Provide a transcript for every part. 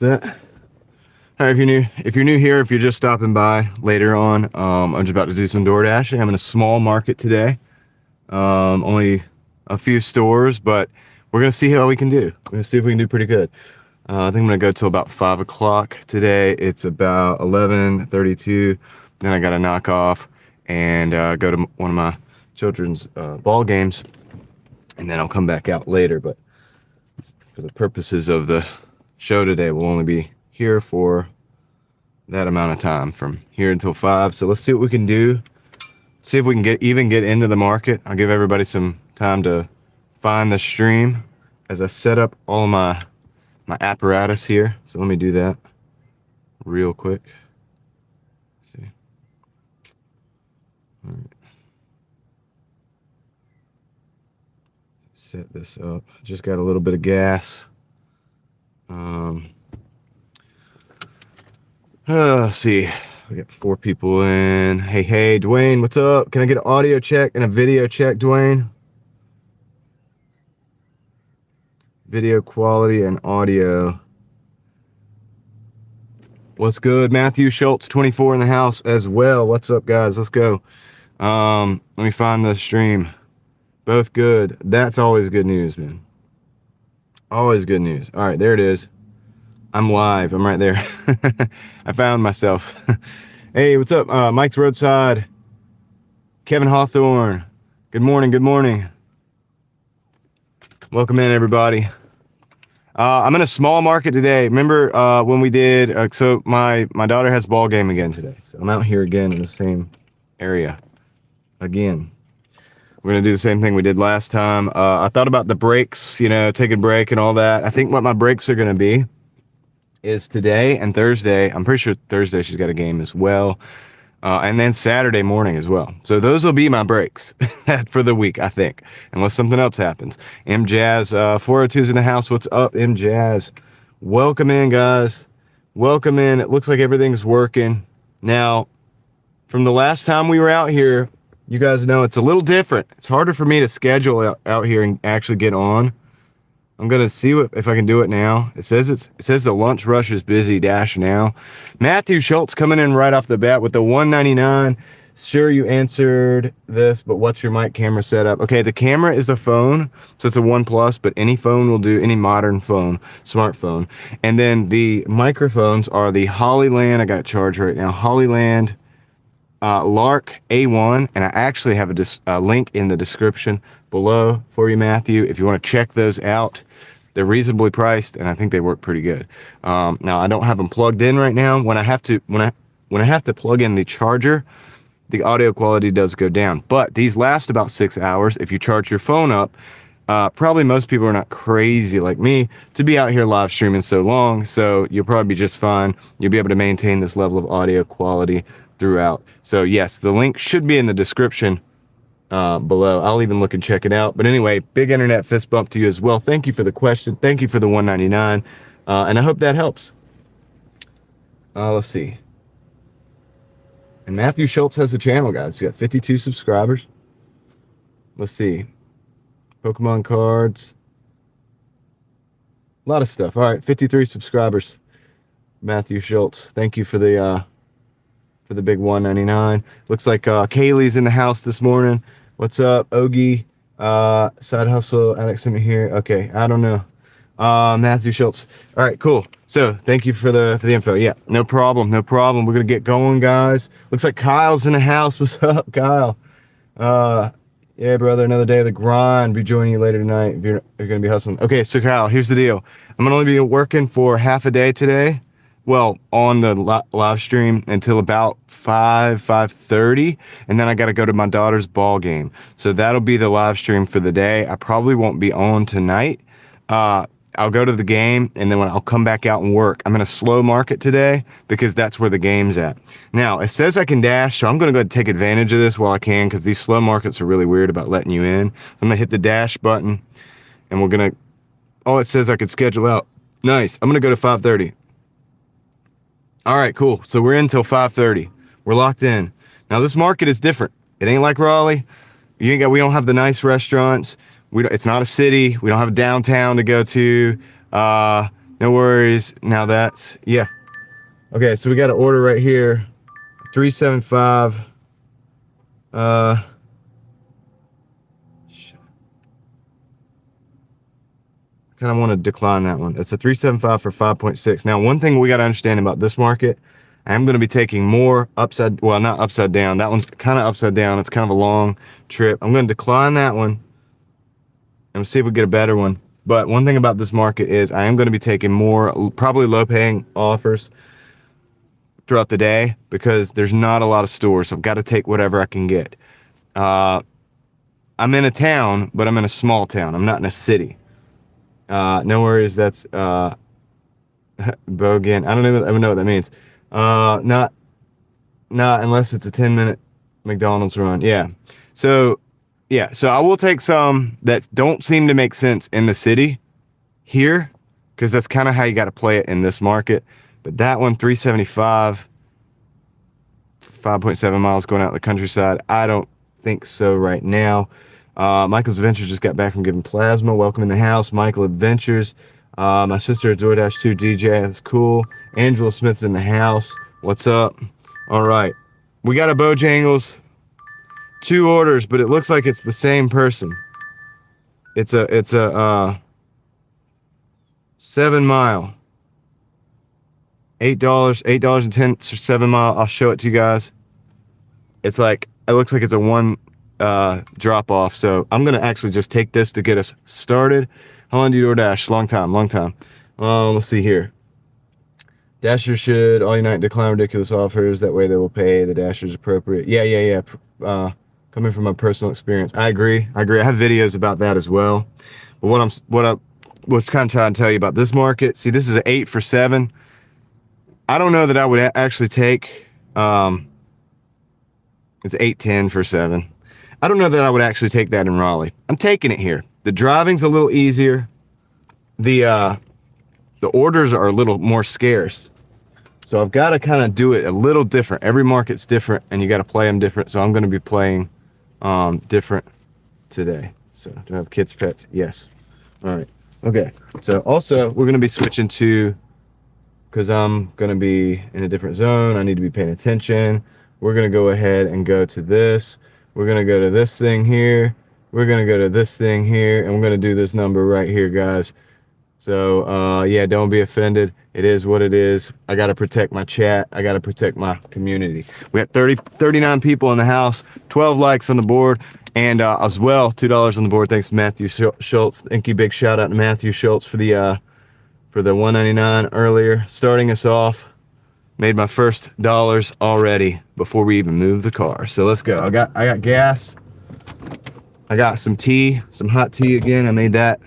That. All right, if you're new here, if you're just stopping by later on, I'm just about to do some Doordashing. I'm in a small market today. Only a few stores, but we're gonna see how we can do. We're gonna see if we can do pretty good. I think I'm gonna go till about 5 o'clock today. It's about 11:32. Then I gotta knock off and go to one of my children's ball games, and then I'll come back out later. But for the purposes of the show today, we'll only be here for that amount of time, from here until 5. So let's see what we can do. See if we can get into the market. I'll give everybody some time to find the stream as I set up all my apparatus here. So let me do that real quick. Let's see. All right. Set this up. Just got a little bit of gas. Let's see. We got 4 people in. Hey, Dwayne, what's up? Can I get an audio check and a video check, Dwayne? Video quality and audio. What's good? Matthew Schultz, 24 in the house as well. What's up, guys? Let's go. Let me find the stream. Both good. That's always good news, man. Always good news. All right, there it is. I'm live. I'm right there. I found myself. Hey, what's up? Mike's Roadside. Kevin Hawthorne. Good morning. Good morning. Welcome in, everybody. I'm in a small market today. Remember when we did? So my daughter has ball game again today. So I'm out here again in the same area. Again. We're going to do the same thing we did last time. I thought about the breaks, take a break and all that. I think what my breaks are going to be is today and Thursday. I'm pretty sure Thursday she's got a game as well. And then Saturday morning as well. So those will be my breaks for the week, I think, unless something else happens. M Jazz, 402's in the house. What's up, M Jazz? Welcome in, guys. Welcome in. It looks like everything's working. Now, from the last time we were out here, you guys know it's a little different. It's harder for me to schedule out here and actually get on. I'm gonna see if I can do it now. It says the lunch rush is busy. Dash now. Matthew Schultz coming in right off the bat with the 199. Sure, you answered this, but what's your mic camera setup? Okay, the camera is a phone, so it's a OnePlus, but any phone will do, any modern phone, smartphone. And then the microphones are the Hollyland. I got it charged right now. Hollyland Lark A1, and I actually have a link in the description below for you, Matthew, if you want to check those out. They're reasonably priced, and I think they work pretty good. Now I don't have them plugged in right now. When I have to plug in the charger, the audio quality does go down. But these last about 6 hours if you charge your phone up. Probably most people are not crazy like me to be out here live streaming so long, so you'll probably be just fine. You'll be able to maintain this level of audio quality throughout. So yes, the link should be in the description below. I'll even look and check it out. But anyway, big internet fist bump to you as well. Thank you for the question. Thank you for the 199. And I hope that helps. Let's see. And Matthew Schultz has a channel, guys. He's got 52 subscribers. Let's see. Pokemon cards. A lot of stuff. All right, 53 subscribers. Matthew Schultz. Thank you for the big 199. Looks like Kaylee's in the house this morning. What's up, Ogie? Side hustle, Alex in here. Okay, I don't know. Matthew Schultz. All right, cool. So thank you for the info. Yeah, no problem. We're gonna get going, guys. Looks like Kyle's in the house. What's up, Kyle? Yeah, brother. Another day of the grind. Be joining you later tonight if you're gonna be hustling. Okay, so Kyle, here's the deal. I'm gonna only be working for half a day today. Well, on the live stream until about 5:30, and then I got to go to my daughter's ball game. So that'll be the live stream for the day. I probably won't be on tonight. I'll go to the game, and then I'll come back out and work. I'm in a slow market today because that's where the game's at. Now, it says I can dash, so I'm going to go ahead and take advantage of this while I can because these slow markets are really weird about letting you in. I'm going to hit the dash button, and we're going to... Oh, it says I could schedule out. Nice. I'm going to go to 5:30. All right, cool. So we're in till 5:30. We're locked in. Now this market is different. It ain't like Raleigh. We don't have the nice restaurants. It's not a city. We don't have a downtown to go to. No worries. Now that's, yeah. Okay, so we got an order right here. 375. I kind of want to decline that one. It's a 375 for 5.6. Now, one thing we got to understand about this market, I'm going to be taking more upside, well, not upside down. That one's kind of upside down. It's kind of a long trip. I'm going to decline that one and see if we get a better one. But one thing about this market is I am going to be taking more, probably low-paying offers throughout the day because there's not a lot of stores. So I've got to take whatever I can get. I'm in a town, but I'm in a small town. I'm not in a city. No worries. That's Bogan. I don't even know what that means. Not unless it's a 10-minute McDonald's run. Yeah. So I will take some that don't seem to make sense in the city here, because that's kind of how you got to play it in this market. But that one, 375, 5.7 miles going out in the countryside. I don't think so right now. Michael's Adventures just got back from giving plasma. Welcome in the house, Michael Adventures. My sister at Doordash 2 DJ. That's cool. Angela Smith's in the house. What's up? All right. We got a Bojangles. 2 orders, but it looks like it's the same person. It's a 7 mile. $8.10 for 7 mile. I'll show it to you guys. It looks like it's a 1 drop off. So I'm gonna actually just take this to get us started. How long do you DoorDash? Long time. Let's see here. Dashers should all unite, decline ridiculous offers. That way they will pay the Dashers appropriate. Yeah. Coming from my personal experience, I agree. I have videos about that as well. But what I was kind of trying to tell you about this market. See, this is an 8 for 7. I don't know that I would actually take. It's 8.10 for 7. I don't know that I would actually take that in Raleigh. I'm taking it here. The driving's a little easier. The orders are a little more scarce. So I've got to kind of do it a little different. Every market's different, and you got to play them different. So I'm going to be playing different today. So do I have kids' pets? Yes. All right. Okay. So also we're going to be switching to, because I'm going to be in a different zone. I need to be paying attention. We're going to go ahead and go to this. We're going to go to this thing here. We're going to go to this thing here, and we're going to do this number right here, guys. So, yeah, don't be offended. It is what it is. I got to protect my chat. I got to protect my community. We got 39 people in the house, 12 likes on the board, and as well, $2 on the board. Thanks to Matthew Schultz. Thank you. Big shout out to Matthew Schultz for the $1.99 earlier. Starting us off. Made my first dollars already before we even moved the car. So let's go. I got gas. I got some tea, some hot tea again. I made that.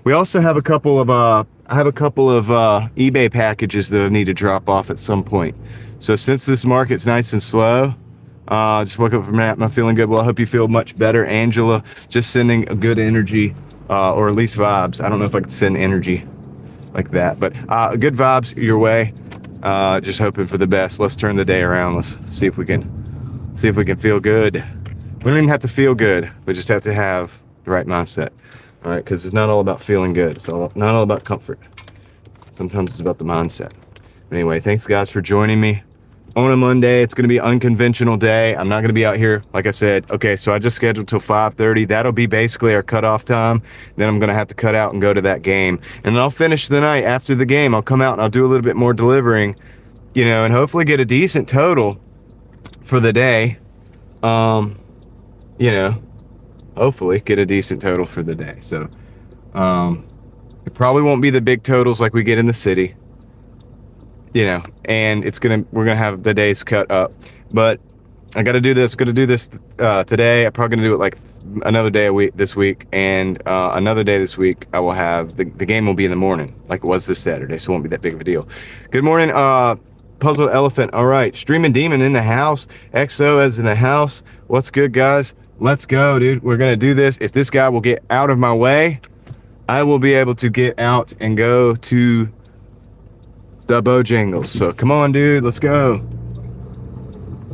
We also have a couple of eBay packages that I need to drop off at some point. So since this market's nice and slow, just woke up from that. I'm feeling good. Well, I hope you feel much better. Angela, just sending a good energy, or at least vibes. I don't know if I could send energy like that, but good vibes your way. Just hoping for the best. Let's turn the day around. Let's see if we can feel good. We don't even have to feel good. We just have to have the right mindset. All right, because it's not all about feeling good. It's not all about comfort. Sometimes it's about the mindset. Anyway, thanks guys for joining me on a Monday. It's going to be an unconventional day. I'm not going to be out here, like I said. Okay, so I just scheduled till 5:30. That'll be basically our cutoff time. Then I'm going to have to cut out and go to that game. And then I'll finish the night after the game. I'll come out and I'll do a little bit more delivering, and hopefully get a decent total for the day. Hopefully get a decent total for the day. So it probably won't be the big totals like we get in the city. And we're gonna have the days cut up, but I gotta do this. Gonna do this today. I'm probably gonna do it like another day this week, and another day this week. I will have the game will be in the morning, like it was this Saturday, so it won't be that big of a deal. Good morning, Puzzle Elephant. All right, Streaming Demon in the house. XO is in the house. What's good, guys? Let's go, dude. We're gonna do this. If this guy will get out of my way, I will be able to get out and go to the Bojangles. So come on, dude, let's go.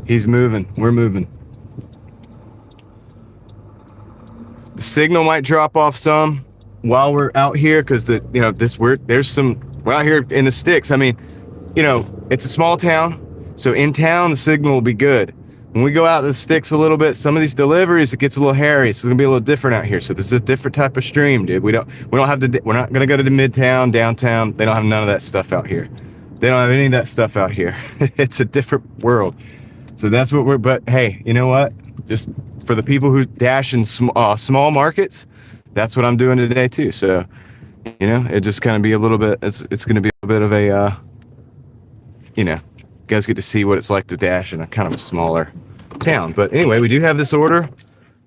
He's moving. We're moving. The signal might drop off some while we're out here because there's some We're out here in the sticks. I mean, you know, it's a small town, so in town the signal will be good. When we go out to the sticks a little bit, some of these deliveries, it gets a little hairy. So it's gonna be a little different out here. So this is a different type of stream, dude. We're not gonna go to the midtown, downtown. They don't have none of that stuff out here. They don't have any of that stuff out here. It's a different world. So that's what but hey, you know what? Just for the people who dash in small markets, that's what I'm doing today too. So, you know, it just kind of be a little bit, it's gonna be a bit of a, you know, you guys get to see what it's like to dash in a kind of a smaller town. But anyway, we do have this order.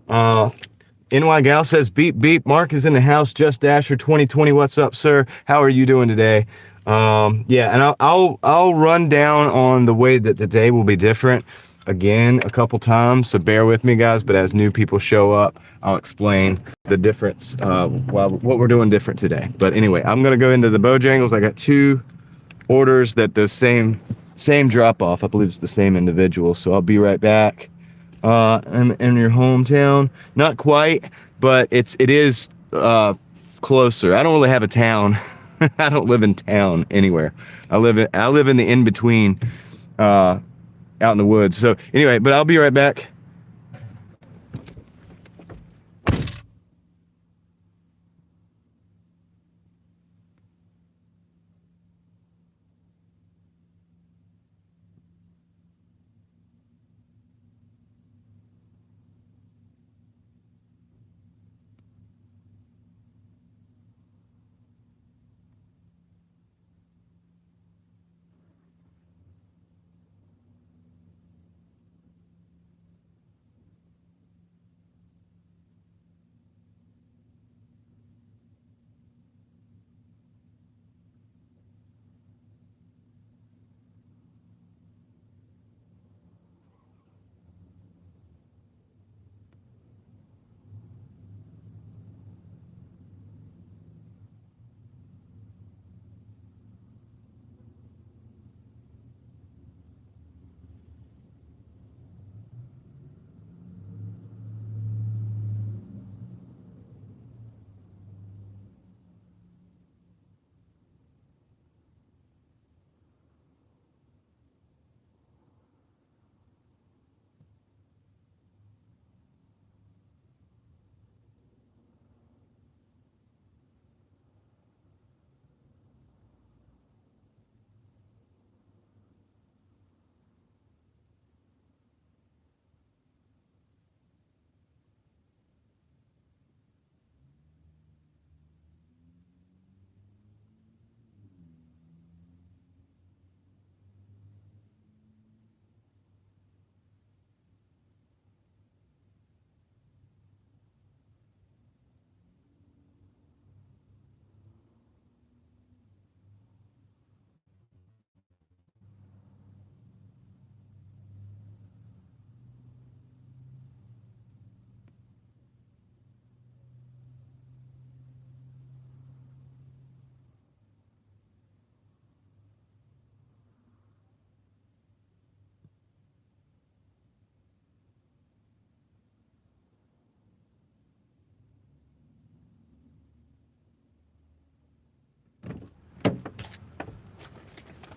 NY Gal says, beep, beep. Mark is in the house. Just Dasher 2020. What's up, sir? How are you doing today? Yeah, and I'll run down on the way that the day will be different again a couple times. So bear with me, guys. But as new people show up, I'll explain the difference, what we're doing different today. But anyway, I'm going to go into the Bojangles. I got 2 orders that the same drop off. I believe it's the same individual. So I'll be right back. I'm in your hometown. Not quite, but it is closer. I don't really have a town. I don't live in town anywhere. I live in the in between, out in the woods. So anyway, but I'll be right back.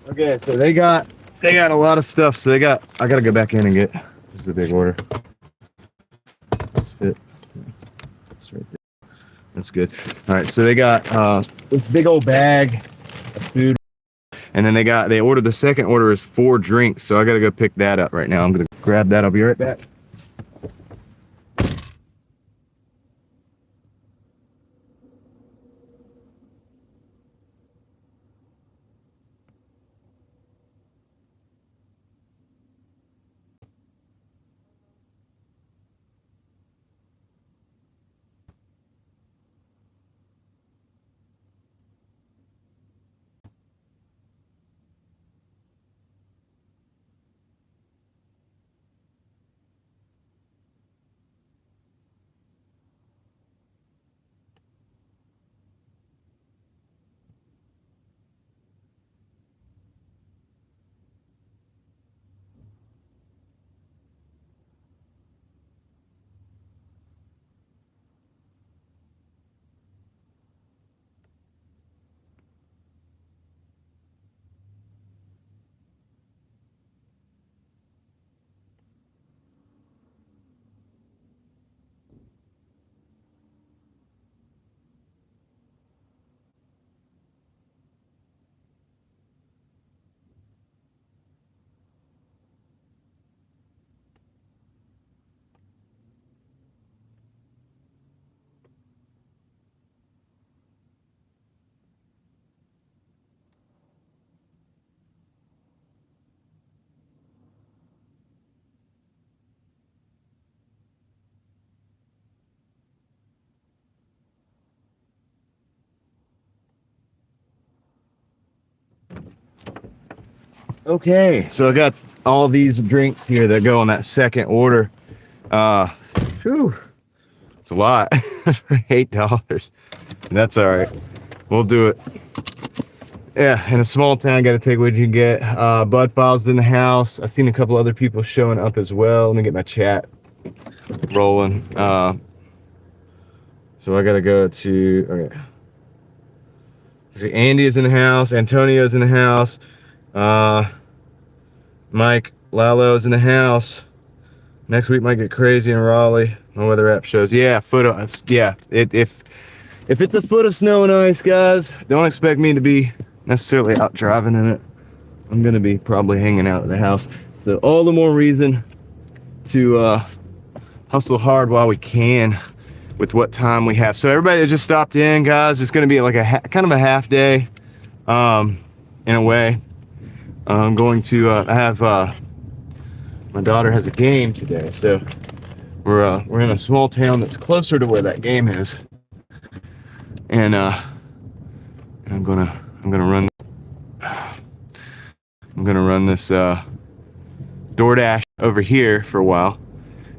Okay, so they got a lot of stuff. So I gotta go back in and get. This is a big order. Let's fit. That's right there. That's good. All right, so they got this big old bag of food, and then they ordered the second order is 4 drinks. So I gotta go pick that up right now. I'm gonna grab that. I'll be right back. Okay, so I got all these drinks here that go on that second order. Whew, it's a lot for $8. That's all right. We'll do it. Yeah, in a small town, got to take what you can get. Bud Files in the house. I've seen a couple other people showing up as well. Let me get my chat rolling. So I got to go to, okay. See, Andy is in the house. Antonio's in the house. Mike Lalo's in the house. Next week might get crazy in Raleigh. My weather app shows. Yeah, if it's a foot of snow and ice, guys, don't expect me to be necessarily out driving in it. I'm gonna be probably hanging out at the house. So all the more reason to hustle hard while we can with what time we have. So everybody that just stopped in, guys, it's gonna be like a kind of a half day, in a way. I'm going to have my daughter has a game today, so we're in a small town that's closer to where that game is, and I'm gonna run this Doordash over here for a while.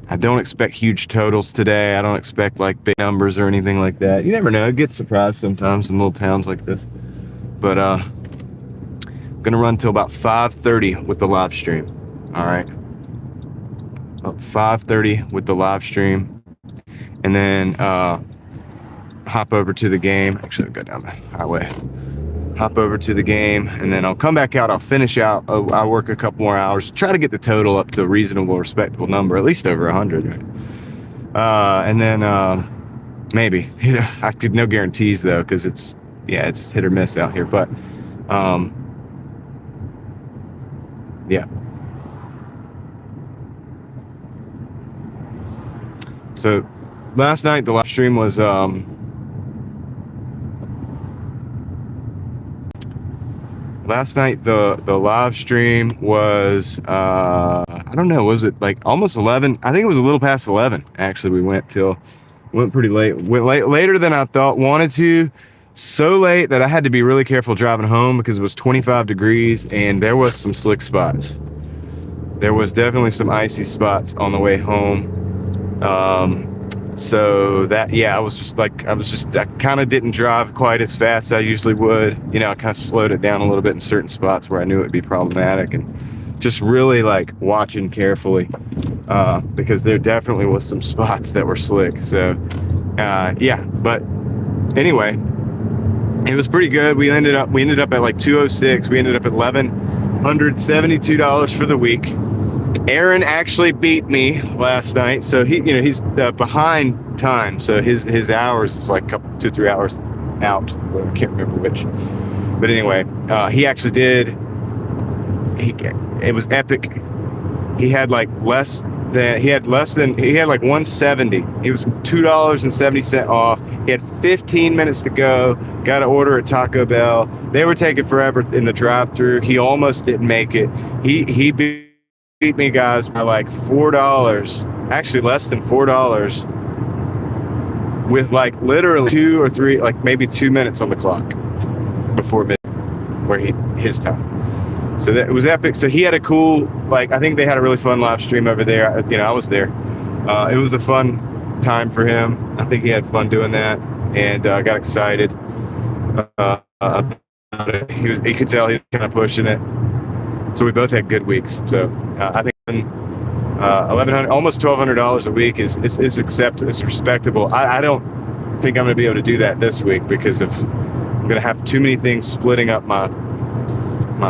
I don't expect huge totals today. I don't expect like big numbers or anything like that. You never know. I get surprised sometimes in little towns like this. But I'm gonna run till about 5:30 with the live stream. All right. About 5:30 with the live stream, and then hop over to the game. Actually, I'll go down the highway. Hop over to the game, and then I'll come back out. I'll finish out. I'll work a couple more hours. Try to get the total up to a reasonable, respectable number, at least over 100. And then maybe, you know, I could no guarantees though, because it's just hit or miss out here. But yeah. So last night the live stream was I don't know, was it like almost 11? I think it was a little past 11 actually. We went pretty late, later than I wanted to, so late that I had to be really careful driving home because it was 25 degrees and there was some slick spots. There was definitely some icy spots on the way home. So that, yeah, I kind of didn't drive quite as fast as I usually would. You know, I kind of slowed it down a little bit in certain spots where I knew it'd be problematic, and just really like watching carefully, because there definitely was some spots that were slick. So, yeah, but anyway, it was pretty good. We ended up at like 206. We ended up at $1,172 for the week. Aaron actually beat me last night, so he's behind time, so his hours is like 2-3 hours out. I can't remember which, but anyway, he actually did. It was epic. He had like 170. He was $2.70 off. He had 15 minutes to go. Got to order at Taco Bell. They were taking forever in the drive-through. He almost didn't make it. He beat me, guys, by like $4, actually less than $4, with like literally 2 or 3, like maybe 2 minutes on the clock before midnight, where his time. So that it was epic. So he had a cool, like, I think they had a really fun live stream over there. I was there. It was a fun time for him. I think he had fun doing that, and I got excited. He could tell he was kind of pushing it. So we both had good weeks. So I think $1,100, almost $1,200 a week is acceptable. It's respectable. I don't think I'm going to be able to do that this week because I'm going to have too many things splitting up my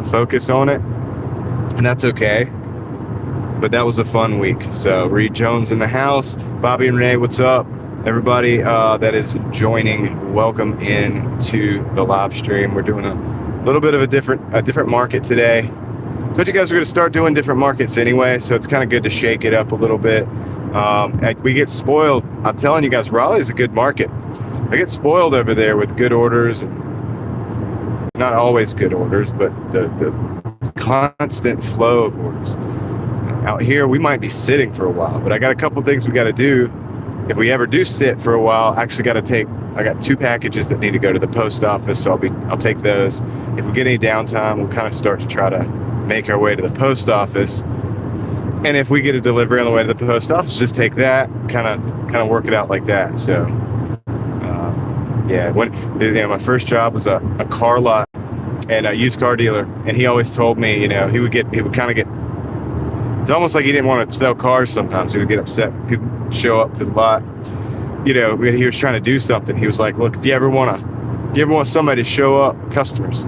focus on it, and that's okay. But that was a fun week. So Reed Jones in the house. Bobby and Renee, what's up? Everybody that is joining, welcome in to the live stream. We're doing a little bit of a different market today. So you guys are going to start doing different markets anyway, so it's kind of good to shake it up a little bit. We get spoiled. I'm telling you guys, Raleigh is a good market. I get spoiled over there with good orders, and not always good orders, but the constant flow of orders. Out here, we might be sitting for a while, but I got a couple things we got to do. If we ever do sit for a while, I got 2 packages that need to go to the post office, so I'll take those. If we get any downtime, we'll kind of start to try to make our way to the post office. And if we get a delivery on the way to the post office, just take that, kind of work it out like that. So, yeah, my first job was a car lot and a used car dealer, and he always told me, he would kind of get. It's almost like he didn't want to sell cars. Sometimes he would get upset when people show up to the lot. When he was trying to do something, he was like, "Look, if you ever want somebody to show up, customers,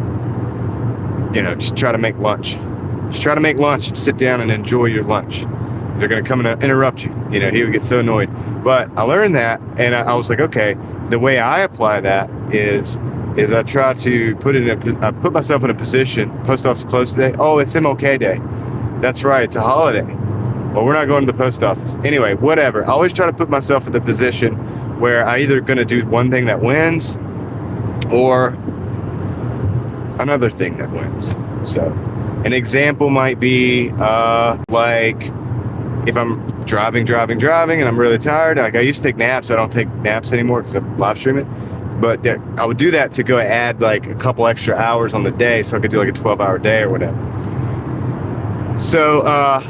just try to make lunch." Just try to make lunch and sit down and enjoy your lunch. They're going to come and interrupt you. He would get so annoyed. But I learned that, and I was like, okay, the way I apply that is I try to put myself in a position. Post office closed today. Oh, it's MLK Day. That's right. It's a holiday. Well, we're not going to the post office. Anyway, whatever. I always try to put myself in the position where I either going to do one thing that wins or another thing that wins. So an example might be like if I'm driving and I'm really tired. Like I used to take naps. I don't take naps anymore because I'm live streaming. But I would do that to go add like a couple extra hours on the day so I could do like a 12-hour day or whatever. So I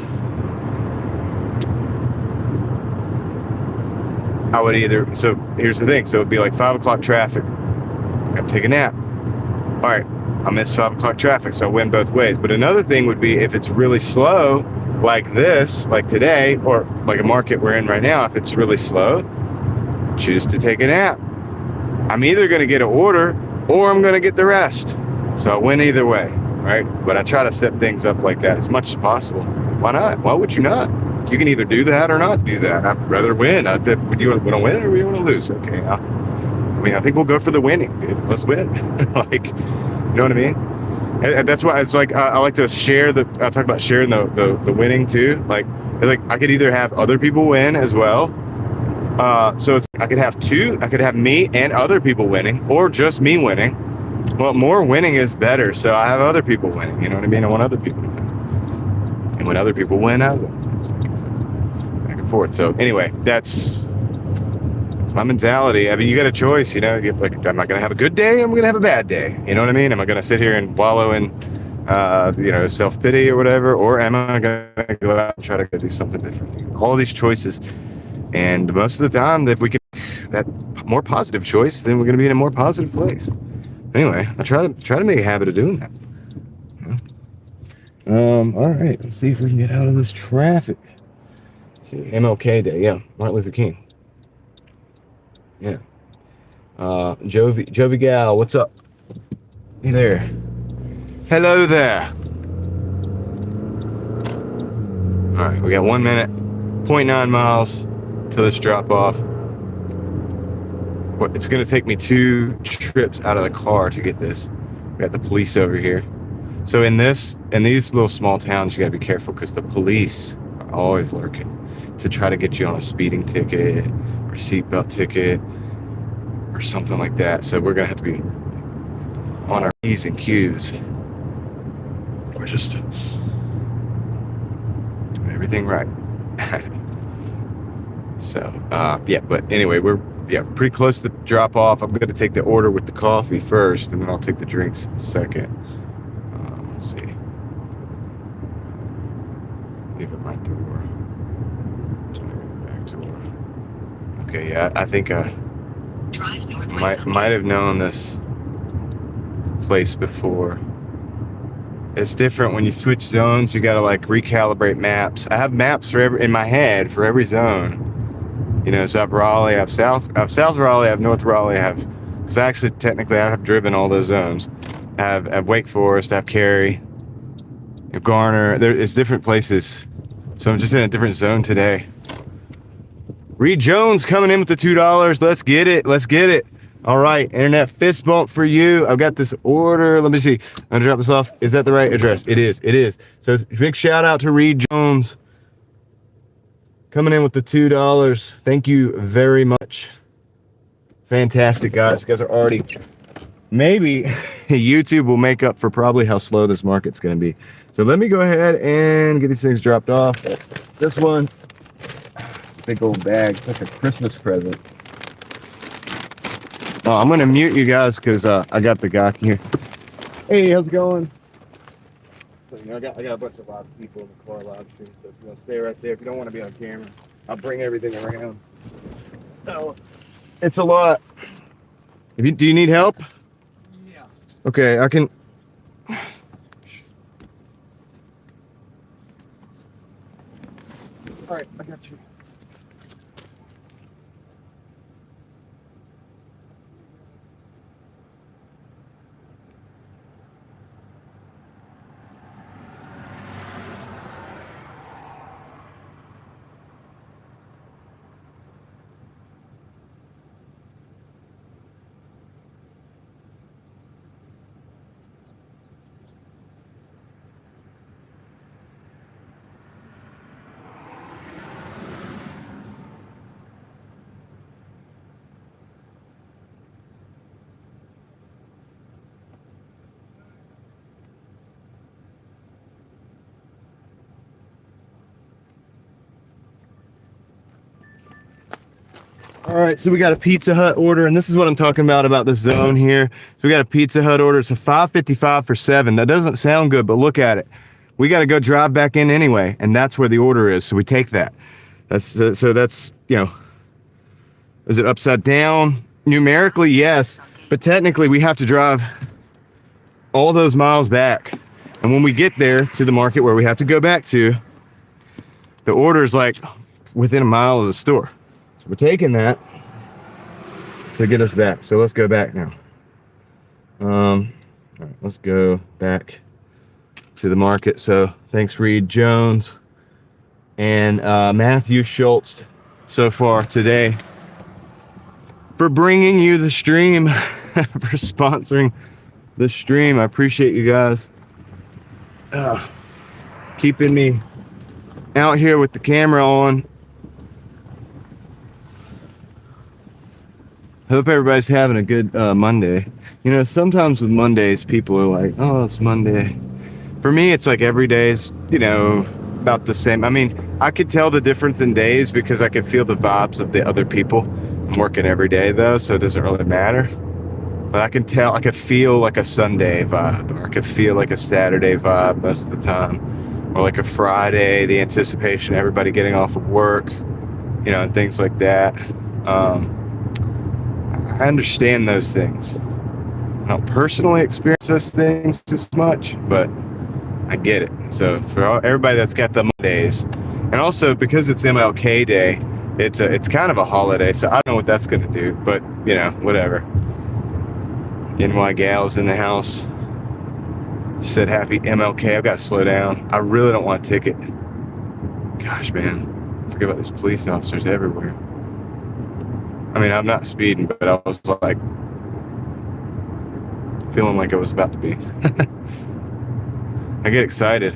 would so here's the thing. So it'd be like 5 o'clock traffic. I'd take a nap. All right. I miss 5 o'clock traffic, so I win both ways. But another thing would be if it's really slow, like this, like today, or like a market we're in right now, if it's really slow, choose to take a nap. I'm either going to get an order or I'm going to get the rest. So I win either way, right? But I try to set things up like that as much as possible. Why not? Why would you not? You can either do that or not do that. I'd rather win. Do you want to win or do you want to lose? Okay. I think we'll go for the winning, dude. Let's win. You know what I mean? And that's why it's like I like to share I talk about sharing the winning too. Like I could either have other people win as well. So I could have two. I could have me and other people winning, or just me winning. Well, more winning is better. So I have other people winning. You know what I mean? I want other people to win. And when other people win, I win. It's back and forth. So anyway, that's my mentality. I mean, you got a choice, am I going to have a good day? Or am I going to have a bad day? You know what I mean? Am I going to sit here and wallow in, self-pity or whatever? Or am I going to go out and try to go do something different? All these choices. And most of the time, if we get that more positive choice, then we're going to be in a more positive place. Anyway, I try to make a habit of doing that. All right. Let's see if we can get out of this traffic. Let's see, MLK Day. Yeah, Martin Luther King. Yeah. Jovi Gal, what's up? Hey there. Hello there. All right, we got 1 minute, 0.9 miles till this drop off. It's gonna take me 2 trips out of the car to get this. We got the police over here. So in these little small towns, you gotta be careful because the police are always lurking to try to get you on a speeding ticket or seatbelt ticket or something like that. So we're gonna have to be on our P's and Q's. We're just doing everything right. So yeah, but anyway, we're pretty close to the drop off. I'm gonna take the order with the coffee first, and then I'll take the drinks second. Let's see. Leave at my door. Back door. Okay, yeah, I think might have known this place before. It's different when you switch zones. You gotta like recalibrate maps. I have maps in my head for every zone. So I have Raleigh, I have South Raleigh, I have North Raleigh, because actually technically I have driven all those zones. I have Wake Forest, I have Cary, Garner. It's different places. So I'm just in a different zone today. Reed Jones coming in with the $2. Let's get it. All right, internet fist bump for you. I've got this order. Let me see. I'm gonna drop this off. Is that the right address? It is. So big shout out to Reed Jones coming in with the $2. Thank you very much. Fantastic, guys. You guys are already, maybe YouTube will make up for probably how slow this market's gonna be. So let me go ahead and get these things dropped off. This one, it's a big old bag. It's like a Christmas present. Oh, I'm gonna mute you guys because I got the guy here. Hey, how's it going? You know, I got a bunch of live people in the car live stream, so if you want to stay right there, if you don't want to be on camera, I'll bring everything around. Oh, it's a lot. Do you need help? Yeah. Okay, I can. All right, I got you. All right, so we got a Pizza Hut order, and this is what I'm talking about this zone here. So we got a Pizza Hut order. It's a $5.55 for 7. That doesn't sound good, but look at it. We got to go drive back in anyway, and that's where the order is. So we take that. So that's, you know, is it upside down? Numerically, yes, but technically we have to drive all those miles back. And when we get there to the market where we have to go back to, the order is like within a mile of the store. So we're taking that to get us back. So let's go back now. All right, let's go back to the market. So thanks, Reed Jones and Matthew Schultz so far today for bringing you the stream, for sponsoring the stream. I appreciate you guys keeping me out here with the camera on. Hope everybody's having a good Monday. You know, sometimes with Mondays, people are like, oh, it's Monday. For me, it's like every day's, you know, about the same. I mean, I could tell the difference in days because I could feel the vibes of the other people. I'm working every day, though, so it doesn't really matter. But I can tell, I could feel like a Sunday vibe, or I could feel like a Saturday vibe most of the time. Or like a Friday, the anticipation, everybody getting off of work, you know, and things like that. I understand those things. I don't personally experience those things as much, but I get it. So for everybody that's got the Mondays, and also because it's MLK Day, it's kind of a holiday, so I don't know what that's going to do, but you know, whatever. NY Gal's in the house. She said happy MLK. I've got to slow down. I really don't want a ticket. Gosh, man. Forget about these police officers everywhere. I mean, I'm not speeding, but I was like feeling like I was about to be. I get excited.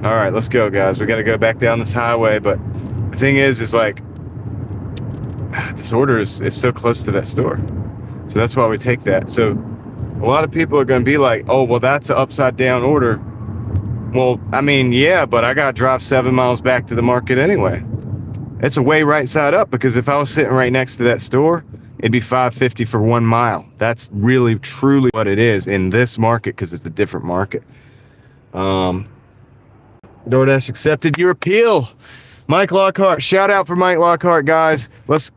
All right, let's go, guys. We got to go back down this highway, but the thing is like this order is so close to that store. So that's why we take that. So a lot of people are going to be like, oh, well, that's an upside down order. Well, I mean, yeah, but I got to drive 7 miles back to the market anyway. It's a way right side up, because if I was sitting right next to that store, it'd be $5.50 for 1 mile. That's really, truly what it is in this market, because it's a different market. Doordash accepted your appeal. Mike Lockhart, shout out for Mike Lockhart, guys. Let's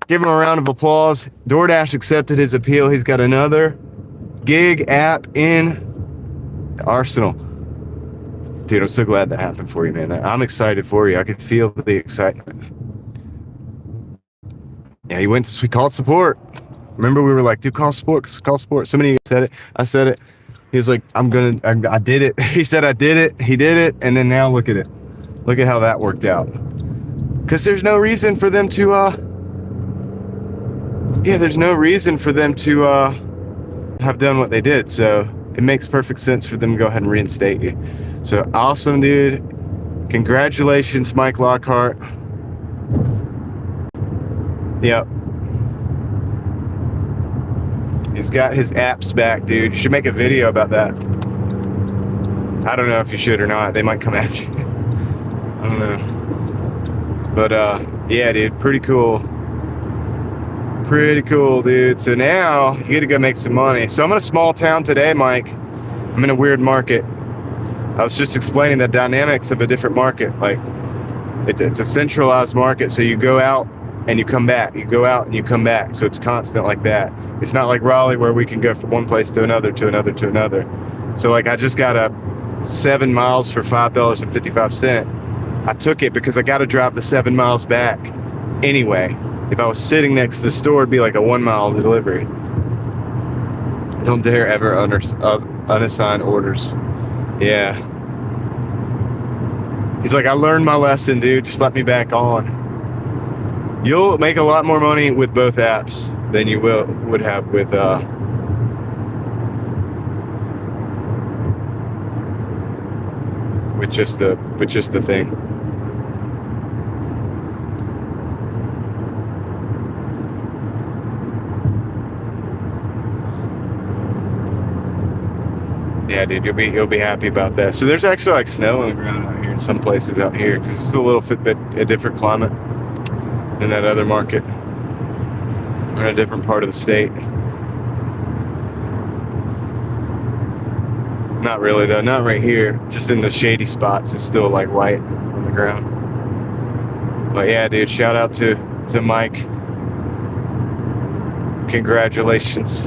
give him a round of applause. Doordash accepted his appeal. He's got another gig app in the arsenal. Dude, I'm so glad that happened for you, man. I'm excited for you. I could feel the excitement. Yeah, he went to, we called support. Remember, we were like, dude, call support, call support. Somebody said it. I said it. He was like, I did it. He said, I did it. He did it. And then now look at it. Look at how that worked out. Because there's no reason for them to, there's no reason for them to have done what they did. So it makes perfect sense for them to go ahead and reinstate you. So awesome, dude. Congratulations, Mike Lockhart. Yep. He's got his apps back, dude. You should make a video about that. I don't know if you should or not. They might come after you. I don't know. But yeah, dude, pretty cool. Pretty cool, dude. So now you get to go make some money. So I'm in a small town today, Mike. I'm in a weird market. I was just explaining the dynamics of a different market. Like it's a centralized market, so you go out and you come back, you go out and you come back, so it's constant like that. It's not like Raleigh where we can go from one place to another to another to another. So like I just got a 7 miles for $5.55. I took it because I got to drive the 7 miles back anyway. If I was sitting next to the store, it'd be like a 1 mile delivery. Don't dare ever unassign orders. Yeah. He's like, I learned my lesson, dude. Just let me back on. You'll make a lot more money with both apps than you would have with just the thing. Yeah, dude, you'll be happy about that. So there's actually like snow on the ground out here in some places out here because this is a little bit a different climate than that other market. We're in a different part of the state. Not really though, not right here. Just in the shady spots, it's still like white on the ground. But yeah, dude, shout out to Mike. Congratulations.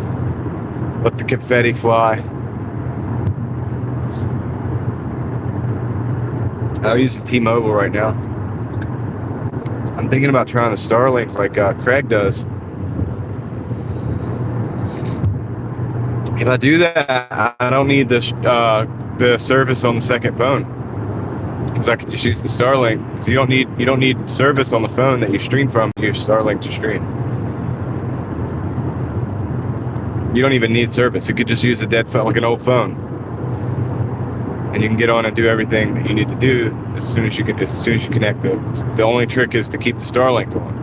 Let the confetti fly. I'm using T-Mobile right now. I'm thinking about trying the Starlink like Craig does. If I do that, I don't need the service on the second phone because I can just use the Starlink. You don't need service on the phone that you stream from. You use Starlink to stream. You don't even need service. You could just use a dead phone, like an old phone, and you can get on and do everything that you need to do as soon as you connect. The only trick is to keep the Starlink going.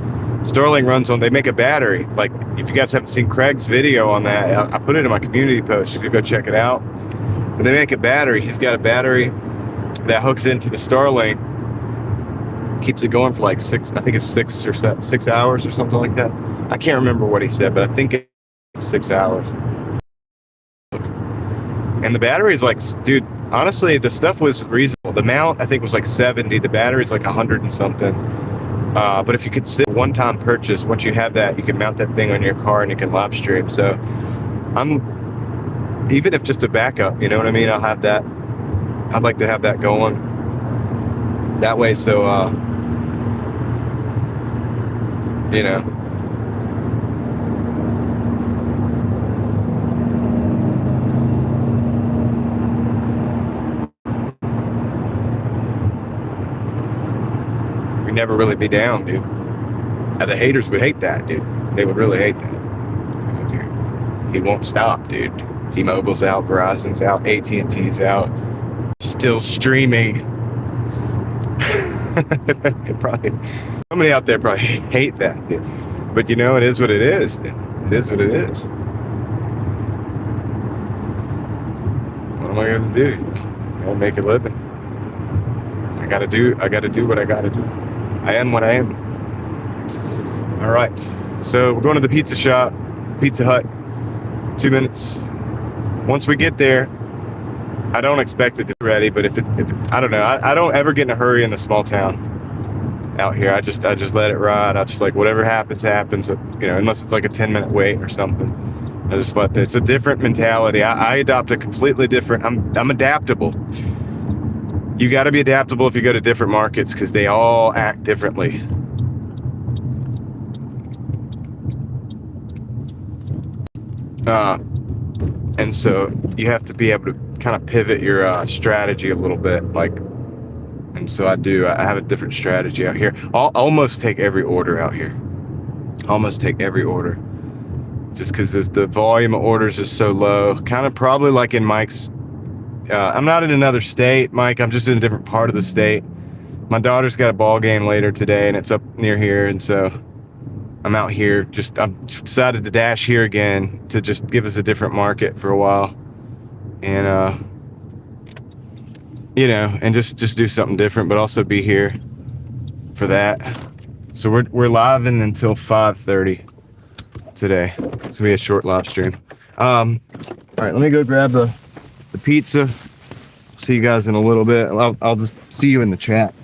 Starlink runs on, they make a battery. Like, if you guys haven't seen Craig's video on that, I put it in my community post. You could go check it out. But they make a battery. He's got a battery that hooks into the Starlink, keeps it going for like 6 hours or something like that. I can't remember what he said, but I think it's 6 hours. And the battery is like, dude, honestly, the stuff was reasonable. The mount, I think, was like 70. The battery's like 100 and something. But if you could sit one-time purchase, once you have that, you can mount that thing on your car and you can live stream. So even if just a backup, you know what I mean? I'll have that. I'd like to have that going that way. So, you know, never really be down, dude. The haters would hate that, dude. They would really hate that. Dude, he won't stop, dude. T-Mobile's out, Verizon's out, AT&T's out, still streaming. Probably somebody out there probably hate that, dude. But you know, it is what it is, dude. It is what it is. What am I gonna do? I gotta make a living. I gotta do what I gotta do. I am what I am. All right. So we're going to the pizza shop, Pizza Hut. 2 minutes. Once we get there, I don't expect it to be ready, but if I don't know. I don't ever get in a hurry in the small town out here. I just let it ride. I just like whatever happens. You know, unless it's like a 10-minute wait or something. I just let it's a different mentality. I adopt a completely different. I'm adaptable. You got to be adaptable if you go to different markets because they all act differently. And so you have to be able to kind of pivot your strategy a little bit. And so I do. I have a different strategy out here. I'll almost take every order out here. Almost take every order. Just because the volume of orders is so low. Kind of probably like in Mike's. I'm not in another state, Mike. I'm just in a different part of the state. My daughter's got a ball game later today, and it's up near here, and so I'm out here. I've decided to dash here again to just give us a different market for a while, and you know, and just do something different, but also be here for that. So we're live until 5:30 today. It's gonna be a short live stream. All right, let me go grab the pizza see you guys in a little bit. I'll just see you in the chat.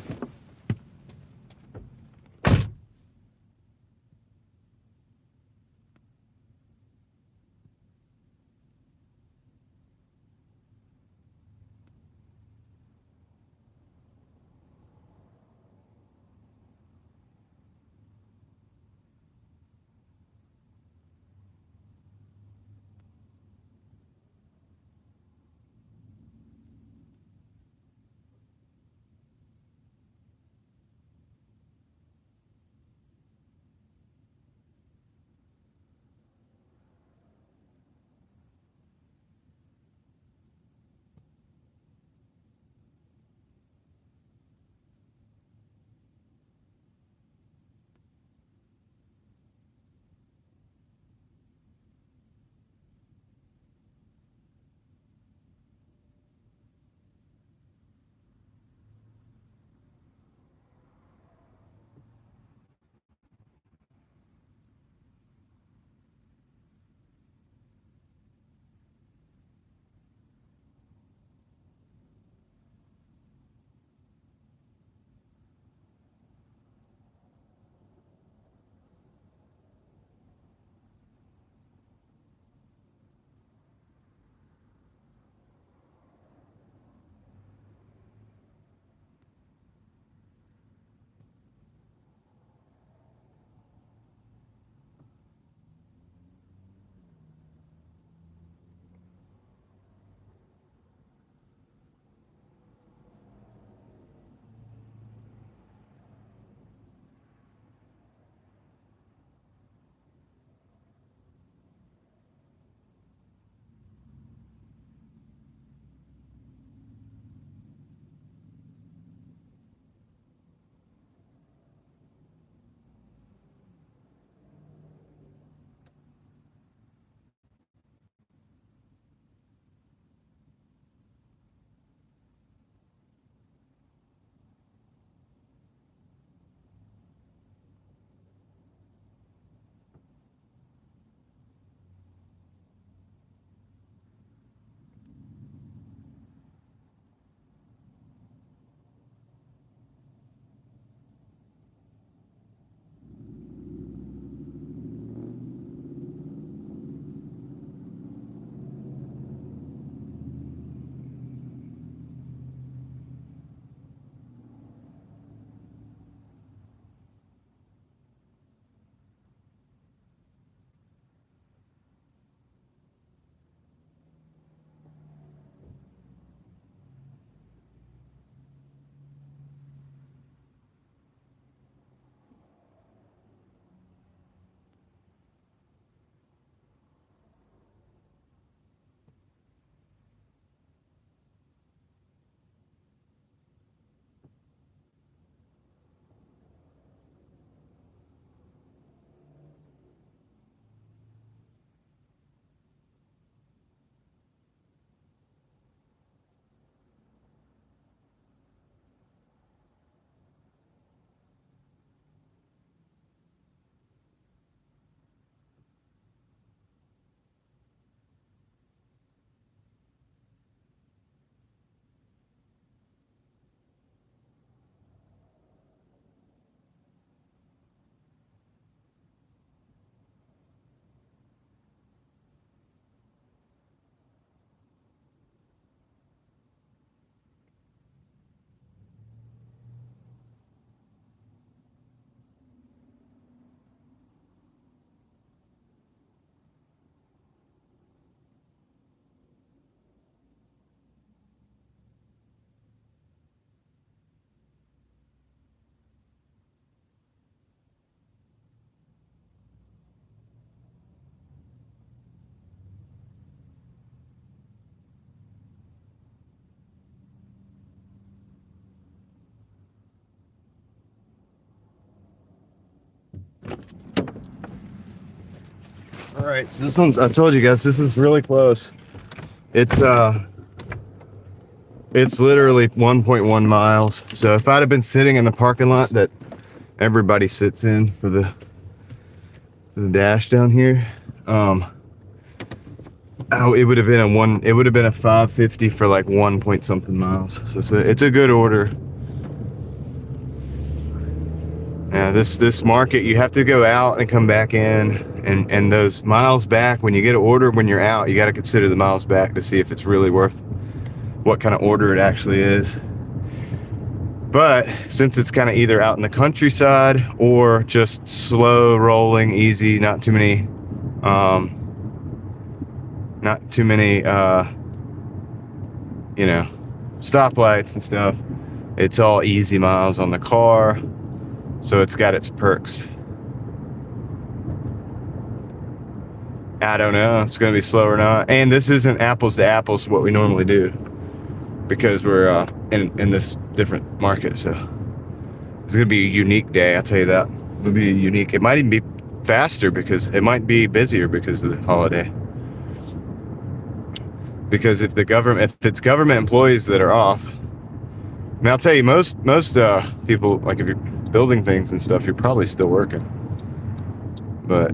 All right, so this one's, I told you guys, this is really close. It's literally 1.1 miles. So if I'd have been sitting in the parking lot that everybody sits in for the dash down here, Oh, it would have been a 550 for like 1 point something miles. So it's a good order. Yeah, this market, you have to go out and come back in, and those miles back, when you get an order, when you're out, you got to consider the miles back to see if it's really worth what kind of order it actually is. But since it's kind of either out in the countryside or just slow rolling, easy, not too many you know, stoplights and stuff, it's all easy miles on the car, so it's got its perks. I don't know if it's going to be slow or not, and this isn't apples to apples to what we normally do, because we're in this different market. So it's going to be a unique day, I'll tell you that. It'll be unique. It might even be faster because it might be busier because of the holiday. Because if it's government employees that are off, I mean, I'll tell you, most people, like if you're building things and stuff, you're probably still working. But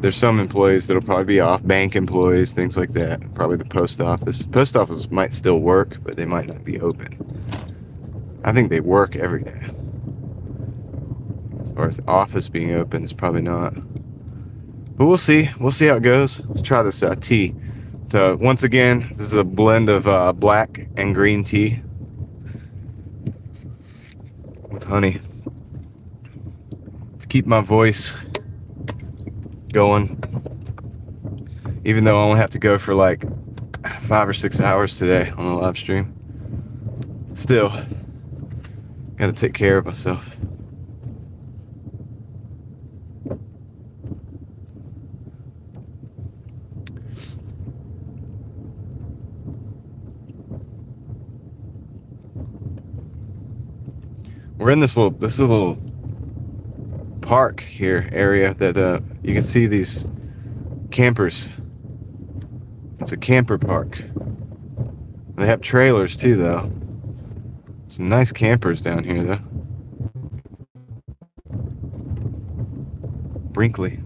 there's some employees that'll probably be off, bank employees, things like that. Probably the post office. Post office might still work, but they might not be open. I think they work every day. As far as the office being open, it's probably not. But we'll see. We'll see how it goes. Let's try this tea. So once again, this is a blend of black and green tea with honey to keep my voice going. Even though I only have to go for like 5 or 6 hours today on the live stream, still gotta take care of myself. We're in this is a little park here area that you can see these campers. It's a camper park. They have trailers too, though. Some nice campers down here, though. Brinkley.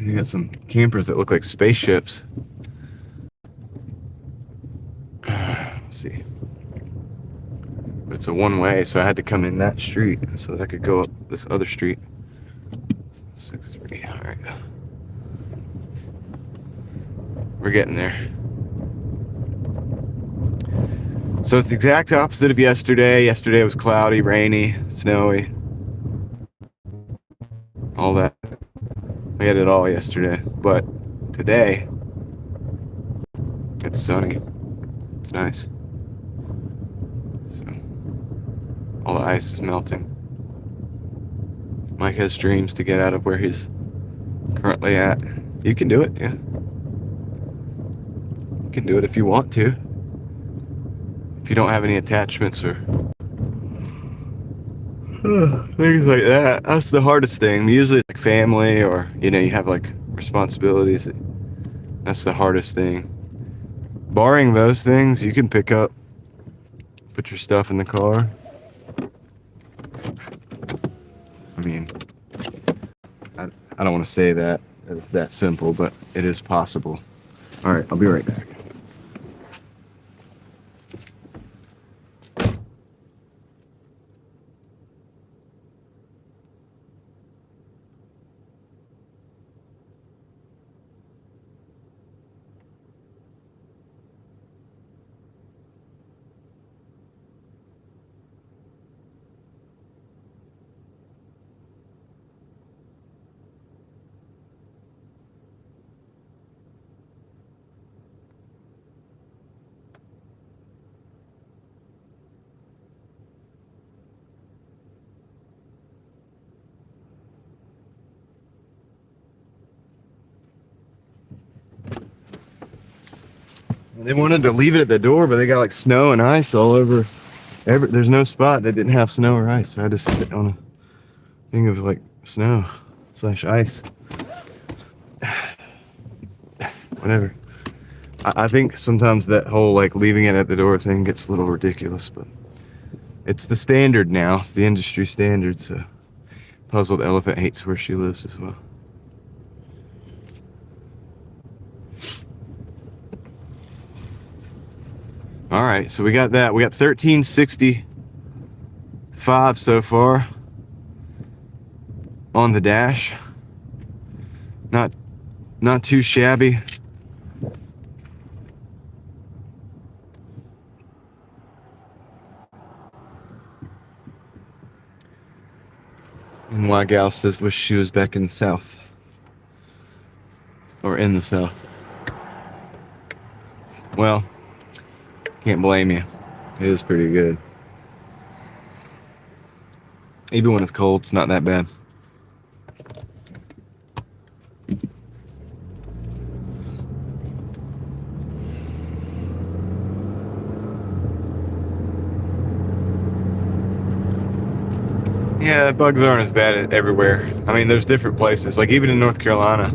You got some campers that look like spaceships. Let's see. But it's a one-way, so I had to come in that street so that I could go up this other street. 6-3. All right. We're getting there. So it's the exact opposite of yesterday. Yesterday was cloudy, rainy, snowy. All that. We had it all yesterday. But today, it's sunny. It's nice. All the ice is melting. Mike has dreams to get out of where he's currently at. You can do it, yeah. You can do it if you want to. If you don't have any attachments or things like that. That's the hardest thing. Usually like family or, you have like responsibilities. That's the hardest thing. Barring those things, you can pick up, put your stuff in the car. I mean, I don't want to say that it's that simple, but it is possible. All right, I'll be right back. They wanted to leave it at the door, but they got like snow and ice all over. There's no spot that didn't have snow or ice, so I had to sit on a thing of like snow / ice. Whatever. I think sometimes that whole like leaving it at the door thing gets a little ridiculous, but it's the standard now. It's the industry standard, so Puzzled Elephant hates where she lives as well. All right, so we got that. We got 1365 so far on the dash. Not too shabby. And my gal says wish she was back in the South. Or in the South. Well, can't blame you. It is pretty good. Even when it's cold, it's not that bad. Yeah, bugs aren't as bad everywhere. I mean, there's different places. Like even in North Carolina,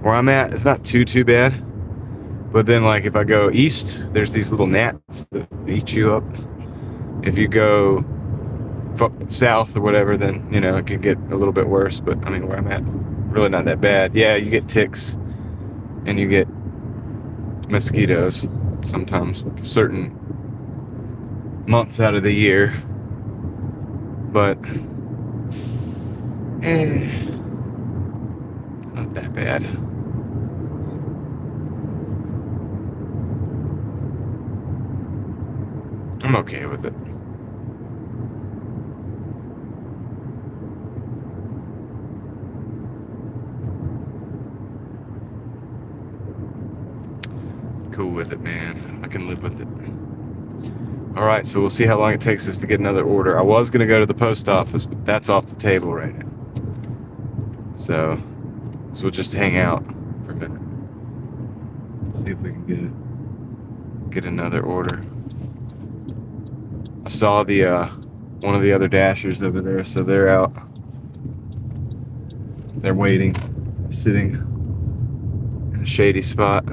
where I'm at, it's not too bad. But then, like if I go east, there's these little gnats that eat you up. If you go south or whatever, then it could get a little bit worse. But I mean, where I'm at, really not that bad. Yeah, you get ticks, and you get mosquitoes sometimes, certain months out of the year. But not that bad. I'm okay with it. Cool with it, man. I can live with it. All right, so we'll see how long it takes us to get another order. I was going to go to the post office, but that's off the table right now. So we'll just hang out for a minute. See if we can get another order. I saw the one of the other dashers over there, so they're out. They're waiting, sitting in a shady spot.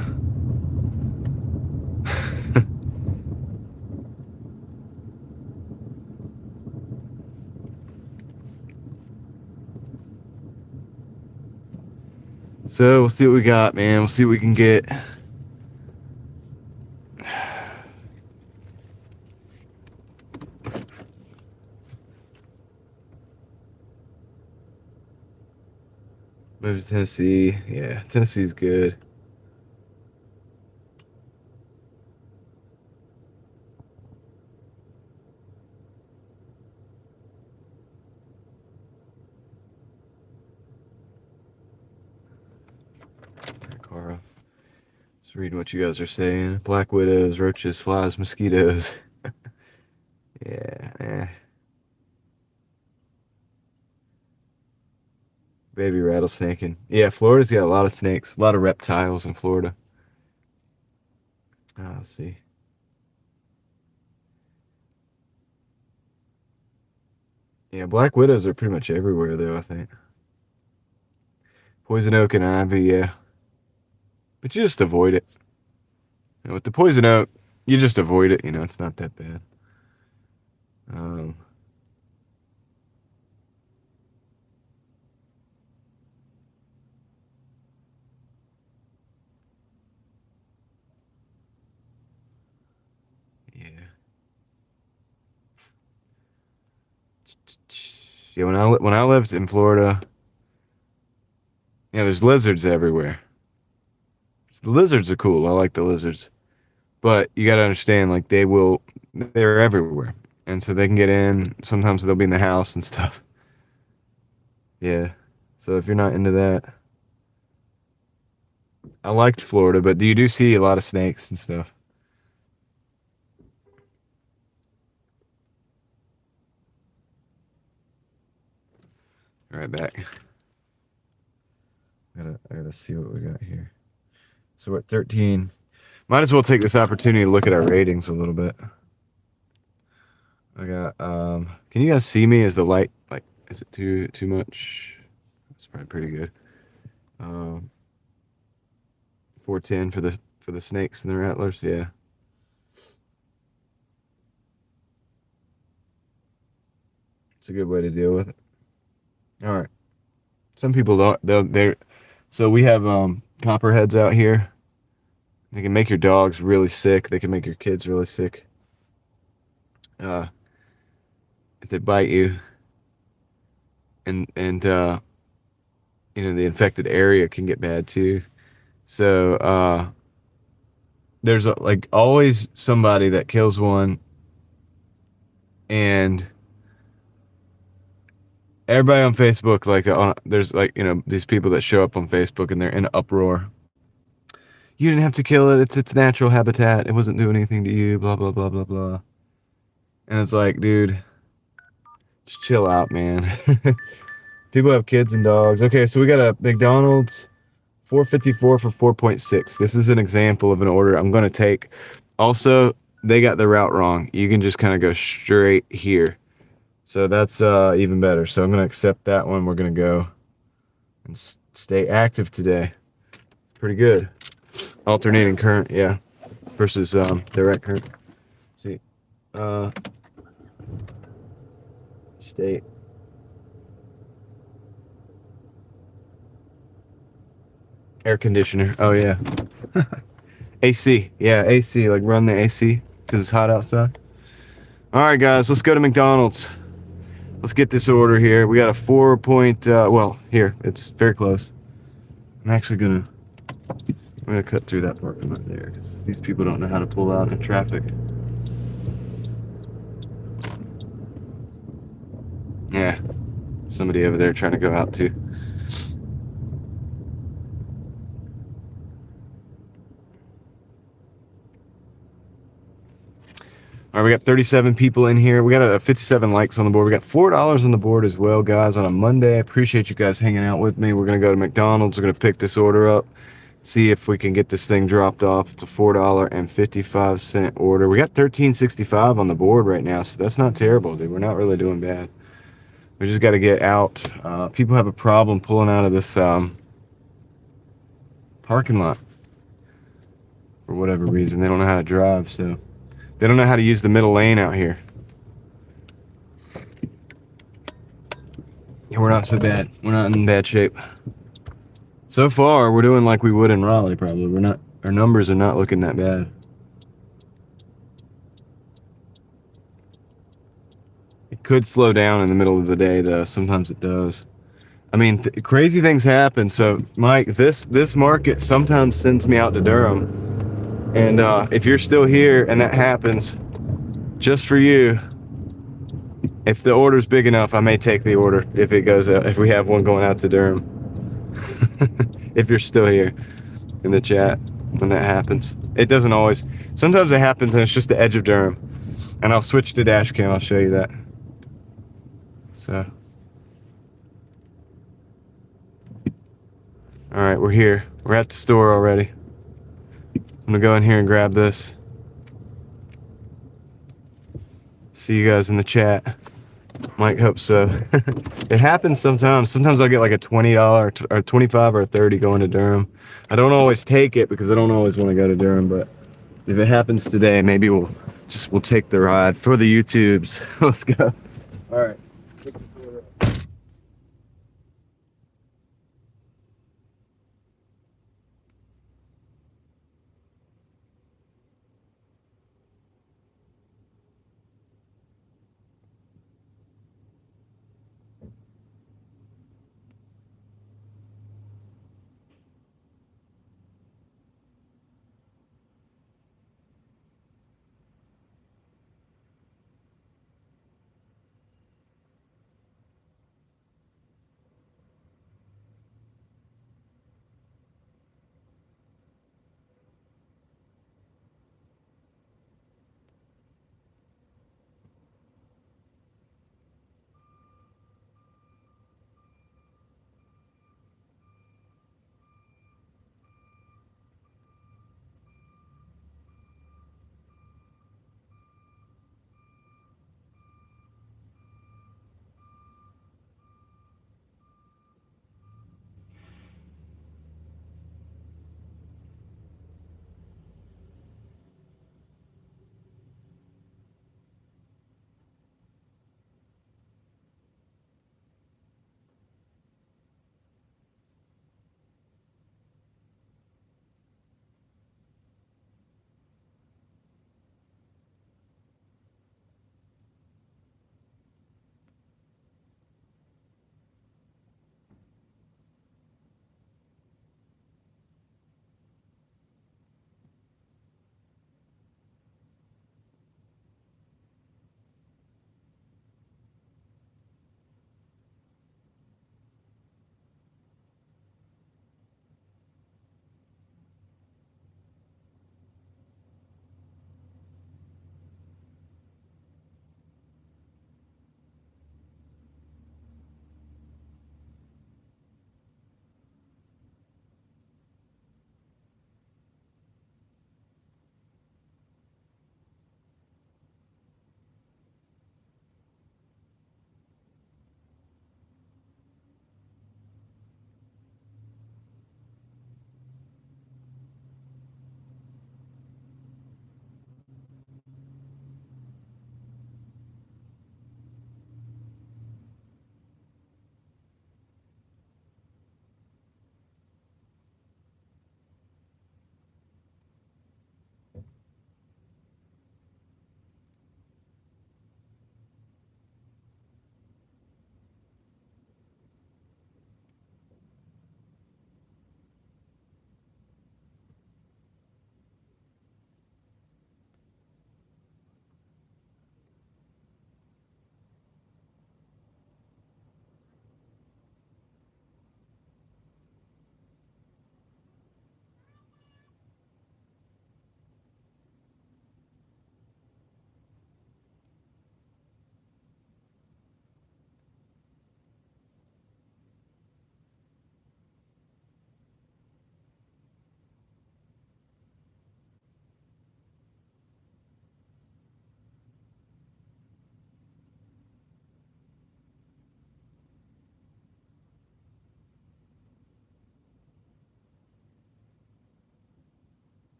So we'll see what we got, man. We'll see what we can get. Move to Tennessee. Yeah, Tennessee's good. Car off. Just reading what you guys are saying. Black widows, roaches, flies, mosquitoes. Yeah, baby rattlesnaking. Yeah, Florida's got a lot of snakes, a lot of reptiles in Florida. Let's see. Yeah, black widows are pretty much everywhere, though, I think. Poison oak and ivy, yeah. But you just avoid it. With the poison oak, you just avoid it. It's not that bad. Yeah. Yeah, when I lived in Florida, there's lizards everywhere. The lizards are cool. I like the lizards. But you got to understand, like, they're everywhere. And so they can get in. Sometimes they'll be in the house and stuff. Yeah. So if you're not into that, I liked Florida, but you do see a lot of snakes and stuff. All right, back. I gotta see what we got here. So we're at 13. Might as well take this opportunity to look at our ratings a little bit. I got can you guys see me? Is the light is it too much? It's probably pretty good. 410 for the snakes and the rattlers, yeah. It's a good way to deal with it. All right. Some people don't they're so we have copperheads out here. They can make your dogs really sick. They can make your kids really sick. If they bite you, and the infected area can get bad too. So there's like always somebody that kills one, and everybody on Facebook, like there's like these people that show up on Facebook and they're in an uproar. You didn't have to kill it. It's its natural habitat. It wasn't doing anything to you. Blah blah blah blah blah. And it's like, dude, just chill out, man. People have kids and dogs. Okay, so we got a McDonald's 454 for 4.6. This is an example of an order I'm going to take. Also, they got the route wrong. You can just kind of go straight here. So that's even better. So I'm going to accept that one. We're going to go and stay active today. Pretty good. Alternating current, yeah, versus direct current. See, state. Air conditioner. Oh yeah. AC. Yeah, AC. Like run the AC because it's hot outside. All right, guys, let's go to McDonald's. Let's get this order here. We got a 4 point. Well, here it's very close. I'm actually gonna cut through that parking lot there because these people don't know how to pull out in traffic. Yeah, somebody over there trying to go out too. All right, we got 37 people in here. We got 57 likes on the board. We got $4 on the board as well, guys, on a Monday. I appreciate you guys hanging out with me. We're going to go to McDonald's. We're going to pick this order up, see if we can get this thing dropped off. It's a $4.55 order. We got $13.65 on the board right now, so that's not terrible, dude. We're not really doing bad. We just got to get out. People have a problem pulling out of this parking lot for whatever reason. They don't know how to drive, so... They don't know how to use the middle lane out here. Yeah, we're not so bad. We're not in bad shape. So far, we're doing like we would in Raleigh, probably. We're not. Our numbers are not looking that bad. It could slow down in the middle of the day, though. Sometimes it does. I mean, crazy things happen. So, Mike, this market sometimes sends me out to Durham. And if you're still here and that happens, just for you, if the order's big enough, I may take the order if it goes out, if we have one going out to Durham. If you're still here in the chat when that happens. It doesn't always. Sometimes it happens and it's just the edge of Durham. And I'll switch to dash cam. I'll show you that. So. All right, we're here. We're at the store already. I'm gonna go in here and grab this. See you guys in the chat. Mike hopes so. It happens sometimes. Sometimes I'll get like a $20 or 25 or 30 going to Durham. I don't always take it because I don't always want to go to Durham, but if it happens today, maybe we'll take the ride for the YouTubes. Let's go. All right.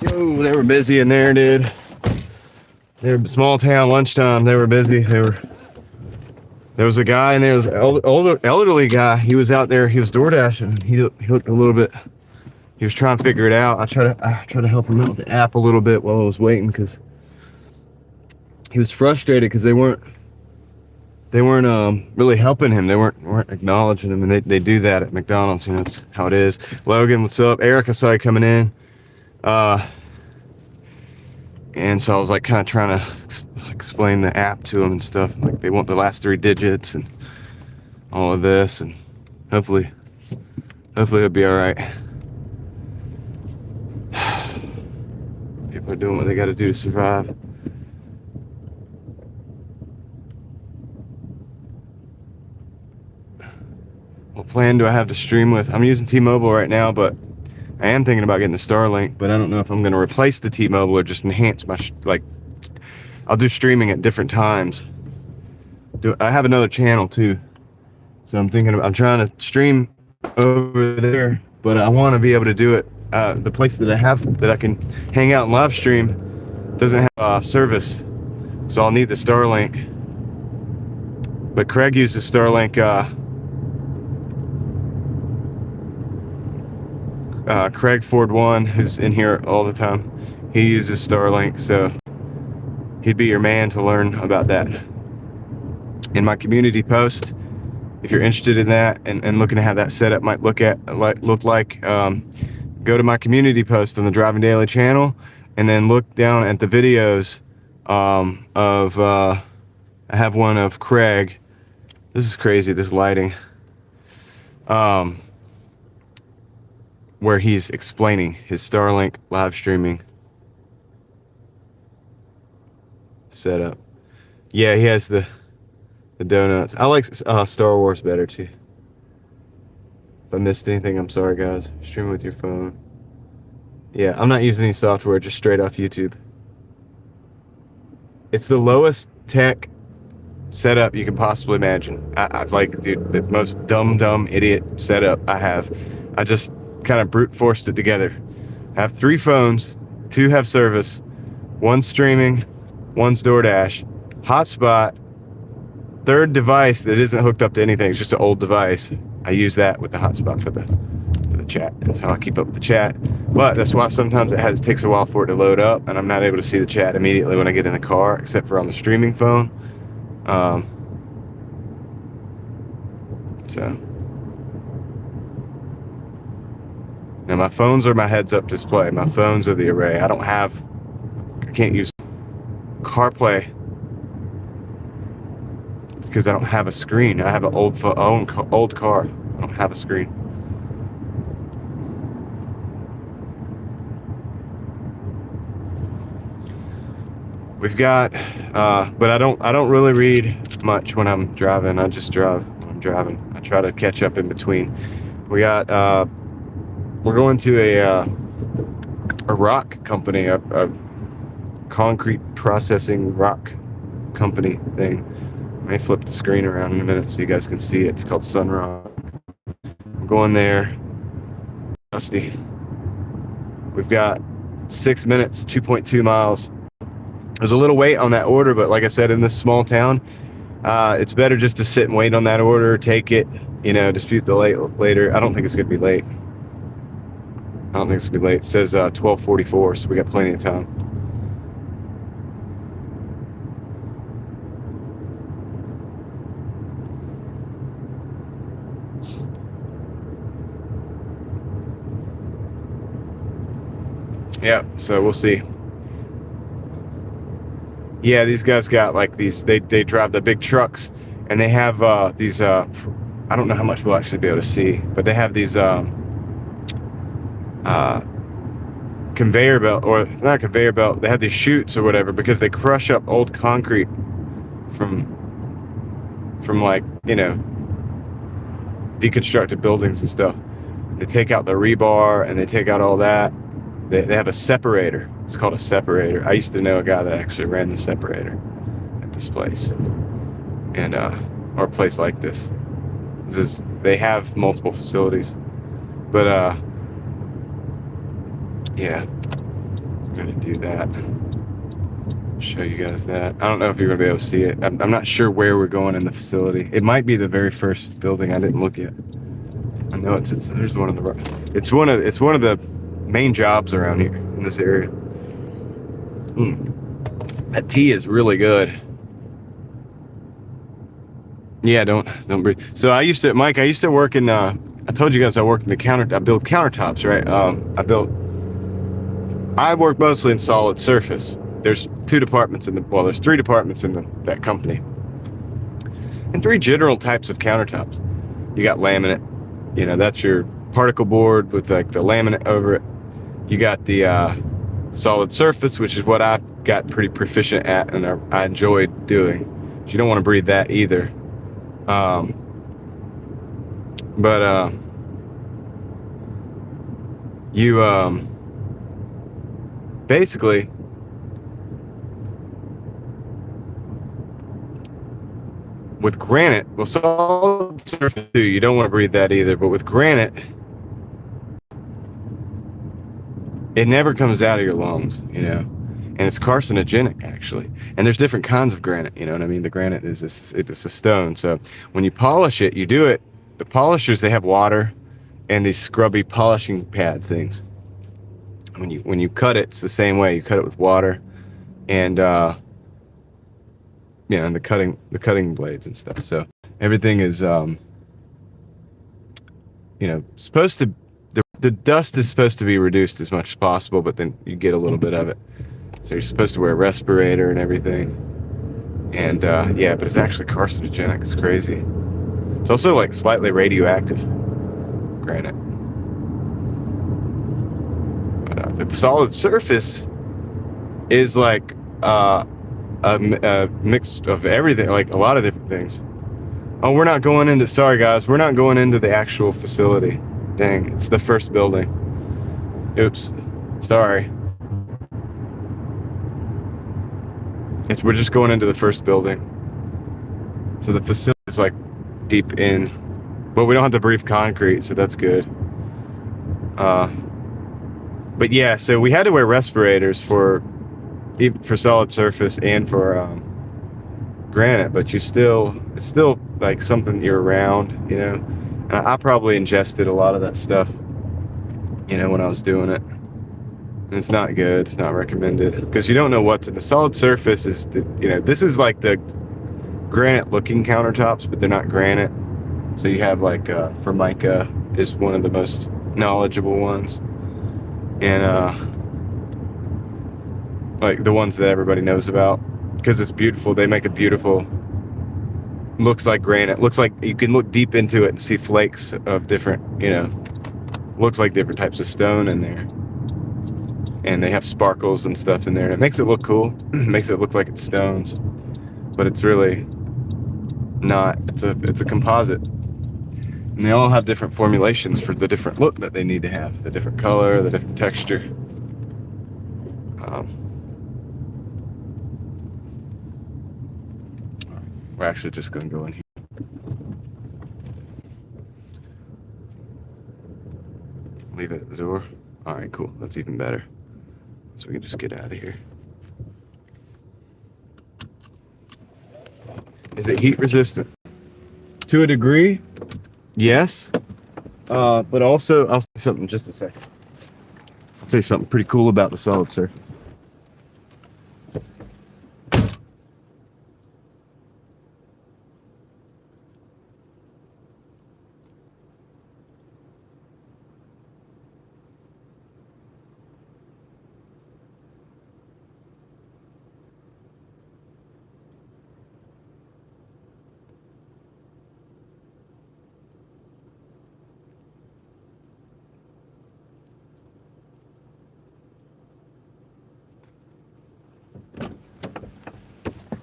Yo, they were busy in there, dude. They were small town lunchtime. They were busy. There was a guy in there, this elderly guy. He was out there. He was Doordashing. He looked a little bit. He was trying to figure it out. I tried to help him out with the app a little bit while I was waiting because he was frustrated because they weren't really helping him. They weren't acknowledging him, and they do that at McDonald's. You know, that's how it is. Logan, what's up? Eric, I saw you coming in. And so I was like kind of trying to explain the app to him and stuff. Like they want the last 3 digits and all of this, and hopefully it'll be all right. People are doing what they got to do to survive. What plan do I have to stream with? I'm using T-Mobile right now, but I am thinking about getting the Starlink, but I don't know if I'm going to replace the T-Mobile or just enhance my, I'll do streaming at different times. I have another channel too. So I'm trying to stream over there, but I want to be able to do it. The place that I have that I can hang out and live stream doesn't have service. So I'll need the Starlink. But Craig uses Starlink, Craig Ford 1, who's in here all the time, he uses Starlink, so he'd be your man to learn about that. In my community post, if you're interested in that and looking at how that setup might look like, go to my community post on the Driving Daily channel, and then look down at the videos I have one of Craig. This is crazy, this lighting. Where he's explaining his Starlink live streaming setup. Yeah, he has the donuts. I like Star Wars better too. If I missed anything, I'm sorry guys. Stream with your phone. Yeah, I'm not using any software, just straight off YouTube. It's the lowest tech setup you can possibly imagine. I like, dude, the most dumb idiot setup I have. I just kind of brute forced it together. I have 3 phones, 2 have service, 1's streaming, 1's Doordash, hotspot, 3rd device that isn't hooked up to anything. It's just an old device. I use that with the hotspot for the chat. That's how I keep up with the chat. But that's why sometimes it takes a while for it to load up, and I'm not able to see the chat immediately when I get in the car, except for on the streaming phone. So. Now my phones are my heads-up display. My phones are the array. I can't use CarPlay because I don't have a screen. I have an old car. I don't have a screen. We've got, but I don't really read much when I'm driving. I just drive when I'm driving. I try to catch up in between. We got. We're going to a rock company, a concrete processing rock company thing. I may flip the screen around in a minute so you guys can see it. It's called Sunrock. I'm going there. Dusty. We've got 6 minutes, 2.2 miles. There's a little wait on that order, but like I said, in this small town, it's better just to sit and wait on that order, take it, dispute the later. I don't think it's going to be late. I don't think it's going to be late. It says 12:44, so we got plenty of time. Yeah, so we'll see. Yeah, these guys got like these, they drive the big trucks, and they have these, I don't know how much we'll actually be able to see, but they have these conveyor belt, or it's not a conveyor belt, they have these chutes or whatever, because they crush up old concrete from like, deconstructed buildings and stuff. They take out the rebar and they take out all that. They have a separator. It's called a separator. I used to know a guy that actually ran the separator at this place, and or a place like this. They have multiple facilities, but yeah. I'm gonna do that. Show you guys that. I don't know if you're gonna be able to see it. I'm not sure where we're going in the facility. It might be the very first building. I didn't look yet. I know it's there's one of the. It's one of the main jobs around here in this area. That tea is really good. Yeah, don't breathe. So I used to work in. I told you guys I worked in I built countertops, right? I work mostly in solid surface. There's there's 3 departments in that company, and 3 general types of countertops. You got laminate, that's your particle board with like the laminate over it. You got the solid surface, which is what I got pretty proficient at, and I enjoyed doing. So you don't want to breathe that either. You basically with granite, well, solid surface too, you don't want to breathe that either, but with granite, it never comes out of your lungs, and it's carcinogenic actually. And there's different kinds of granite, you know what I mean? The granite it's a stone. So when you polish it, the polishers, they have water and these scrubby polishing pad things. When you cut it, it's the same way. You cut it with water and and the cutting blades and stuff. So everything is supposed to, the dust is supposed to be reduced as much as possible, but then you get a little bit of it. So you're supposed to wear a respirator and everything. And but it's actually carcinogenic. It's crazy. It's also like slightly radioactive, granite. But the solid surface is like a mix of everything, like a lot of different things. Oh, sorry guys, we're not going into the actual facility. Dang, it's the first building. Oops, sorry. We're just going into the first building. So the facility is like deep in, but we don't have to breathe concrete, so that's good. But yeah, so we had to wear respirators for solid surface and for granite, but it's still like something you're around, And I probably ingested a lot of that stuff, when I was doing it. And it's not good. It's not recommended because you don't know what's in the solid surface. This is like the granite looking countertops, but they're not granite. So you have like Formica is one of the most knowledgeable ones, and like the ones that everybody knows about because it's beautiful. They make it beautiful. Looks like granite. Looks like you can look deep into it and see flakes of different, looks like different types of stone in there. And they have sparkles and stuff in there. And it makes it look cool. It makes it look like it's stones. But it's really not. It's a composite. And they all have different formulations for the different look that they need to have. The different color, the different texture. We're actually just going to go in here. Leave it at the door. All right, cool. That's even better. So we can just get out of here. Is it heat resistant? To a degree, yes. But also, I'll say something in just a second. I'll tell you something pretty cool about the solid surface.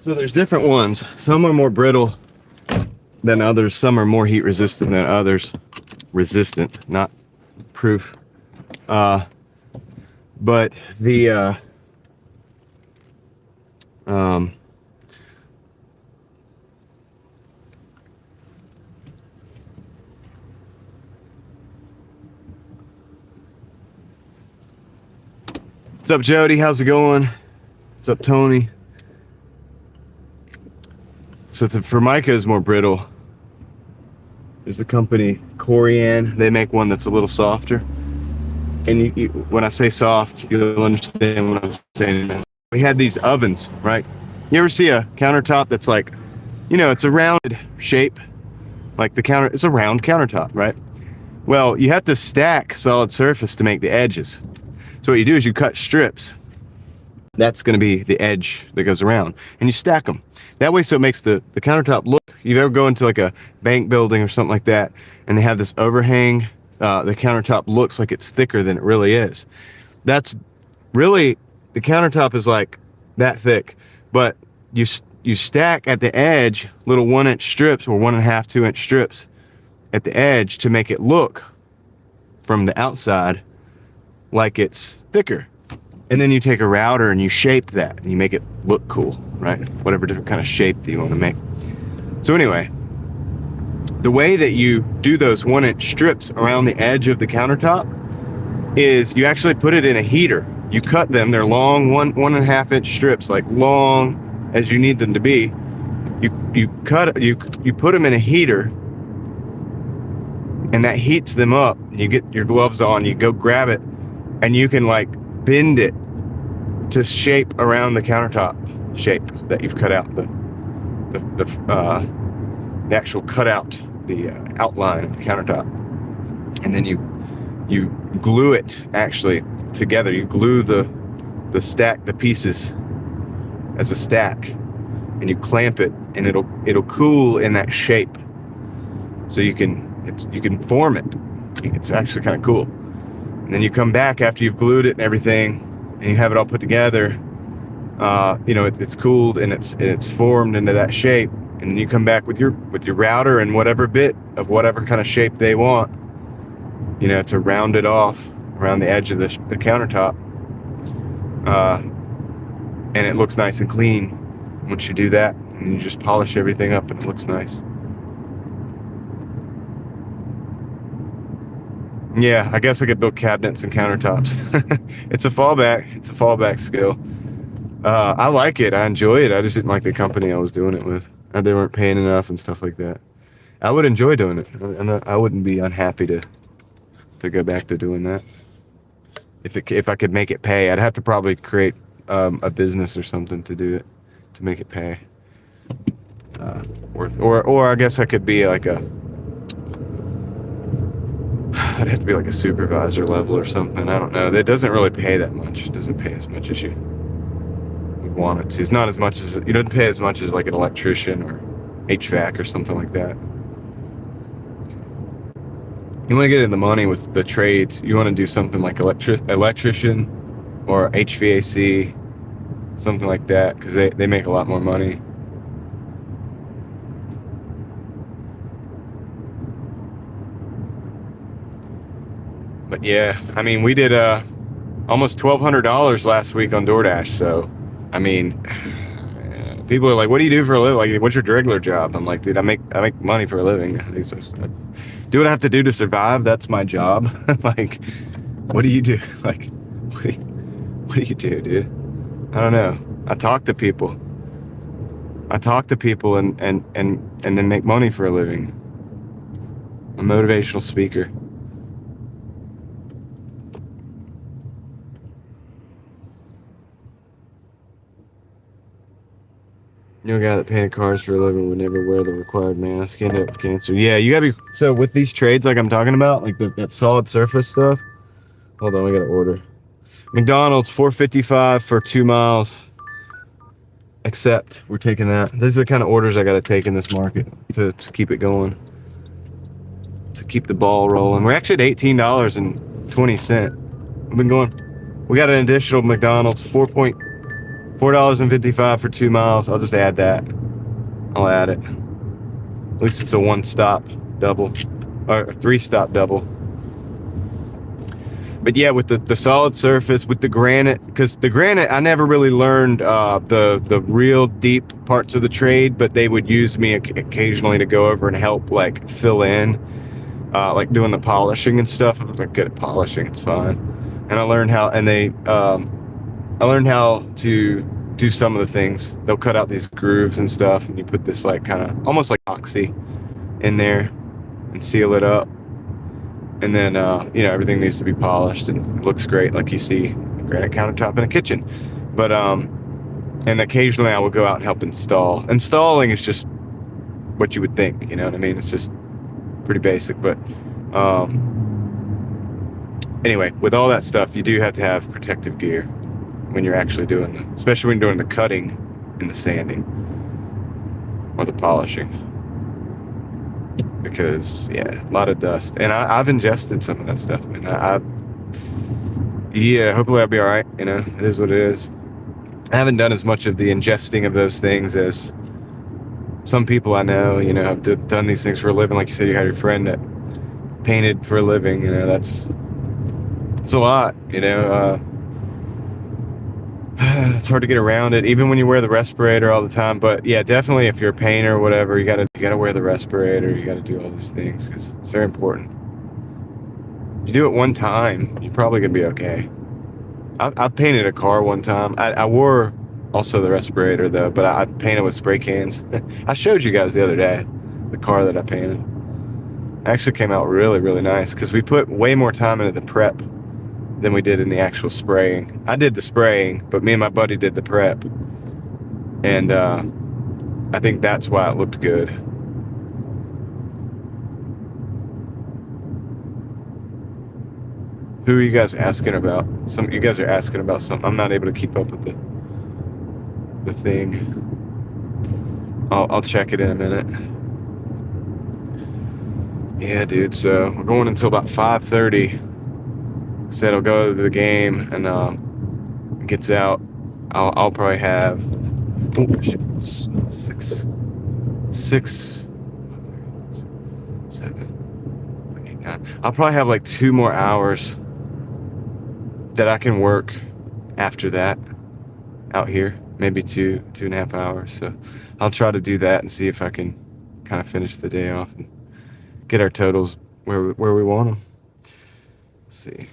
So there's different ones. Some are more brittle than others. Some are more heat resistant than others. Resistant, not proof. But the What's up, Jody? How's it going? What's up, Tony? So the Formica is more brittle. There's a company, Corian. They make one that's a little softer. And you, when I say soft, you'll understand what I'm saying. We had these ovens, right? You ever see a countertop that's like, you know, it's a rounded shape, like it's a round countertop, right? Well, you have to stack solid surface to make the edges. So what you do is you cut strips. That's going to be the edge that goes around, and you stack them. That way, so it makes the countertop look. You ever go into like a bank building or something like that, and they have this overhang, the countertop looks like it's thicker than it really is. That's really, the countertop is like that thick, but you stack at the edge little 1-inch strips or 1.5, 2-inch strips at the edge to make it look from the outside like it's thicker. And then you take a router and you shape that and you make it look cool, right? Whatever different kind of shape that you want to make. So anyway, the way that you do those 1-inch strips around the edge of the countertop is you actually put it in a heater. You cut them, they're long, 1.5-inch strips, like long as you need them to be. You put them in a heater, and that heats them up. You get your gloves on, you go grab it, and you can like bend it to shape around the countertop shape that you've cut out, the actual cutout, the outline of the countertop. And then you glue it actually together. You glue the pieces as a stack, and you clamp it, and it'll cool in that shape. So you can form it. It's actually kind of cool. And then you come back after you've glued it and everything, and you have it all put together. You know, it's cooled and it's formed into that shape. And then you come back with your router and whatever bit of whatever kind of shape they want, you know, to round it off around the edge of the countertop. And it looks nice and clean once you do that. And you just polish everything up and it looks nice. Yeah, I guess I could build cabinets and countertops. It's a fallback skill. I like it. I enjoy it. I just didn't like the company I was doing it with. They weren't paying enough and stuff like that. I would enjoy doing it, and I wouldn't be unhappy to go back to doing that. If I could make it pay, I'd have to probably create a business or something to do it, to make it pay. Or I guess I could be like I'd have to be like a supervisor level or something. I don't know. It doesn't really pay that much. It doesn't pay as much as you would want it to. It's not as much as, you don't pay as much as like an electrician or HVAC or something like that. You want to get in the money with the trades. You want to do something like electrician or HVAC, something like that, because they make a lot more money. But yeah, I mean, we did almost $1,200 last week on Doordash. So, I mean, people are like, "What do you do for a living? Like, what's your regular job?" I'm like, "Dude, I make money for a living. I do what I have to do to survive. That's my job." Like, what do you do? Like, what do you do, dude? I don't know. I talk to people. and then make money for a living. I'm a motivational speaker. You know, a guy that painted cars for a living would never wear the required mask. He ended up with cancer. Yeah, you gotta be. So with these trades, like I'm talking about, like that solid surface stuff. Hold on, we gotta order. McDonald's $4.55 for 2 miles. Accept. We're taking that. These are the kind of orders I gotta take in this market to keep it going, to keep the ball rolling. We're actually at $18.20. We've been going. We got an additional McDonald's $4.55 for 2 miles. I'll just add that. I'll add it. At least it's a 1-stop double, or a 3-stop double. But yeah, with the solid surface, with the granite, because the granite, I never really learned the real deep parts of the trade, but they would use me occasionally to go over and help like fill in, like doing the polishing and stuff. I was like good at polishing, it's fine. And I learned how, and they learned how to do some of the things. They'll cut out these grooves and stuff, and you put this like kind of almost like epoxy in there and seal it up. And then, everything needs to be polished and it looks great, like you see a granite countertop in a kitchen. But, and occasionally I will go out and help install. Installing is just what you would think, you know what I mean? It's just pretty basic. But, anyway, with all that stuff, you do have to have protective gear when you're actually doing, especially when you're doing the cutting and the sanding or the polishing. Because a lot of dust, and I've ingested some of that stuff, man. Hopefully I'll be all right. You know, it is what it is. I haven't done as much of the ingesting of those things as some people I know. You know, have done these things for a living. Like you said, you had your friend that painted for a living. You know, it's a lot. You know, it's hard to get around it, even when you wear the respirator all the time. But yeah, definitely if you're a painter or whatever, you gotta wear the respirator. You gotta do all these things because it's very important. You do it one time, you're probably gonna be okay. I've painted a car one time. I wore also the respirator though, but I painted with spray cans. I showed you guys the other day the car that I painted. It actually came out really, really nice because we put way more time into the prep than we did in the actual spraying. I did the spraying, but me and my buddy did the prep. And I think that's why it looked good. Who are you guys asking about? You guys are asking about something. I'm not able to keep up with the thing. I'll check it in a minute. Yeah, dude, so we're going until about 5:30. Said I'll go to the game, and gets out. I'll probably have 7, 8, 9. I'll probably have like 2 more hours that I can work after that out here, maybe 2.5 hours. So I'll try to do that and see if I can kind of finish the day off and get our totals where we want them. Let's see.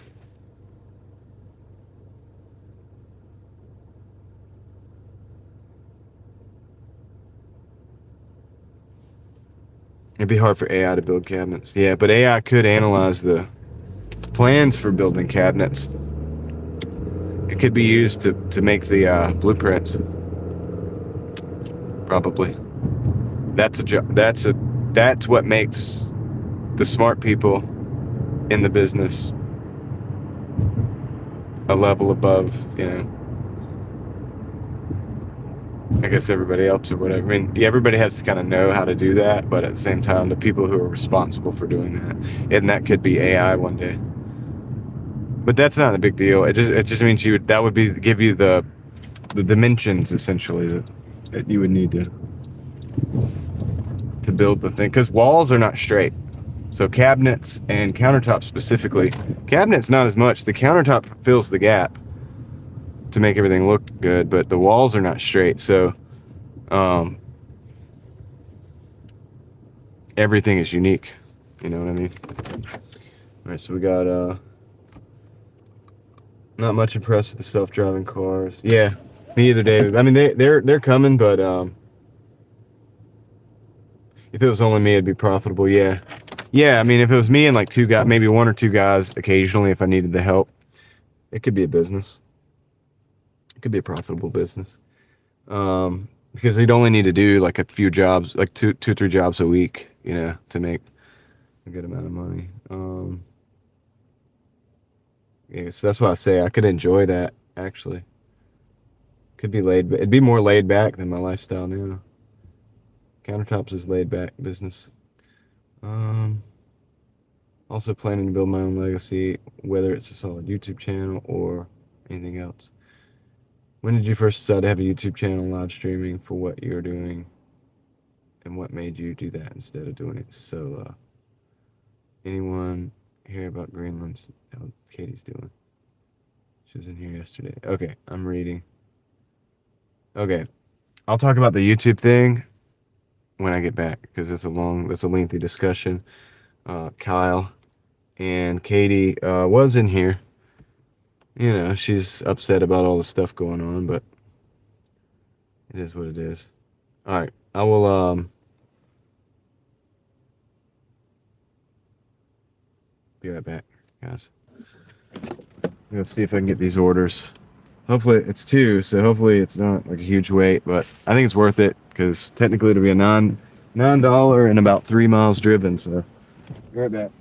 It'd be hard for AI to build cabinets. Yeah, but AI could analyze the plans for building cabinets. It could be used to make the blueprints. Probably. That's what makes the smart people in the business a level above, I guess everybody else or whatever. I mean, everybody has to kind of know how to do that, but at the same time, the people who are responsible for doing that, and that could be AI one day. But that's not a big deal. It just means that would give you the dimensions essentially that you would need to build the thing, because walls are not straight. So cabinets and countertops specifically, cabinets not as much. The countertop fills the gap to make everything look good, but the walls are not straight. So everything is unique. You know what I mean? All right, so we got not much impressed with the self-driving cars. Yeah, me either, David. I mean, they're coming, but if it was only me, it'd be profitable. Yeah. I mean, if it was me and like 2 guys, maybe 1 or 2 guys occasionally, if I needed the help, it could be a business. It could be a profitable business. Because they'd only need to do like a few jobs, like 2 or 3 jobs a week, to make a good amount of money. Yeah, so that's why I say I could enjoy that, actually. Could be it'd be more laid back than my lifestyle now. Countertops is laid back business. Also planning to build my own legacy, whether it's a solid YouTube channel or anything else. When did you first decide to have a YouTube channel live streaming for what you're doing, and what made you do that instead of doing it solo? Anyone hear about Greenland? How Katie's doing? She was in here yesterday. Okay, I'm reading. Okay, I'll talk about the YouTube thing when I get back, because that's a lengthy discussion. Kyle and Katie was in here, You know, she's upset about all the stuff going on, but it is what it is. All right, I will be right back, guys. Let's see if I can get these orders. Hopefully it's 2, so hopefully it's not like a huge wait, but I think it's worth it because technically it'll be a $9 and about 3 miles driven. So be right back.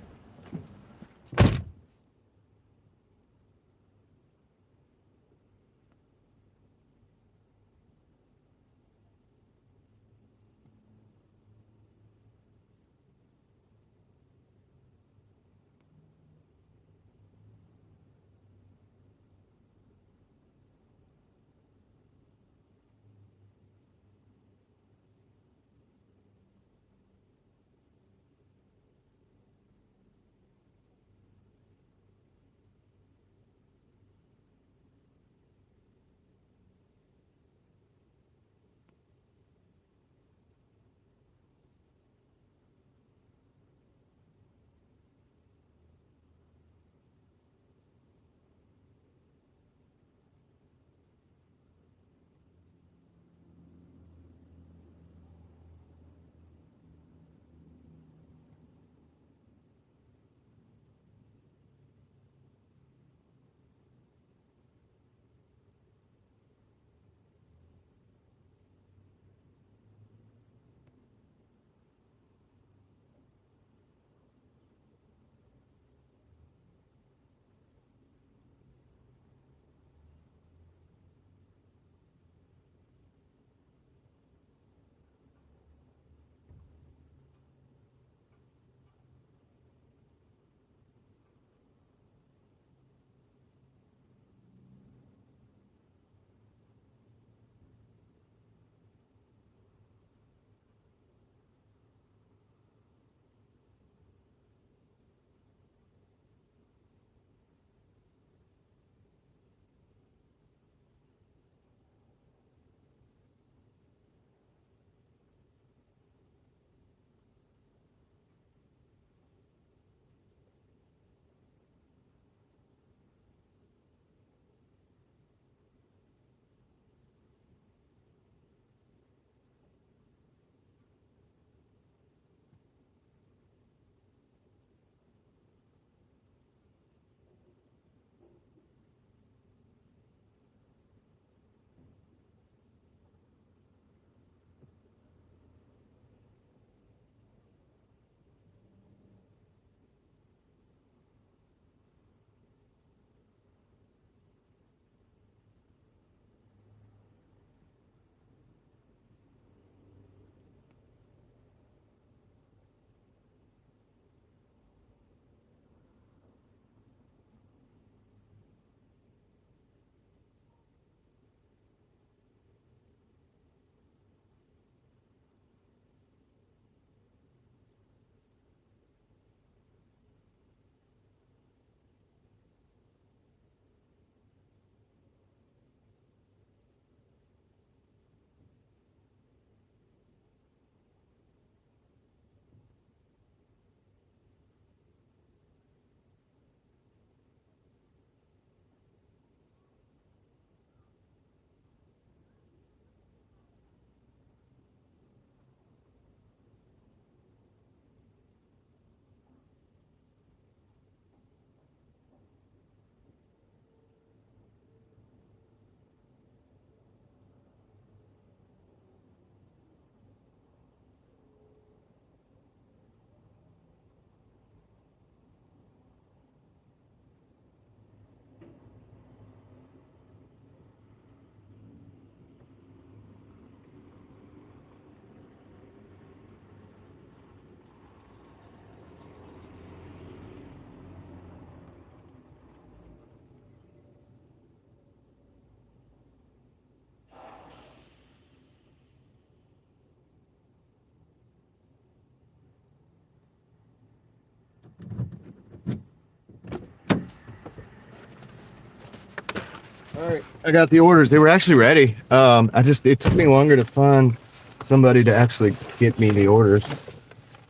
All right, I got the orders. They were actually ready. It took me longer to find somebody to actually get me the orders.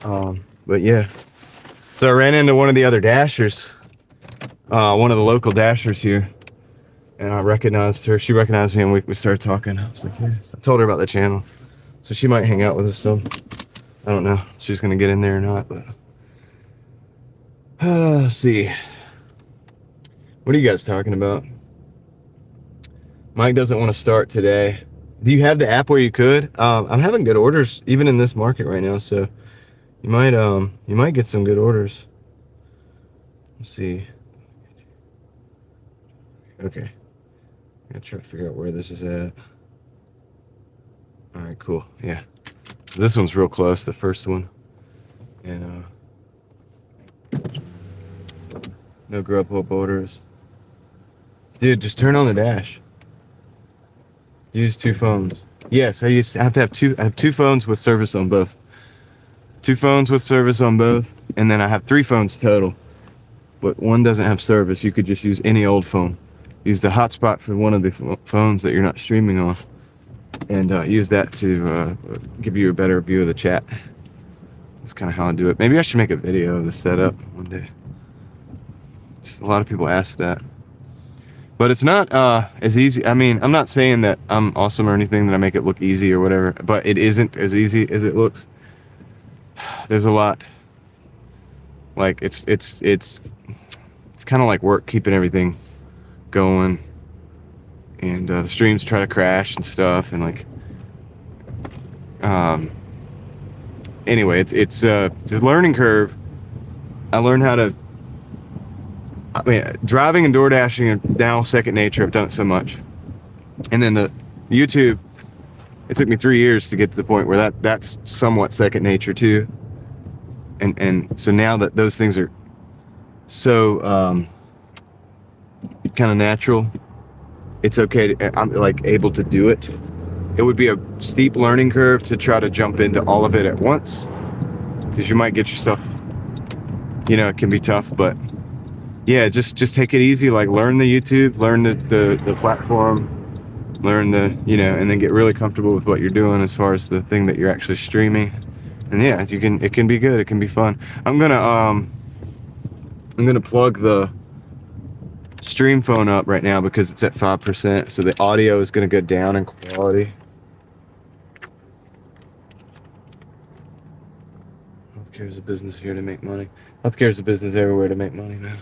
But yeah. So I ran into one of the other dashers, one of the local dashers here, and I recognized her. She recognized me, and we started talking. I was like, yeah. I told her about the channel, so she might hang out with us some. I don't know if she's gonna get in there or not, but let's see. What are you guys talking about? Mike doesn't want to start today. Do you have the app where you could? I'm having good orders even in this market right now, so you might get some good orders. Let's see. Okay, I gotta try to figure out where this is at. All right, cool. Yeah, this one's real close, the first one, and no grub up orders. Dude, just turn on the dash. Use 2 phones. Yes, I have to have two. I have 2 phones with service on both. 2 phones with service on both, and then I have 3 phones total. But one doesn't have service. You could just use any old phone. Use the hotspot for one of the phones that you're not streaming on, and use that to give you a better view of the chat. That's kind of how I do it. Maybe I should make a video of the setup one day. Just a lot of people ask that. But it's not as easy. I mean, I'm not saying that I'm awesome or anything, that I make it look easy or whatever, but it isn't as easy as it looks. There's a lot. Like it's kind of like work keeping everything going, and the streams try to crash and stuff, and like anyway, it's a learning curve. I learned how to. I mean, driving and Doordashing are now second nature. I've done it so much. And then the YouTube, it took me 3 years to get to the point where that's somewhat second nature too. And so now that those things are so kind of natural, it's okay to, I'm like able to do it. It would be a steep learning curve to try to jump into all of it at once, because you might get yourself, it can be tough, but yeah, just take it easy. Like learn the YouTube, learn the platform, learn and then get really comfortable with what you're doing as far as the thing that you're actually streaming. And yeah, it can be good. It can be fun. I'm gonna plug the stream phone up right now because it's at 5%, so the audio is gonna go down in quality. Healthcare is a business here to make money. Healthcare is a business everywhere to make money, man.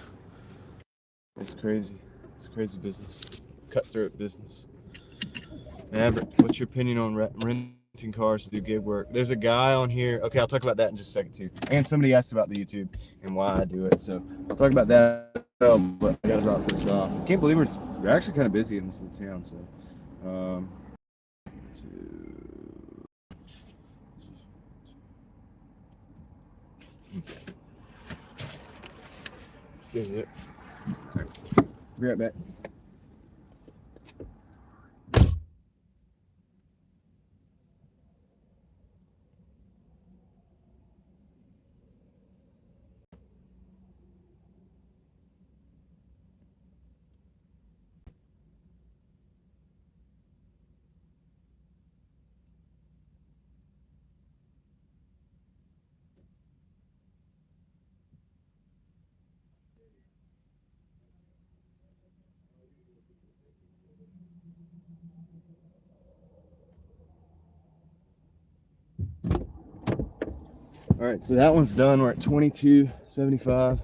It's crazy. It's a crazy business. Cutthroat business. Maverick, what's your opinion on renting cars to do gig work? There's a guy on here. Okay, I'll talk about that in just a second too. And somebody asked about the YouTube and why I do it. So I'll talk about that. But I gotta drop this off. I can't believe we're actually kind of busy in this little town. So, this is it. Be right back. All right, so that one's done. We're at 22.75.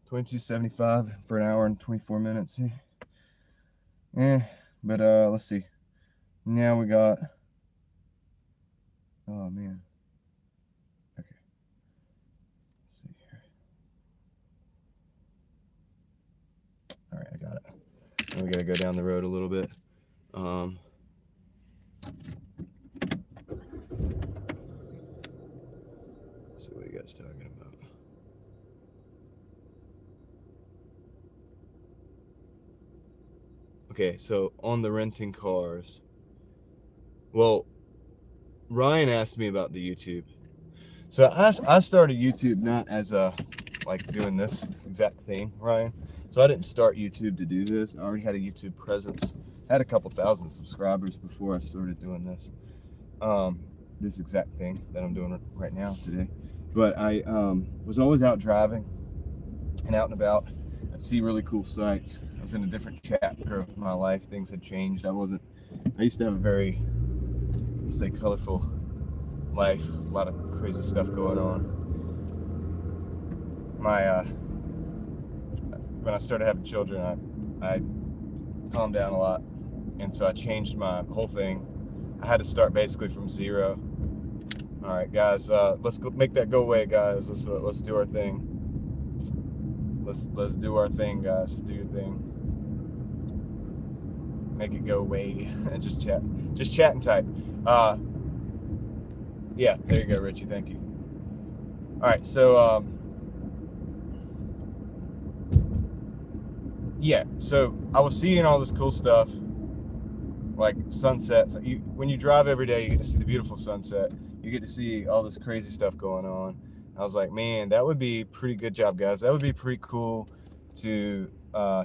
22.75 for an hour and 24 minutes. But let's see. Now we got. Oh man. Okay. Let's see here. All right, I got it. Now we gotta go down the road a little bit. See what you guys talking about. Okay, so on the renting cars. Well, Ryan asked me about the YouTube. So I started YouTube not as like doing this exact thing, Ryan. So I didn't start YouTube to do this. I already had a YouTube presence. I had a couple thousand subscribers before I started doing this. This exact thing that I'm doing right now today. But I was always out driving and out and about. I'd see really cool sights. I was in a different chapter of my life. Things had changed. I used to have a very, let's say, colorful life, a lot of crazy stuff going on. When I started having children, I calmed down a lot, and so I changed my whole thing. I had to start basically from zero. All right, guys, let's make that go away, guys. Let's do our thing. Let's do our thing, guys. Do your thing. Make it go away. And just chat and type. Yeah, there you go, Richie. Thank you. All right, so yeah, so I was seeing all this cool stuff, like sunsets. When you drive every day, you get to see the beautiful sunset. You get to see all this crazy stuff going on. I was like, man, that would be pretty good job, guys. That would be pretty cool to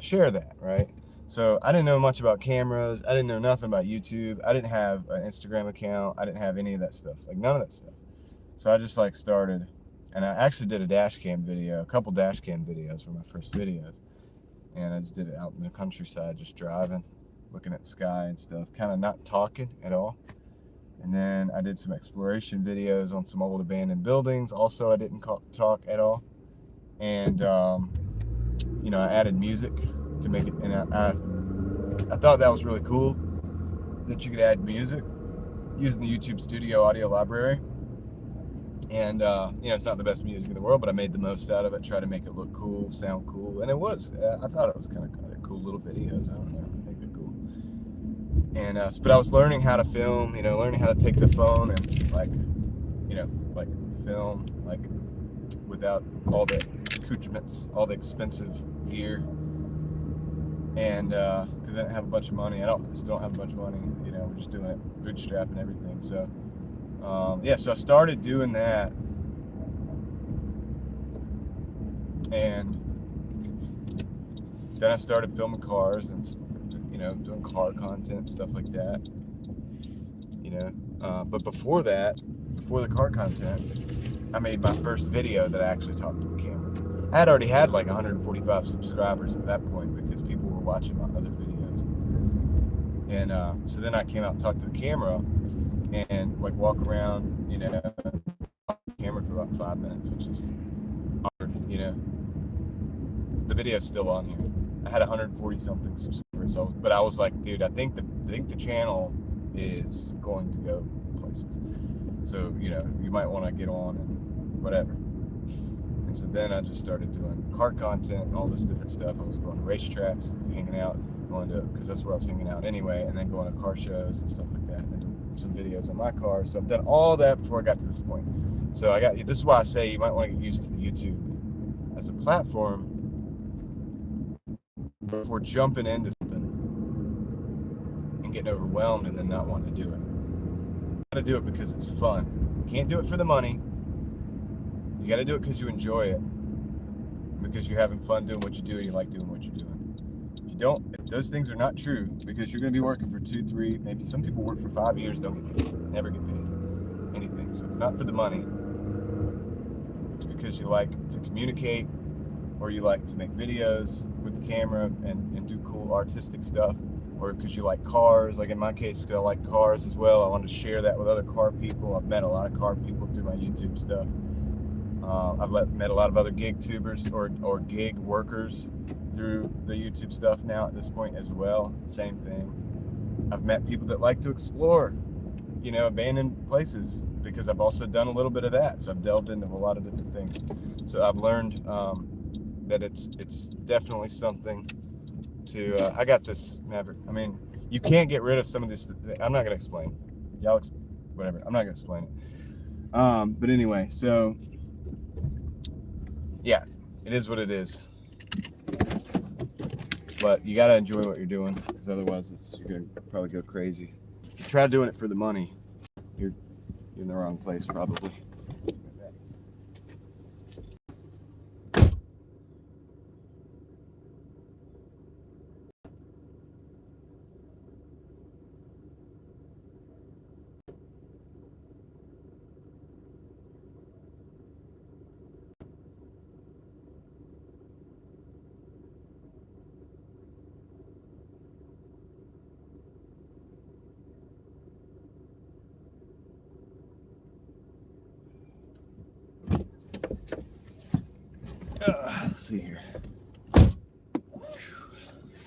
share that, right? So I didn't know much about cameras. I didn't know nothing about YouTube. I didn't have an Instagram account. I didn't have any of that stuff, like none of that stuff. So I just like started, and I actually did a dash cam video, a couple dash cam videos for my first videos. And I just did it out in the countryside, just driving, looking at the sky and stuff, kind of not talking at all. And then I did some exploration videos on some old abandoned buildings. Also, I didn't talk at all. And, you know, I added music to make it, and I thought that was really cool that you could add music using the YouTube Studio audio library. And, you know, it's not the best music in the world, but I made the most out of it, try to make it look cool, sound cool. And it was. I thought it was kind of cool little videos. I don't know. I think they're cool. And, but I was learning how to film, you know, learning how to take the phone and, like, you know, like film, like, without all the accoutrements, all the expensive gear. And, because I didn't have a bunch of money. I still don't have a bunch of money. You know, we're just doing it bootstrap and everything. So, yeah, so I started doing that, and then I started filming cars and, you know, doing car content, stuff like that, you know, but before that, before the car content, I made my first video that I actually talked to the camera. I had already had like 145 subscribers at that point because people were watching my other videos, and so then I came out and talked to the camera and like walk around, you know, the camera for about 5 minutes, which is awkward, you know. The video's still on here. I had 140 something subscribers, but I was like, dude, I think the channel is going to go places. So, you know, you might want to get on and whatever. And so then I just started doing car content and all this different stuff. I was going to racetracks, hanging out, because that's where I was hanging out anyway, and then going to car shows and stuff like that, and doing some videos on my car. So I've done all that before I got to this point. So this is why I say you might want to get used to the YouTube as a platform before jumping into something and getting overwhelmed and then not wanting to do it. You gotta do it because it's fun. You can't do it for the money. You gotta do it because you enjoy it, because you're having fun doing what you do and you like doing what you're doing. If those things are not true, because you're going to be working for 2, 3, maybe some people work for 5 years, don't get paid, never get paid anything. So it's not for the money. It's because you like to communicate, or you like to make videos with the camera and do cool artistic stuff, or because you like cars. Like in my case, because I like cars as well. I wanted to share that with other car people. I've met a lot of car people through my YouTube stuff. I've met a lot of other gig tubers or gig workers through the YouTube stuff now at this point as well. Same thing. I've met people that like to explore, you know, abandoned places, because I've also done a little bit of that. So I've delved into a lot of different things. So I've learned that it's definitely something to, I got this Maverick. I mean, you can't get rid of some of this. I'm not going to explain. Y'all, whatever. I'm not going to explain it. But anyway, so yeah, it is what it is. But you gotta enjoy what you're doing, because otherwise you're gonna probably go crazy. If you try doing it for the money, you're in the wrong place probably. see here.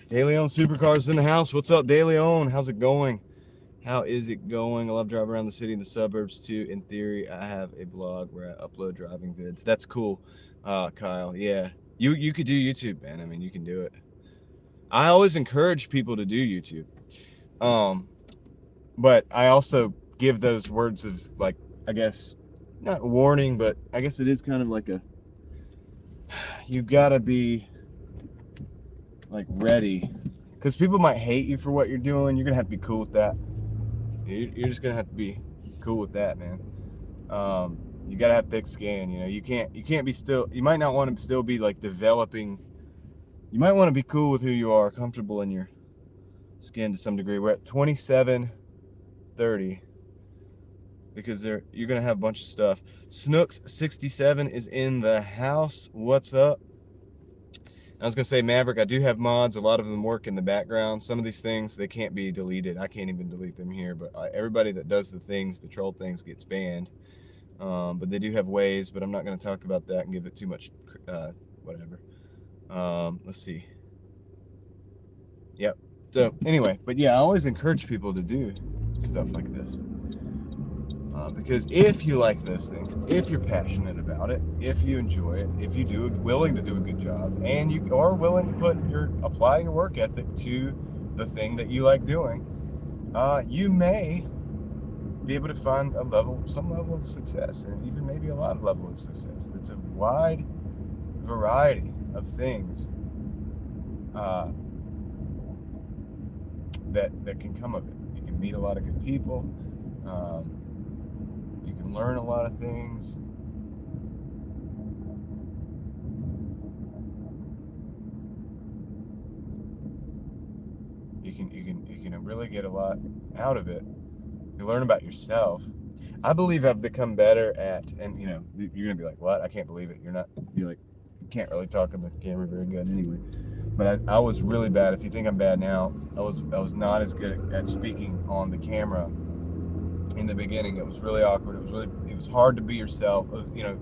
DeLeon Supercars in the house. What's up, DeLeon? How's it going? How is it going? I love driving around the city and the suburbs too. In theory, I have a blog where I upload driving vids. That's cool, Kyle. Yeah, you could do YouTube, man. I mean, you can do it. I always encourage people to do YouTube, but I also give those words of, like, I guess not warning, but I guess it is kind of like a, you gotta be like ready, because people might hate you for what you're doing. You're gonna have to be cool with that. You're just gonna have to be cool with that, man. You gotta have thick skin. You know, you can't be still. You might not want to still be like developing. You might want to be cool with who you are, comfortable in your skin to some degree. We're at 27:30 because you're gonna have a bunch of stuff. Snooks67 is in the house. What's up? I was gonna say, Maverick, I do have mods. A lot of them work in the background. Some of these things, they can't be deleted. I can't even delete them here, but everybody that does the things, the troll things, gets banned. But they do have ways, but I'm not gonna talk about that and give it too much, whatever. Let's see. Yep. So anyway, but yeah, I always encourage people to do stuff like this. Because if you like those things, if you're passionate about it, if you enjoy it, if you're willing to do a good job, and you are willing to apply your work ethic to the thing that you like doing, you may be able to find some level of success, and even maybe a lot of level of success. It's a wide variety of things that can come of it. You can meet a lot of good people. You can learn a lot of things. You can really get a lot out of it. You learn about yourself. I believe I've become better at, and you know, you're gonna be like, what? I can't believe it. You're like, you can't really talk on the camera very good anyway. But I was really bad. If you think I'm bad now, I was not as good at speaking on the camera in the beginning. It was really awkward. It was hard to be yourself. You know,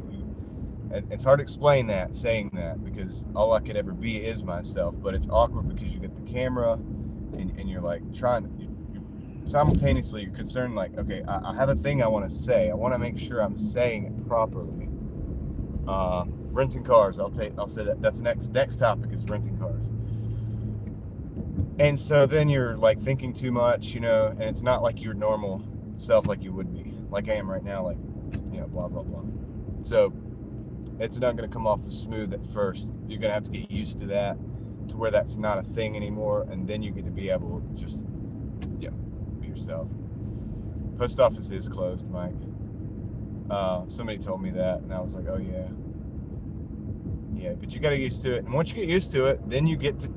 it's hard to explain that, saying that, because all I could ever be is myself. But it's awkward because you get the camera, and you're like simultaneously you're concerned, like, okay, I have a thing I want to say. I want to make sure I'm saying it properly. Renting cars. I'll say that. That's next topic is renting cars. And so then you're like thinking too much, you know, and it's not like your normal self, like you would be, like I am right now, like, you know, blah blah blah. So it's not going to come off as smooth at first. You're going to have to get used to that, to where that's not a thing anymore, and then you get to be able to just, yeah, be yourself. Post office is closed, Mike. Somebody told me that, and I was like, oh yeah. Yeah, but you got to get used to it. And once you get used to it, then you get to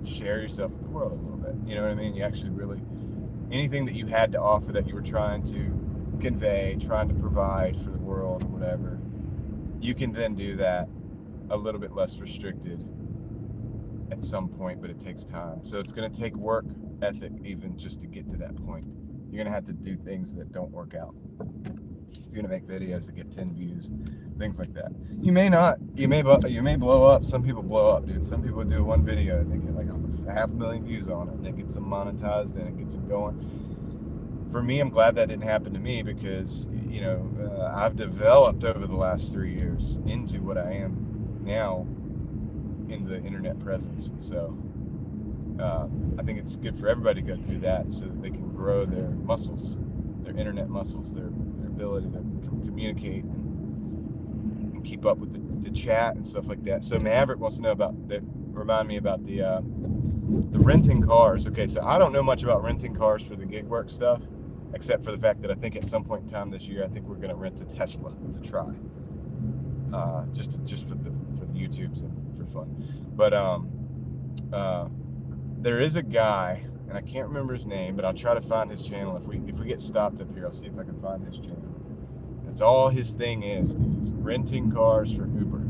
share yourself with the world a little bit. You know what I mean? You actually really, anything that you had to offer, that you were trying to convey, trying to provide for the world or whatever, you can then do that a little bit less restricted at some point, but it takes time. So it's going to take work ethic even just to get to that point. You're going to have to do things that don't work out. You're going to make videos that get 10 views, things like that. You may not. You may blow up. Some people blow up, dude. Some people do one video and they get like 500,000 views on it, and it gets them monetized and it gets them going. For me, I'm glad that didn't happen to me, because, you know, I've developed over the last 3 years into what I am now in the internet presence. So I think it's good for everybody to go through that so that they can grow their muscles, their internet muscles, their ability to communicate and keep up with the chat and stuff like that. So Maverick wants to know about that. Remind me about the renting cars. Okay, so I don't know much about renting cars for the gig work stuff, except for the fact that I think at some point in time this year, I think we're going to rent a Tesla to try, just for the YouTubes and for fun. But there is a guy, and I can't remember his name, but I'll try to find his channel. If we get stopped up here, I'll see if I can find his channel. That's all his thing is, dude. He's renting cars for Uber.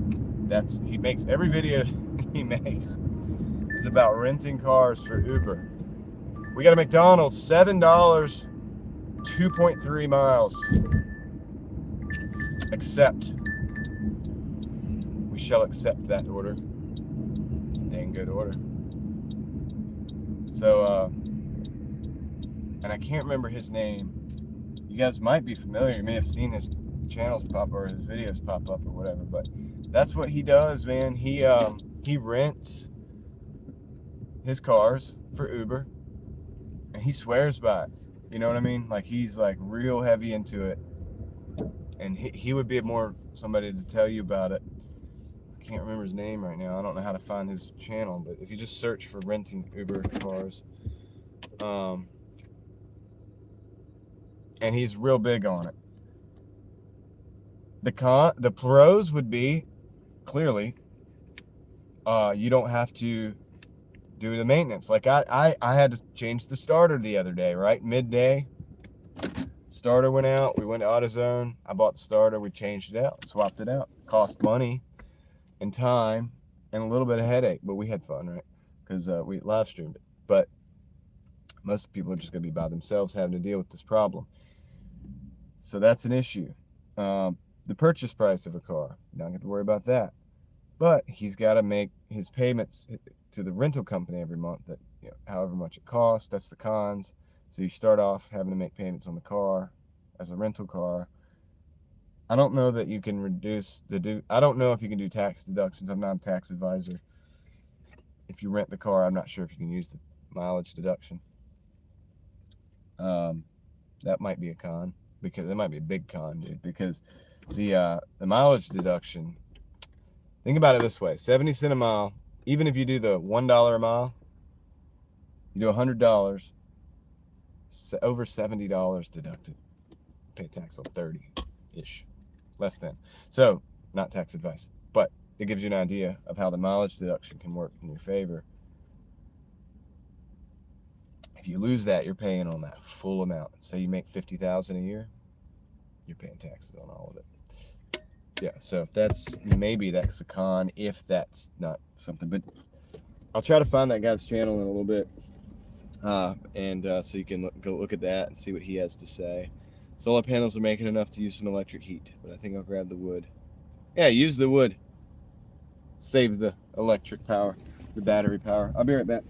He makes every video he makes is about renting cars for Uber. We got a McDonald's, $7, 2.3 miles. Accept. shall accept that order. It's a dang good order. So, and I can't remember his name. You guys might be familiar. You may have seen his channels pop or his videos pop up or whatever. But that's what he does, man. He rents his cars for Uber, and he swears by it. You know what I mean? Like, he's like real heavy into it, and he would be more somebody to tell you about it. I can't remember his name right now. I don't know how to find his channel, but if you just search for renting Uber cars, and he's real big on it. The pros would be, clearly, you don't have to do the maintenance. Like I had to change the starter the other day, right? Midday, starter went out. We went to AutoZone. I bought the starter. We changed it out, swapped it out. Cost money and time and a little bit of headache, but we had fun, right? Because we live streamed it. But most people are just going to be by themselves having to deal with this problem. So that's an issue. The purchase price of a car, you don't have to worry about that. But he's got to make his payments to the rental company every month, that, you know, however much it costs. That's the cons. So you start off having to make payments on the car as a rental car. I don't know that you can reduce I don't know if you can do tax deductions. I'm not a tax advisor. If you rent the car, I'm not sure if you can use the mileage deduction. That might be a con, because it might be a big con, dude, because the mileage deduction, think about it this way: 70 cents a mile. Even if you do the $1 a mile, you do $100, over $70 deducted. Pay tax on 30-ish, less than. So, not tax advice, but it gives you an idea of how the mileage deduction can work in your favor. If you lose that, you're paying on that full amount. Say you make $50,000 a year, you're paying taxes on all of it. Yeah, so maybe that's a con, if that's not something. But I'll try to find that guy's channel in a little bit, so you can go look at that and see what he has to say. Solar panels are making enough to use some electric heat, but I think I'll grab the wood. Yeah, use the wood. Save the electric power, the battery power. I'll be right back.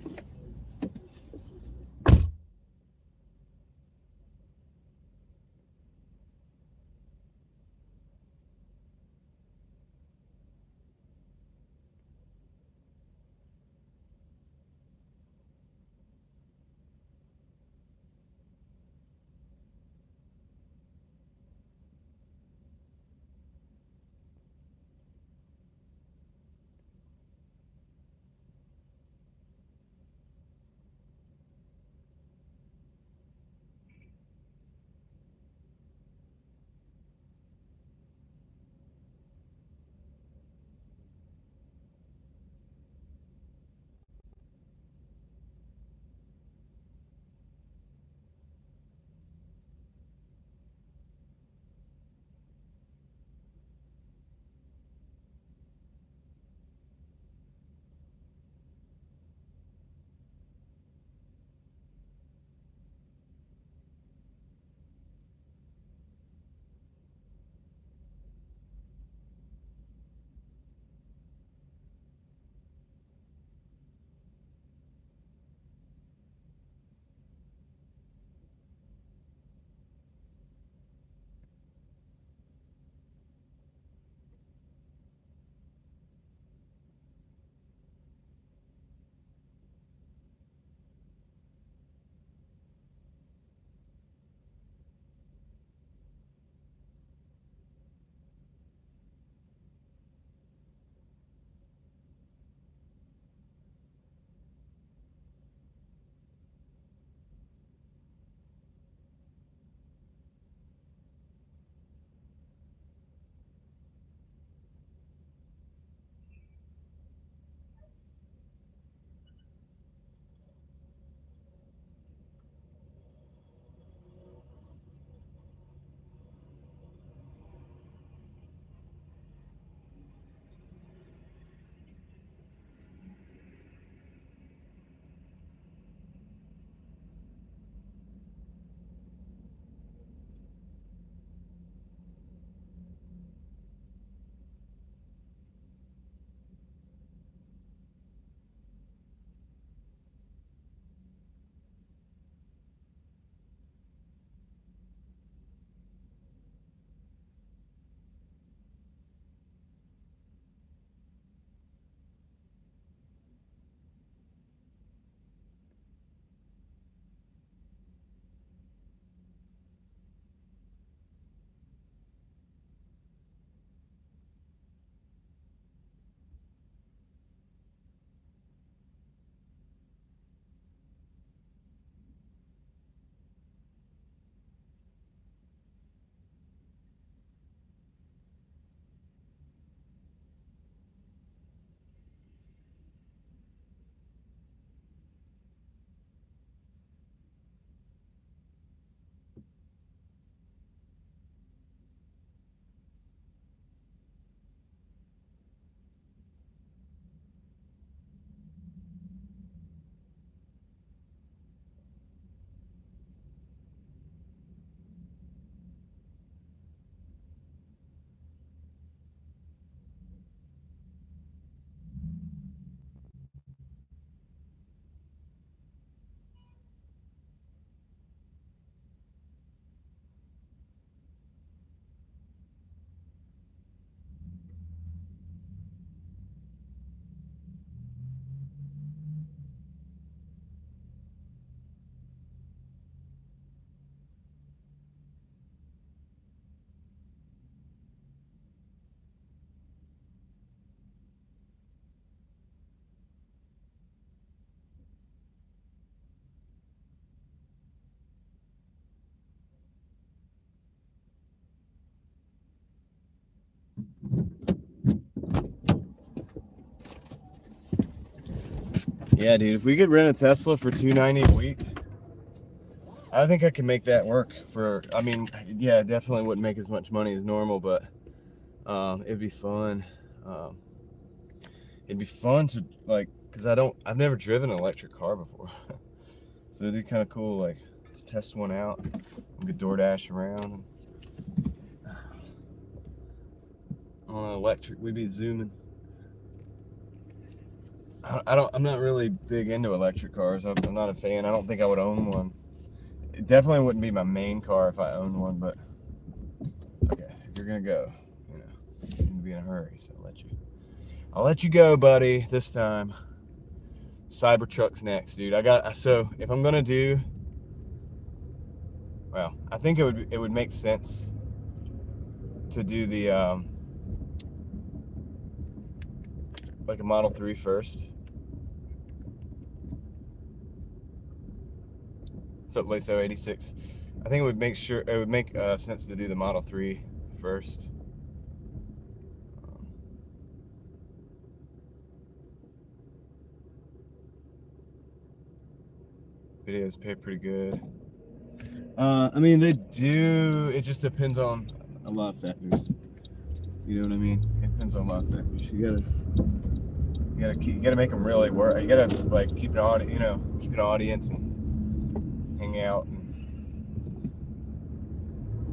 Yeah, dude, if we could rent a Tesla for $290 a week, I think I can make that work for, I mean, yeah, definitely wouldn't make as much money as normal, but it'd be fun. It'd be fun to, like, because I've never driven an electric car before. So it'd be kind of cool, like, just test one out and get Doordash around. On an electric, we'd be zooming. I'm not really big into electric cars. I'm not a fan. I don't think I would own one. It definitely wouldn't be my main car if I owned one, but okay, if you're gonna go, you know, you need to be in a hurry, so I'll let you go, buddy, this time. Cybertruck's next, dude. So if I'm gonna do, well, I think it would make sense to do the like a Model 3 first. So Laso 86. I think it would make sense to do the Model 3 first. Videos pay pretty good. I mean, they do. It just depends on a lot of factors. You know what I mean? It depends on a lot of factors. You gotta make them really work. You gotta like keep an audience and hang out. And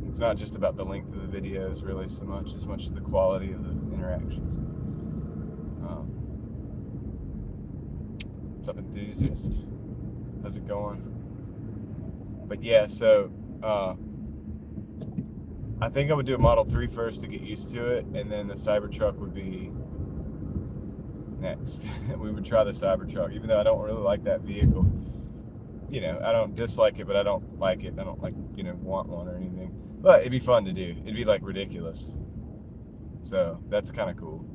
it's not just about the length of the videos, really, as much as the quality of the interactions. What's up, enthusiast? How's it going? But yeah, so I think I would do a Model 3 first to get used to it, and then the Cybertruck would be next. We would try the Cybertruck, even though I don't really like that vehicle. You know, I don't dislike it, but I don't like it. I don't like, want one or anything. But it'd be fun to do. It'd be like ridiculous. So that's kind of cool.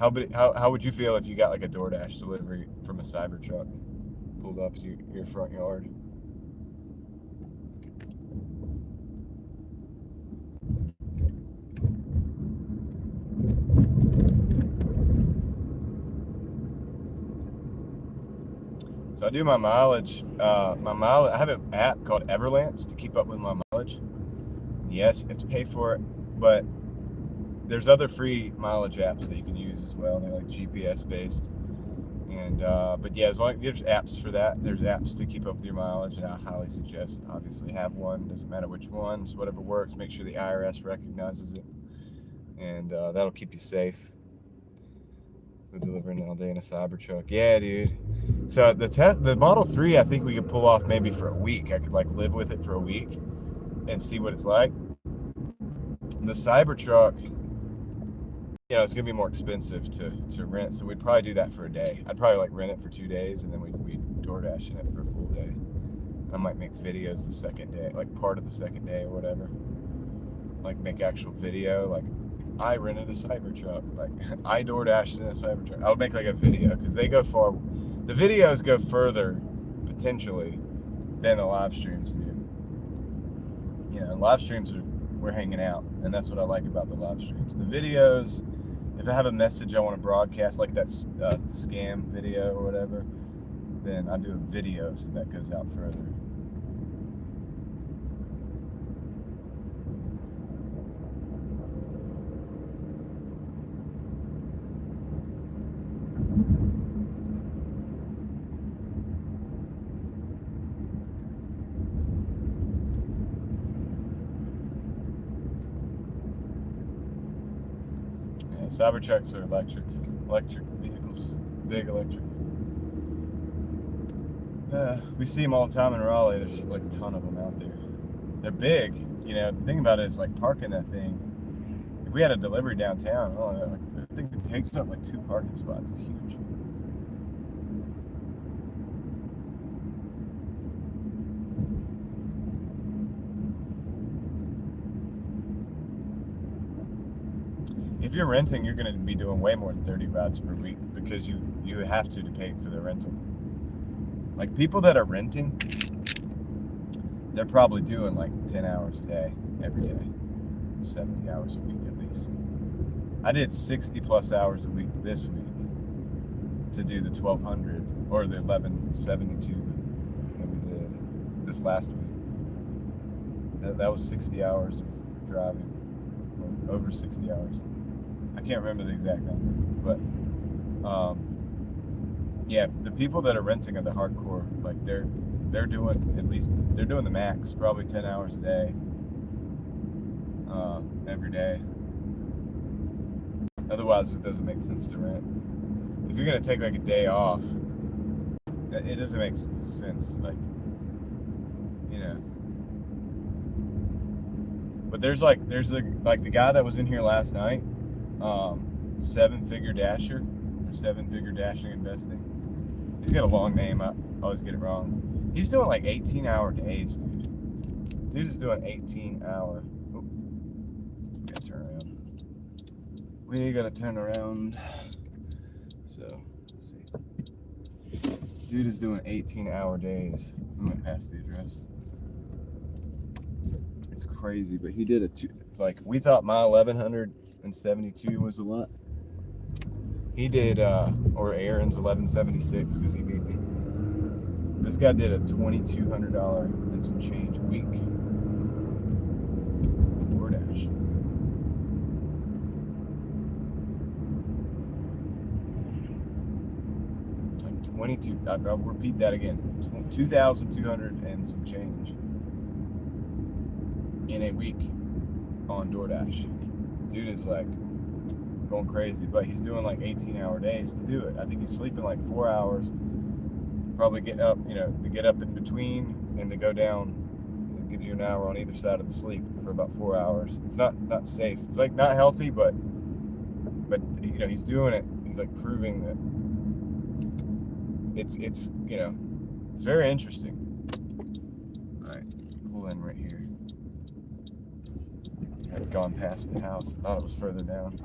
How would you feel if you got like a Doordash delivery from a Cybertruck pulled up to your front yard? So I do my mileage. I have an app called Everlance to keep up with my mileage. Yes, it's pay for it, but there's other free mileage apps that you can use as well. They're like GPS based. And but yeah, as long as there's apps for that, there's apps to keep up with your mileage, and I highly suggest obviously have one. Doesn't matter which one, just whatever works. Make sure the IRS recognizes it, and that'll keep you safe. We're delivering all day in a Cybertruck. Yeah, dude. So the Model 3, I think we could pull off maybe for a week. I could like live with it for a week and see what it's like. The Cybertruck, it's gonna be more expensive to rent, so we'd probably do that for a day. I'd probably like rent it for 2 days, and then we'd Doordash in it for a full day. I might make videos the second day, like part of the second day or whatever. Like make actual video, like I rented a Cybertruck, like I Doordashed in a Cybertruck. I would make like a video, because they go far. The videos go further potentially than the live streams do. Live streams we're hanging out, and that's what I like about the live streams. The videos, if I have a message I want to broadcast, like that's the scam video or whatever, then I do a video so that goes out further. Cybertrucks are electric vehicles, big electric. We see them all the time in Raleigh. There's like a ton of them out there. They're big. The thing about it is like parking that thing. If we had a delivery downtown, I think it takes up like 2 parking spots. It's huge. If you're renting, you're going to be doing way more than 30 rides per week, because you have to pay for the rental. Like people that are renting, they're probably doing like 10 hours a day, every day, 70 hours a week at least. I did 60 plus hours a week this week to do the 1,200 or the 1172 that we did this last week. That was 60 hours of driving, or over 60 hours. I can't remember the exact number, but yeah, the people that are renting are the hardcore. Like they're doing the max, probably 10 hours a day, every day. Otherwise, it doesn't make sense to rent. If you're gonna take like a day off, it doesn't make sense. Like, you know. But there's the guy that was in here last night, 7-figure dasher, or 7-figure dashing investing. He's got a long name. I always get it wrong. He's doing like 18-hour days, dude. Dude is doing 18-hour. Oh, gotta turn around. We gotta turn around. So, let's see. Dude is doing 18-hour days. I'm gonna pass the address. It's crazy, but he did it's like, we thought my 1172 was a lot. He did, or Aaron's 1176, because he beat me. This guy did a $2,200 and some change week on Doordash. Like 22, I'll repeat that again, 2,200 and some change in a week on Doordash. Dude is like going crazy, but he's doing like 18-hour days to do it. I think he's sleeping like 4 hours, probably getting up, to get up in between and to go down. It gives you an hour on either side of the sleep for about 4 hours. It's not safe. It's like not healthy, but he's doing it. He's like proving that it's very interesting. All right, pull in right here. I've gone past the house. I thought it was further down.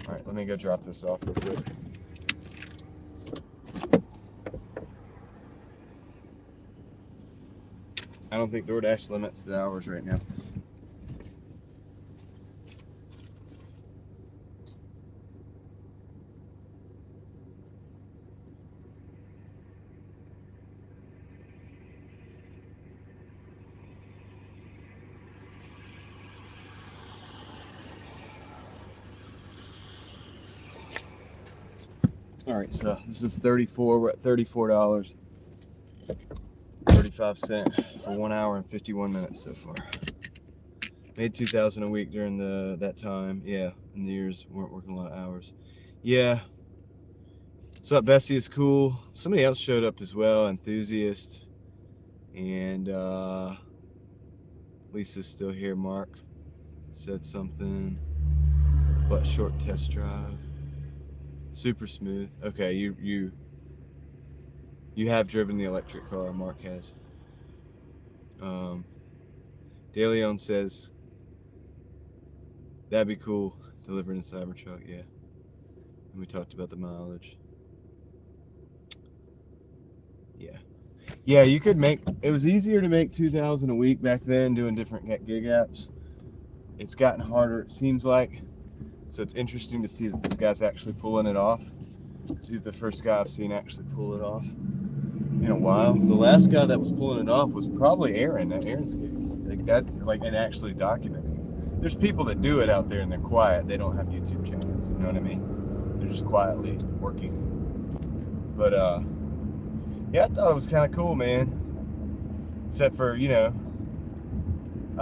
All right, let me go drop this off real quick. I don't think Doordash limits the hours right now. All right, so this is 34. We're at $34, 35 cents for 1 hour and 51 minutes so far. Made $2,000 a week during that time. Yeah, in the years weren't working a lot of hours. Yeah. So Bessie is cool. Somebody else showed up as well, Enthusiast, and Lisa's still here. Mark said something, but short test drive. Super smooth. Okay, you have driven the electric car. Mark has. DeLeon says that'd be cool, delivering a Cybertruck. Yeah, and we talked about the mileage. Yeah, you could make. It was easier to make 2,000 a week back then, doing different gig apps. It's gotten harder, it seems like. So it's interesting to see that this guy's actually pulling it off, because he's the first guy I've seen actually pull it off in a while. The last guy that was pulling it off was probably Aaron at Aaron's gig. And actually documenting it. There's people that do it out there and they're quiet. They don't have YouTube channels. You know what I mean? They're just quietly working. But yeah, I thought it was kind of cool, man. Except for, I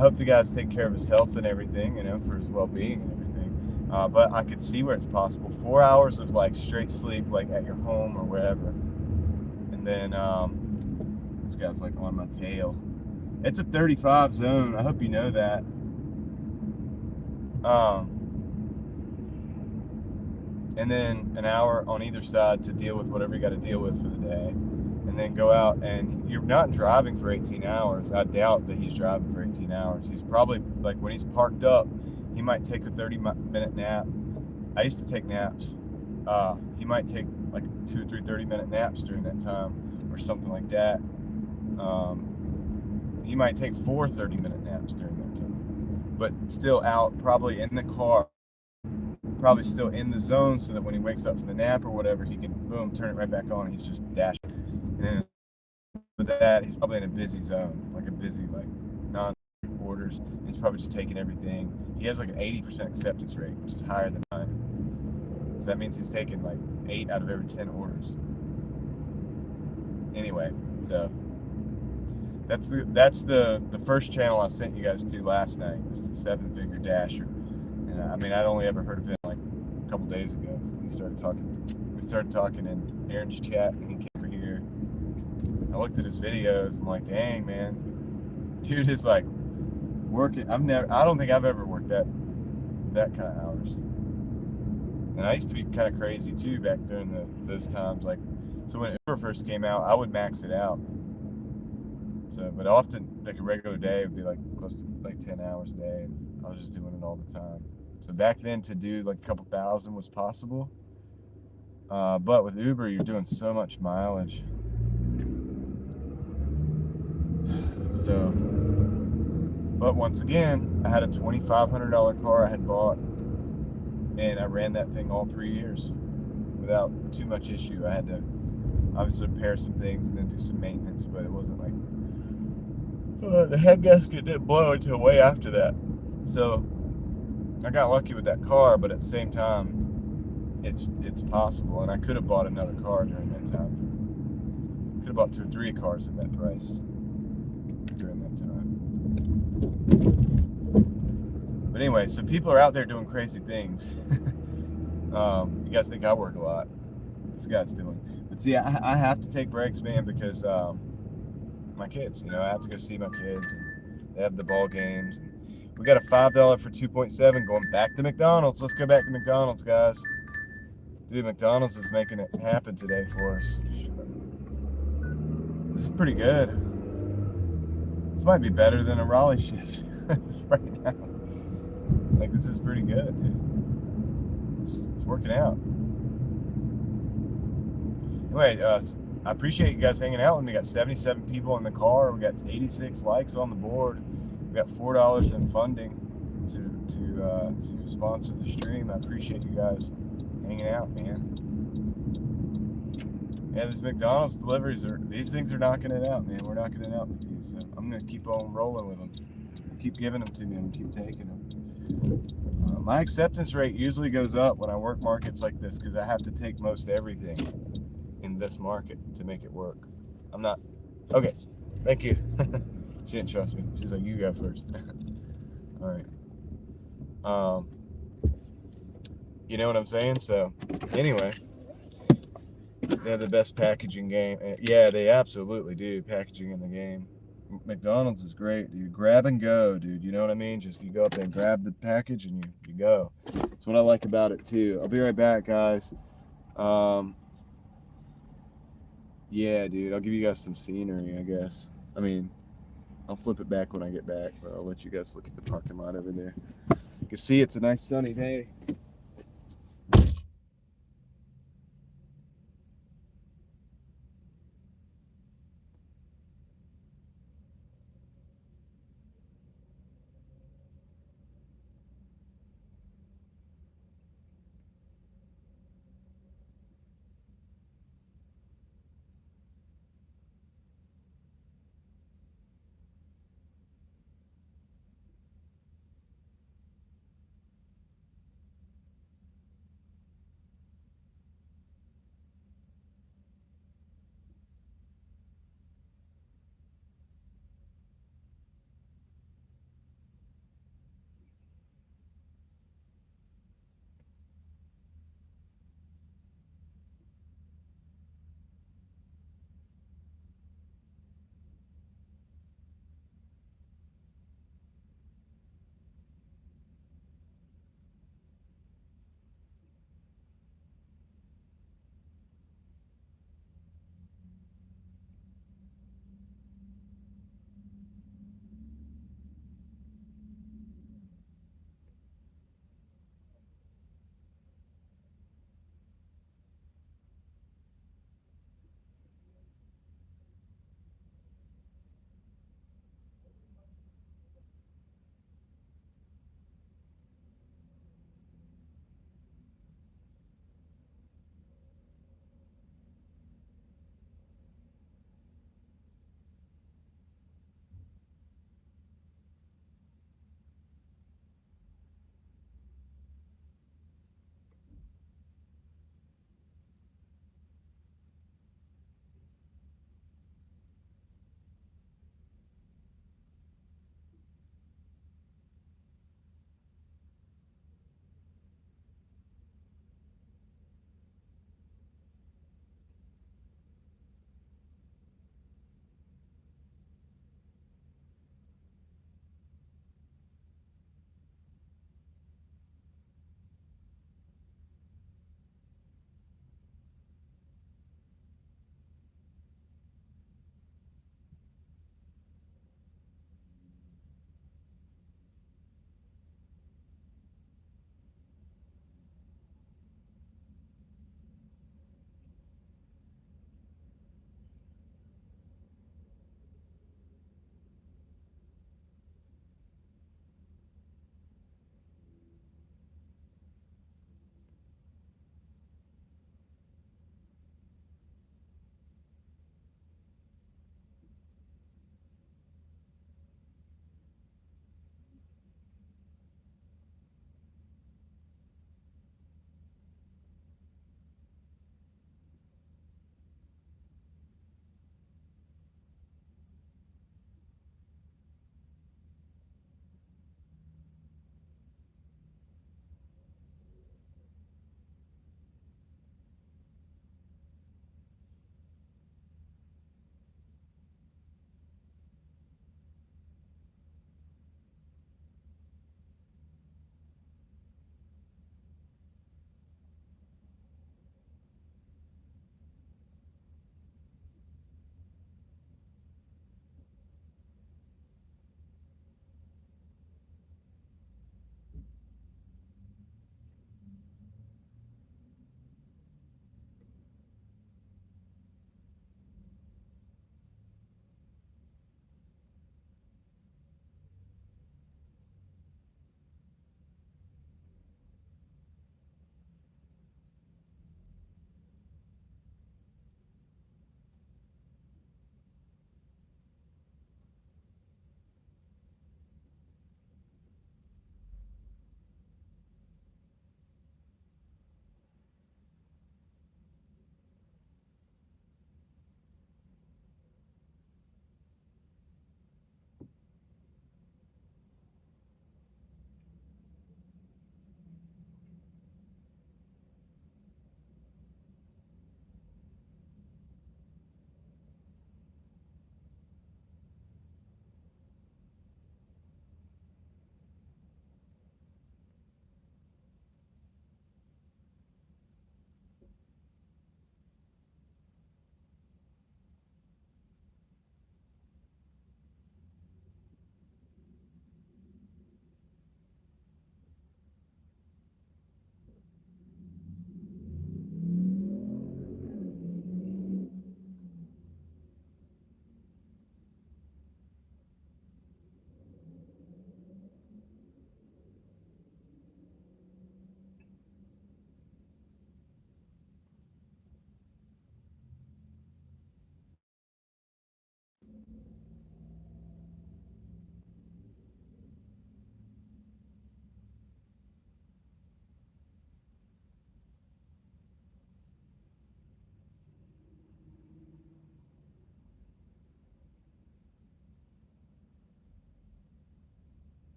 hope the guy's taking care of his health and everything, for his well-being and everything. But I could see where it's possible. 4 hours of like straight sleep, like at your home or wherever. And then this guy's like on my tail. It's a 35 zone. I hope you know that. And then an hour on either side to deal with whatever you got to deal with for the day. And then go out, and you're not driving for 18 hours. I doubt that he's driving for 18 hours. He's probably, like, when he's parked up, he might take a 30-minute nap. I used to take naps. He might take like 2 or 3 30-minute naps during that time or something like that. He might take 4 30-minute naps during that time. But still out, probably in the car probably still in the zone, so that when he wakes up from the nap or whatever, he can boom turn it right back on. And he's just dashing. And then with that, he's probably in a busy zone, like a busy non orders. And he's probably just taking everything. He has like an 80% acceptance rate, which is higher than mine. So that means he's taking like 8 out of every 10 orders. Anyway, so that's the first channel I sent you guys to last night. It was the 7-figure dasher. And I mean, I'd only ever heard of him like a couple days ago. We started talking in Aaron's chat, and he came over here. I looked at his videos. I'm like, dang, man, dude is like working. I don't think I've ever worked that kind of hours. And I used to be kind of crazy too back during those times. Like, so when Uber first came out, I would max it out. So, but often like a regular day would be like close to like 10 hours a day, and I was just doing it all the time. So back then, to do like a couple thousand was possible. But with Uber, you're doing so much mileage. So, but once again, I had a $2,500 car I had bought, and I ran that thing all 3 years without too much issue. I had to obviously repair some things and then do some maintenance, but it wasn't like the head gasket didn't blow until way after that. So I got lucky with that car, but at the same time, it's possible, and I could have bought another car during that time. Could have bought 2 or 3 cars at that price during that time. But anyway, so people are out there doing crazy things. You guys think I work a lot? This guy's doing. But see, I have to take breaks, man, because my kids. You know, I have to go see my kids, and they have the ball games. And we got a $5 for 2.7 going back to McDonald's. Let's go back to McDonald's, guys. Dude, McDonald's is making it happen today for us. This is pretty good. This might be better than a Raleigh shift right now. Like, this is pretty good, dude. It's working out. Anyway, I appreciate you guys hanging out with me. We got 77 people in the car. We got 86 likes on the board. We got $4 in funding to sponsor the stream. I appreciate you guys hanging out, man. Yeah, these McDonald's deliveries these things are knocking it out, man. We're knocking it out with these. So I'm gonna keep on rolling with them. Keep giving them to me and keep taking them. My acceptance rate usually goes up when I work markets like this because I have to take most everything in this market to make it work. I'm not okay. Thank you. She didn't trust me. She's like, you go first. All right. You know what I'm saying? So anyway, they have the best packaging game. Yeah, they absolutely do. Packaging in the game. McDonald's is great, dude. Grab and go, dude. You know what I mean? Just you go up there and grab the package and you go. That's what I like about it too. I'll be right back, guys. Yeah, dude. I'll give you guys some scenery, I guess. I mean, I'll flip it back when I get back, but I'll let you guys look at the parking lot over there. You can see it's a nice sunny day.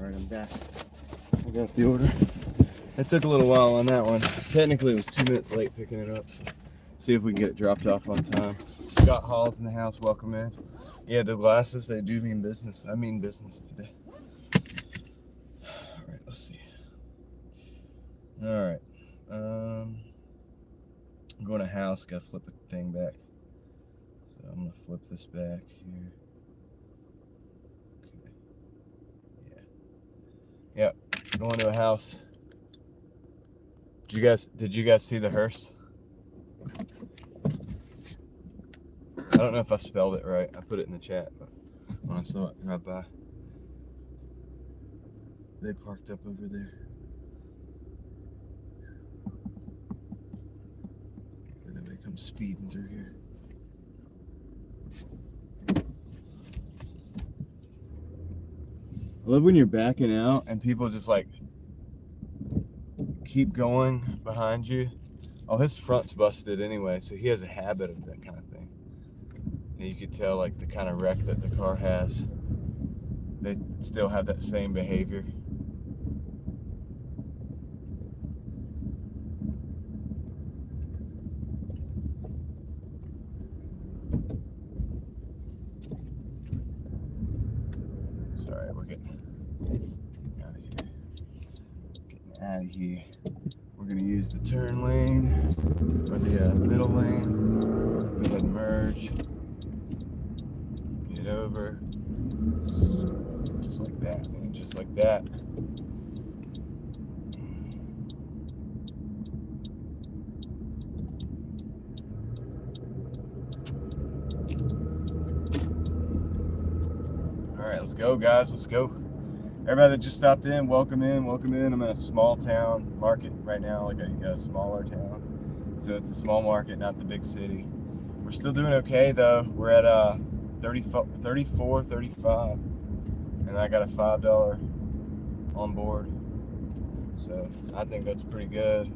Alright, I'm back. I got the order. It took a little while on that one. Technically, it was 2 minutes late picking it up. So see if we can get it dropped off on time. Scott Hall's in the house. Welcome in. Yeah, the glasses, they do mean business. I mean business today. Alright, let's see. Alright. I'm going to house. Got to flip the thing back. So I'm going to flip this back here. Okay. Yeah. Yep. Going to a house. Did you guys see the hearse? I don't know if I spelled it right. I put it in the chat, but when I saw it right by, they parked up over there. And then they come speeding through here. I love when you're backing out and people just like keep going behind you. Oh, his front's busted anyway, so he has a habit of that kind of thing. And you could tell like the kind of wreck that the car has. They still have that same behavior. Sorry, we're getting out of here. Getting out of here. We're gonna use the turn lane or the middle lane. Go ahead and merge. Get over. Just like that, man. Just like that. Alright, let's go, guys. Let's go. Everybody that just stopped in, welcome in, welcome in. I'm in a small town market right now, like a smaller town. So it's a small market, not the big city. We're still doing okay though. We're at 34, 35. And I got a $5 on board. So I think that's pretty good.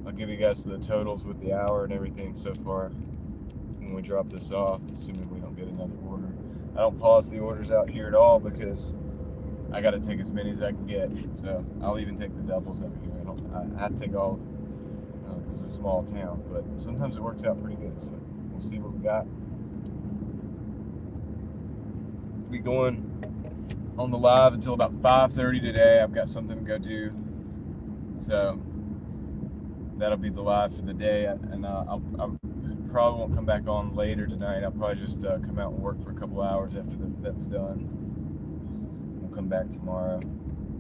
I'll give you guys the totals with the hour and everything so far when we drop this off, assuming we don't get another order. I don't pause the orders out here at all because I got to take as many as I can get. So I'll even take the doubles out here. I take all. This is a small town, but sometimes it works out pretty good. So we'll see what we got. We'll be going on the live until about 5:30 today. I've got something to go do. So that'll be the live for the day. And I'll probably won't come back on later tonight. I'll probably just come out and work for a couple hours after that's done. Come back tomorrow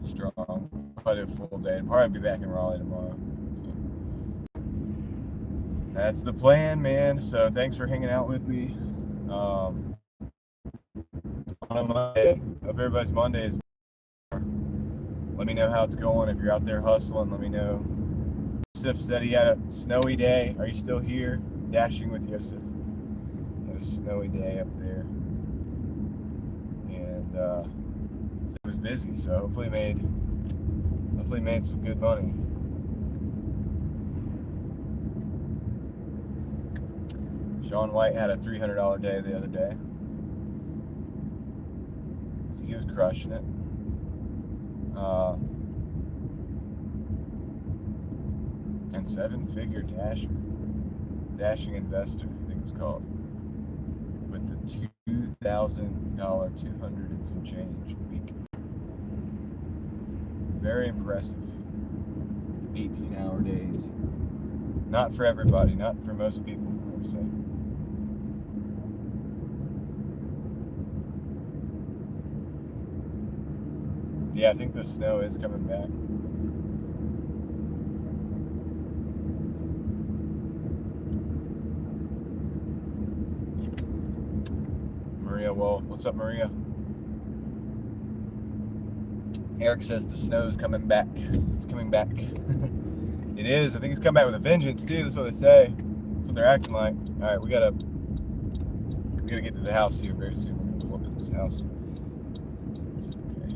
strong. Probably do a full day. I'll probably be back in Raleigh tomorrow. So that's the plan, man. So thanks for hanging out with me on a Monday. Hope everybody's Monday is. Let me know how it's going. If you're out there hustling, let me know. Yosef said he had a snowy day. Are you still here? Dashing with Yosef. Had a snowy day up there. And it was busy, so hopefully made some good money. Sean White had a $300 day the other day, so he was crushing it. And 7-figure dashing investor, I think it's called, with the $2,000 200 and some change a week. Very impressive. 18-hour days. Not for everybody, not for most people, I would say. Yeah, I think the snow is coming back. Maria, well, what's up, Maria? Eric says the snow's coming back. It's coming back. It is. I think it's coming back with a vengeance too. That's what they say. That's what they're acting like. All right, we gotta get to the house here very soon. We're gonna pull up at this house. Okay.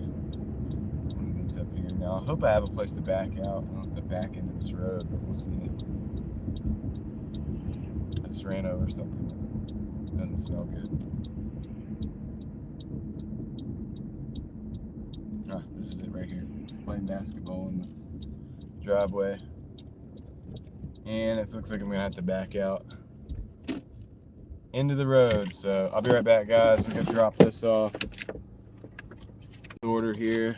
One of these up here. Now I hope I have a place to back out. I don't have to back into this road, but we'll see. I just ran over something that doesn't smell good. This is it right here. Just playing basketball in the driveway. And it looks like I'm gonna have to back out into the road. So I'll be right back, guys. We're gonna drop this off. Order here.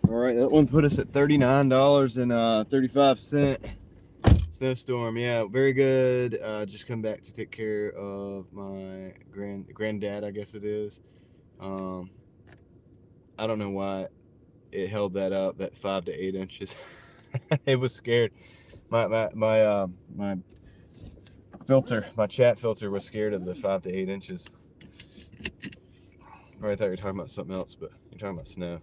All right, that one put us at $39.35. Snowstorm, yeah, very good. Just come back to take care of my granddad, I guess it is. I don't know why it held that up, that 5 to 8 inches. It was scared. My filter, my chat filter was scared of the 5 to 8 inches. Probably thought you were talking about something else, but you're talking about snow.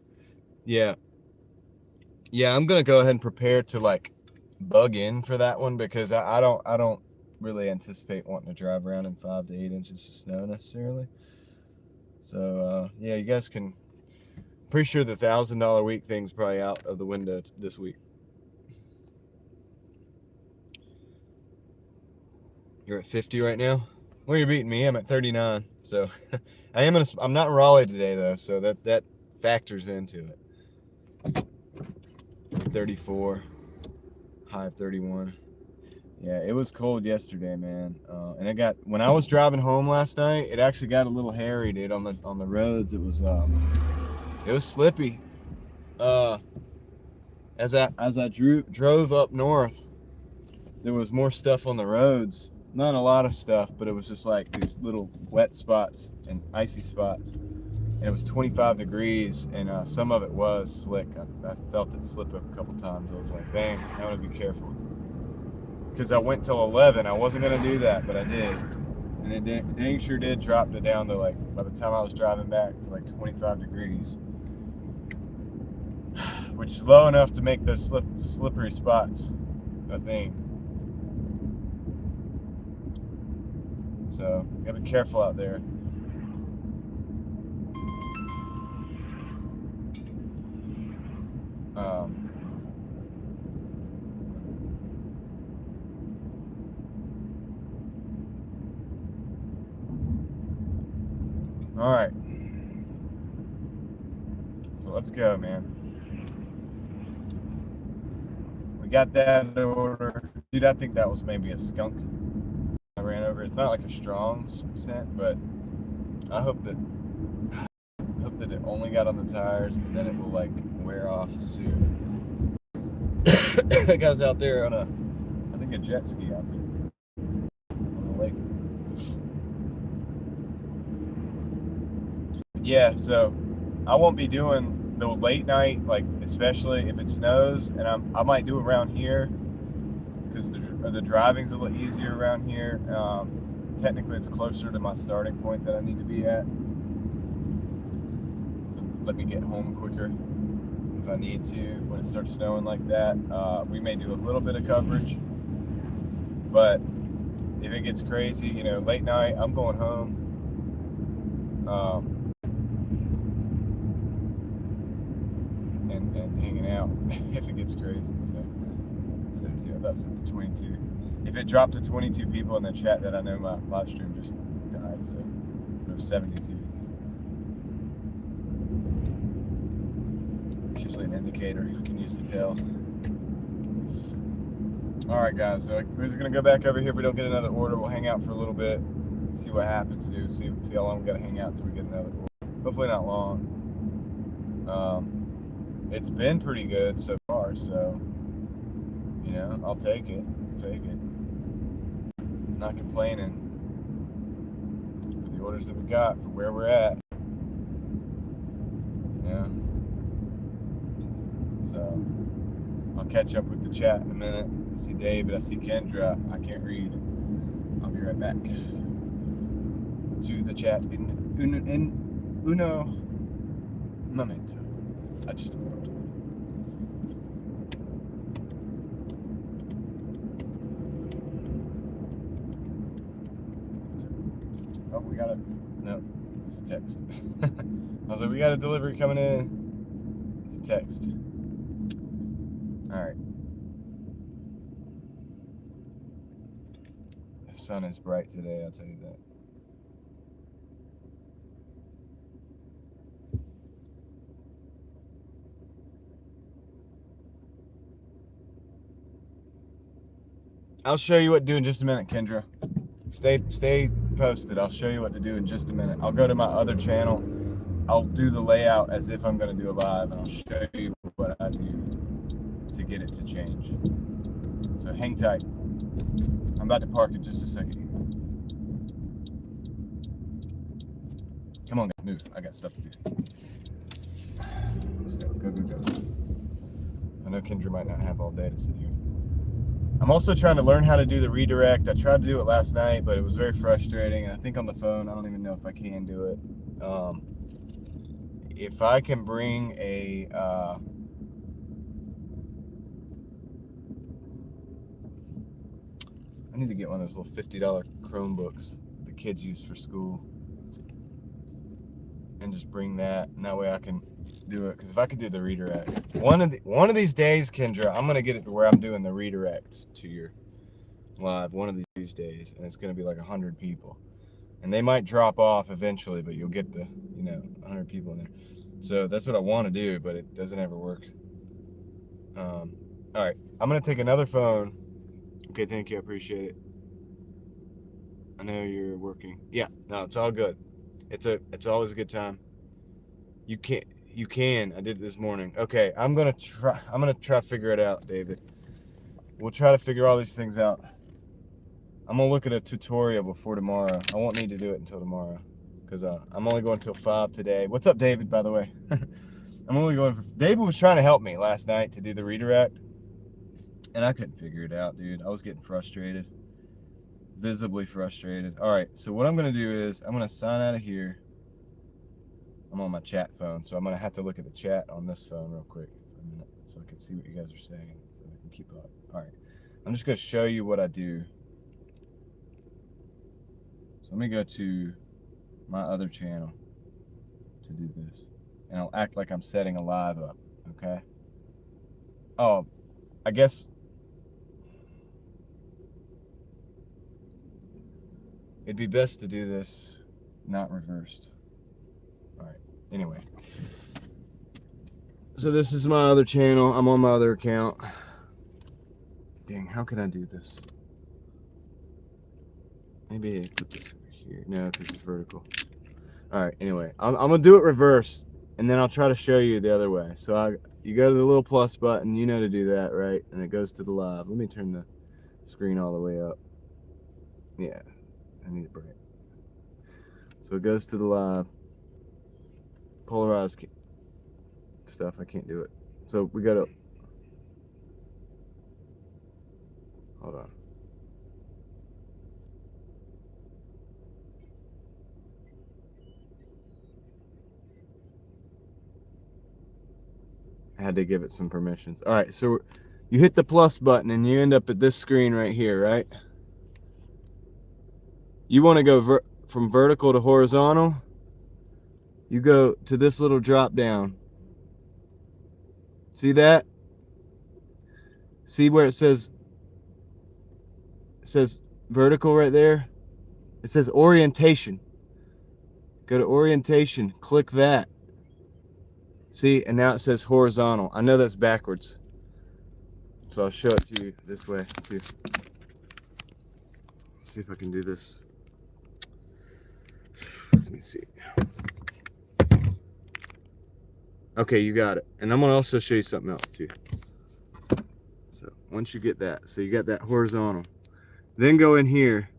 Yeah, I'm gonna go ahead and prepare to like bug in for that one, because I don't really anticipate wanting to drive around in 5 to 8 inches of snow necessarily. So yeah, you guys can. Pretty sure the $1,000 week thing's probably out of the window this week. You're at 50 right now. Well, you're beating me. I'm at 39. So I'm not in Raleigh today though, so that factors into it. 34, high of 31. Yeah, it was cold yesterday, man. And when I was driving home last night, it actually got a little hairy, dude, on the roads. It was slippy. As I drove up north, there was more stuff on the roads. Not a lot of stuff, but it was just like these little wet spots and icy spots. And it was 25 degrees, and some of it was slick. I felt it slip up a couple times. I was like, dang, I want to be careful. Because I went till 11. I wasn't going to do that, but I did. And it dang sure did drop it down to, like, by the time I was driving back, to like 25 degrees. Which is low enough to make those slippery spots a thing. So, gotta be careful out there. All right. So let's go, man. We got that order. Dude, I think that was maybe a skunk I ran over. It's not like a strong scent, but I hope that it only got on the tires, and then it will like wear off soon. That guy's out there on I think a jet ski out there on the lake. Yeah, so I won't be doing the late night, like especially if it snows, and I might do it around here because the driving's a little easier around here. Technically, it's closer to my starting point that I need to be at. So let me get home quicker if I need to when it starts snowing like that. We may do a little bit of coverage, but if it gets crazy, late night, I'm going home. And hanging out if it gets crazy. So that's at 22. If it dropped to 22 people in the chat, that I know my live stream just died. So it was 72. It's usually an indicator. I can usually tell. All right, guys. So we're just gonna go back over here. If we don't get another order, we'll hang out for a little bit, see what happens. See how long we gotta hang out till we get another order. Hopefully not long. It's been pretty good so far, so I'll take it. Not complaining for the orders that we got, for where we're at. know? So I'll catch up with the chat in a minute. I see David, I see Kendra. I can't read. I'll be right back to the chat in uno momento. I just upload. Oh, we got a, no, it's a text. I was like, we got a delivery coming in. It's a text. All right. The sun is bright today, I'll tell you that. I'll show you what to do in just a minute, Kendra. Stay posted. I'll show you what to do in just a minute. I'll go to my other channel. I'll do the layout as if I'm going to do a live, and I'll show you what I do to get it to change. So hang tight. I'm about to park in just a second. Come on, move. I got stuff to do. Let's go. Go. I know Kendra might not have all day to sit here. I'm also trying to learn how to do the redirect. I tried to do it last night, but it was very frustrating. And I think on the phone, I don't even know if I can do it. If I can bring a I need to get one of those little $50 Chromebooks the kids use for school, and just bring that, and that way I can do it. Because if I could do the redirect, one of these days, Kendra, I'm gonna get it to where I'm doing the redirect to your live one of these days, and it's gonna be like 100 people, and they might drop off eventually, but you'll get the 100 people in there. So that's what I want to do, but it doesn't ever work. All right, I'm gonna take another phone. Okay, thank you, I appreciate it. I know you're working. Yeah, no, it's all good. It's always a good time. You can. I did it this morning. Okay, I'm gonna try to figure it out, David. We'll try to figure all these things out. I'm gonna look at a tutorial before tomorrow. I won't need to do it until tomorrow, because I'm only going till 5 today. What's up, David, by the way? I'm only going for... David was trying to help me last night to do the redirect, and I couldn't figure it out, dude. I was getting frustrated. Visibly frustrated. All right, so what I'm gonna do is I'm gonna sign out of here. I'm on my chat phone, so I'm gonna have to look at the chat on this phone real quick for a minute so I can see what you guys are saying, so I can keep up. All right, I'm just gonna show you what I do. So let me go to my other channel to do this, and I'll act like I'm setting a live up, okay? Oh, I guess it'd be best to do this not reversed. All right, anyway. So this is my other channel. I'm on my other account. Dang, how can I do this? Maybe I put this over here. No, because it's vertical. All right, anyway, I'm gonna do it reverse, and then I'll try to show you the other way. So you go to the little plus button, you know to do that, right? And it goes to the live. Let me turn the screen all the way up. Yeah, I need it bright. So it goes to the live. Polarized stuff, I can't do it. So we gotta, hold on. I had to give it some permissions. All right, so you hit the plus button and you end up at this screen right here, right? You want to go from vertical to horizontal. You go to this little drop down. See that? See where it says vertical right there? It says orientation. Go to orientation, click that. See, and now it says horizontal. I know that's backwards, so I'll show it to you this way too. See if I can do this. Let me see. Okay, you got it. And I'm gonna also show you something else too. So once you get that, so you got that horizontal, then go in here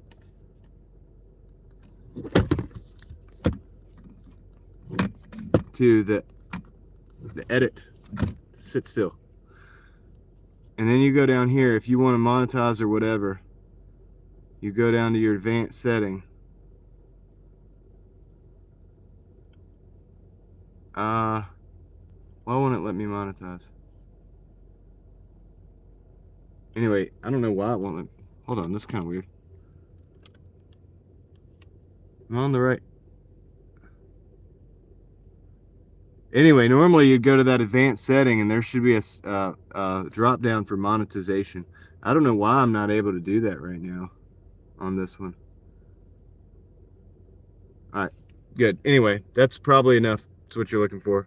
to the the edit, sit still. And then you go down here, if you want to monetize or whatever, you go down to your advanced setting. Why won't it let me monetize? Anyway, I don't know why it won't let me. Hold on, this is kind of weird. I'm on the right. Anyway, normally you'd go to that advanced setting and there should be a drop down for monetization. I don't know why I'm not able to do that right now on this one. All right, good. Anyway, that's probably enough. That's what you're looking for.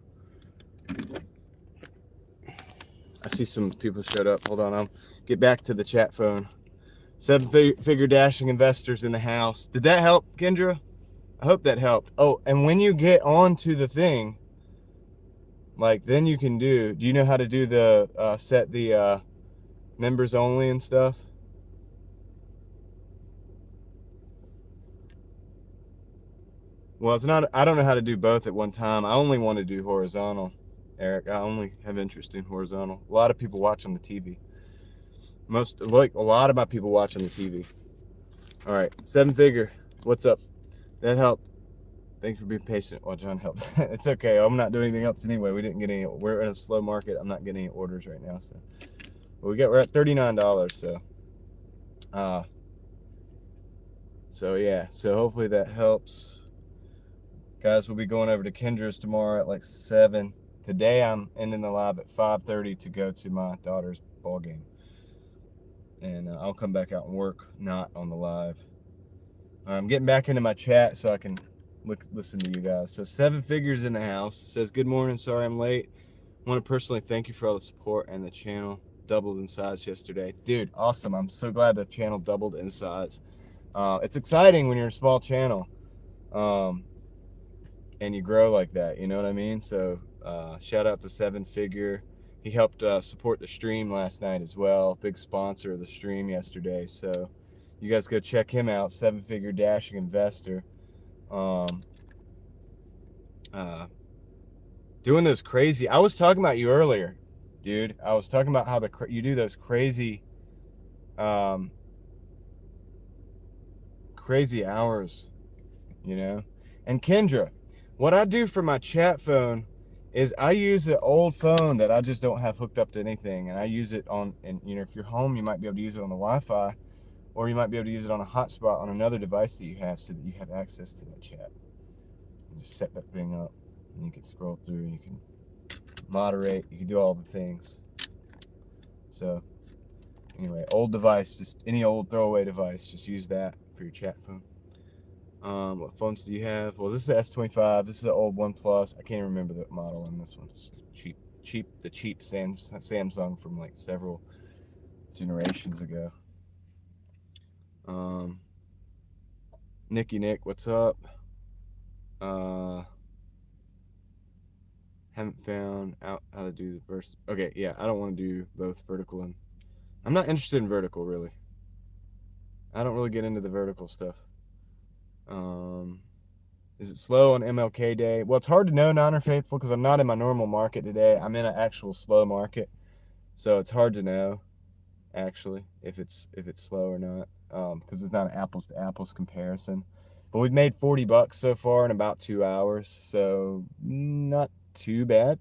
I see some people showed up. Hold on, I'll get back to the chat phone. 7-figure dashing investors in the house. Did that help, Kendra? I hope that helped. Oh, and when you get onto the thing, like then you can do you know how to do the set the members only and stuff? Well, it's not, I don't know how to do both at one time. I only want to do horizontal, Eric. I only have interest in horizontal. A lot of people watch on the TV. A lot of my people watch on the TV. All right, 7-figure. What's up? That helped. Thanks for being patient while John helped. It's okay. I'm not doing anything else anyway. We didn't get any. We're in a slow market. I'm not getting any orders right now. So, but we're at $39. So yeah. So hopefully that helps. Guys, we'll be going over to Kendra's tomorrow at like 7. Today I'm ending the live at 5:30 to go to my daughter's ball game. And I'll come back out and work, not on the live. I'm getting back into my chat so I can listen to you guys. So 7 figures in the house. It says, good morning, sorry I'm late. I want to personally thank you for all the support, and the channel doubled in size yesterday. Dude, awesome. I'm so glad the channel doubled in size. It's exciting when you're a small channel and you grow like that, you know what I mean? So shout out to 7-figure. He helped support the stream last night as well. Big sponsor of the stream yesterday. So you guys go check him out, 7-figure dashing investor. Doing those crazy, I was talking about you earlier, dude. I was talking about how you do those crazy crazy hours, you know. And Kendra, what I do for my chat phone is I use an old phone that I just don't have hooked up to anything, and I use it on, and you know, if you're home, you might be able to use it on the Wi-Fi, or you might be able to use it on a hotspot on another device that you have, so that you have access to that chat. You just set that thing up, and you can scroll through, and you can moderate, you can do all the things. So anyway, old device, just any old throwaway device, just use that for your chat phone. What phones do you have? Well, this is the S25. This is the old OnePlus. I can't even remember the model in this one. It's just the cheap Samsung from like several generations ago. Nick, what's up? Haven't found out how to do the first. Okay, yeah, I don't want to do both vertical and. I'm not interested in vertical, really. I don't really get into the vertical stuff. Is it slow on MLK Day? Well, it's hard to know, Niner Faithful, because I'm not in my normal market today. I'm in an actual slow market, so it's hard to know, actually, if it's slow or not, because it's not an apples to apples comparison. But we've made $40 so far in about 2 hours, so not too bad.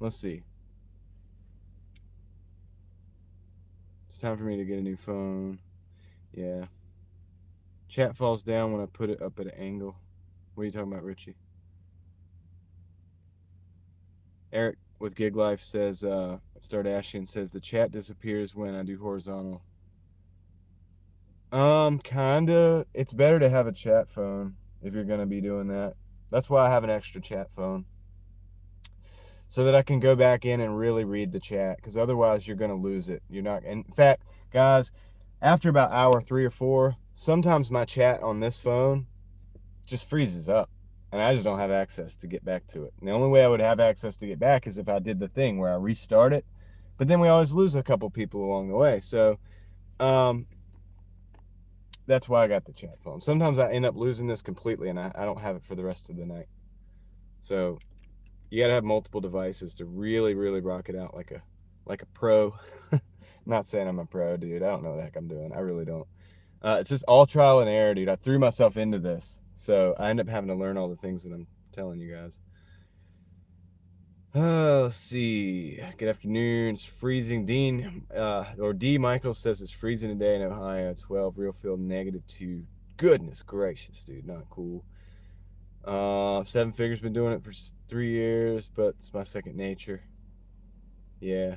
Let's see. It's time for me to get a new phone. Yeah. Chat falls down when I put it up at an angle. What are you talking about, Richie? Eric with Gig Life says, Doordashing says, the chat disappears when I do horizontal. Kinda. It's better to have a chat phone if you're gonna be doing that. That's why I have an extra chat phone, so that I can go back in and really read the chat, because otherwise you're gonna lose it. You're not. In fact, guys, after about hour 3 or 4, sometimes my chat on this phone just freezes up, and I just don't have access to get back to it. And the only way I would have access to get back is if I did the thing where I restart it, but then we always lose a couple people along the way. So that's why I got the chat phone. Sometimes I end up losing this completely, and I don't have it for the rest of the night. So you got to have multiple devices to really, really rock it out like a pro. Not saying I'm a pro, dude. I don't know what the heck I'm doing. I really don't. It's just all trial and error, dude. I threw myself into this, so I end up having to learn all the things that I'm telling you guys. Let's see. Good afternoon. It's freezing. Dean, or D. Michael says it's freezing today in Ohio. 12, real feel -2. Goodness gracious, dude. Not cool. 7 Figures been doing it for 3 years, but it's my second nature. Yeah.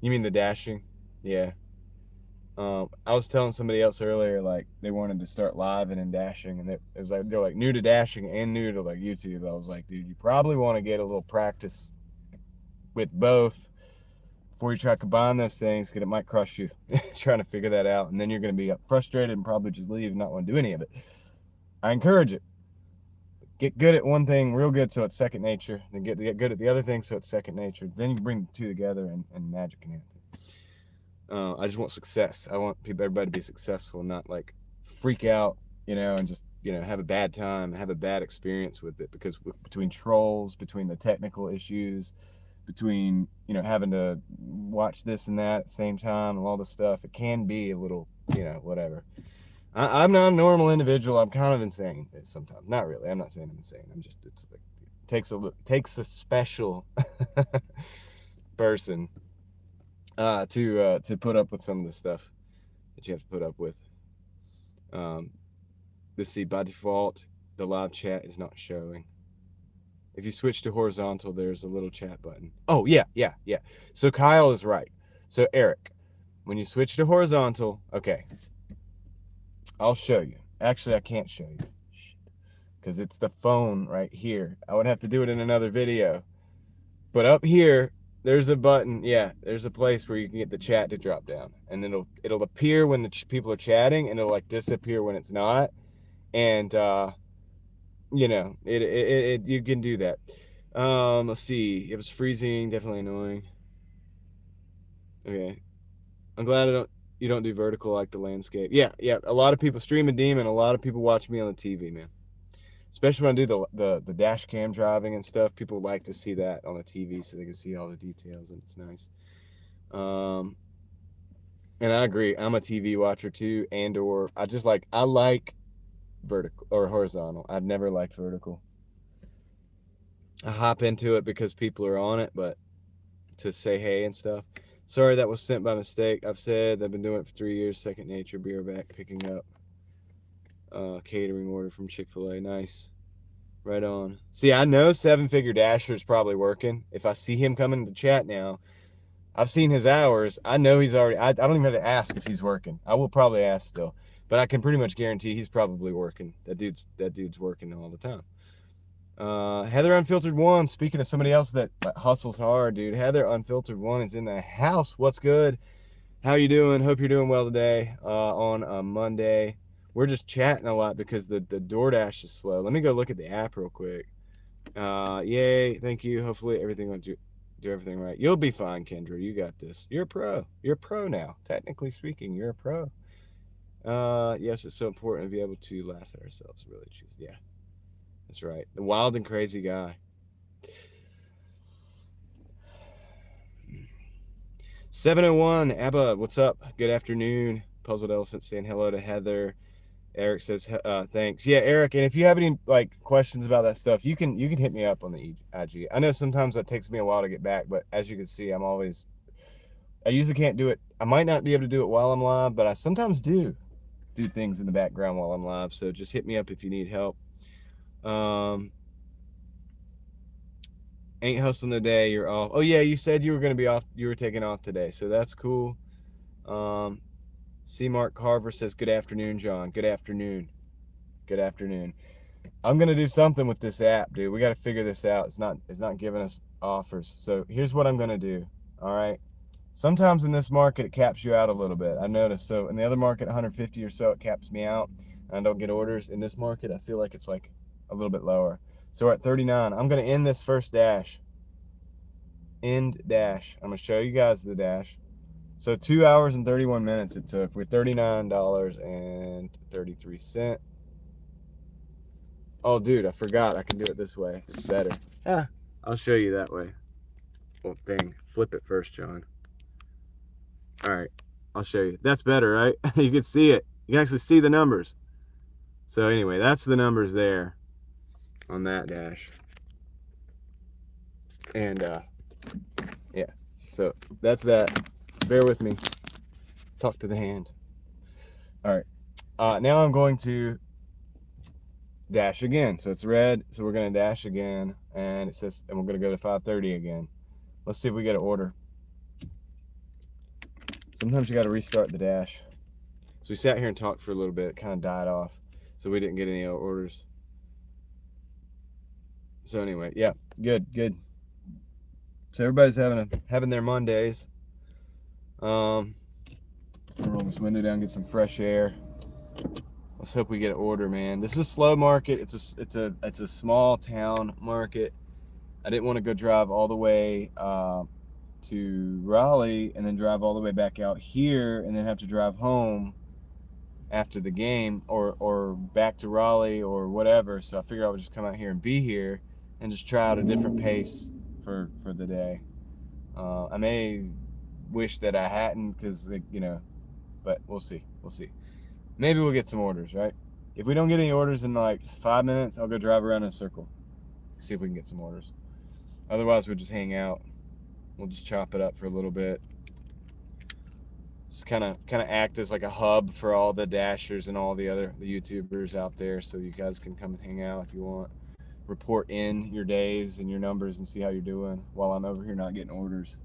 You mean the dashing? Yeah. I was telling somebody else earlier, like they wanted to start live and in dashing, and it was like they're like new to dashing and new to like YouTube. I was like, dude, you probably want to get a little practice with both before you try to combine those things, because it might crush you trying to figure that out, and then you're going to be frustrated and probably just leave and not want to do any of it. I encourage it. Get good at one thing real good so it's second nature, then get good at the other thing so it's second nature. Then you bring the two together and magic can happen. I just want success. I want everybody to be successful, not like freak out, and just, have a bad time, have a bad experience with it, because between trolls, between the technical issues, between, having to watch this and that at the same time and all this stuff, it can be a little, whatever. I'm not a normal individual. I'm kind of insane sometimes. Not really. I'm not saying I'm insane. I'm just, it's like, it takes a special person to put up with some of the stuff that you have to put up with. Let's see, by default, the live chat is not showing. If you switch to horizontal, there's a little chat button. Oh, yeah. So Kyle is right. So Eric, when you switch to horizontal, okay, I'll show you. Actually, I can't show you because it's the phone right here. I would have to do it in another video. But up here, there's a button. Yeah, there's a place where you can get the chat to drop down, and it'll appear when the people are chatting, and it'll like disappear when it's not. And you can do that. Let's see. It was freezing, definitely annoying. Okay, I'm glad you don't do vertical like the landscape. Yeah. A lot of people stream a demon. A lot of people watch me on the TV, man. Especially when I do the dash cam driving and stuff, people like to see that on the TV so they can see all the details, and it's nice. And I agree. I'm a TV watcher too, or I like vertical or horizontal. I've never liked vertical. I hop into it because people are on it, but to say hey and stuff. Sorry, that was sent by mistake. I've said I've been doing it for 3 years. Second nature. Be right back. Picking up catering order from Chick-fil-A. Nice. Right on. See, I know 7 Figure Dasher is probably working. If I see him coming to the chat now, I've seen his hours. I know he's already. I don't even have to ask if he's working. I will probably ask still, but I can pretty much guarantee he's probably working. That dude's working all the time. Heather Unfiltered 1, speaking of somebody else that hustles hard, dude. Heather Unfiltered 1 is in the house. What's good? How you doing? Hope you're doing well today on a Monday. We're just chatting a lot because the Doordash is slow. Let me go look at the app real quick. Yay, thank you. Hopefully everything will do everything right. You'll be fine, Kendra. You got this. You're a pro. You're a pro now. Technically speaking, you're a pro. Yes, it's so important to be able to laugh at ourselves. Really choose. Yeah. That's right. The wild and crazy guy. 701, Abba, what's up? Good afternoon. Puzzled Elephant saying hello to Heather. Eric says thanks. Yeah, Eric, and if you have any questions about that stuff, you can hit me up on the IG. I know sometimes that takes me a while to get back, but as you can see, I usually can't do it. I might not be able to do it while I'm live, but I sometimes do things in the background while I'm live. So just hit me up if you need help. Ain't hustling today, you're off. Oh yeah, you said you were gonna be off, you were taking off today, so that's cool. C. Mark Carver says good afternoon, John. Good afternoon. I'm gonna do something with this app, dude. We gotta figure this out. It's not giving us offers. So here's what I'm gonna do. All right. Sometimes in this market it caps you out a little bit. I noticed. So in the other market, 150 or so, it caps me out and I don't get orders. In this market, I feel like it's like a little bit lower. So we're at 39. I'm gonna end this first dash. End dash. I'm gonna show you guys the dash. So 2 hours and 31 minutes it took with $39.33. Oh, dude, I forgot. I can do it this way. It's better. Yeah, I'll show you that way. Well, dang. Flip it first, John. All right, I'll show you. That's better, right? You can see it. You can actually see the numbers. So anyway, that's the numbers there on that dash. And yeah, so that's that. Bear with me. Talk to the hand. All right. Now I'm going to dash again. So it's red. So we're going to dash again. And it says, and we're going to go to 530 again. Let's see if we get an order. Sometimes you got to restart the dash. So we sat here and talked for a little bit. It kind of died off. So we didn't get any orders. So anyway, yeah, good. So everybody's having their Mondays. Roll this window down, get some fresh air. Let's hope we get an order, man. This is a slow market. It's a small town market. I didn't want to go drive all the way to Raleigh and then drive all the way back out here and then have to drive home after the game or back to Raleigh or whatever. So I figured I would just come out here and be here and just try out a different pace for the day. I may wish that I hadn't because, you know, but we'll see. Maybe we'll get some orders, right? If we don't get any orders in like 5 minutes, I'll go drive around in a circle, see if we can get some orders. Otherwise, we'll just hang out. We'll just chop it up for a little bit. Just kind of act as like a hub for all the dashers and all the YouTubers out there, so you guys can come and hang out if you want. Report in your days and your numbers and see how you're doing while I'm over here not getting orders.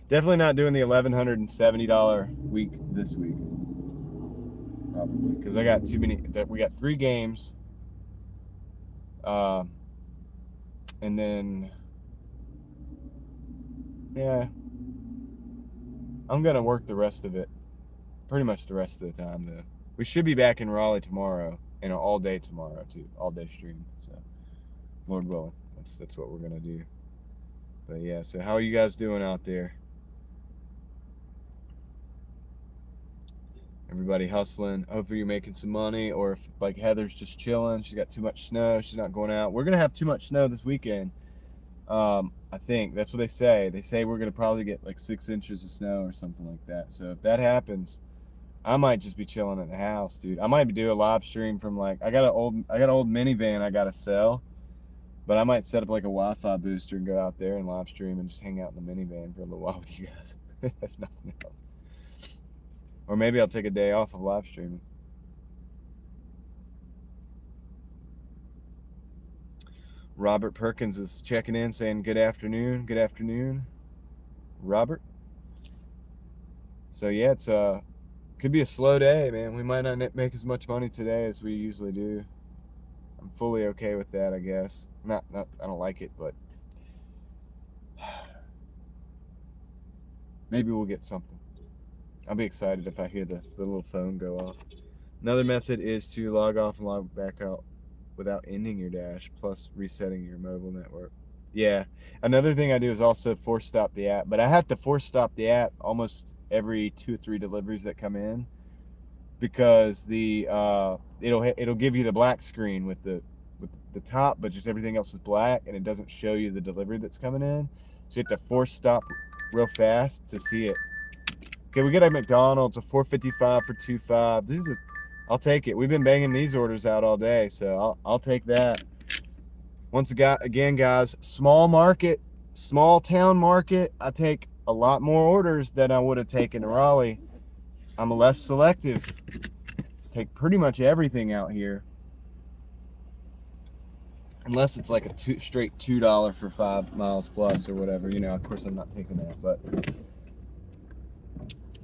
Definitely not doing the $1,170 week this week. Probably because I got too many. We got 3 games, and then yeah, I'm gonna work the rest of it. Pretty much the rest of the time though. We should be back in Raleigh tomorrow and all day tomorrow too. All day stream. So Lord willing, that's what we're gonna do. But yeah, so how are you guys doing out there? Everybody hustling. Hopefully you're making some money, or if like Heather's just chilling, she's got too much snow, she's not going out. We're gonna have too much snow this weekend. I think that's what they say. They say we're gonna probably get like 6 inches of snow or something like that. So if that happens, I might just be chilling at the house, dude. I might do a live stream from like I got an old minivan I gotta sell, but I might set up like a Wi-Fi booster and go out there and live stream and just hang out in the minivan for a little while with you guys, if nothing else. Or maybe I'll take a day off of live streaming. Robert Perkins is checking in saying good afternoon. Good afternoon, Robert. So yeah, it's could be a slow day, man. We might not make as much money today as we usually do. I'm fully okay with that, I guess. Not I don't like it, but maybe we'll get something. I'll be excited if I hear the little phone go off. Another method is to log off and log back out without ending your dash, plus resetting your mobile network. Yeah. Another thing I do is also force stop the app, but I have to force stop the app almost every 2 or 3 deliveries that come in, because the it'll give you the black screen with the top, but just everything else is black, and it doesn't show you the delivery that's coming in. So you have to force stop real fast to see it. Okay, we get a McDonald's, a $4.55 for 2.5. I'll take it. We've been banging these orders out all day, so I'll take that. Once again, guys, small market, small town market. I take a lot more orders than I would have taken in Raleigh. I'm less selective. Take pretty much everything out here, unless it's like a straight $2 for 5 miles plus or whatever. You know, of course I'm not taking that, but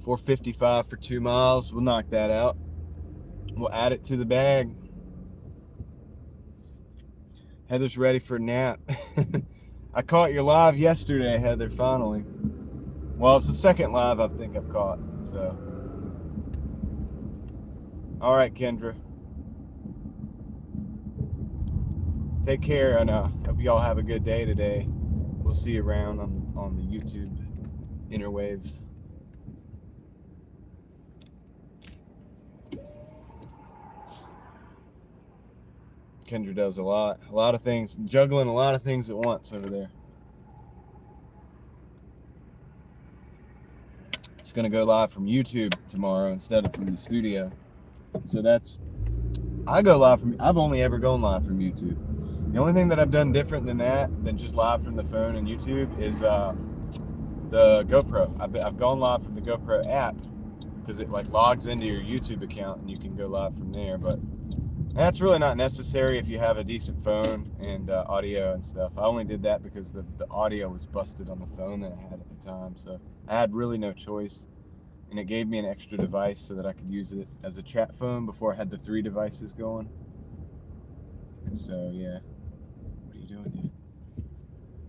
$4.55 for 2 miles. We'll knock that out. We'll add it to the bag. Heather's ready for a nap. I caught your live yesterday, Heather, finally. Well, it's the second live I think I've caught, so. All right, Kendra. Take care, and hope y'all have a good day today. We'll see you around on the YouTube interwaves. Kendra does a lot of things, juggling a lot of things at once over there. It's gonna go live from YouTube tomorrow instead of from the studio. So I go live from, I've only ever gone live from YouTube. The only thing that I've done different than that, than just live from the phone and YouTube, is the GoPro. I've gone live from the GoPro app because it like logs into your YouTube account and you can go live from there. But that's really not necessary if you have a decent phone and audio and stuff. I only did that because the audio was busted on the phone that I had at the time. So I had really no choice. And it gave me an extra device so that I could use it as a chat phone before I had the 3 devices going. And so, yeah. What are you doing, dude?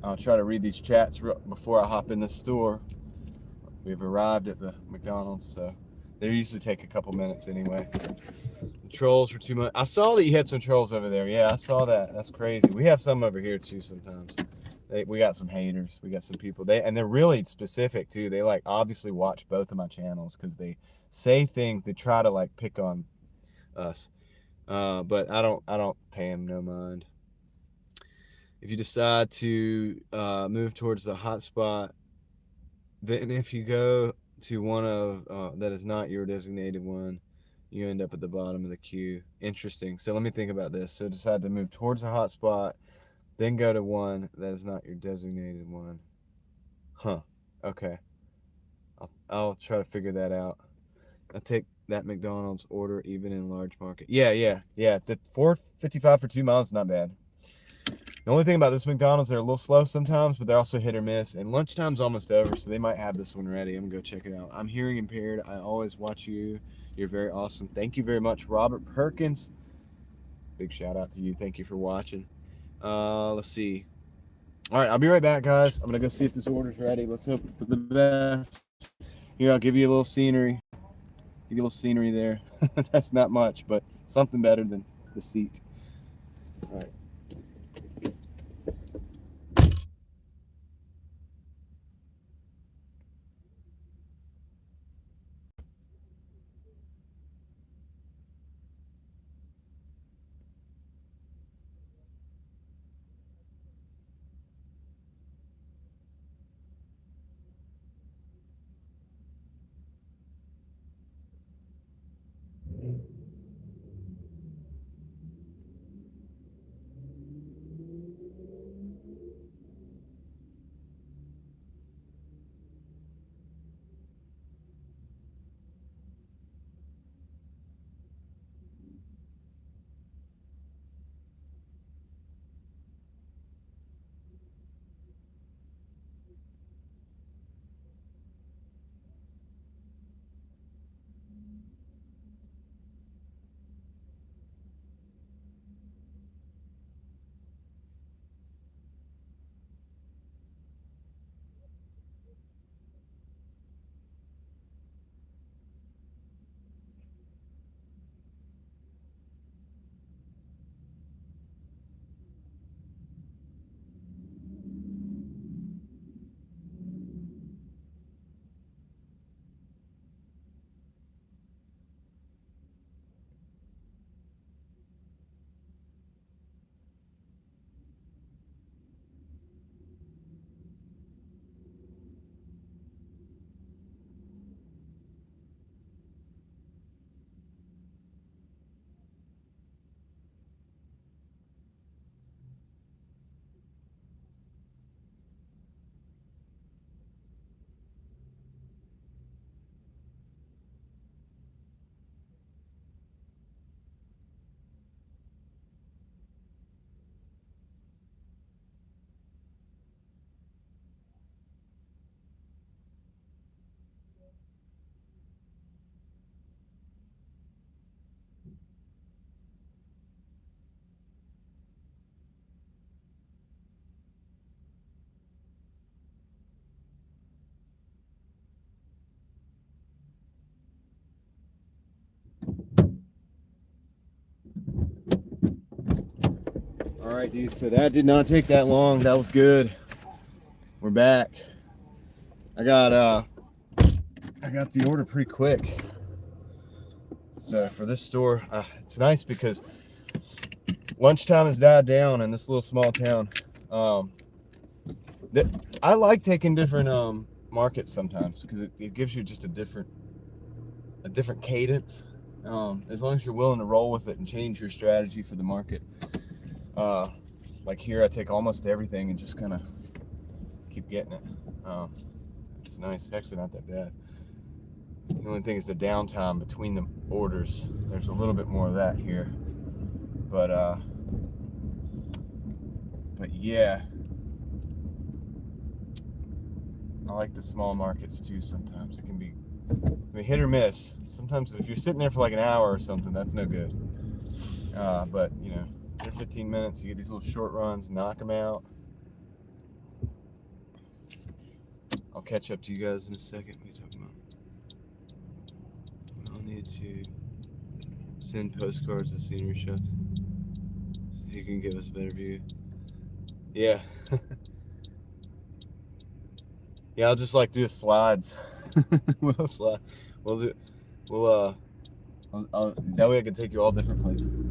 I'll try to read these chats before I hop in the store. We've arrived at the McDonald's, so they usually take a couple minutes anyway. The trolls were too much. I saw that you had some trolls over there. Yeah, I saw that. That's crazy. We have some over here too sometimes. We got some haters. We got some people. They're really specific too. They like obviously watch both of my channels because they say things. They try to like pick on us, but I don't pay them no mind. If you decide to move towards the hotspot, then if you go to one of that is not your designated one, you end up at the bottom of the queue. Interesting. So let me think about this. So decide to move towards a hotspot, then go to one that is not your designated one. Huh. Okay. I'll try to figure that out. I take that McDonald's order even in large market. Yeah. The $4.55 for 2 miles is not bad. The only thing about this McDonald's, they're a little slow sometimes, but they're also hit or miss. And lunchtime's almost over, so they might have this one ready. I'm gonna go check it out. I'm hearing impaired. I always watch you. You're very awesome. Thank you very much, Robert Perkins. Big shout out to you. Thank you for watching. Let's see. All right, I'll be right back, guys. I'm gonna go see if this order's ready. Let's hope for the best. Here, I'll give you a little scenery. Give you a little scenery there. That's not much, but something better than the seat. All right. All right, dude. So that did not take that long. That was good. We're back. I got the order pretty quick. So for this store, it's nice because lunchtime has died down in this little small town. I like taking different markets sometimes because it gives you just a different cadence. As long as you're willing to roll with it and change your strategy for the market. Like here, I take almost everything and just kind of keep getting it. It's nice. It's actually not that bad. The only thing is the downtime between the orders. There's a little bit more of that here, but yeah, I like the small markets too. Sometimes it can be hit or miss. Sometimes if you're sitting there for like an hour or something, that's no good. But you know, 10 or 15 minutes, you get these little short runs, knock them out. I'll catch up to you guys in a second. What are you talking about? I'll need to send postcards to scenery shots so you can give us a better view. Yeah. Yeah, I'll just like do slides. We'll slide. That way I can take you all different places.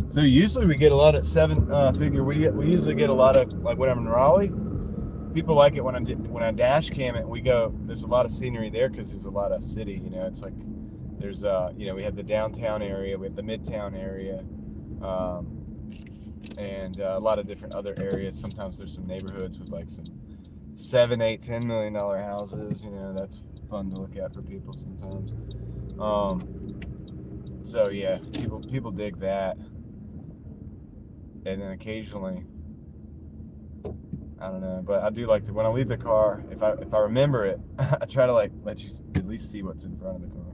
So usually we get a lot of seven figure. We usually get a lot of, like when I'm in Raleigh, people like it when I dash cam it and we go. There's a lot of scenery there because there's a lot of city. You know, it's like there's you know, we have the downtown area, we have the midtown area, and a lot of different other areas. Sometimes there's some neighborhoods with like some $7, $8, $10 million houses. You know, that's fun to look at for people sometimes. So yeah, people dig that. And then occasionally, I don't know, but I do like to, when I leave the car, if I remember it, I try to like let you at least see what's in front of the car.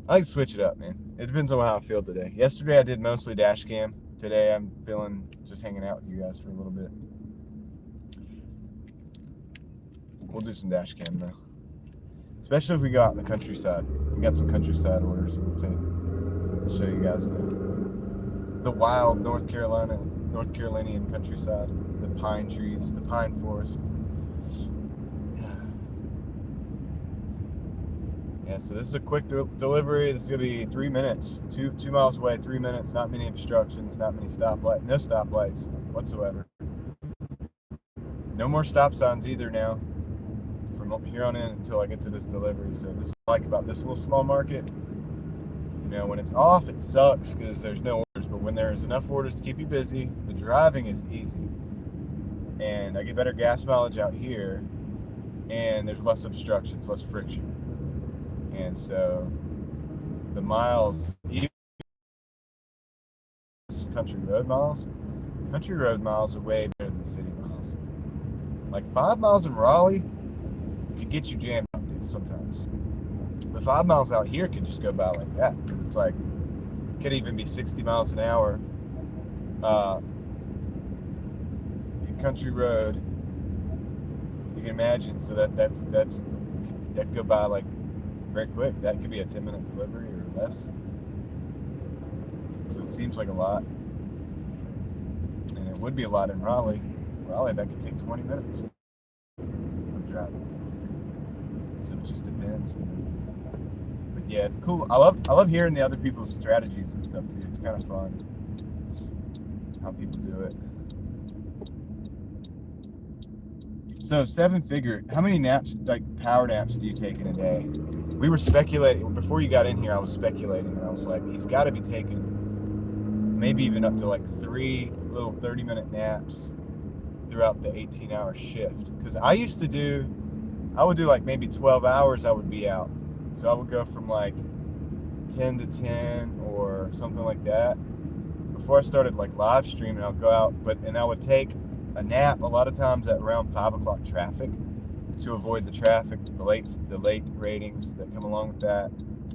I like to switch it up, man. It depends on how I feel today. Yesterday I did mostly dash cam. Today I'm feeling just hanging out with you guys for a little bit. We'll do some dash cam though, especially if we go out in the countryside. We got some countryside orders. I'll show you guys the wild North Carolinian countryside, the pine trees, the pine forest. Yeah, so this is a quick delivery. This is gonna be 3 minutes, 2 miles away, 3 minutes. Not many obstructions, not many stoplights, no stoplights whatsoever. No more stop signs either now, from here on in until I get to this delivery. So this is what I like about this little small market. You know, when it's off, it sucks because there's no orders, but when there's enough orders to keep you busy, the driving is easy. And I get better gas mileage out here, and there's less obstructions, less friction. And so the miles, even just country road miles are way better than city miles. Like 5 miles in Raleigh could get you jammed out, dude, sometimes. The 5 miles out here could just go by like that, because it's like, could even be 60 miles an hour. Country road, you can imagine. So that could go by like very quick. That could be a 10-minute delivery or less. So it seems like a lot, and it would be a lot in Raleigh. That could take 20 minutes of driving. So it just depends. But yeah, it's cool. I love hearing the other people's strategies and stuff too. It's kind of fun how people do it. So 7 figure, how many naps, like power naps, do you take in a day? We were speculating, before you got in here, I was speculating, and I was like, he's got to be taking maybe even up to like 3 little 30-minute naps throughout the 18-hour shift. Because I would do like maybe 12 hours I would be out. So I would go from like 10 to 10 or something like that. Before I started like live streaming, I'll go out, and I would take a nap a lot of times at around 5 o'clock traffic to avoid the traffic, the late ratings that come along with that,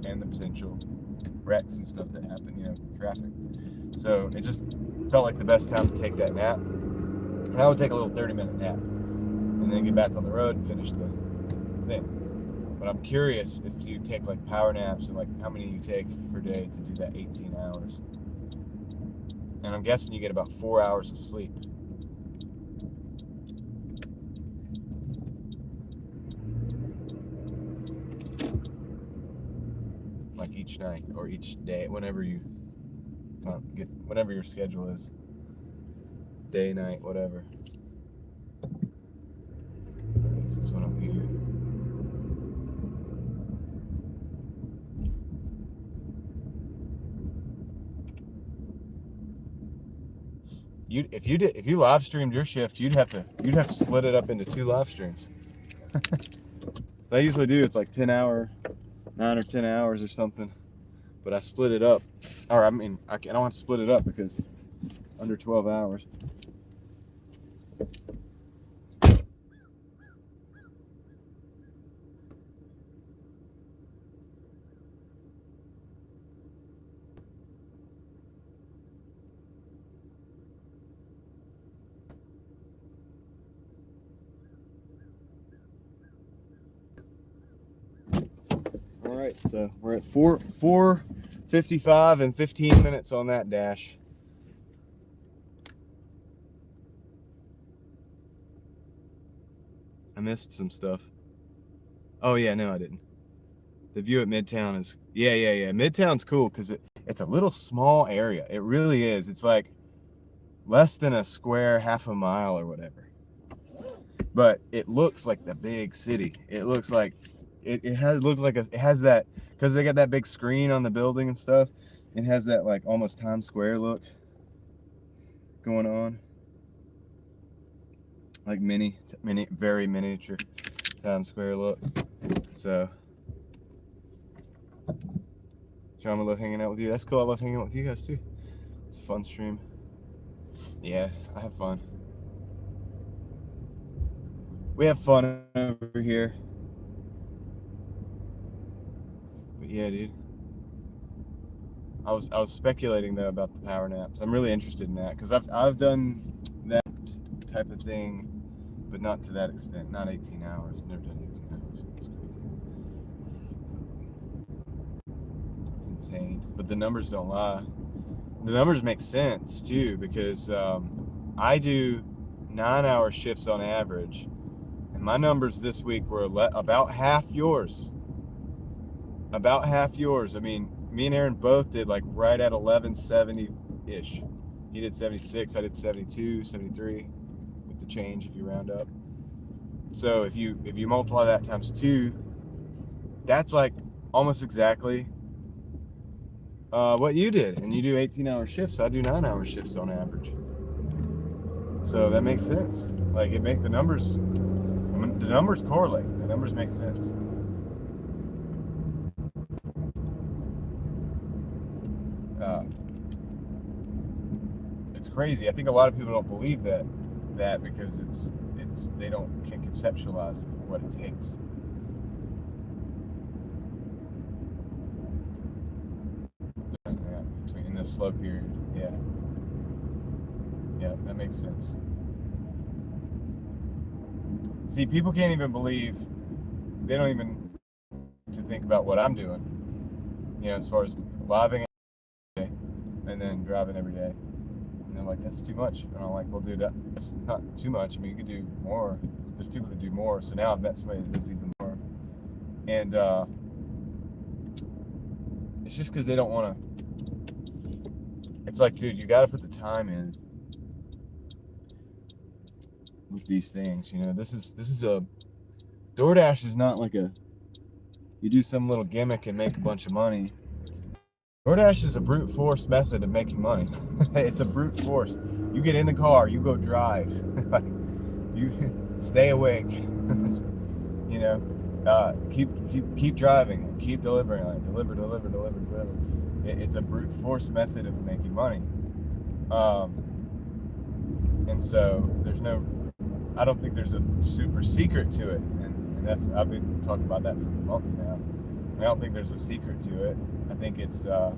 and the potential wrecks and stuff that happen, you know, traffic. So it just felt like the best time to take that nap. And I would take a little 30-minute nap and then get back on the road and finish the thing. But I'm curious if you take like power naps and like how many you take per day to do that 18 hours. And I'm guessing you get about 4 hours of sleep. Like each night or each day, whenever you get whatever your schedule is, day, night, whatever. Is this one up here? If you live streamed your shift, you'd have to split it up into 2 live streams. So I usually do, it's like 9 or 10 hours or something, but I split it up. Or I mean, I don't want to split it up because it's under 12 hours. All right, so we're at 4:55 and 15 minutes on that dash. I missed some stuff. Oh yeah, no, I didn't. The view at Midtown is yeah. Midtown's cool because it's a little small area. It really is. It's like less than a square half a mile or whatever. But it looks like the big city. It looks like it has that, because they got that big screen on the building and stuff. It has that like almost Times Square look going on. Like very miniature Times Square look. So John, I love hanging out with you. That's cool. I love hanging out with you guys too. It's a fun stream. Yeah, I have fun. We have fun over here. But yeah, dude. I was speculating though about the power naps. I'm really interested in that because I've done that type of thing, but not to that extent. Not 18 hours. I've never done 18 hours. It's crazy. It's insane. But the numbers don't lie. The numbers make sense too, because I do 9-hour shifts on average, and my numbers this week were about half yours. About half yours. I mean, me and Aaron both did like right at 1170-ish. He did 76, I did 72, 73 with the change if you round up. So if you multiply that times 2, that's like almost exactly what you did. And you do 18-hour shifts. I do 9-hour shifts on average. So that makes sense. Like the numbers correlate. The numbers make sense. It's crazy. I think a lot of people don't believe that because they can't conceptualize what it takes. In this slow period, yeah, that makes sense. See, people can't even believe. They don't even to think about what I'm doing. You know, as far as living every day and then driving every day. And they're like, that's too much. And I'm like, well, dude, it's not too much. I mean, you could do more. There's people that do more. So now I've met somebody that does even more. And it's just because they don't want to. It's like, dude, you got to put the time in with these things. You know, this is a Doordash is not like you do some little gimmick and make a bunch of money. Doordash is a brute force method of making money. It's a brute force. You get in the car, you go drive. Like, you stay awake. You know, keep driving, keep delivering. Like deliver. It's a brute force method of making money. And so I don't think there's a super secret to it. And that's, I've been talking about that for months now. I don't think there's a secret to it. I think it's the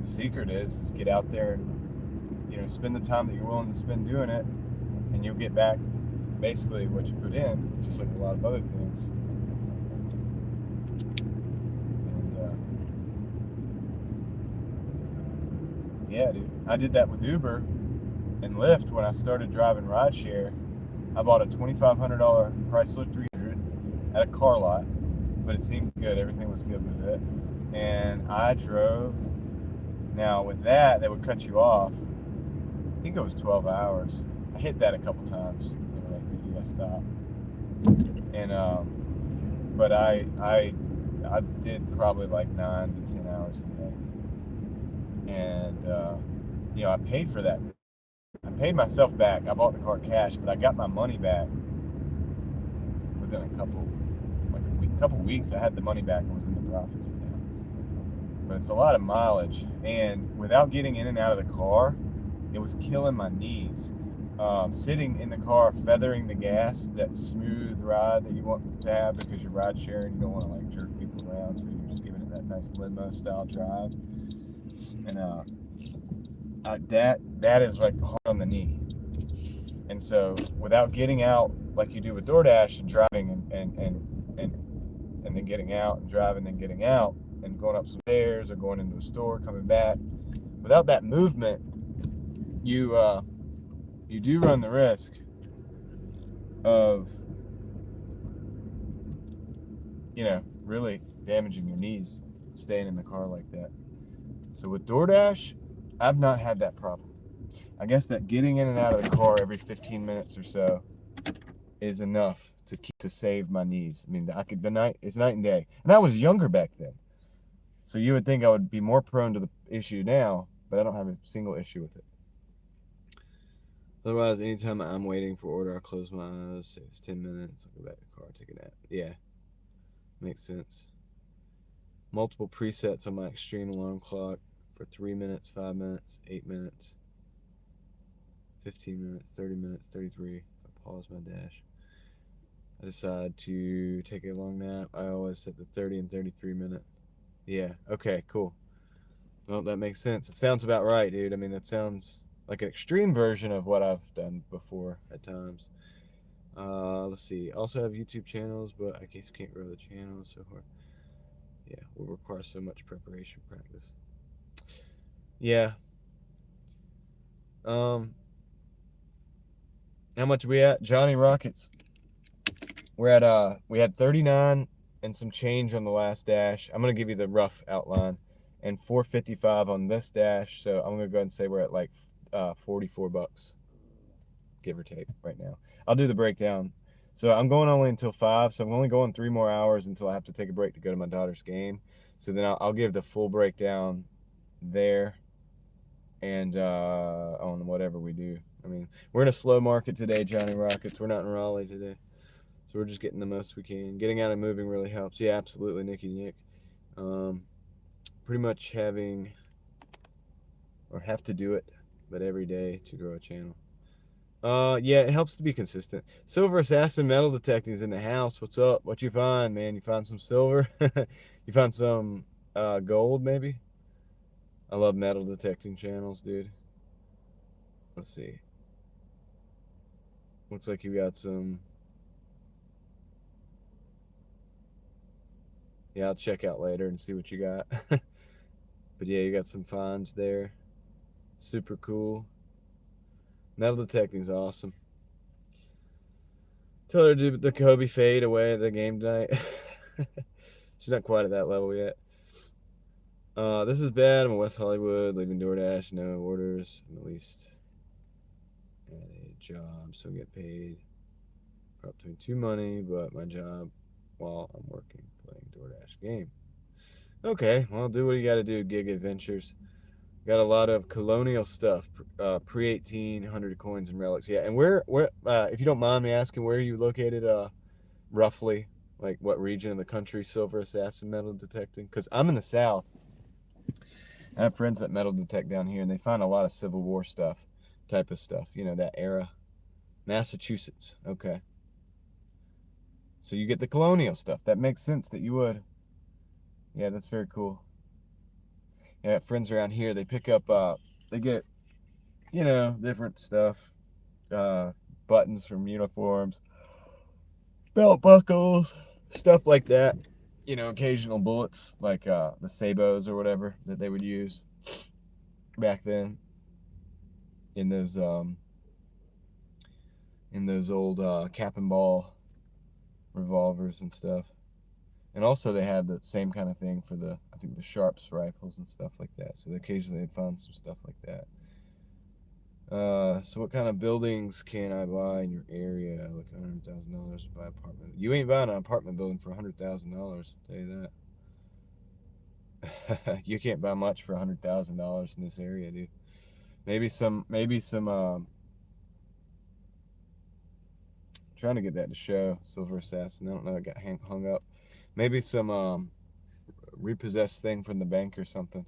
secret is get out there and, you know, spend the time that you're willing to spend doing it, and you'll get back basically what you put in, just like a lot of other things. And yeah, dude, I did that with Uber and Lyft when I started driving rideshare. I bought a $2,500 Chrysler 300 at a car lot, but it seemed good. Everything was good with it. And I drove Now with that, they would cut you off. I think it was 12 hours. I hit that a couple times. They were like, dude, you gotta stop. And but I did probably like 9 to 10 hours a day. And I paid for that. I paid myself back. I bought the car cash, but I got my money back within a couple weeks. I had the money back and was in the profits for that. But it's a lot of mileage, and without getting in and out of the car, it was killing my knees. Sitting in the car, feathering the gas, that smooth ride that you want to have because you're ride sharing, you don't want to like jerk people around, so you're just giving it that nice limo style drive. And that is like hard on the knee. And so without getting out like you do with Doordash and driving and then getting out and driving and getting out and going up some stairs or going into a store, coming back, without that movement, you do run the risk of really damaging your knees staying in the car like that. So with Doordash, I've not had that problem. I guess that getting in and out of the car every 15 minutes or so is enough to save my knees. I mean, it's night and day. And I was younger back then. So you would think I would be more prone to the issue now, but I don't have a single issue with it. Otherwise, anytime I'm waiting for order, I close my eyes, say it's 10 minutes, I'll go back to the car, take a nap. Yeah, makes sense. Multiple presets on my extreme alarm clock for 3 minutes, 5 minutes, 8 minutes, 15 minutes, 30 minutes, 33. If I pause my dash, I decide to take a long nap. I always set the 30 and 33 minute. Yeah, okay, cool. Well, that makes sense. It sounds about right, dude. I mean, that sounds like an extreme version of what I've done before at times. Let's see. Also have YouTube channels, but I just can't grow the channel so hard. Yeah, will require so much preparation practice. Yeah. How much are we at? Johnny Rockets. We're at we had 39 and some change on the last dash. I'm gonna give you the rough outline, and 455 on this dash. So I'm gonna go ahead and say we're at like $44, give or take, right now. I'll do the breakdown. So I'm going only until 5, so I'm only going 3 more hours until I have to take a break to go to my daughter's game. So then I'll give the full breakdown there, and on whatever we do. I mean, we're in a slow market today, Johnny Rockets. We're not in Raleigh today. So we're just getting the most we can. Getting out and moving really helps. Yeah, absolutely, Nicky Nick. Pretty much having, or have to do it, but every day to grow a channel. Yeah, it helps to be consistent. Silver Assassin Metal Detecting's in the house. What's up? What you find, man? You find some silver? You find some gold, maybe? I love metal detecting channels, dude. Let's see. Looks like you got some. Yeah, I'll check out later and see what you got. But yeah, you got some finds there. Super cool. Metal detecting's awesome. Tell her to do the Kobe fade away at the game tonight. She's not quite at that level yet. This is bad. I'm in West Hollywood, leaving Doordash, no orders. I'm at least at a job, so I get paid up to money, but my job while I'm working, playing Doordash game. Okay, well, do what you got to do, gig adventures. Got a lot of colonial stuff, pre-1800 coins and relics. Yeah, and where, if you don't mind me asking, where are you located, roughly? Like what region of the country, Silver Assassin metal detecting? Because I'm in the South. I have friends that metal detect down here, and they find a lot of Civil War stuff, type of stuff. That era. Massachusetts. Okay. So you get the colonial stuff. That makes sense that you would. Yeah, that's very cool. Yeah, I have friends around here. They pick up. They get, different stuff. Buttons from uniforms, belt buckles, stuff like that. Occasional bullets like the sabots or whatever that they would use back then in those old cap and ball revolvers and stuff. And also they had the same kind of thing for I think the Sharps rifles and stuff like that. So occasionally they'd find some stuff like that. So what kind of buildings can I buy in your area? Like $100,000 to buy an apartment. You ain't buying an apartment building for $100,000, I'll tell you that. You can't buy much for $100,000 in this area, dude. Maybe some trying to get that to show. Silver Assassin. I don't know, it got hung up. Maybe some repossessed thing from the bank or something.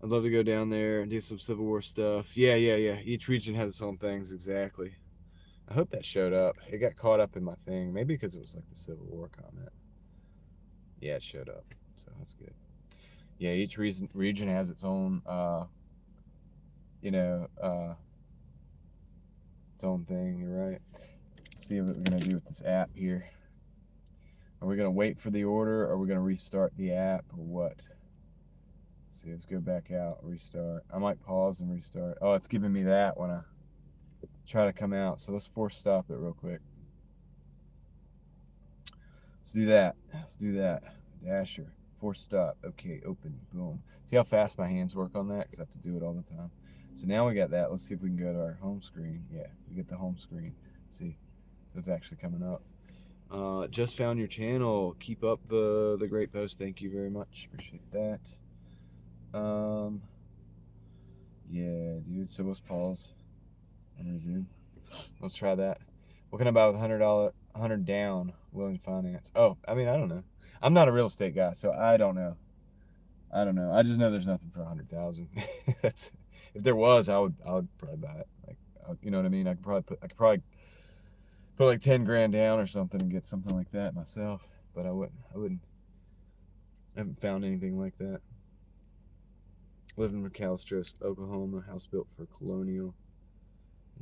I'd love to go down there and do some Civil War stuff. Yeah. Each region has its own things, exactly. I hope that showed up. It got caught up in my thing. Maybe because it was like the Civil War comment. Yeah, it showed up. So that's good. Yeah, each region has its own, its own thing. You're right. Let's see what we're going to do with this app here. Are we going to wait for the order? Or are we going to restart the app or what? Let's see, let's go back out, restart. I might pause and restart. Oh, it's giving me that when I try to come out. So let's force stop it real quick. Let's do that. Dasher, force stop. Okay, open, boom. See how fast my hands work on that? Because I have to do it all the time. So now we got that. Let's see if we can go to our home screen. Yeah, we get the home screen. Let's see, so it's actually coming up. Just found your channel. Keep up the great post. Thank you very much. Appreciate that. Yeah, dude. So let's pause and resume. Let's try that. What can I buy with $100 down, willing finance? Oh, I mean, I don't know. I'm not a real estate guy, so I don't know. I just know there's nothing for 100,000. That's if there was, I would probably buy it. Like, you know what I mean? I could probably put like 10 grand down or something and get something like that myself. But I wouldn't. I haven't found anything like that. Live in McAlester, Oklahoma. House built for colonial.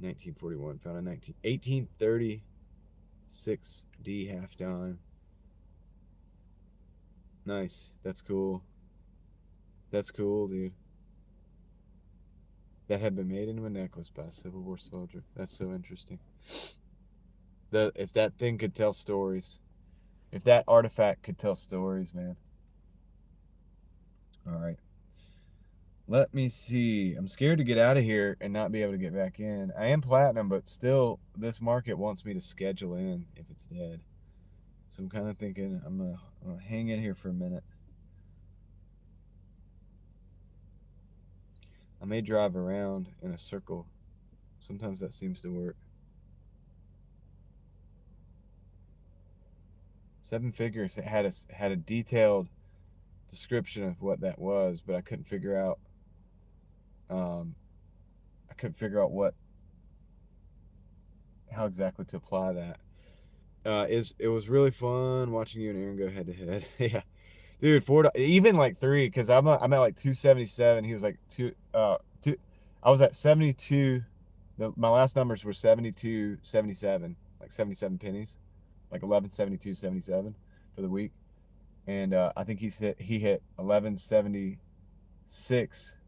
1941. Found a 1836 D half dime. Nice. That's cool. That's cool, dude. That had been made into a necklace by a Civil War soldier. That's so interesting. If that thing could tell stories. If that artifact could tell stories, man. All right. Let me see. I'm scared to get out of here and not be able to get back in. I am platinum, but still, this market wants me to schedule in if it's dead. So I'm kind of thinking I'm gonna hang in here for a minute. I may drive around in a circle. Sometimes that seems to work. 7 figures. It had a detailed description of what that was, but I couldn't figure out. How exactly to apply that. It was really fun watching you and Aaron go head to head. Yeah, dude, even like 3, because I'm at like 277. He was like 2. I was at 72. My last numbers were 72.77, like 77 pennies, like 11.72.77 for the week, and I think he hit 11.76.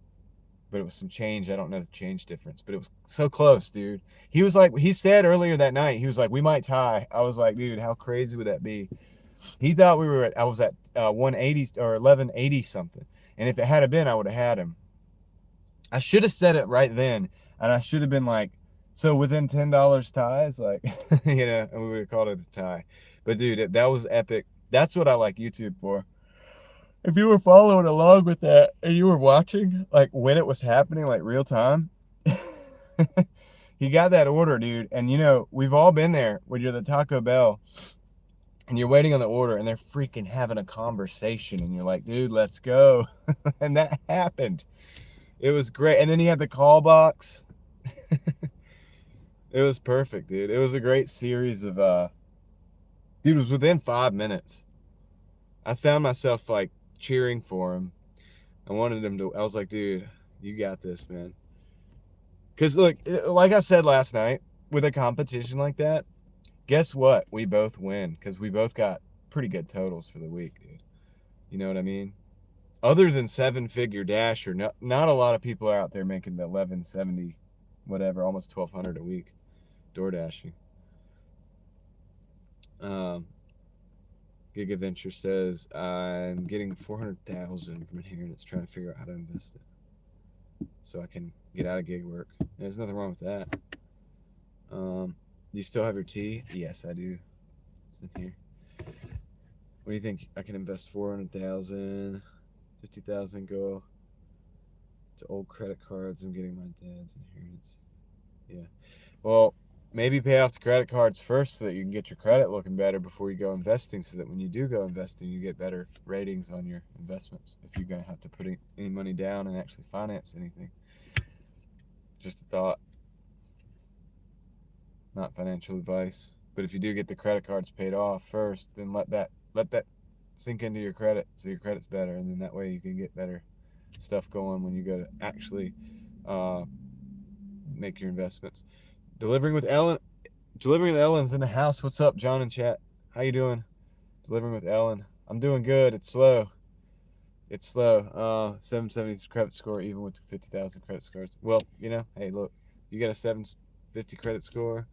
But it was some change. I don't know the change difference, but it was so close, dude. He said earlier that night, he was like, we might tie. I was like, dude, how crazy would that be? He thought I was at 180 or 1180 something. And if it had been, I would have had him. I should have said it right then. And I should have been like, so within $10 ties, like, and we would have called it a tie. But dude, that was epic. That's what I like YouTube for. If you were following along with that and you were watching, like, when it was happening, like, real time, he got that order, dude. And, we've all been there when you're the Taco Bell and you're waiting on the order and they're freaking having a conversation and you're like, dude, let's go. And that happened. It was great. And then he had the call box. It was perfect, dude. It was a great series of, dude, it was within 5 minutes. I found myself, like, cheering for him. I wanted him to. I was like, dude, you got this, man. Because look, like I said last night, with a competition like that, guess what? We both win because we both got pretty good totals for the week, dude. You know what I mean? Other than 7-figure dasher, not a lot of people are out there making the 1170, whatever, almost 1,200 a week, Doordashing. Gig Adventure says, I'm getting 400,000 from inheritance, trying to figure out how to invest it so I can get out of gig work. There's nothing wrong with that. Do you still have your tea? Yes, I do. It's in here. What do you think? I can invest 400,000, 50,000 go to old credit cards. I'm getting my dad's inheritance. Yeah. Well, maybe pay off the credit cards first so that you can get your credit looking better before you go investing, so that when you do go investing, you get better ratings on your investments if you're going to have to put any money down and actually finance anything. Just a thought. Not financial advice. But if you do get the credit cards paid off first, then let that sink into your credit so your credit's better, and then that way you can get better stuff going when you go to actually make your investments. Delivering with Ellen's in the house. What's up, John in chat? How you doing? Delivering with Ellen. I'm doing good. It's slow. 770 credit score even with 50,000 credit scores. Well, hey, look, you got a 750 credit score.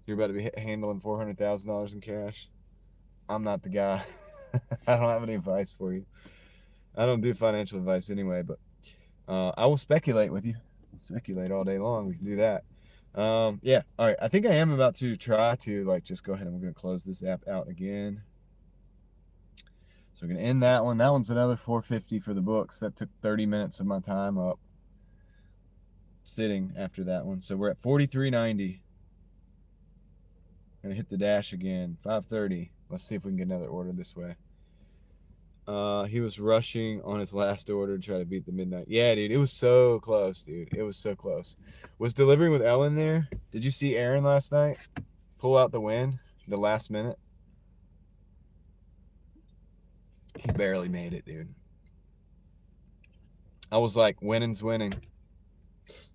You're about to be handling $400,000 in cash. I'm not the guy. I don't have any advice for you. I don't do financial advice anyway, but I will speculate with you. I'll speculate all day long. We can do that. Yeah. All right. I think I am about to try to just go ahead and we're going to close this app out again. So we're going to end that one. That one's another 450 for the books. That took 30 minutes of my time up sitting after that one. So we're at 43.90. Gonna hit the dash again. 5:30. Let's see if we can get another order this way. He was rushing on his last order to try to beat the midnight. Yeah, dude, it was so close, dude. It was so close. Was Delivering with Ellen there? Did you see Aaron last night pull out the win the last minute? He barely made it, dude. I was like, winning's winning.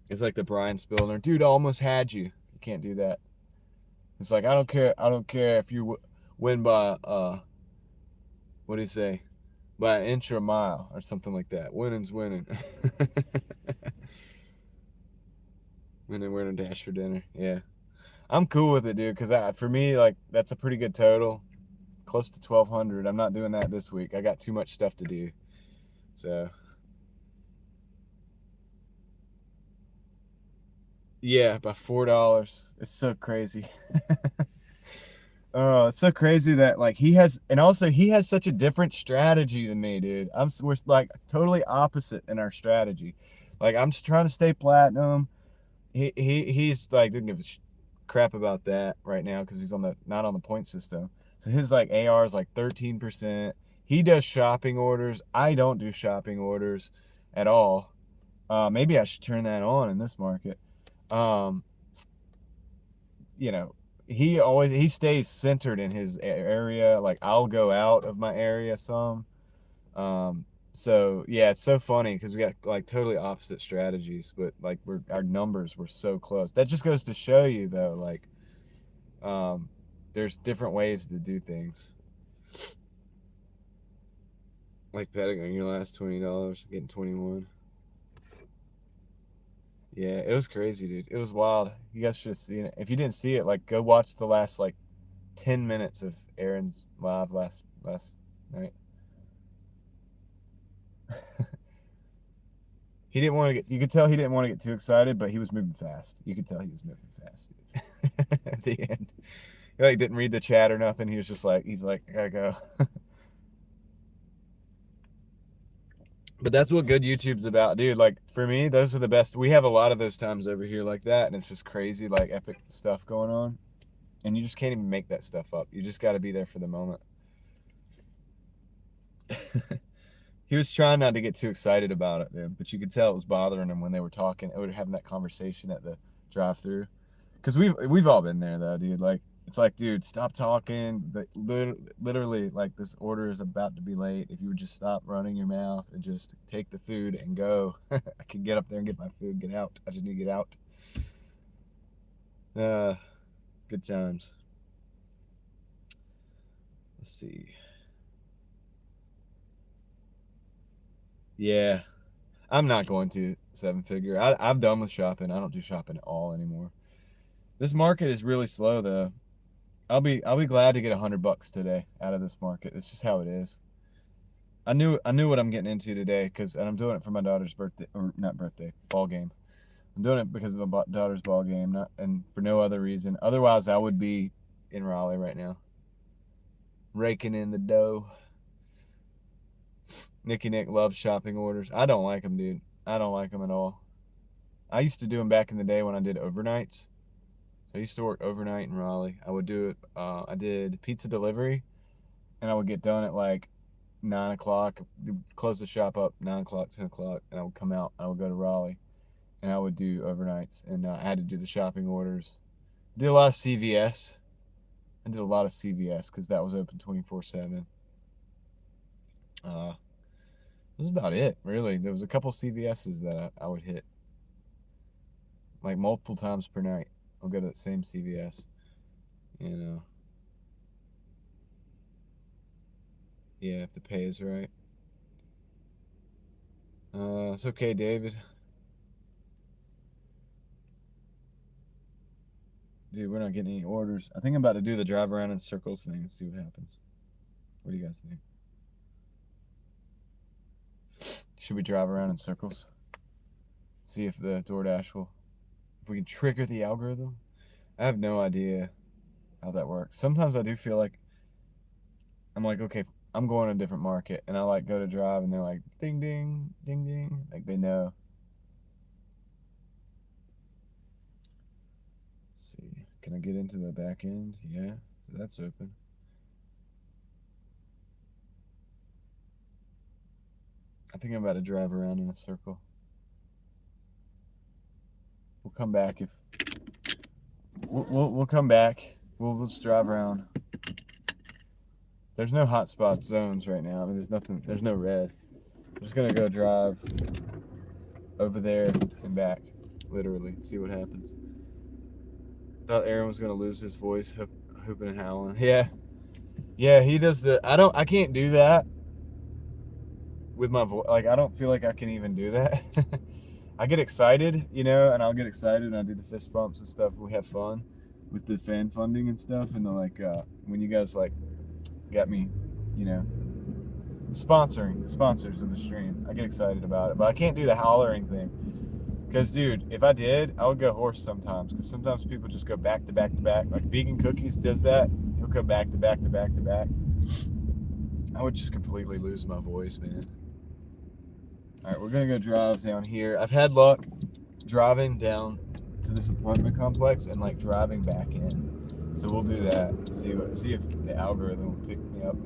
It's like the Brian Spillner. Dude, I almost had you. You can't do that. It's like, I don't care if you win by, what do you say? By an inch or a mile or something like that. Winning's winning. We're in a dash for dinner. Yeah. I'm cool with it, dude, because for me, that's a pretty good total. Close to 1,200. I'm not doing that this week. I got too much stuff to do. So. Yeah, by $4. It's so crazy. Oh, it's so crazy that he has such a different strategy than me, dude. We're totally opposite in our strategy. I'm just trying to stay platinum. He's doesn't give a crap about that right now because he's not on the point system. So his AR is 13%. He does shopping orders. I don't do shopping orders at all. Maybe I should turn that on in this market. He stays centered in his area. I'll go out of my area some. So yeah, it's so funny because we got totally opposite strategies, but our numbers were so close. That just goes to show you though, there's different ways to do things. Like betting on your last $20, getting 21. Yeah, it was crazy, dude. It was wild. You guys should have seen it. If you didn't see it, go watch the last 10 minutes of Aaron's live last night. He didn't want to you could tell he didn't want to get too excited, but he was moving fast. You could tell he was moving fast, dude. At the end. He didn't read the chat or nothing. He was just I gotta go. But that's what good YouTube's about, dude. For me, those are the best. We have a lot of those times over here like that, and it's just crazy, epic stuff going on. And you just can't even make that stuff up. You just got to be there for the moment. He was trying not to get too excited about it, dude, but you could tell it was bothering him when they were talking. They were having that conversation at the drive-thru. Because we've all been there, though, dude. It's dude, stop talking. Literally, this order is about to be late. If you would just stop running your mouth and just take the food and go. I can get up there and get my food, get out. I just need to get out. Good times. Let's see. Yeah. I'm not going to 7-figure. I'm done with shopping. I don't do shopping at all anymore. This market is really slow, though. I'll be glad to get $100 today out of this market. It's just how it is. I knew what I'm getting into today and I'm doing it for my daughter's birthday, or not birthday, ball game. I'm doing it because of my daughter's ball game, and for no other reason. Otherwise, I would be in Raleigh right now, raking in the dough. Nicky Nick loves shopping orders. I don't like them, dude. I don't like them at all. I used to do them back in the day when I did overnights. So I used to work overnight in Raleigh. I would do it. I did pizza delivery, and I would get done at like 9 o'clock, close the shop up 9 o'clock, 10 o'clock, and I would come out. I would go to Raleigh, and I would do overnights, and I had to do the shopping orders. Did a lot of CVS. I did a lot of CVS because that was open 24/7. That was about it, really. There was a couple CVS's that I would hit, like multiple times per night. I'll go to that same CVS, you know. Yeah, if the pay is right. It's okay, David. Dude, we're not getting any orders. I think I'm about to do the drive around in circles thing and see what happens. What do you guys think? Should we drive around in circles? See if the Doordash will, if we can trigger the algorithm? I have no idea how that works. Sometimes I do feel like I'm like, okay, I'm going to a different market, and I like go to drive, and they're like, ding, ding, ding, ding, like they know. Let's see, can I get into the back end? Yeah, so that's open. I think I'm about to drive around in a circle. We'll come back if we'll come back. We'll just drive around. There's no hotspot zones right now. I mean, there's nothing. There's no red. I'm just gonna go drive over there and back, literally. See what happens. Thought Aaron was gonna lose his voice, hooping and howling. Yeah. He does the. I can't do that with my voice. Like, I don't feel like I can even do that. I get excited, and I'll get excited and I do the fist bumps and stuff. We have fun with the fan funding and stuff. And when you guys got me, the sponsors of the stream, I get excited about it. But I can't do the hollering thing. Because, dude, if I did, I would go hoarse sometimes. Because sometimes people just go back to back to back. Like Vegan Cookies does that. He'll go back to back to back to back. I would just completely lose my voice, man. All right, we're going to go drive down here. I've had luck driving down to this apartment complex and driving back in. So we'll do that. See if the algorithm will pick me up.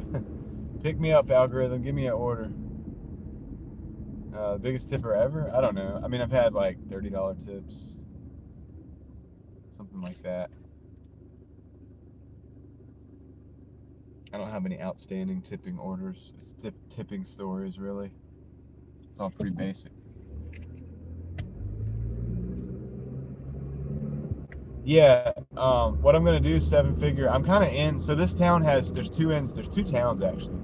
Pick me up, algorithm. Give me an order. Biggest tipper ever? I don't know. I mean, I've had $30 tips. Something like that. I don't have any outstanding tipping orders. It's tipping stories, really. It's all pretty basic. Yeah, what I'm gonna do is 7-figure. I'm kind of in. So this town there's two ends. There's two towns actually.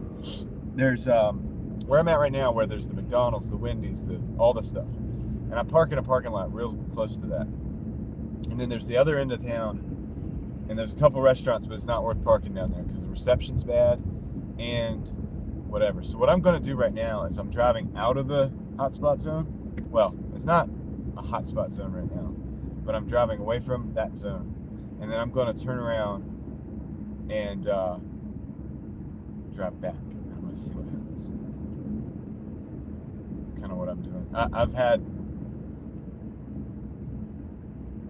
There's where I'm at right now, where there's the McDonald's, the Wendy's, all the stuff, and I park in a parking lot real close to that. And then there's the other end of town, and there's a couple restaurants, but it's not worth parking down there because the reception's bad and whatever. So what I'm gonna do right now is I'm driving out of the hotspot zone. Well, it's not a hotspot zone right now, but I'm driving away from that zone, and then I'm going to turn around and drive back. I'm going to see what happens. That's kind of what I'm doing. I've had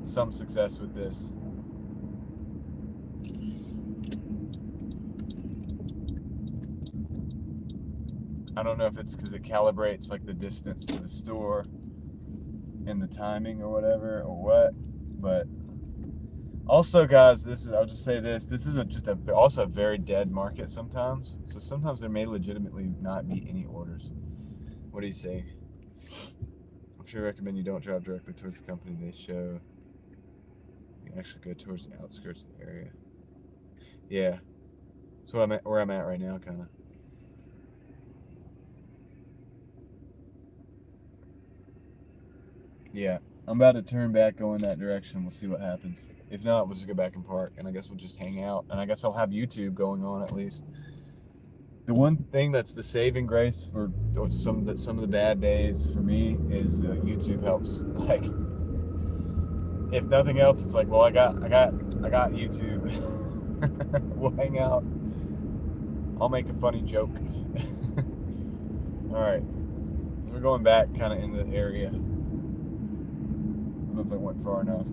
some success with this. I don't know if it's because it calibrates the distance to the store and the timing or whatever or what, but also, guys, I'll just say this is also a very dead market sometimes. So sometimes there may legitimately not be any orders. What do you say? I'm sure I recommend you don't drive directly towards the company they show. You can actually go towards the outskirts of the area. Yeah, that's where I'm at right now, kind of. Yeah, I'm about to turn back going that direction. We'll see what happens. If not, we'll just go back and park, and I guess we'll just hang out. And I guess I'll have YouTube going on at least. The one thing that's the saving grace for some of the bad days for me is YouTube helps. Like, if nothing else, it's like, well, I got YouTube. We'll hang out. I'll make a funny joke. All right, so we're going back kind of in the area. I don't know if I went far enough.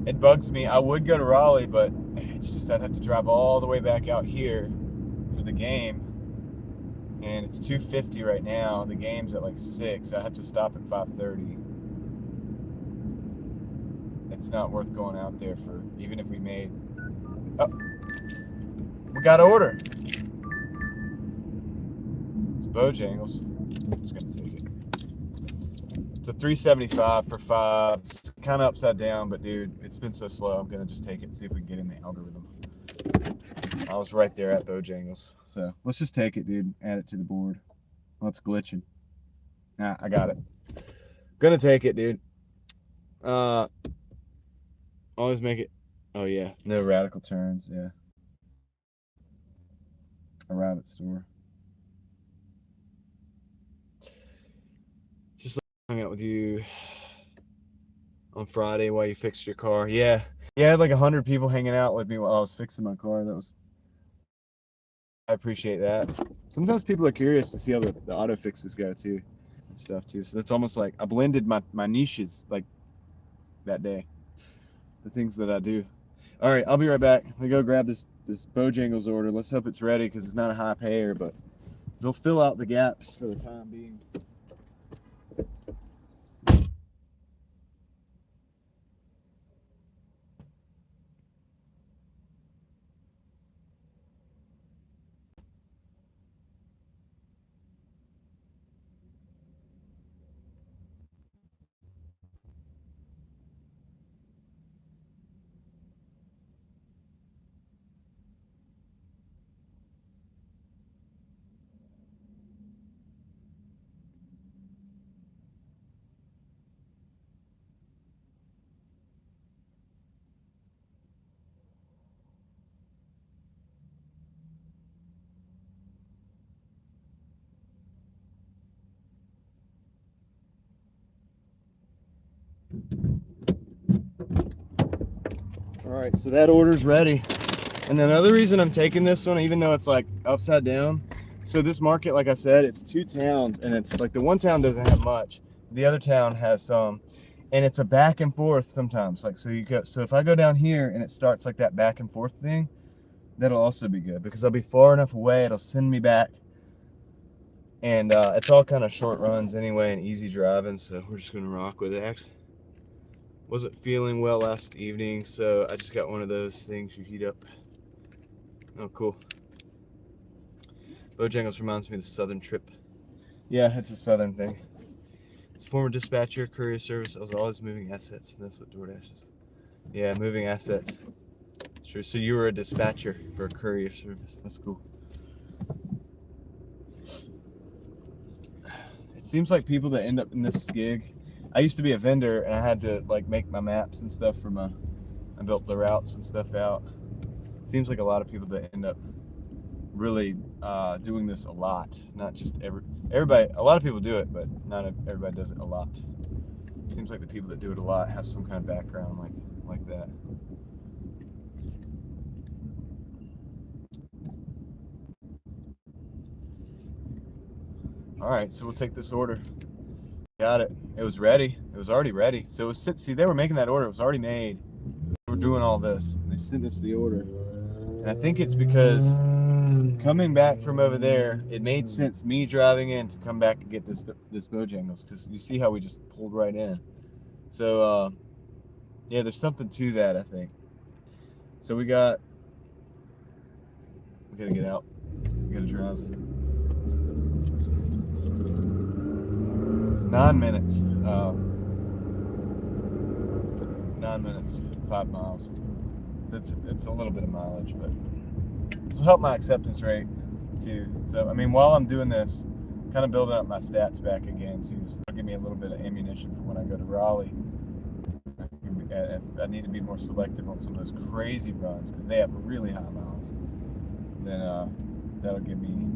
It bugs me. I would go to Raleigh, but it's just I'd have to drive all the way back out here for the game, and it's 2:50 right now. The game's at like 6. I have to stop at 5:30. It's not worth going out there for, even if we made. Oh, we got an order. It's Bojangles. I'm just gonna take it. It's a $3.75 for 5. It's kind of upside down, but dude, it's been so slow. I'm gonna just take it and see if we can get in the algorithm. I was right there at Bojangles, so let's just take it, dude. Add it to the board. Oh, it's glitching. Nah, I got it. Gonna take it, dude. Always make it. Oh yeah, no radical turns. Yeah. Arrive at store. Just hung out with you on Friday while you fixed your car. Yeah, I had like 100 people hanging out with me while I was fixing my car. I appreciate that. Sometimes people are curious to see how the auto fixes go too, and stuff too. So that's almost like I blended my niches like that day, the things that I do. All right, I'll be right back. Let me go grab this Bojangles order. Let's hope it's ready because it's not a high payer, but they'll fill out the gaps for the time being. All right, so that order's ready. And another reason I'm taking this one, even though it's like upside down, so this market, like I said, it's 2 towns, and it's like the one town doesn't have much, the other town has some, and it's a back and forth sometimes. Like, so if I go down here and it starts like that back and forth thing, that'll also be good because I'll be far enough away, it'll send me back. And it's all kind of short runs anyway and easy driving, so we're just gonna rock with it. Actually, wasn't feeling well last evening, so I just got one of those things you heat up. Oh, cool. Bojangles reminds me of the Southern trip. Yeah, it's a Southern thing. It's former dispatcher, courier service. I was always moving assets, and that's what Doordash is. Yeah, moving assets. It's true. So you were a dispatcher for a courier service. That's cool. It seems like people that end up in this gig. I used to be a vendor, and I had to like make my maps and stuff for I built the routes and stuff out. Seems like a lot of people that end up really doing this a lot. Not just everybody. A lot of people do it, but not everybody does it a lot. Seems like the people that do it a lot have some kind of background like that. All right, so we'll take this order. Got it. It was ready. It was already ready. So it was, see, they were making that order. It was already made. We're doing all this. And they sent us the order. And I think it's because coming back from over there, it made sense me driving in to come back and get this Bojangles, because you see how we just pulled right in. So yeah, there's something to that, I think. So we gotta get out. We gotta drive. It's 9 minutes. 9 minutes, 5 miles. So it's a little bit of mileage, but this will help my acceptance rate too. So I mean, while I'm doing this, kind of building up my stats back again too. So it'll give me a little bit of ammunition for when I go to Raleigh. If I need to be more selective on some of those crazy runs because they have really high miles, then that'll give me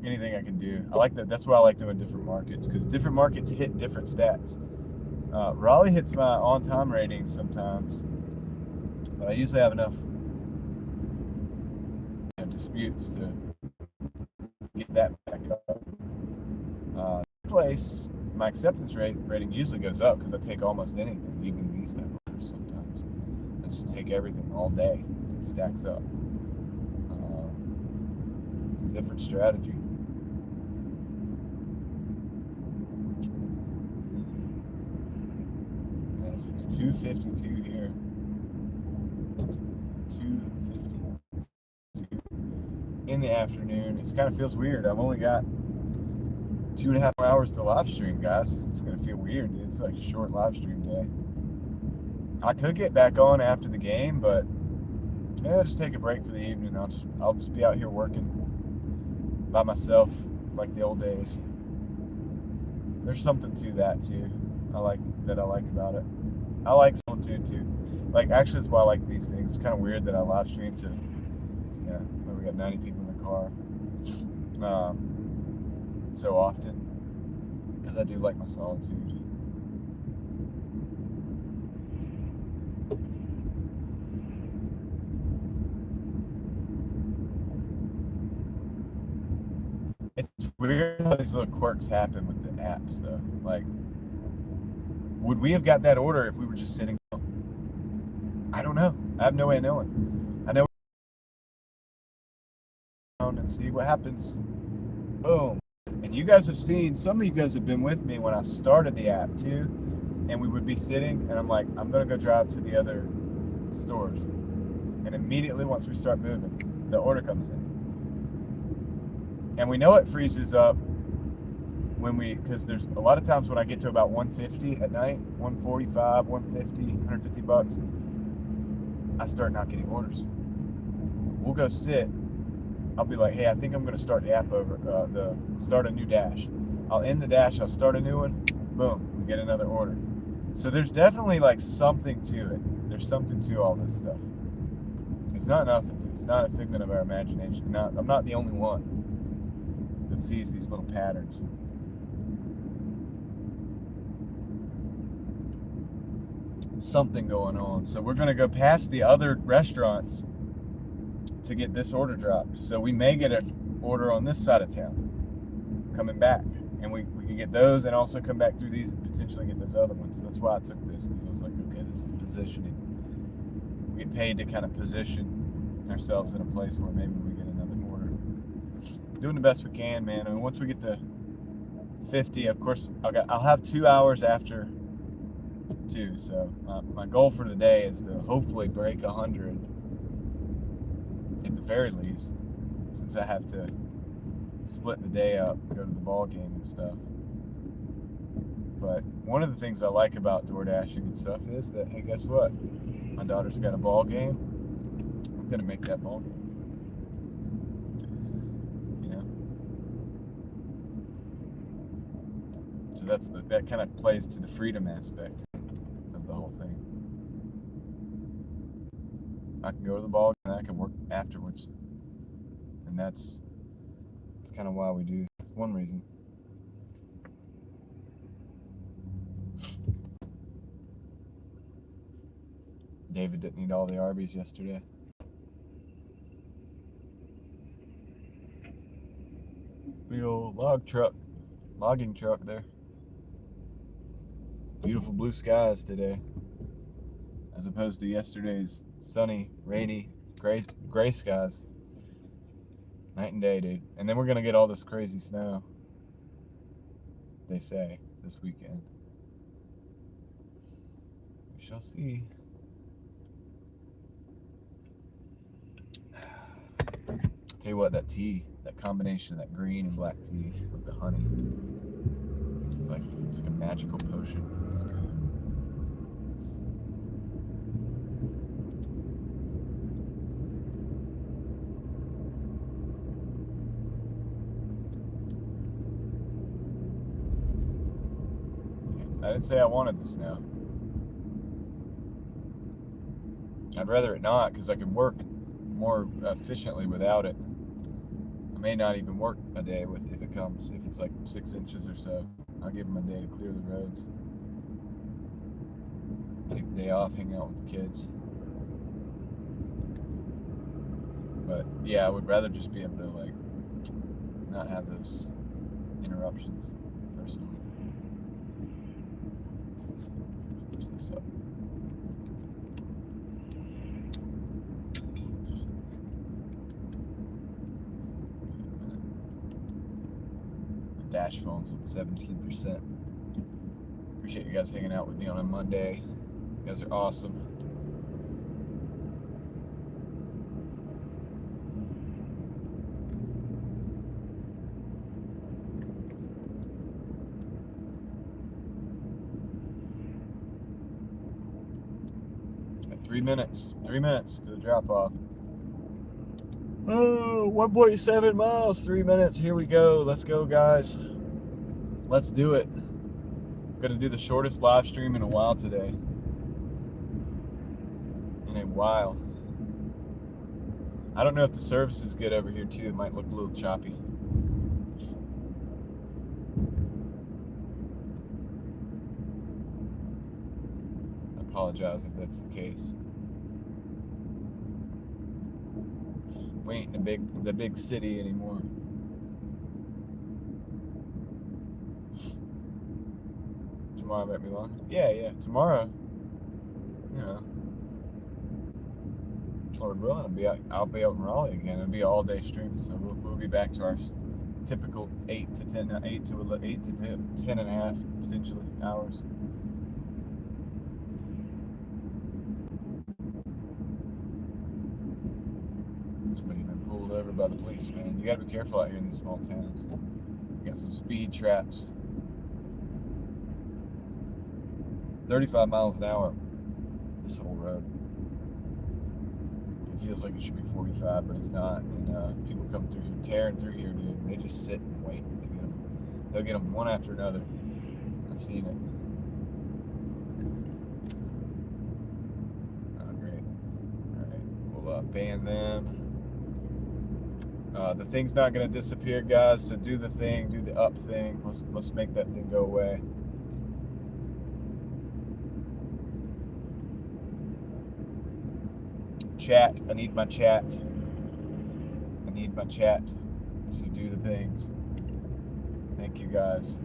anything I can do. I like that. That's why I like doing different markets because different markets hit different stats. Raleigh hits my on-time ratings sometimes, but I usually have enough disputes to get that back up. Place, my acceptance rating usually goes up because I take almost anything, even these type of orders sometimes. I just take everything all day. It stacks up. It's a different strategy. And so it's 252 here. 252 in the afternoon. It kind of feels weird. I've only got 2.5 more hours to live stream, guys. It's gonna feel weird, dude. It's like a short live stream day. I could get back on after the game, but yeah, I'll just take a break for the evening. I'll just be out here working by myself like the old days. There's something to that too. I like about it. I like solitude too. Like actually, that's why I like these things. It's kind of weird that I live stream to, yeah, we got 90 people in the car. So often because I do like my solitude. It's weird how these little quirks happen with the apps though. Like, would we have got that order if we were just sitting? I don't know. I have no way of knowing. I know and see what happens. Boom. And you guys have seen, some of you guys have been with me when I started the app too, and we would be sitting and I'm like, I'm gonna go drive to the other stores, and immediately once we start moving, the order comes in, and we know it freezes up when because there's a lot of times when I get to about 150 at night, 145, 150, 150 bucks, I start not getting orders. We'll go sit. I'll be like, hey, I think I'm going to start the app over, start a new dash. I'll end the dash, I'll start a new one, boom, we get another order. So there's definitely like something to it. There's something to all this stuff. It's not nothing. It's not a figment of our imagination. I'm not the only one that sees these little patterns. Something going on. So we're going to go past the other restaurants to get this order dropped. So we may get an order on this side of town coming back, and we can get those and also come back through these and potentially get those other ones. So that's why I took this, because I was like, okay, this is positioning. We get paid to kind of position ourselves in a place where maybe we get another order. Doing the best we can, man. I mean, once we get to 50, of course, I'll have 2 hours after 2. So my goal for today is to hopefully break 100 at the very least, since I have to split the day up and go to the ball game and stuff. But one of the things I like about Doordashing and stuff is that, hey, guess what? My daughter's got a ball game. I'm gonna make that ball game. You know? So that kind of plays to the freedom aspect of the whole thing. I can go to the ball game and I can work afterwards. And that's kind of why we do. It's one reason. David didn't eat all the Arby's yesterday. Big old logging truck there. Beautiful blue skies today, as opposed to yesterday's sunny, rainy, gray skies. Night and day, dude. And then we're gonna get all this crazy snow, they say, this weekend. We shall see. Tell you what, that tea, that combination of that green and black tea with the honey, it's like a magical potion. It's good. I didn't say I wanted the snow. I'd rather it not, because I can work more efficiently without it. I may not even work a day if it comes, if it's like 6 inches or so. I'll give them a day to clear the roads. Take the day off, hang out with the kids. But yeah, I would rather just be able to like not have those interruptions personally. Fix this up. My dash phone's at 17%. Appreciate you guys hanging out with me on a Monday. You guys are awesome. Got 3 minutes. 3 minutes to the drop off. Oh, 1.7 miles, 3 minutes. Here we go. Let's go, guys. Let's do it. I'm gonna do the shortest live stream in a while today. In a while. I don't know if the service is good over here too. It might look a little choppy. I apologize if that's the case. We ain't in the big city anymore. Tomorrow might be long. Yeah. Tomorrow, you know, Lord willing, I'll be out in Raleigh again. It'll be an all-day stream, so we'll be back to our typical 8 to 10 and a half potentially hours. Somebody been pulled over by the police, man. You gotta be careful out here in these small towns. You got some speed traps. 35 miles an hour. This whole road. It feels like it should be 45, but it's not. And people come through here, tearing through here, dude. And they just sit and wait. They'll get them one after another. I've seen it. Oh, great. All right, we'll ban them. The thing's not gonna disappear, guys. So do the thing, do the up thing. Let's make that thing go away. Chat. I need my chat. I need my chat to do the things. Thank you, guys.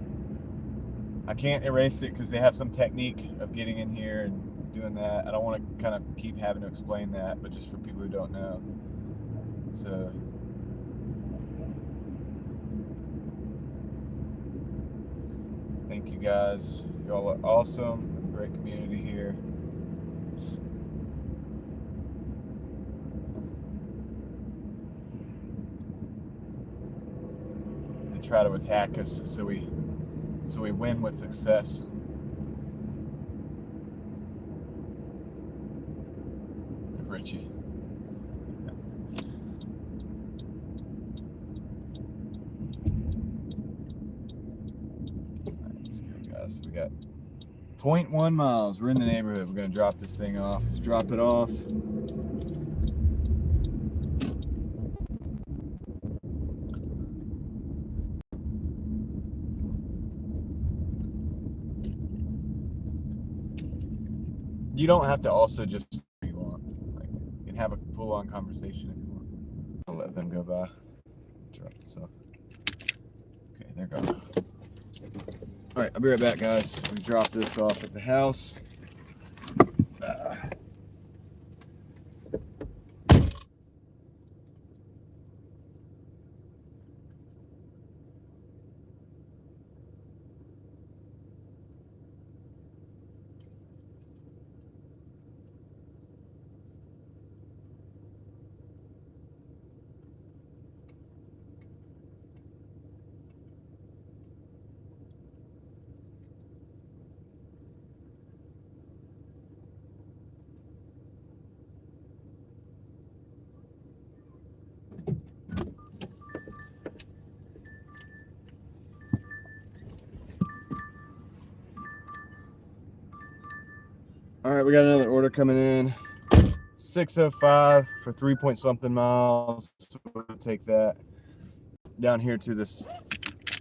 I can't erase it because they have some technique of getting in here and doing that. I don't want to kind of keep having to explain that, but just for people who don't know. So. Thank you, guys. Y'all are awesome. Great community here. Try to attack us so we win with success. Richie. Alright, let's go, guys. We got 0.1 miles. We're in the neighborhood. We're gonna drop this thing off. Let's drop it off. You don't have to also just you want. Like, you can have a full-on conversation if you want. I'll let them go by. Drop this off. Okay, they're gone. All right, I'll be right back, guys. We drop this off at the house. All right, we got another order coming in. 605 for 3 point something miles. We'll take that down here to this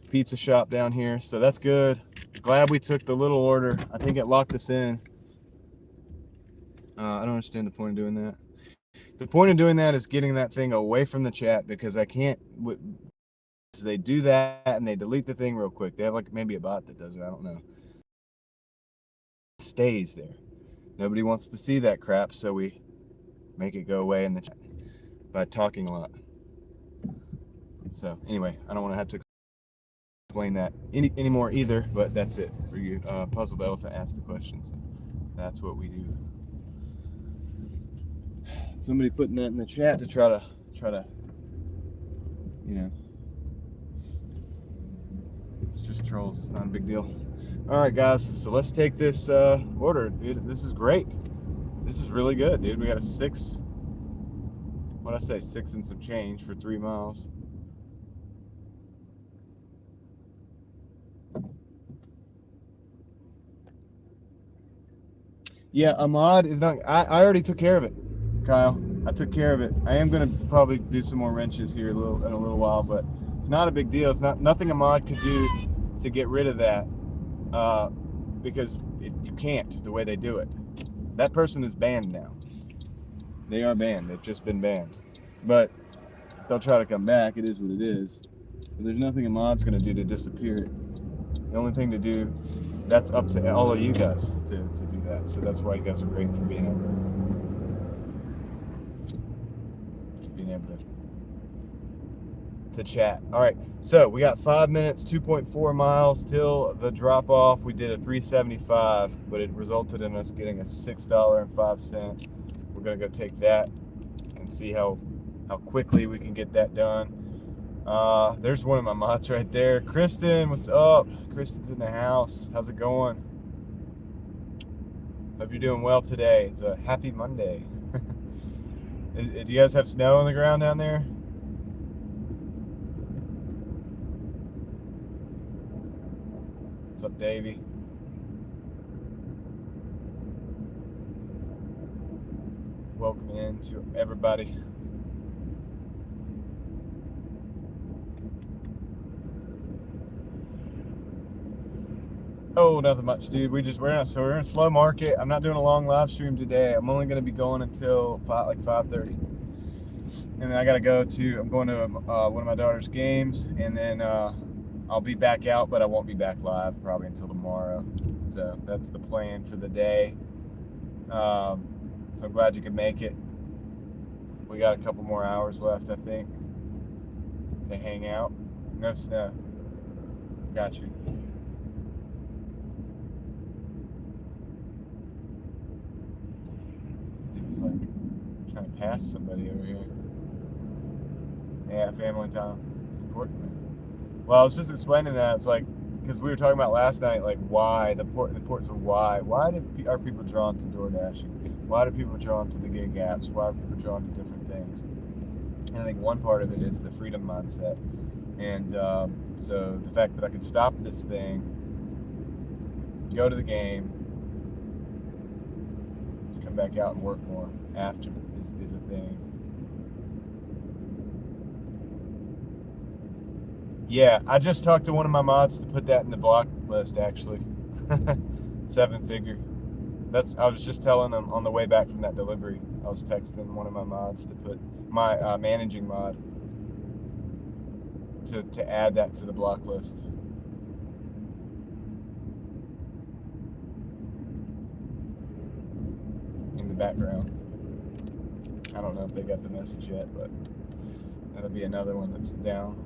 pizza shop down here. So that's good. Glad we took the little order. I think it locked us in. I don't understand the point of doing that. The point of doing that is getting that thing away from the chat, because I can't. So they do that and they delete the thing real quick. They have like maybe a bot that does it. I don't know. It stays there. Nobody wants to see that crap, so we make it go away in the chat by talking a lot. So anyway, I don't want to have to explain that anymore either, but that's it for you. Puzzled Elephant asked the question, so that's what we do. Somebody putting that in the chat to try to, you know, it's just trolls. It's not a big deal. All right, guys. So let's take this order, dude. This is great. This is really good, dude. We got a 6. What'd I say? 6 and some change for 3 miles. Yeah, Ahmad is not. I already took care of it, Kyle. I took care of it. I am gonna probably do some more wrenches here in a little while, but it's not a big deal. It's nothing Ahmad could do to get rid of that, because you can't, the way they do it. That person is banned now. They are banned. They've just been banned, but they'll try to come back. It is what it is. But there's nothing Ahmad's gonna do to disappear it. The only thing to do, that's up to all of you guys to do that. So that's why you guys are great for being able to chat. All right, so we got 5 minutes, 2.4 miles till the drop off. We did a 375, but it resulted in us getting a $6.05. We're gonna go take that and see how quickly we can get that done. There's one of my mods right there. Kristen, what's up? Kristen's in the house. How's it going? Hope you're doing well today. It's a happy Monday. Do you guys have snow on the ground down there? What's up, Davey? Welcome in to everybody. Oh, nothing much, dude. We're in slow market. I'm not doing a long live stream today. I'm only going to be going until 5:30, and then I got to go to. I'm going to one of my daughter's games, and then I'll be back out, but I won't be back live probably until tomorrow. So that's the plan for the day. So I'm glad you could make it. We got a couple more hours left, I think, to hang out. No snow. Got you. It's like trying to pass somebody over here. Yeah, family time. It's important, man. Well, I was just explaining that. It's like, because we were talking about last night, like why, the importance of why. Why are people drawn to Doordashing? Why do people drawn to the gig apps? Why are people drawn to different things? And I think one part of it is the freedom mindset. And so the fact that I could stop this thing, go to the game, come back out and work more after is a thing. Yeah, I just talked to one of my mods to put that in the block list, actually. 7-figure. I was just telling them on the way back from that delivery. I was texting one of my mods to put my managing mod to add that to the block list. In the background. I don't know if they got the message yet, but that'll be another one that's down.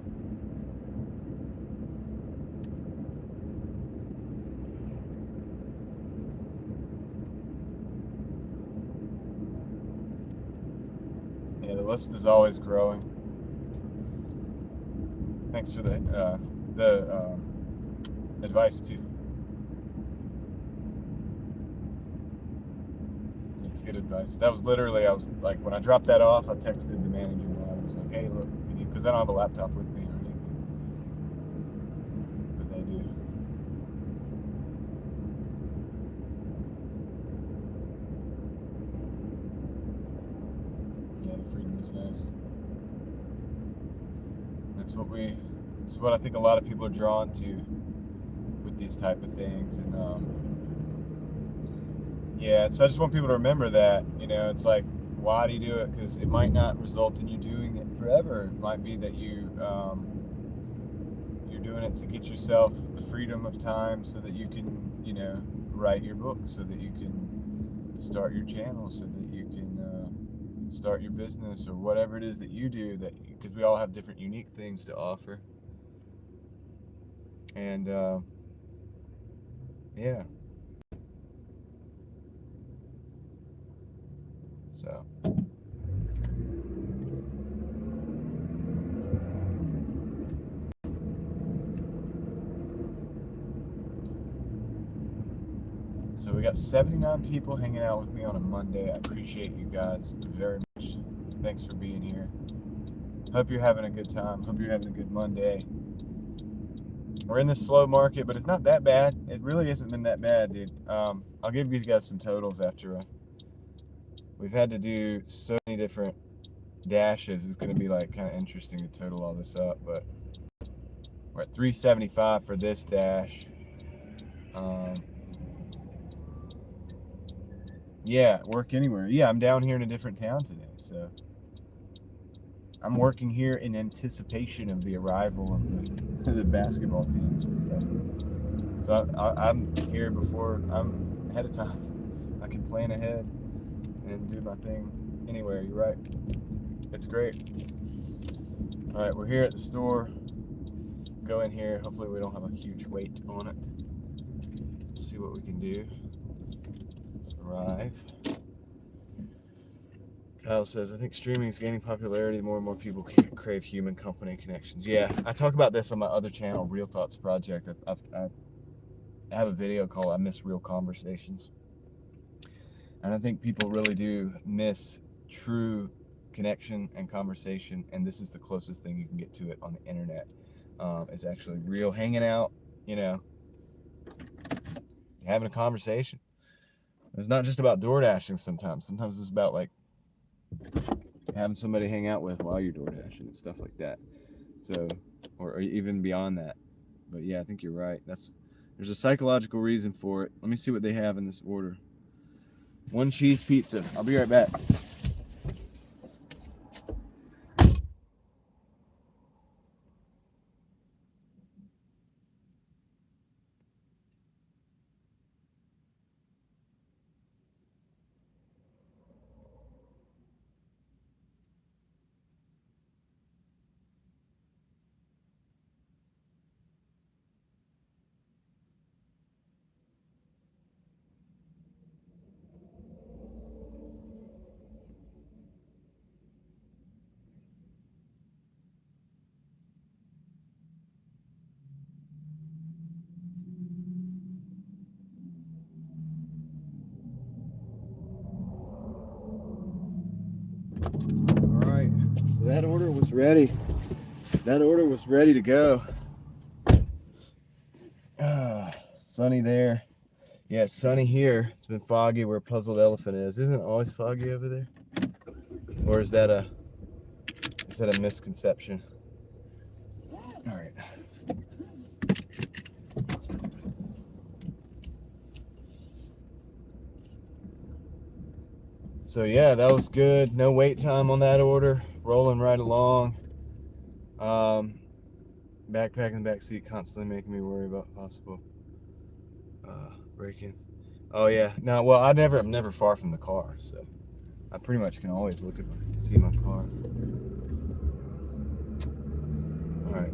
Yeah, the list is always growing. Thanks for the advice too. It's good advice. That was literally, I was like, when I dropped that off, I texted the manager and I was like, hey, look, because I don't have a laptop with me or anything. But they do. The freedom is nice. That's what I think a lot of people are drawn to with these type of things. And yeah, so I just want people to remember that, you know, it's like, why do you do it? Because it might not result in you doing it forever. It might be that you're doing it to get yourself the freedom of time so that you can, you know, write your book, so that you can start your channel, so that you can start your business, or whatever it is that you do, that because we all have different unique things to offer. And yeah, so we got 79 people hanging out with me on a Monday. I appreciate you guys very much. Thanks for being here. Hope you're having a good time. Hope you're having a good Monday. We're in this slow market, but it's not that bad. It really hasn't been that bad, dude. I'll give you guys some totals after. We've had to do so many different dashes. It's going to be like kind of interesting to total all this up, but we're at 375 for this dash. Yeah, work anywhere. Yeah, I'm down here in a different town today, so I'm working here in anticipation of the arrival of the basketball team and stuff. So I'm here before I'm ahead of time. I can plan ahead and do my thing anywhere. You're right. It's great. All right, we're here at the store. Go in here. Hopefully we don't have a huge weight on it. See what we can do. Let's arrive. Kyle says, I think streaming is gaining popularity. More and more people crave human company connections. Yeah, I talk about this on my other channel, Real Thoughts Project. I have a video called I Miss Real Conversations. And I think people really do miss true connection and conversation. And this is the closest thing you can get to it on the internet. It's actually real hanging out, you know, having a conversation. It's not just about Doordashing sometimes. Sometimes it's about like having somebody hang out with while you're Doordashing and stuff like that. So, or even beyond that. But yeah, I think you're right. There's a psychological reason for it. Let me see what they have in this order. 1 cheese pizza. I'll be right back. All right, so that order was ready. That order was ready to go. Sunny there. Yeah, it's sunny here. It's been foggy where Puzzled Elephant is. Isn't it always foggy over there? Or is that a misconception? All right. So yeah, that was good. No wait time on that order. Rolling right along. Backpack in the back seat constantly making me worry about possible break-ins. Oh yeah. No, well, I'm never far from the car, so I pretty much can always see my car. All right.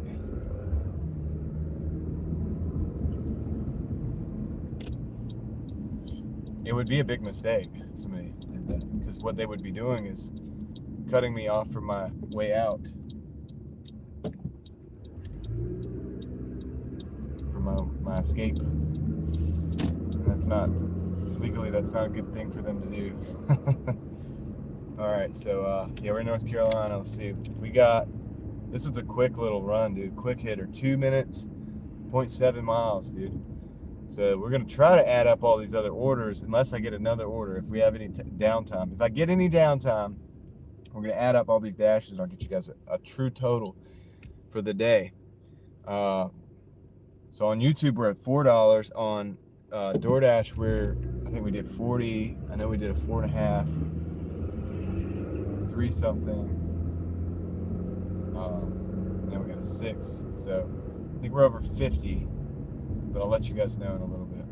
It would be a big mistake if somebody did that, because what they would be doing is cutting me off from my way out, from my escape. And that's not a good thing for them to do. All right, so yeah, we're in North Carolina. Let's see, this is a quick little run, dude. Quick hitter, 2 minutes, 0.7 miles, dude. So we're gonna try to add up all these other orders, unless I get another order. If we have any downtime, if I get any downtime, We're going to add up all these dashes and I'll get you guys a true total for the day. So on YouTube, we're at $4. On Doordash, I think we did 40. I know we did a 4.5, 3 something. Now we got a 6. So I think we're over 50, but I'll let you guys know in a little bit.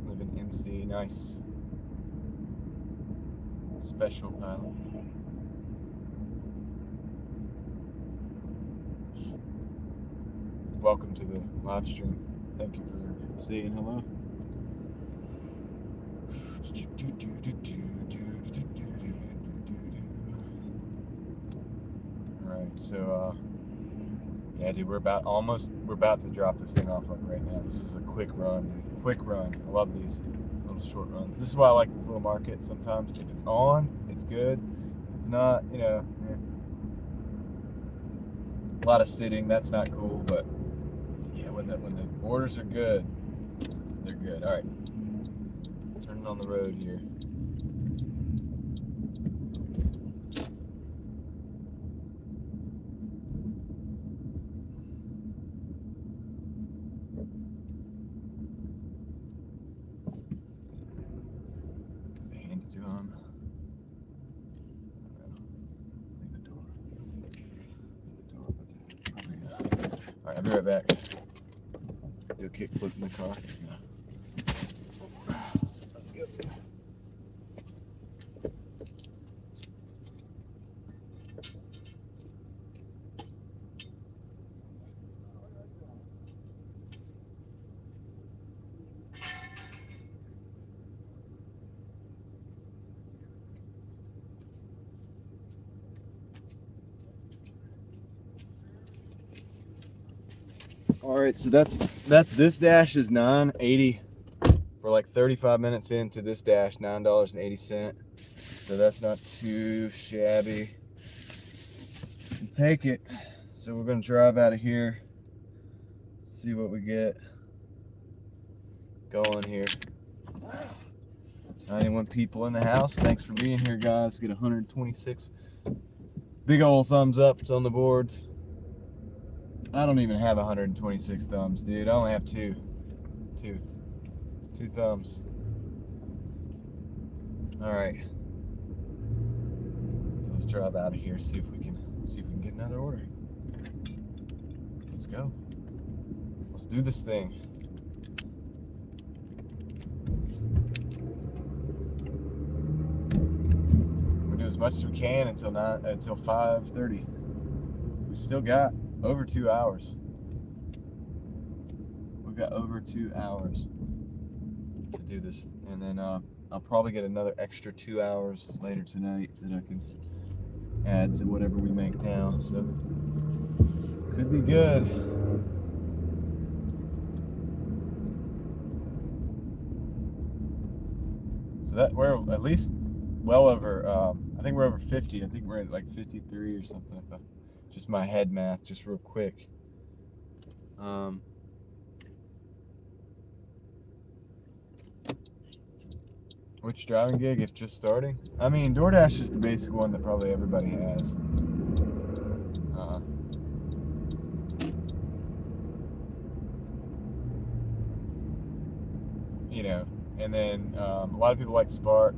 Live in NC, nice. Special pilot. Welcome to the live stream. Thank you for saying hello. Alright, so yeah, dude, we're about to drop this thing off right now. This is a quick run, dude. Quick run. I love these little short runs. This is why I like this little market sometimes. If it's on, it's good. If it's not, you know, a lot of sitting, that's not cool, but yeah, when the orders are good, they're good. All right, turning on the road here. Is it handy to him? Leave the door. All right, I'll be right back. Do a kickflip in the car. Let's go. All right, so that's this dash is $9.80. We're like 35 minutes into this dash, $9.80. So that's not too shabby. We'll take it. So we're gonna drive out of here, see what we get going here. 91 people in the house. Thanks for being here, guys. Get 126 big old thumbs ups on the boards. I don't even have 126 thumbs, dude. I only have two thumbs. All right. So let's drive out of here. See if we can get another order. Let's go. Let's do this thing. We'll do as much as we can until 5:30. We still got over 2 hours. We've got over 2 hours to do this, and then I'll probably get another extra 2 hours later tonight that I can add to whatever we make now. So could be good. So that we're at least well over. I think we're over 50. I think we're at like 53 or something. I thought. Just my head math, just real quick. Which driving gig, if just starting? I mean, Doordash is the basic one that probably everybody has. You know, and then a lot of people like Spark.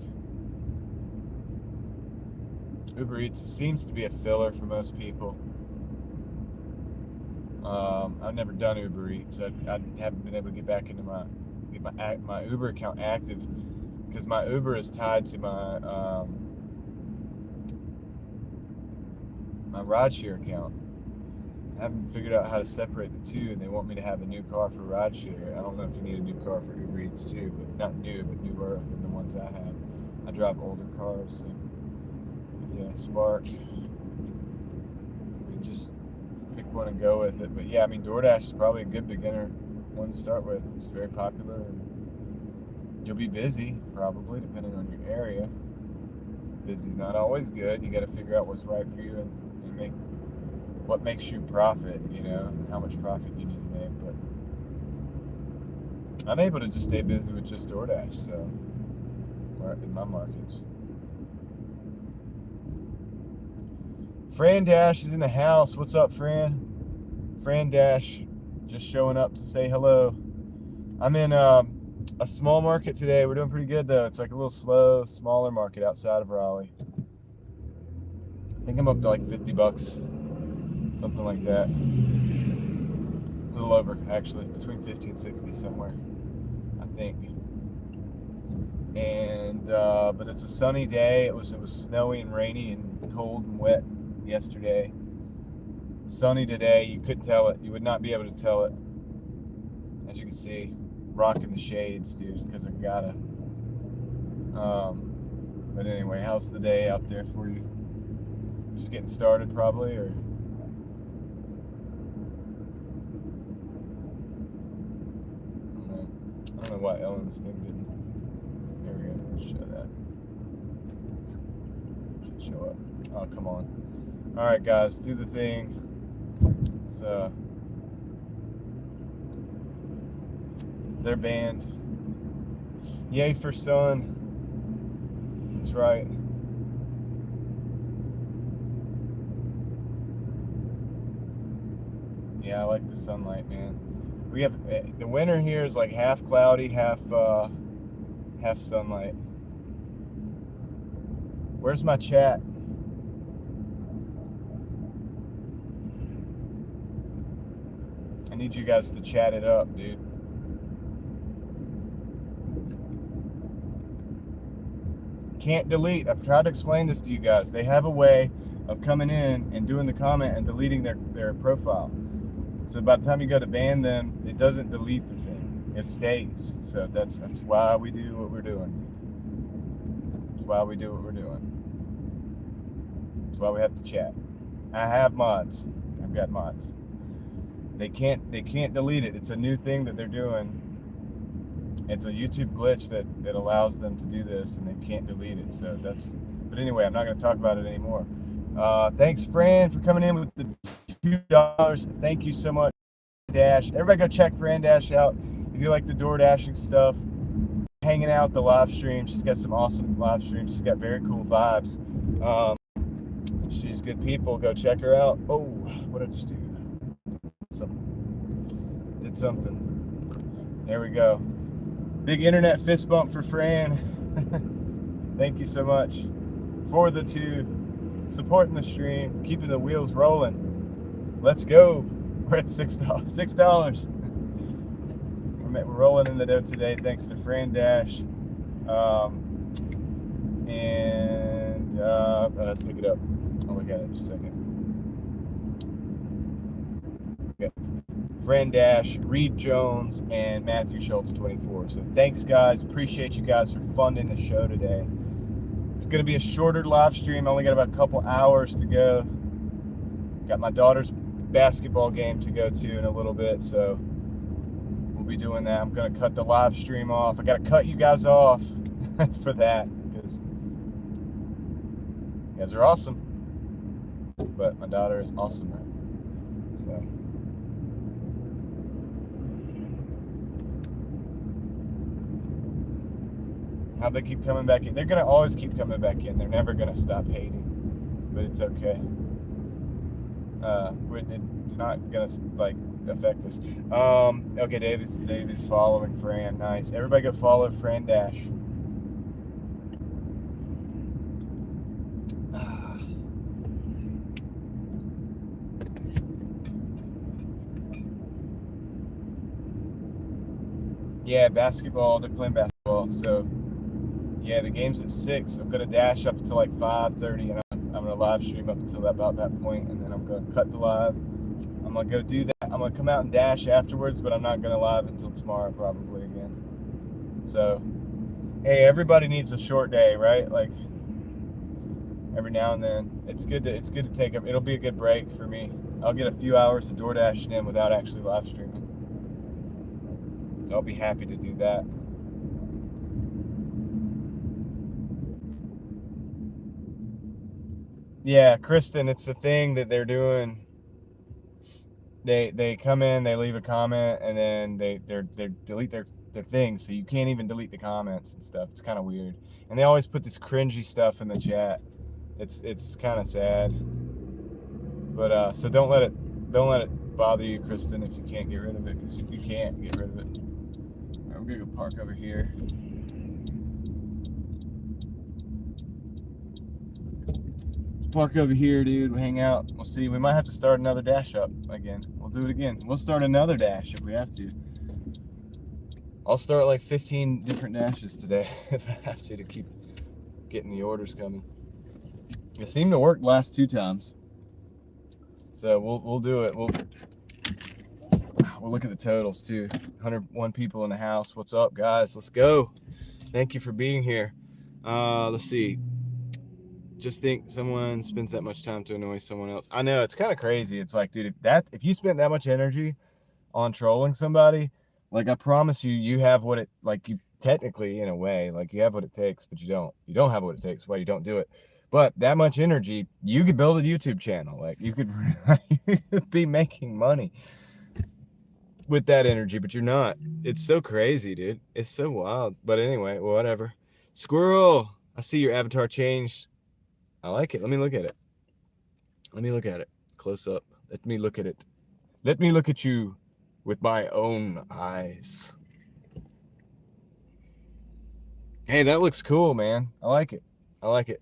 Uber Eats seems to be a filler for most people. I've never done Uber Eats. I haven't been able to get back into my Uber account active because my Uber is tied to my my rideshare account. I haven't figured out how to separate the two, and they want me to have a new car for rideshare. I don't know if you need a new car for Uber Eats too, but not new, but newer than the ones I have. I drive older cars, so yeah, Spark. You just pick one and go with it. But yeah, I mean, Doordash is probably a good beginner one to start with. It's very popular, and you'll be busy probably depending on your area. Busy's not always good. You got to figure out what's right for you and make what makes you profit, you know, and how much profit you need to make. But I'm able to just stay busy with just DoorDash, so in my markets. Fran Dash is in the house. What's up, Fran? Fran Dash just showing up to say hello. I'm in a small market today. We're doing pretty good though. It's like a little slow, smaller market outside of Raleigh. I think I'm up to like 50 bucks, something like that. A little over, actually, between 50 and 60 somewhere, I think. And but it's a sunny day. It was snowy and rainy and cold and wet yesterday. It's sunny today. You couldn't tell it. You would not be able to tell it. As you can see, rocking the shades, dude, because I gotta. But anyway, how's the day out there for you? Just getting started, probably, or? I don't know why Ellen's thing didn't. There we go. Show that. Should show up. Oh, come on. All right, guys, do the thing. So they're banned. Yay for sun. That's right. Yeah, I like the sunlight, man. We have the winter here is like half cloudy, half sunlight. Where's my chat? I need you guys to chat it up, dude. Can't delete. I've tried to explain this to you guys. They have a way of coming in and doing the comment and deleting their profile. So by the time you go to ban them, it doesn't delete the thing. It stays. So that's why we do what we're doing. That's why we do what we're doing. That's why we have to chat. I have mods. I've got mods. They can't delete it. It's a new thing that they're doing. It's a YouTube glitch that allows them to do this, and they can't delete it. So that's. But anyway, I'm not going to talk about it anymore. Thanks, Fran, for coming in with the $2. Thank you so much, Dash. Everybody go check Fran Dash out if you like the Doordashing stuff. Hanging out the live stream. She's got some awesome live streams. She's got very cool vibes. She's good people. Go check her out. Oh, what did I just do? Did something. There we go. Big internet fist bump for Fran. Thank you so much for the two. Supporting the stream, keeping the wheels rolling. Let's go. We're at $6. We're rolling in the dough today, thanks to Fran Dash. And I have to pick it up. I'll look at it in just a second. Okay. Fran Dash, Reed Jones, and Matthew Schultz 24. So thanks, guys. Appreciate you guys for funding the show today. It's going to be a shorter live stream. I only got about a couple hours to go. Got my daughter's basketball game to go to in a little bit, so we'll be doing that. I'm going to cut the live stream off. I got to cut you guys off for that because you guys are awesome. But my daughter is awesomer. So. How they keep coming back in. They're going to always keep coming back in. They're never going to stop hating. But it's okay. It's not going to, like, affect us. Okay, Dave is following Fran. Nice. Everybody go follow Fran Dash. Yeah, basketball. They're playing basketball. So, yeah, the game's at 6. I'm going to dash up until like 5:30, and I'm going to live stream up until about that point, and then I'm going to cut the live. I'm going to go do that. I'm going to come out and dash afterwards, but I'm not going to live until tomorrow probably again. So, hey, everybody needs a short day, right? Like, every now and then. It's good to take up. It'll be a good break for me. I'll get a few hours of Doordashing in without actually live streaming. So I'll be happy to do that. Yeah, Kristen, it's the thing that they're doing. They come in, they leave a comment, and then they delete their thing, so you can't even delete the comments and stuff. It's kind of weird. And they always put this cringy stuff in the chat. It's kind of sad. But so don't let it bother you, Kristen, if you can't get rid of it, because you can't get rid of it. All right, we're gonna go park over here. Let's park over here, dude. We'll hang out. We'll see. We might have to start another dash up again. We'll do it again. We'll start another dash if we have to. I'll start like 15 different dashes today if I have to keep getting the orders coming. It seemed to work last 2 times. So we'll do it. We'll look at the totals too. 101 people in the house. What's up, guys? Let's go. Thank you for being here. Let's see. Just think someone spends that much time to annoy someone else. I know, it's kind of crazy. It's like, dude, if you spend that much energy on trolling somebody, like, I promise you have what it, like, you technically, in a way, like, you have what it takes, but you don't have what it takes. Why you don't do it? But that much energy, you could build a YouTube channel. Like, you could be making money with that energy, but you're not. It's so crazy, dude. It's so wild. But anyway, whatever. Squirrel, I see your avatar changed. I like it. Let me look at it. Let me look at it. Close up. Let me look at it. Let me look at you with my own eyes. Hey, that looks cool, man. I like it. I like it.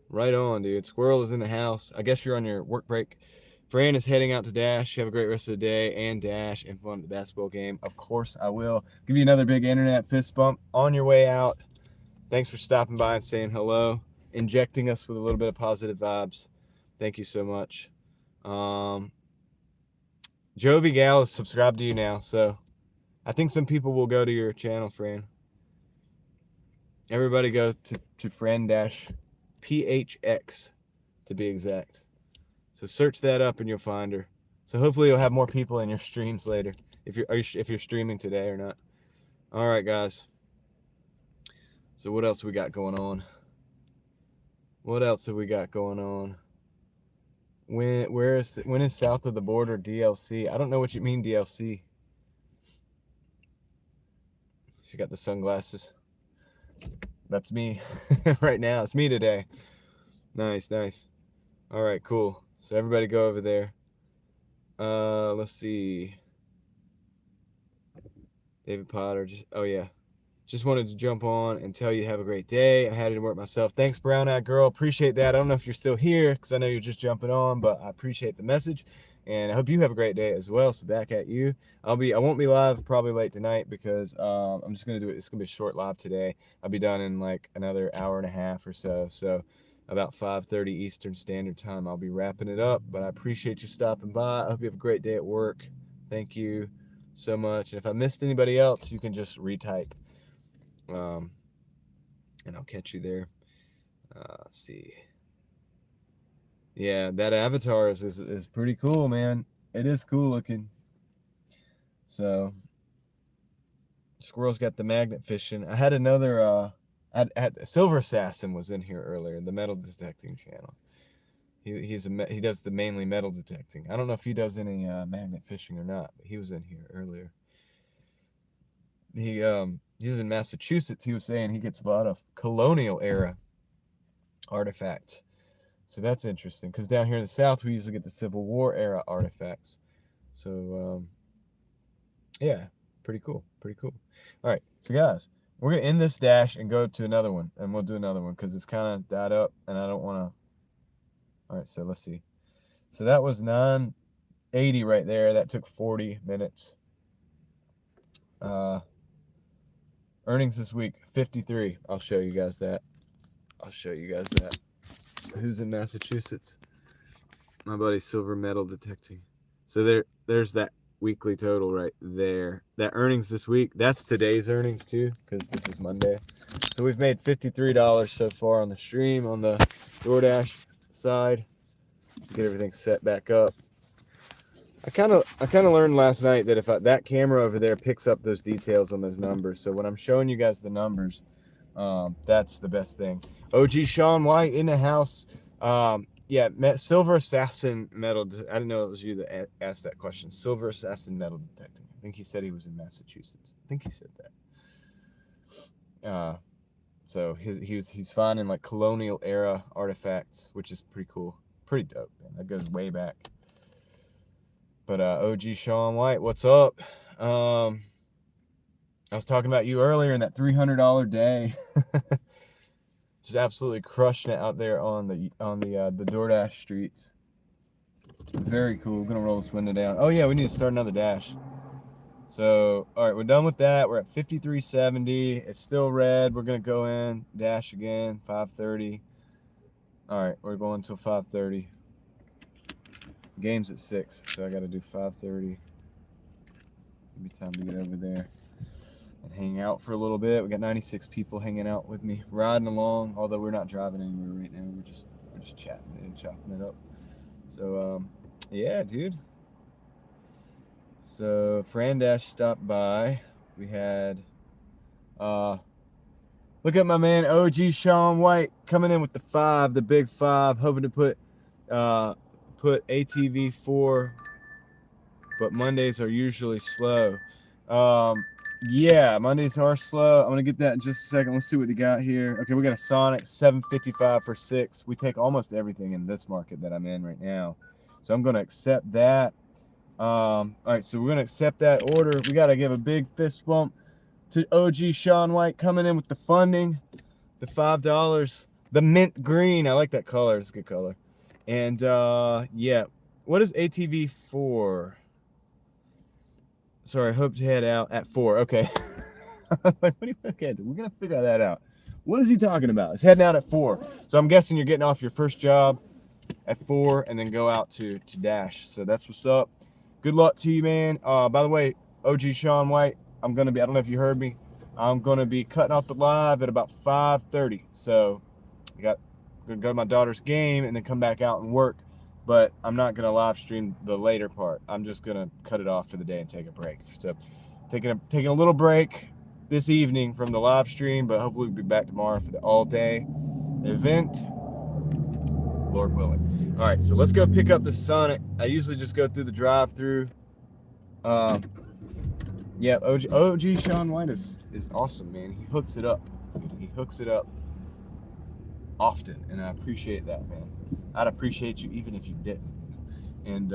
Right on, dude. Squirrel is in the house. I guess you're on your work break. Fran is heading out to Dash. Have a great rest of the day and Dash and fun at the basketball game. Of course I will. Give you another big internet fist bump on your way out. Thanks for stopping by and saying hello, injecting us with a little bit of positive vibes. Thank you so much. Jovi Gal is subscribed to you now, so I think some people will go to your channel, Fran. Everybody go to Fran-PHX to be exact. So search that up and you'll find her. So hopefully you'll have more people in your streams later, if you're streaming today or not. All right, guys. So what else we got going on? What else have we got going on? When is south of the border DLC? I don't know what you mean DLC. She got the sunglasses. That's me right now. It's me today. Nice, nice. All right, cool. So everybody go over there. Let's see. David Potter. Oh yeah. Just wanted to jump on and tell you have a great day. I had to work myself. Thanks, Brown Eyed Girl. Appreciate that. I don't know if you're still here because I know you're just jumping on, but I appreciate the message. And I hope you have a great day as well. So back at you. I won't be live probably late tonight because I'm just going to do it. It's going to be a short live today. I'll be done in like another hour and a half or so. So about 5:30 Eastern Standard Time, I'll be wrapping it up. But I appreciate you stopping by. I hope you have a great day at work. Thank you so much. And if I missed anybody else, you can just retype. And I'll catch you there. Let's see. Yeah, that avatar is pretty cool, man. It is cool looking. So, Squirrel's got the magnet fishing. I had another, Silver Assassin was in here earlier, the metal detecting channel. He does the mainly metal detecting. I don't know if he does any magnet fishing or not, but he was in here earlier. He's in Massachusetts. He was saying he gets a lot of colonial era artifacts. So that's interesting because down here in the South, we usually get the Civil War era artifacts. So, yeah, pretty cool. Pretty cool. All right. So, guys, we're going to end this dash and go to another one. And we'll do another one because it's kind of died up and I don't want to. All right. So, let's see. So, that was 980 right there. That took 40 minutes. Earnings this week, 53. I'll show you guys that. So who's in Massachusetts? My buddy Silver Metal Detecting. So there's that weekly total right there. That earnings this week, that's today's earnings too, because this is Monday. So we've made $53 so far on the stream, on the Doordash side. Get everything set back up. I kind of learned last night that if that camera over there picks up those details on those numbers, so when I'm showing you guys the numbers, that's the best thing. OG Sean White in the house. Yeah, Yeah, Silver Assassin Metal. I didn't know it was you that asked that question. Silver Assassin Metal Detecting. I think he said he was in Massachusetts. I think he said that. So he's finding like colonial era artifacts, which is pretty cool, pretty dope, man. That goes way back. But OG Sean White, what's up? I was talking about you earlier in that $300 day. Just absolutely crushing it out there on the Doordash streets. Very cool. I'm gonna roll this window down. Oh yeah, we need to start another dash. So all right, we're done with that. We're at 5370. It's still red. We're gonna go in dash again. 530. All right, we're going until 530. Game's at 6, so I got to do 530. Give me time to get over there and hang out for a little bit. We got 96 people hanging out with me, riding along. Although we're not driving anywhere right now. We're just chatting and chopping it up. So yeah, dude. So Fran Dash stopped by. We had look at my man OG Sean White coming in with the 5, the big 5, hoping to put ATV 4, but Mondays are usually slow. Yeah, Mondays are slow. I'm gonna get that in just a second. Let's see what they got here. Okay, we got a Sonic 755 for 6. We take almost everything in this market that I'm in right now, so I'm gonna accept that. All right, so we're gonna accept that order. We gotta give a big fist bump to OG Sean White coming in with the funding, the $5, the mint green. I like that color. It's a good color. And yeah, what is ATV 4? Sorry, I hope to head out at 4. Okay. Like, okay, we're gonna figure that out. What is he talking about? It's heading out at 4. So I'm guessing you're getting off your first job at 4 and then go out to Dash. So that's what's up. Good luck to you, man. By the way, OG Sean White, I'm gonna be, I don't know if you heard me, I'm gonna be cutting off the live at about 5:30. So I'm gonna go to my daughter's game and then come back out and work. But I'm not gonna live stream the later part. I'm just gonna cut it off for the day and take a break. So taking a little break this evening from the live stream, but hopefully we'll be back tomorrow for the all-day event, Lord willing. All right, so let's go pick up the Sonic. I usually just go through the drive-through. Yeah, OG Sean White is awesome, man. He hooks it up. He hooks it up often, and I appreciate that, man. I'd appreciate you even if you didn't. And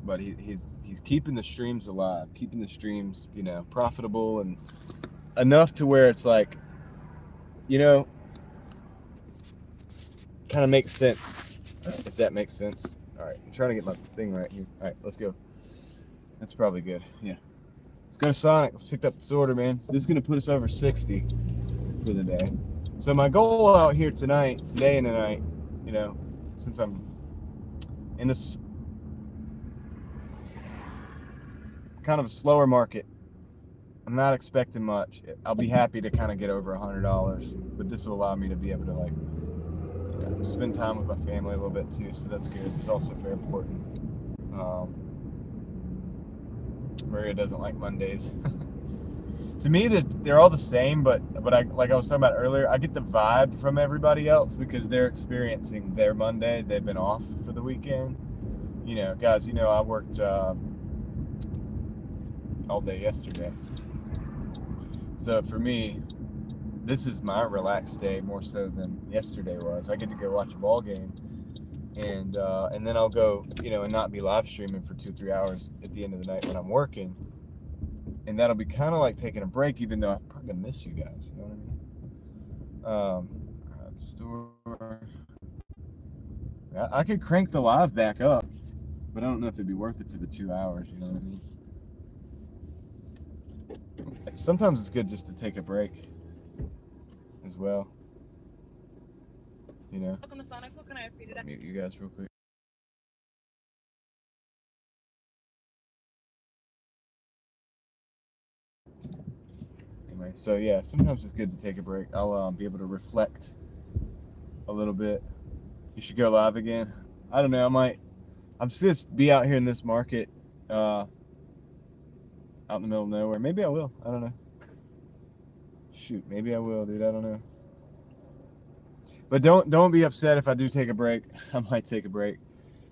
but he's keeping the streams alive, keeping the streams, you know, profitable and enough to where it's like, you know, kind of makes sense, if that makes sense. All right, I'm trying to get my thing right here. All right, let's go. That's probably good. Yeah. Let's go to Sonic. Let's pick up this order, man. This is going to put us over 60 for the day. So my goal out here today and tonight, you know, since I'm in this kind of a slower market, I'm not expecting much. I'll be happy to kind of get over $100, but this will allow me to be able to, like, you know, spend time with my family a little bit too, so that's good. It's also very important. Maria doesn't like Mondays. To me, they're all the same, but like I was talking about earlier, I get the vibe from everybody else because they're experiencing their Monday. They've been off for the weekend. You know, guys, you know, I worked all day yesterday. So for me, this is my relaxed day more so than yesterday was. I get to go watch a ball game, and then I'll go, you know, and not be live streaming for 2-3 hours at the end of the night when I'm working. And that'll be kind of like taking a break, even though I'm probably gonna miss you guys. You know what I mean? Store. I could crank the live back up, but I don't know if it'd be worth it for the 2 hours. You know what I mean? Sometimes it's good just to take a break as well. You know. Welcome to Sonic. What can I feed it? Mute you guys real quick. Anyway, so yeah, sometimes it's good to take a break. I'll be able to reflect a little bit. You should go live again. I don't know. I'm just be out here in this market, out in the middle of nowhere. Maybe I will. I don't know. Shoot, maybe I will, dude. I don't know. But don't be upset if I do take a break. I might take a break.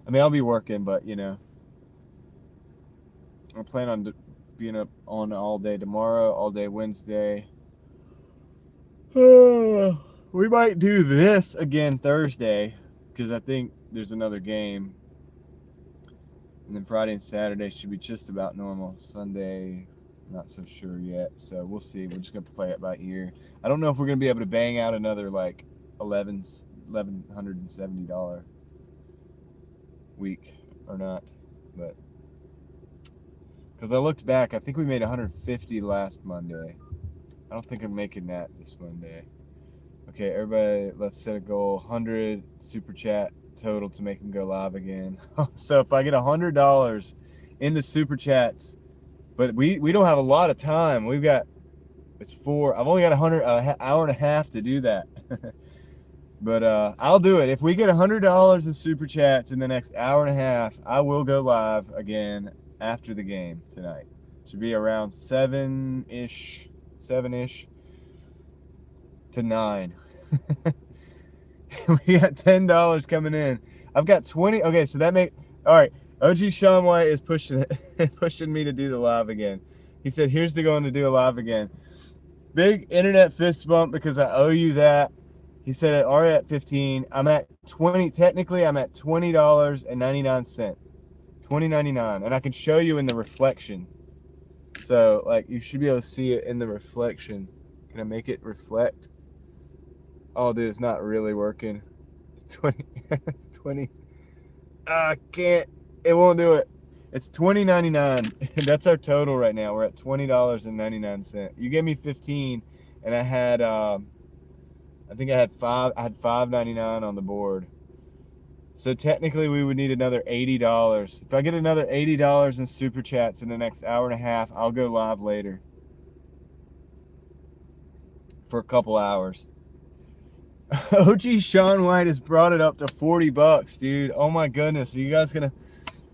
I mean, I'll be working, but you know, I plan on being up on all day tomorrow, all day Wednesday. We might do this again Thursday because I think there's another game. And then Friday and Saturday should be just about normal. Sunday, not so sure yet. So we'll see. We're just going to play it by ear. I don't know if we're going to be able to bang out another like $1,170 week or not. But because I looked back, I think we made 150 last Monday. I don't think I'm making that this Monday. Okay, everybody, let's set a goal. 100 super chat total to make them go live again. So if I get $100 in the super chats, but we don't have a lot of time. We've got, it's 4. I've only got an hour and a half to do that. But I'll do it. If we get $100 in super chats in the next hour and a half, I will go live again after the game tonight. Should be around 7-ish to 9. We got $10 coming in. I've got 20. Okay, so that all right. OG Sean White is pushing me to do the live again. He said, "Here's to going to do a live again." Big internet fist bump because I owe you that. He said, "Already at 15. I'm at 20. Technically, I'm at $20.99. $20.99, and I can show you in the reflection. So, like, you should be able to see it in the reflection. Can I make it reflect? Oh, dude, it's not really working. It's 20. 20. I can't. It won't do it. It's $20.99. That's our total right now. We're at $20.99. You gave me 15, and I had, I think I had $5.99 on the board. So technically, we would need another $80. If I get another $80 in super chats in the next hour and a half, I'll go live later for a couple hours. OG Sean White has brought it up to $40, dude. Oh my goodness, are you guys gonna?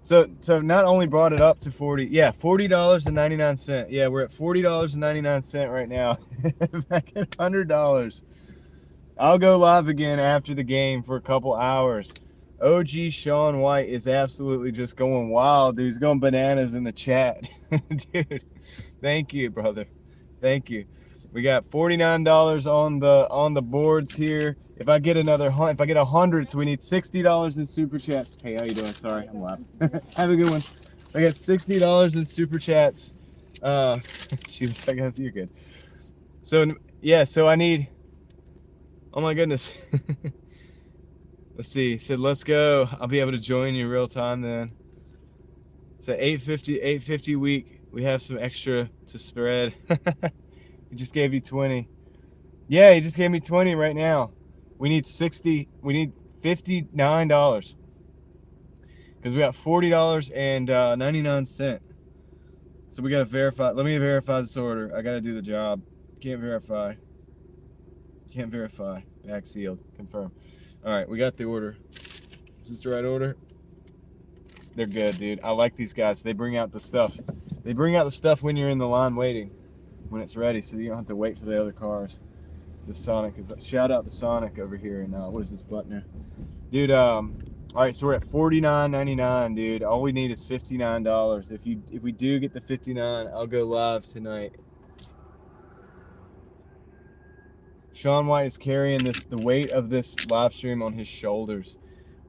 So not only brought it up to 40, yeah, $40.99. Yeah, we're at $40.99 right now. If I get $100, I'll go live again after the game for a couple hours. OG Sean White is absolutely just going wild, dude. He's going bananas in the chat. Dude, thank you, brother. Thank you. We got $49 on the boards here. If I get if I get 100, so we need $60 in super chats. Hey, how you doing? Sorry, I'm live. Have a good one. I got $60 in super chats. She was like, "You're good." So yeah, so I need. Oh my goodness. Let's see. He said, "Let's go. I'll be able to join you real time then." So 850 week. We have some extra to spread. He just gave you 20. Yeah, he just gave me 20 right now. We need 60. We need $59 because we got $40.99. So we gotta verify. Let me verify this order. I gotta do the job. Can't verify. Can't verify. Back sealed. Confirm. All right, we got the order. Is this the right order? They're good, dude. I like these guys. They bring out the stuff. They bring out the stuff when you're in the line waiting, when it's ready, so you don't have to wait for the other cars. The Sonic is, shout out to Sonic over here. And what is this button? Dude, all right, so we're at $49.99, dude. All we need is $59. If we do get the 59, I'll go live tonight. Sean White is carrying the weight of this live stream on his shoulders.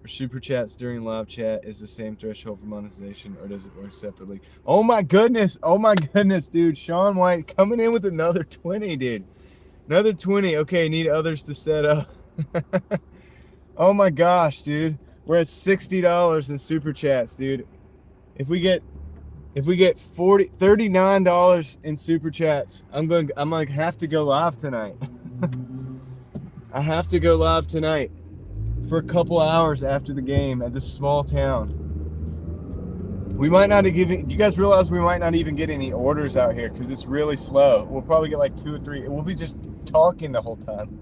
For super chats during live chat is the same threshold for monetization, or does it work separately? Oh my goodness, dude. Sean White coming in with another 20, dude. Another 20. Okay, need others to set up. Oh my gosh, dude. We're at $60 in super chats, dude. If we get $39 in super chats, I'm gonna have to go live tonight. I have to go live tonight for a couple hours after the game at this small town. We might not have given. Do you guys realize we might not even get any orders out here because it's really slow? We'll probably get like 2 or 3. We'll be just talking the whole time.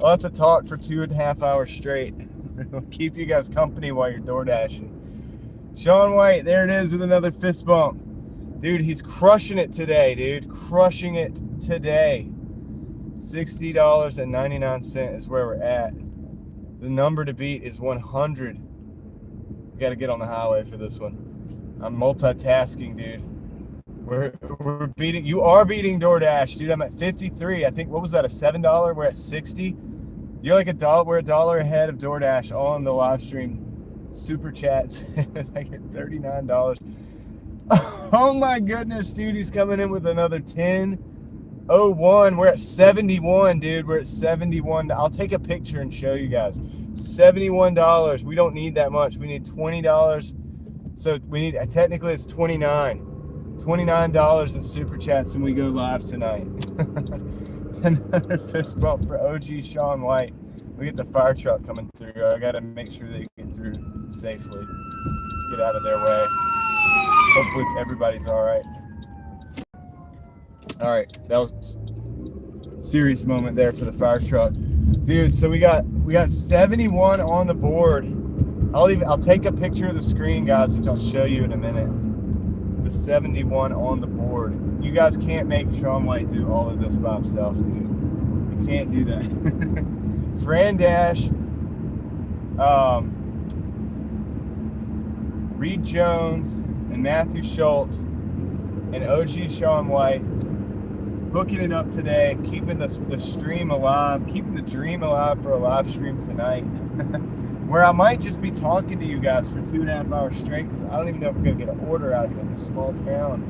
I'll have to talk for 2.5 hours straight. We'll keep you guys company while you're door dashing. Sean White, there it is with another fist bump. Dude, he's crushing it today, dude. Crushing it today. $60.99 is where we're at. The number to beat is 100. We got to get on the highway for this one. I'm multitasking, dude. We're beating. You are beating DoorDash, dude. I'm at 53. I think, what was that? A $7? We're at 60. You're like $1. We're $1 ahead of DoorDash all on the live stream. Super chats. I get $39. Oh my goodness, dude. He's coming in with another 10.01. We're at 71, dude. We're at 71. I'll take a picture and show you guys. $71. We don't need that much. We need $20. So we need, technically it's $29 in super chats when we go live tonight. Another fist bump for OG Sean White. We get the fire truck coming through. I got to make sure they get through safely. Let's get out of their way. Hopefully everybody's all right. All right, that was a serious moment there for the fire truck, dude. So we got 71 on the board. I'll take a picture of the screen, guys, which I'll show you in a minute. The 71 on the board. You guys can't make Sean White do all of this by himself, dude. You can't do that. Fran Dash, Reed Jones, and Matthew Schultz, and OG Sean White hooking it up today, keeping the stream alive, keeping the dream alive for a live stream tonight. Where I might just be talking to you guys for 2.5 hours straight, because I don't even know if we're going to get an order out here in this small town.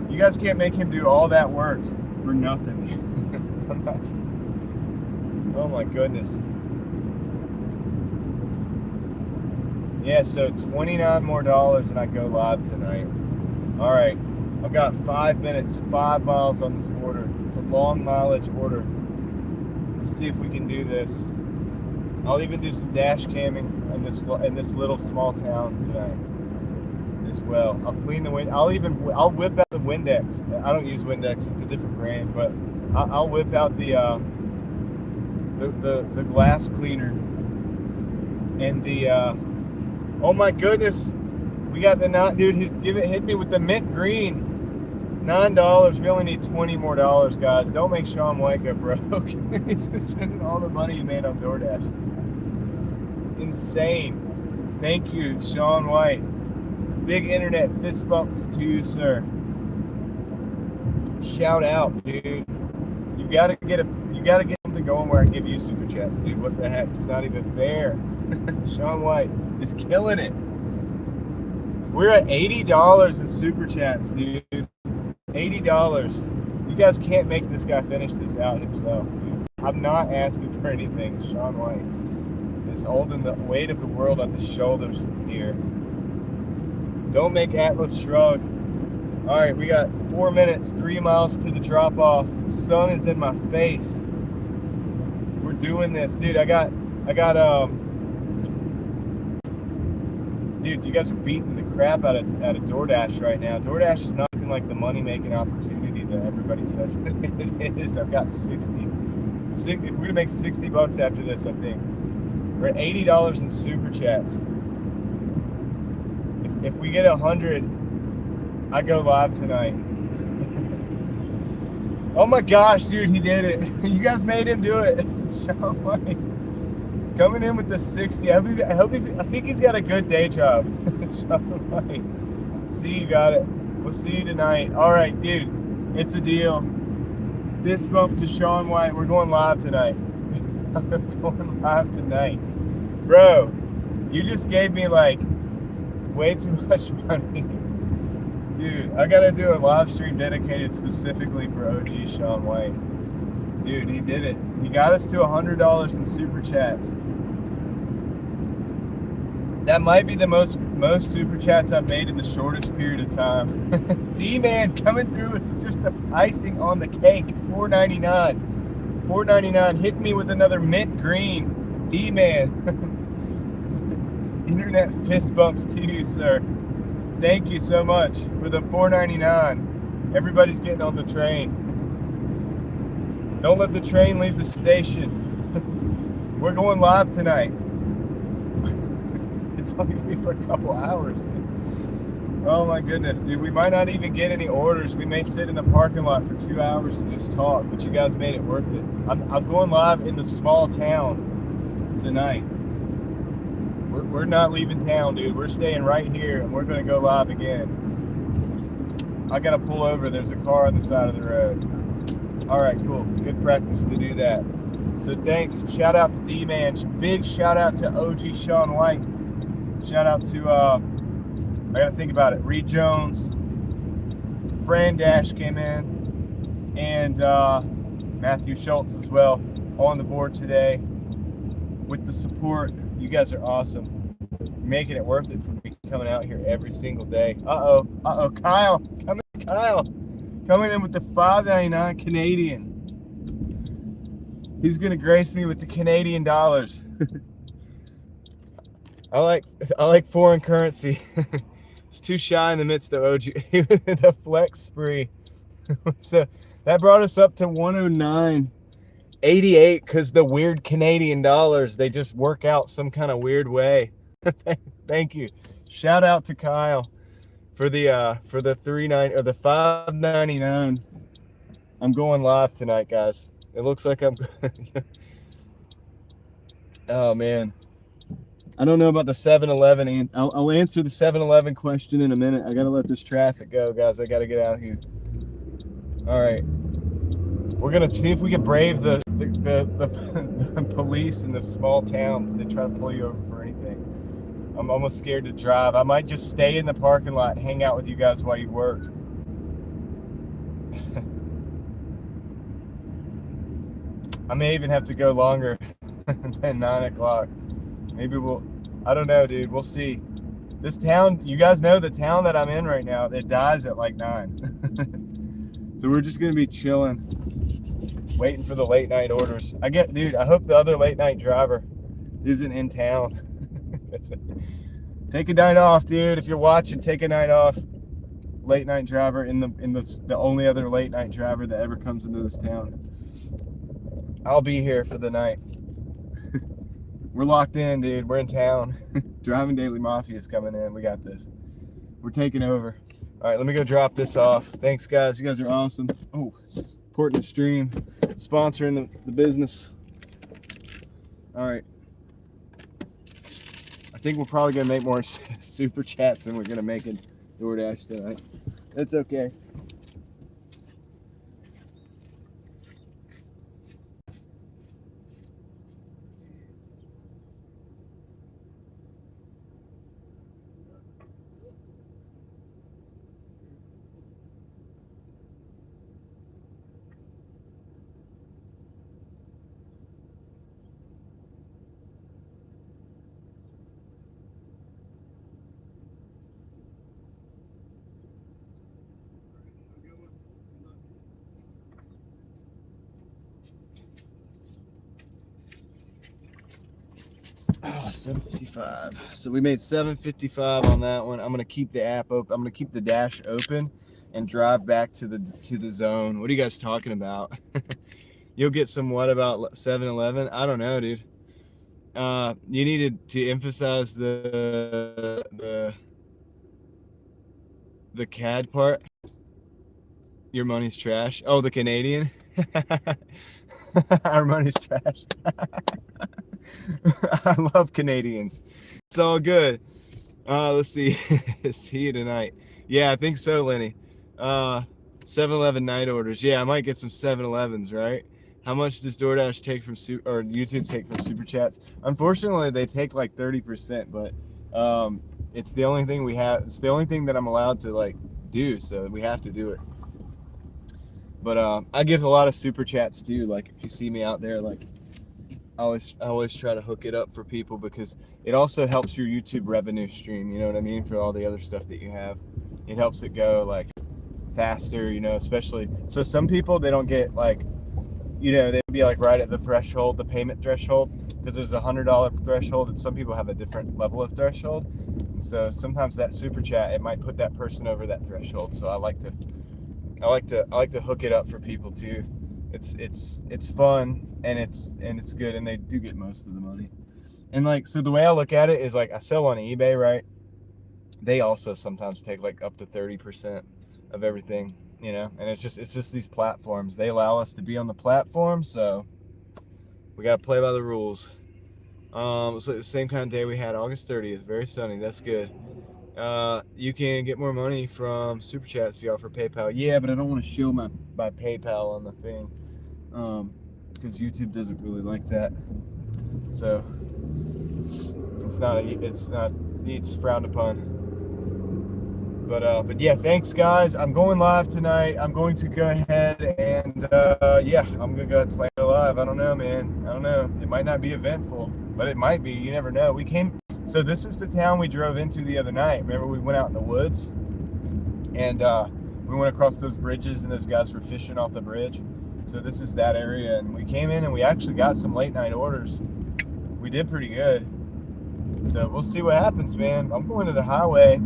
You guys can't make him do all that work for nothing. I'm not. Oh my goodness. Yeah, so $29 more and I go live tonight. All right, I've got 5 minutes, 5 miles on this order. It's a long mileage order. Let's see if we can do this. I'll even do some dash camming in this little small town tonight as well. I'll clean the wind. I'll whip out the Windex. I don't use Windex; it's a different brand, but I'll whip out the glass cleaner and the. Oh my goodness, we got the dude. Hit me with the mint green. $9. We only need $20 more, guys. Don't make Sean White go broke. He's spending all the money he made on Doordash. It's insane. Thank you, Sean White. Big internet fist bumps to you, sir. Shout out, dude. You gotta get something going where I give you super chats, dude. What the heck? It's not even fair. Sean White is killing it. We're at $80 in super chats, dude. $80. You guys can't make this guy finish this out himself, dude. I'm not asking for anything. Sean White is holding the weight of the world on his shoulders here. Don't make Atlas shrug. All right, we got 4 minutes, 3 miles to the drop off. The sun is in my face. We're doing this, dude. Dude, you guys are beating the crap out of Doordash right now. Doordash is not looking like the money-making opportunity that everybody says it is. I've got 60. We're gonna make $60 after this, I think. We're at $80 in super chats. If we get 100, I go live tonight. Oh my gosh, dude, he did it. You guys made him do it. Sean White coming in with the 60. I think he's got a good day job. Sean White. See, you got it. We'll see you tonight. All right, dude, it's a deal. Fist bump to Sean White. We're going live tonight. We're going live tonight. Bro, you just gave me like way too much money. Dude, I gotta do a live stream dedicated specifically for OG Sean White. Dude, he did it. He got us to $100 in super chats. That might be the most super chats I've made in the shortest period of time. D-Man coming through with just the icing on the cake. $4.99. $4.99. Hit me with another mint green. D-Man. Internet fist bumps to you, sir. Thank you so much for the $4.99. Everybody's getting on the train. Don't let the train leave the station. We're going live tonight. It's only going to be for a couple hours. Oh my goodness, dude. We might not even get any orders. We may sit in the parking lot for 2 hours and just talk, but you guys made it worth it. I'm going live in the small town tonight. We're not leaving town, dude. We're staying right here, and we're going to go live again. I got to pull over. There's a car on the side of the road. All right, cool. Good practice to do that. So thanks. Shout out to D-Man. Big shout out to OG Sean White. Shout out to, I got to think about it, Reed Jones. Fran Dash came in. And Matthew Schultz as well on the board today with the support. You guys are awesome. Making it worth it for me coming out here every single day. Kyle. Kyle. Coming in with the $5.99 Canadian. He's going to grace me with the Canadian dollars. I like foreign currency. It's too shy in the midst of OG. The flex spree. So that brought us up to 109.88 because the weird Canadian dollars, they just work out some kind of weird way. Thank you. Shout out to Kyle for the $5.99. I'm going live tonight, guys. It looks like I'm oh man. I don't know about the 7-Eleven, and I'll answer the 7-Eleven question in a minute. I gotta let this traffic go, guys. I gotta get out here. All right, we're gonna see if we can brave the police in the small towns. They try to pull you over for anything. I'm almost scared to drive. I might just stay in the parking lot and hang out with you guys while you work. I may even have to go longer than 9 o'clock. Maybe I don't know, dude. We'll see. This town, you guys know the town that I'm in right now, it dies at like 9. So we're just going to be chilling, waiting for the late night orders. Dude, I hope the other late night driver isn't in town. Take a night off, dude. If you're watching, take a night off. Late night driver the only other late night driver that ever comes into this town. I'll be here for the night. We're locked in, dude. We're in town. DrivingDaily Mafia is coming in. We got this. We're taking over. All right, let me go drop this off. Thanks, guys. You guys are awesome. Oh, supporting the stream, sponsoring the business. All right. I think we're probably going to make more super chats than we're going to make in Doordash tonight. That's okay. Oh, 755. So we made 755 on that one. I'm gonna keep the app open. I'm gonna keep the dash open and drive back to the zone. What are you guys talking about? You'll get some what about 7-Eleven? I don't know, dude. You needed to emphasize the CAD part. Your money's trash. Oh, the Canadian. Our money's trash. I love Canadians. It's all good. Let's see. See you tonight. Yeah, I think so, Lenny. 7-Eleven night orders. Yeah, I might get some 7-Elevens, right? How much does DoorDash take from or YouTube take from super chats? Unfortunately, they take like 30%, but it's the only thing we have. It's the only thing that I'm allowed to like do, so we have to do it. But I give a lot of super chats too. Like if you see me out there, like I always try to hook it up for people because it also helps your YouTube revenue stream. You know what I mean? For all the other stuff that you have, it helps it go like faster. You know, especially so some people they don't get like, you know, they'd be like right at the threshold, the payment threshold, because there's $100 threshold, and some people have a different level of threshold. And so sometimes that super chat it might put that person over that threshold. So I like to hook it up for people too. It's fun and it's good, and they do get most of the money. And like so the way I look at it is like I sell on eBay, right? they also sometimes take like up to 30% of everything, you know. And it's just these platforms. They allow us to be on the platform, so we got to play by the rules. So the same kind of day we had, August 30th, very sunny. That's good. You can get more money from Super Chats if you offer PayPal. Yeah, but I don't want to show my PayPal on the thing, because YouTube doesn't really like that. So it's frowned upon. But yeah, thanks guys. I'm going live tonight. I'm going to go ahead and yeah, I'm gonna go ahead and play live. I don't know, man. I don't know. It might not be eventful, but it might be. You never know. So this is the town we drove into the other night. Remember, we went out in the woods, and we went across those bridges, and those guys were fishing off the bridge. So this is that area, and we came in and we actually got some late night orders. We did pretty good. So we'll see what happens, man. I'm going to the highway.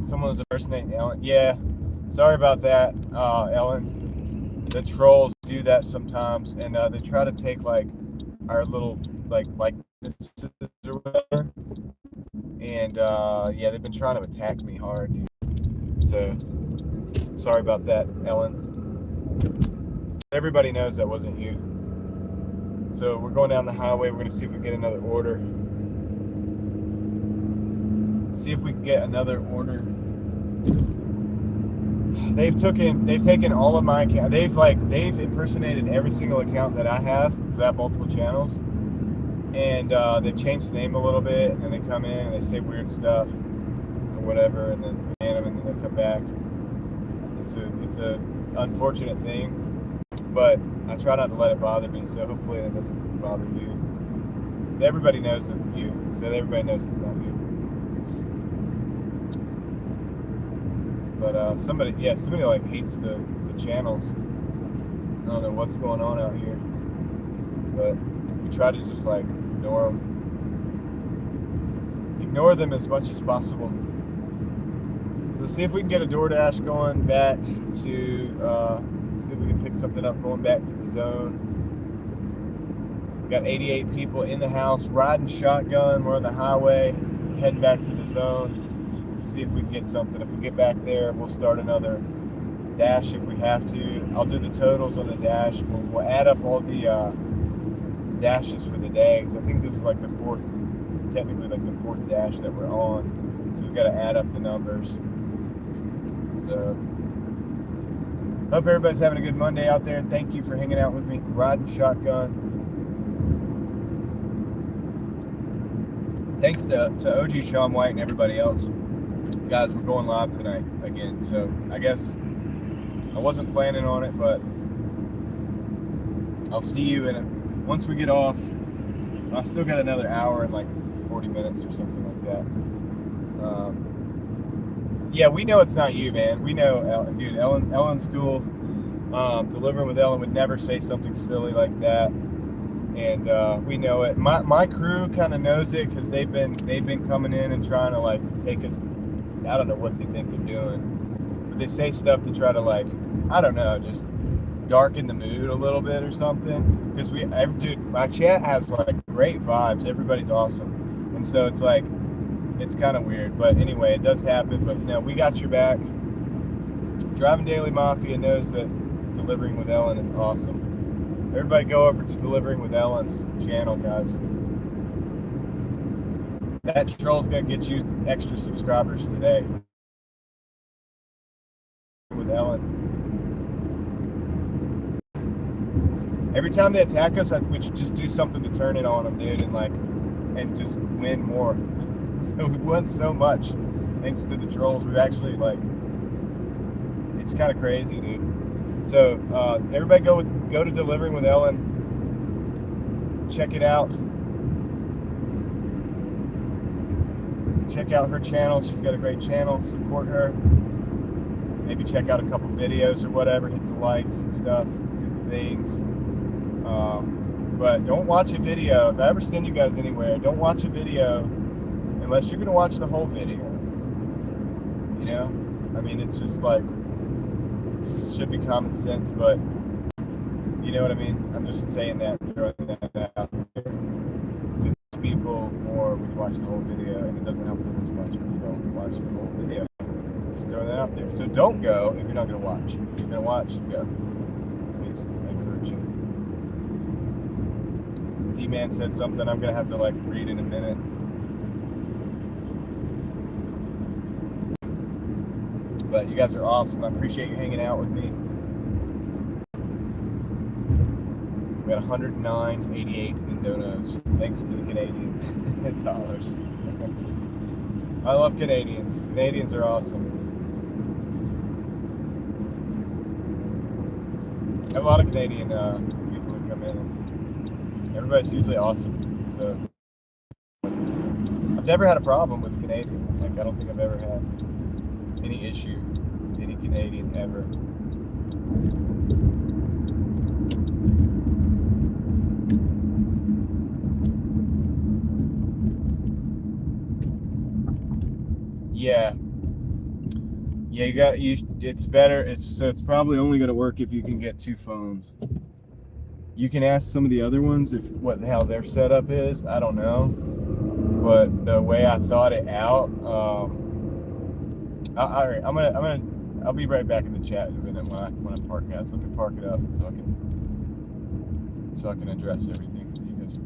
Someone was impersonating Ellen. Yeah, sorry about that, Ellen. The trolls do that sometimes, and they try to take like our little likenesses or whatever. And yeah, they've been trying to attack me hard. So sorry about that, Ellen. Everybody knows that wasn't you. So we're going down the highway. We're gonna see if we get another order. See if we can get another order. They've taken all of my account. They've impersonated every single account that I have, because I have multiple channels. And they've changed the name a little bit, and then they come in and they say weird stuff or whatever, and then we ban them, and then they come back. It's a unfortunate thing, but I try not to let it bother me. So hopefully it doesn't bother you. Because everybody knows that you. So everybody knows it's not you. But somebody like hates the channels. I don't know what's going on out here, but we try to just like ignore them as much as possible. We'll see if we can get a Doordash going back to see if we can pick something up going back to the zone. We got 88 people in the house riding shotgun. We're on the highway heading back to the zone. See if we can get something. If we get back there, we'll start another dash if we have to. I'll do the totals on the dash. We'll add up all the dashes for the day, because I think this is like technically like the fourth dash that we're on. So we've got to add up the numbers. So hope everybody's having a good Monday out there. Thank you for hanging out with me, riding shotgun. Thanks to OG Sean White and everybody else. Guys, we're going live tonight again, so I guess I wasn't planning on it, but I'll see you once we get off. I still got another hour and like 40 minutes or something like that. Yeah, we know it's not you, man. We know, dude. Ellen's cool. Delivering with Ellen would never say something silly like that, and we know it. My crew kind of knows it, because they've been coming in and trying to like take us. I don't know what they think they're doing, but they say stuff to try to like, I don't know, just darken the mood a little bit or something. Because dude, my chat has like great vibes. Everybody's awesome, and so it's like, it's kind of weird. But anyway, it does happen. But you know, we got your back. Driving Daily Mafia knows that delivering with Ellen is awesome. Everybody go over to Delivering with Ellen's channel, guys. That troll's gonna get you extra subscribers today with Ellen. Every time they attack us, we should just do something to turn it on them, dude, and just win more. So we've won so much thanks to the trolls. We've actually it's kind of crazy, dude. So everybody go to Delivering with Ellen. Check it out. Check out her channel. She's got a great channel. Support her. Maybe check out a couple videos or whatever. Hit the likes and stuff. Do the things. But don't watch a video. If I ever send you guys anywhere, don't watch a video unless you're going to watch the whole video. You know? I mean, it's just like, it should be common sense, but you know what I mean? I'm just saying that, throwing that out there. Because people more would watch the whole video, and it doesn't help them as much when you don't watch the whole video. Just throwing that out there. So don't go if you're not going to watch. If you're going to watch, go. Please, I encourage you. D-Man said something I'm going to have to like read in a minute. But you guys are awesome. I appreciate you hanging out with me. We got 109.88 in donos, thanks to the Canadian dollars. I love Canadians. Canadians are awesome. I have a lot of Canadian people who come in, and everybody's usually awesome. So I've never had a problem with a Canadian. Like, I don't think I've ever had any issue with any Canadian ever. Yeah, it's better. It's probably only going to work if you can get 2 phones. You can ask some of the other ones what the hell their setup is. I don't know, but the way I thought it out, I'll be right back in the chat in a minute when I park, guys. Let me park it up so I can address everything that you guys are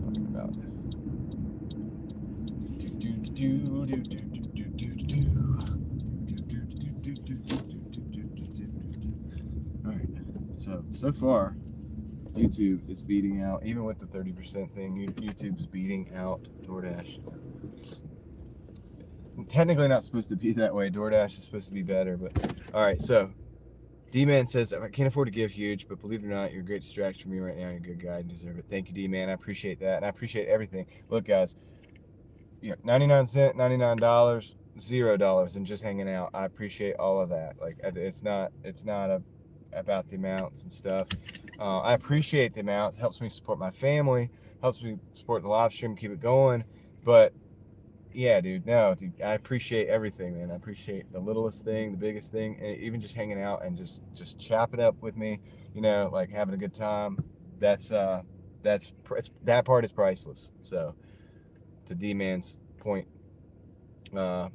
talking about. Alright, so far, YouTube is beating out, even with the 30% thing, YouTube's beating out Doordash. Technically not supposed to be that way. Doordash is supposed to be better, but alright, so D-Man says, I can't afford to give huge, but believe it or not, you're a great distraction for me right now. You're a good guy and deserve it. Thank you, D-Man. I appreciate that, and I appreciate everything. Look, guys, 99 cents, $99, $0, and just hanging out. I appreciate all of that. Like, it's not about the amounts and stuff. I appreciate the amounts. It helps me support my family, helps me support the live stream, keep it going. But yeah, dude, I appreciate everything, man. I appreciate the littlest thing, the biggest thing, and even just hanging out and just chopping up with me, like having a good time. That part is priceless. So, to D-Man's point, I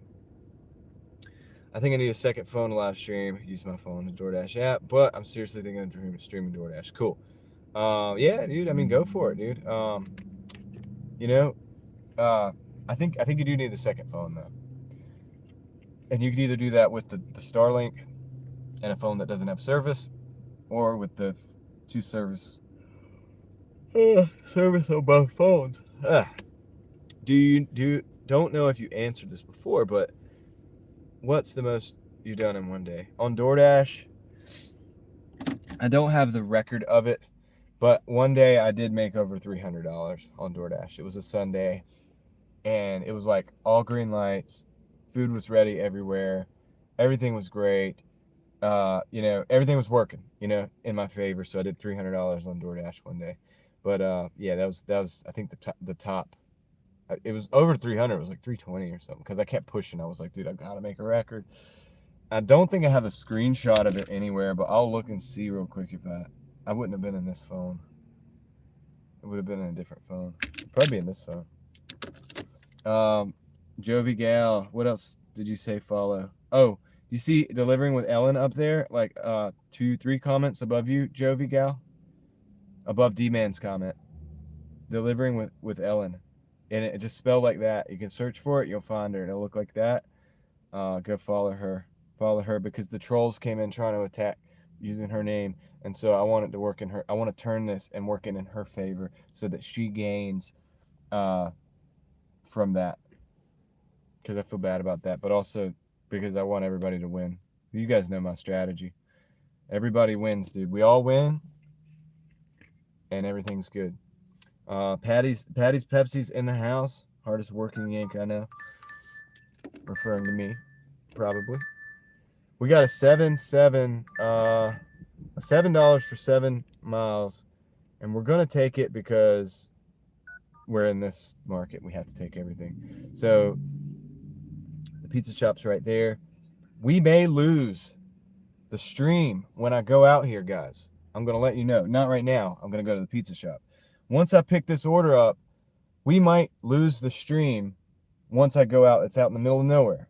think I need a second phone to live stream. Use my phone, the DoorDash app, but I'm seriously thinking of streaming DoorDash. Cool. Yeah, dude. I mean, go for it, dude. I think you do need the second phone though, and you could either do that with the Starlink and a phone that doesn't have service, or with the 2 service on both phones. Don't know if you answered this before, but what's the most you've done in one day on DoorDash? I don't have the record of it, but one day I did make over $300 on DoorDash. It was a Sunday, and it was like all green lights. Food was ready everywhere. Everything was great. Everything was working, in my favor. So I did $300 on DoorDash one day. But yeah, that was I think the top. It was over 300. It was like 320 or something, because I kept pushing. I was like, dude, I gotta make a record. I don't think I have a screenshot of it anywhere, but I'll look and see real quick if I wouldn't have been in this phone. It would have been in a different phone. It'd probably be in this phone. Jovi Gal, what else did you say follow? Oh, you see delivering with Ellen up there, like 2-3 comments above you, Jovi Gal, above D-Man's comment. Delivering with Ellen, and it just spelled like that. You can search for it, you'll find her, and it'll look like that. Go follow her because the trolls came in trying to attack using her name, and so I want it to work in her. I want to turn this and work it in her favor so that she gains from that, because I feel bad about that, but also because I want everybody to win. You guys know my strategy. Everybody wins, dude. We all win, and everything's good. Patty's Pepsi's in the house. Hardest working yank I know. Referring to me, probably. We got a $7 for 7 miles, and we're gonna take it because we're in this market. We have to take everything. So the pizza shop's right there. We may lose the stream when I go out here, guys. I'm gonna let you know. Not right now. I'm gonna go to the pizza shop. Once I pick this order up, we might lose the stream once I go out. It's out in the middle of nowhere.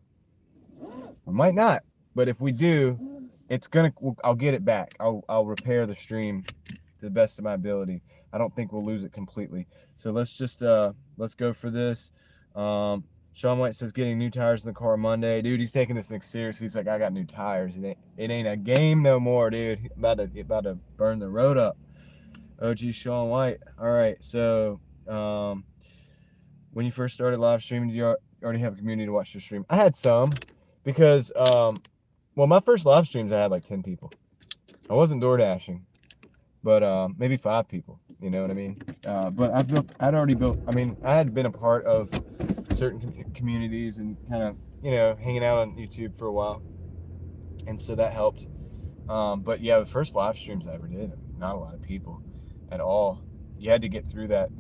I might not, but if we do, I'll get it back. I'll repair the stream to the best of my ability. I don't think we'll lose it completely. So let's go for this. Sean White says getting new tires in the car Monday. Dude, he's taking this thing seriously. He's like, I got new tires. It ain't a game no more, dude. About to burn the road up. OG Sean White. All right, so when you first started live streaming, did you already have a community to watch your stream? I had some, because well, my first live streams I had like 10 people. I wasn't Doordashing, but maybe 5 people. You know what I mean? But I'd already built. I mean, I had been a part of certain communities and kind of, you know, hanging out on YouTube for a while, and so that helped. But yeah, the first live streams I ever did, not a lot of people at all. You had to get through that.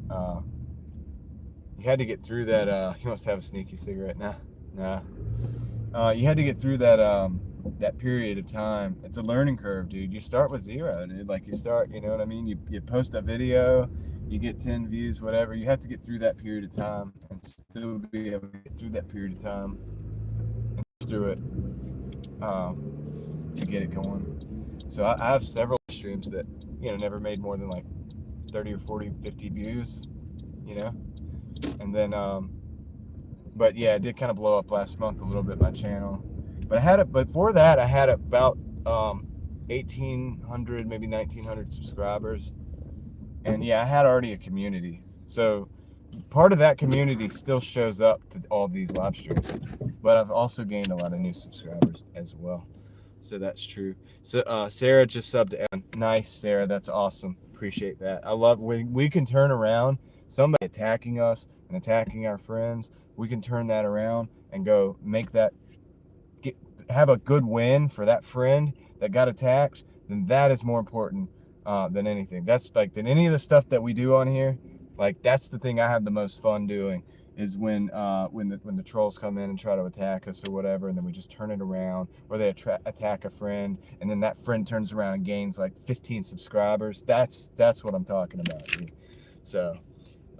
He wants to have a sneaky cigarette. Nah. You had to get through that period of time. It's a learning curve, dude. You start with 0, dude. Like, you start, you know what I mean? You post a video, you get 10 views, whatever. You have to get through that period of time and still be able to get through that period of time and through it to get it going. So I have several streams that, you know, never made more than like 30 or 40, 50 views, you know? And then, but yeah, it did kind of blow up last month a little bit, my channel. But before that, I had about 1,800, maybe 1,900 subscribers. And yeah, I had already a community. So part of that community still shows up to all these live streams. But I've also gained a lot of new subscribers as well. So that's true. So Sarah just subbed in. Nice, Sarah. That's awesome. Appreciate that. I love when we can turn around somebody attacking us and attacking our friends. We can turn that around and go make that, have a good win for that friend that got attacked. Then that is more important than anything. That's like, than any of the stuff that we do on here. Like, that's the thing I have the most fun doing, is when the trolls come in and try to attack us or whatever, and then we just turn it around, or they attack a friend, and then that friend turns around and gains like 15 subscribers. That's what I'm talking about, dude. So,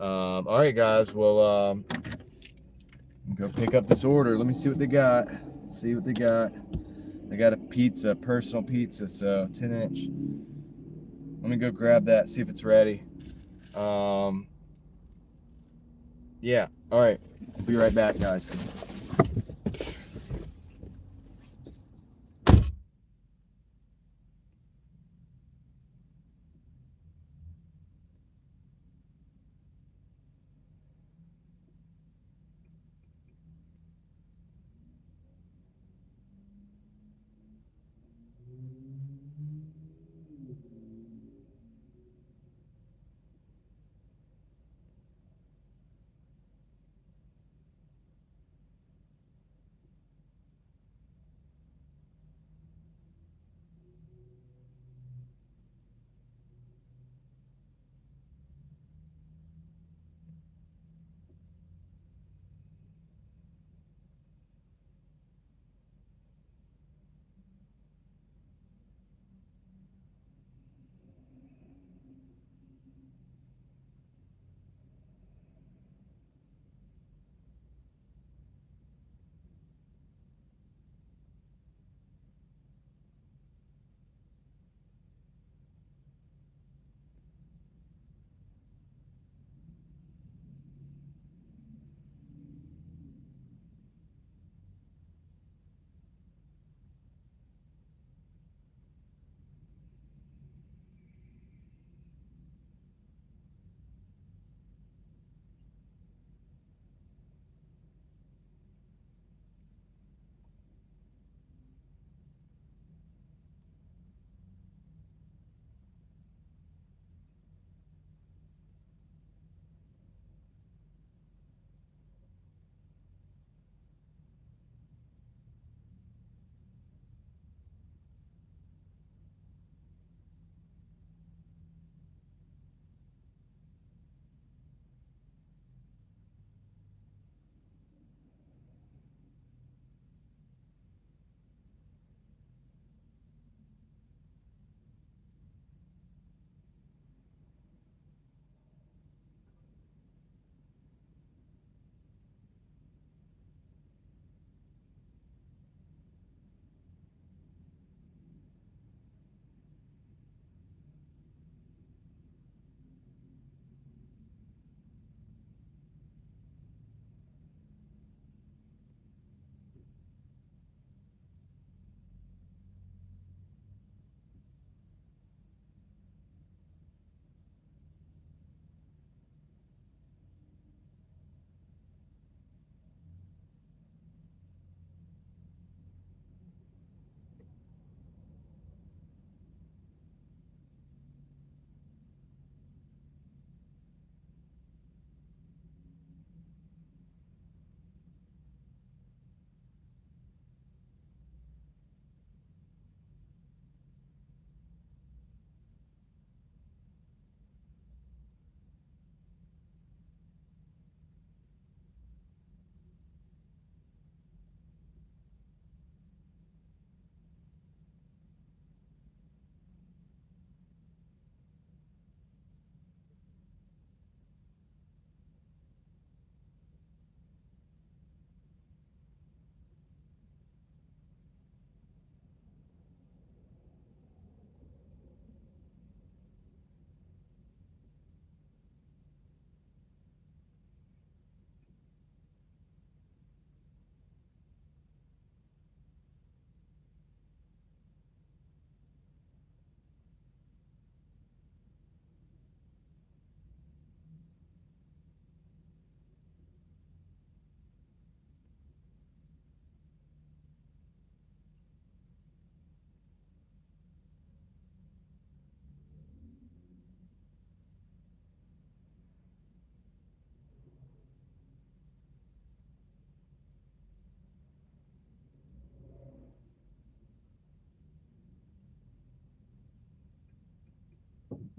all right, guys. Well, go pick up this order. Let me see what they got. See what they got. They got a pizza, personal pizza, so 10-inch. Let me go grab that, see if it's ready. Yeah, all right. I'll be right back, guys.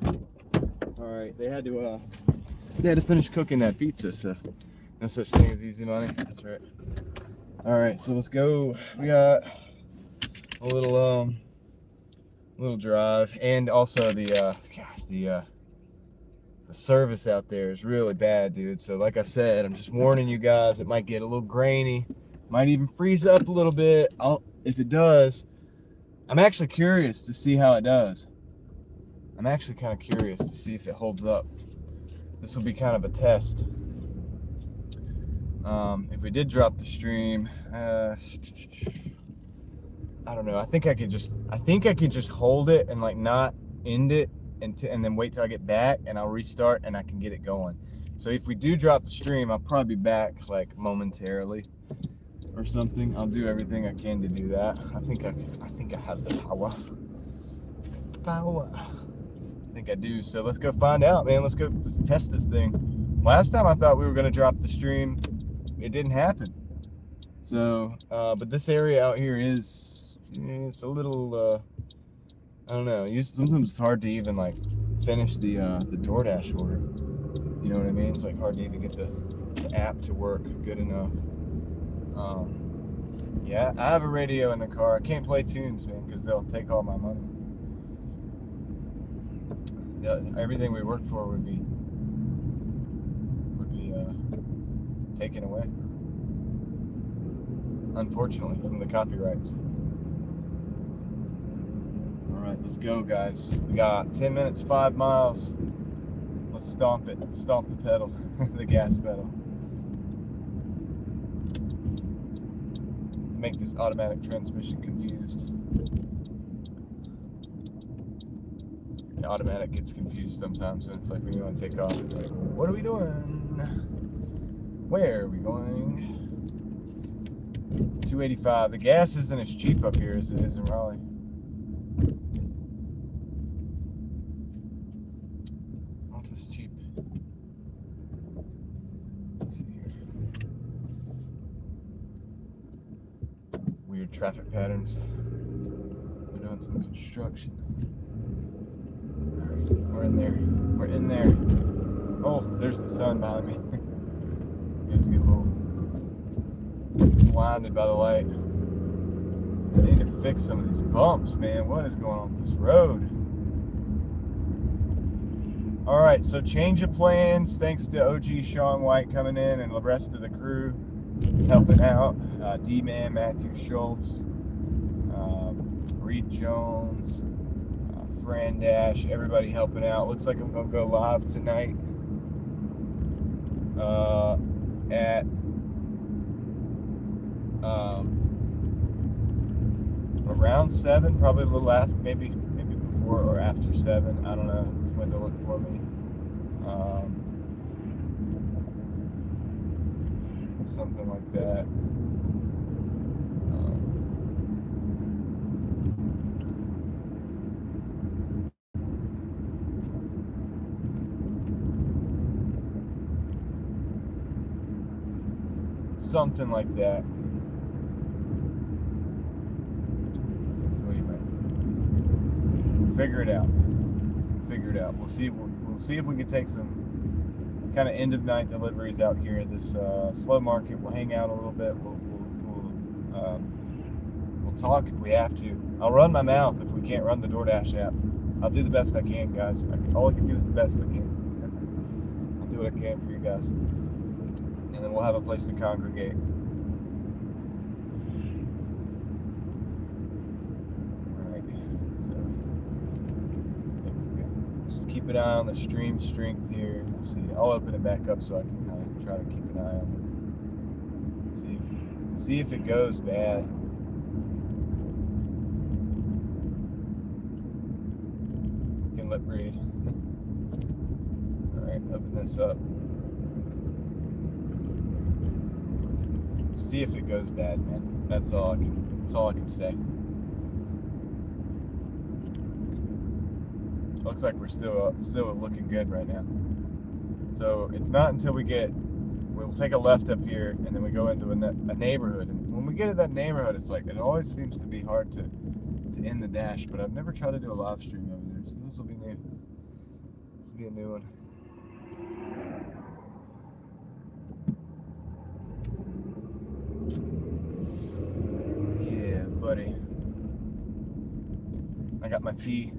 All right, they had to finish cooking that pizza, so no such thing as easy money. That's right. All right, so let's go. We got a little drive, and also the service out there is really bad, dude. So like I said, I'm just warning you guys, it might get a little grainy, might even freeze up a little bit. If it does, I'm actually curious to see how it does. I'm actually kind of curious to see if it holds up. This will be kind of a test. If we did drop the stream, I don't know. I think I could just hold it and like not end it and then wait till I get back, and I'll restart and I can get it going. So if we do drop the stream, I'll probably be back like momentarily or something. I'll do everything I can to do that. I think I have the power. I think I do. So let's go find out, man. Let's go test this thing. Last time I thought we were gonna drop the stream, it didn't happen. So, but this area out here it's a little, I don't know. Sometimes it's hard to even like finish the Doordash order. You know what I mean? It's like hard to even get the app to work good enough. Yeah, I have a radio in the car. I can't play tunes, man, because they'll take all my money. Everything we worked for would be taken away, unfortunately, from the copyrights. All right, let's go, guys. We got 10 minutes, 5 miles. Let's stomp it. Stomp the pedal, the gas pedal. Let's make this automatic transmission confused. The automatic gets confused sometimes, and it's like when you want to take off, it's like, what are we doing? Where are we going? 285. The gas isn't as cheap up here as it is in Raleigh. What's this cheap? Let's see here. Weird traffic patterns. We're doing some construction. We're in there. We're in there. Oh, there's the sun behind me. You guys get a little blinded by the light. I need to fix some of these bumps, man. What is going on with this road? All right, so change of plans. Thanks to OG Sean White coming in and the rest of the crew helping out. D-Man, Matthew Schultz, Reed Jones, Fran Dash, everybody helping out. Looks like I'm gonna go live tonight at around 7, probably a little after, maybe before or after 7. I don't know. It's when to look for me. Something like that. Something like that. So anyway, figure it out. We'll see. We'll see if we can take some kind of end of night deliveries out here in this slow market. We'll hang out a little bit. We'll talk if we have to. I'll run my mouth if we can't run the Doordash app. I'll do the best I can, guys. All I can do is the best I can. I'll do what I can for you guys. And then we'll have a place to congregate. Alright, so just keep an eye on the stream strength here. We'll see. I'll open it back up so I can kind of try to keep an eye on it. See if it goes bad. You can lip read. Alright, open this up. See if it goes bad, man. That's all I can say. Looks like we're still looking good right now. So it's not until we'll take a left up here and then we go into a neighborhood. And when we get to that neighborhood, it's like, it always seems to be hard to end the dash, but I've never tried to do a live stream over there, so this will be new. be a new one. Yeah, buddy. I got my tea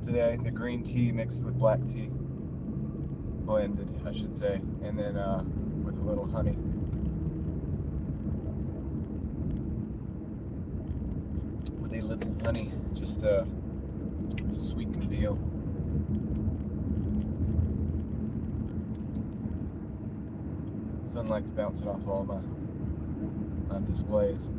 today, the green tea mixed with black tea. Blended, I should say. And then with a little honey. With a little honey, just to sweeten the deal. Sunlight's bouncing off all my displays.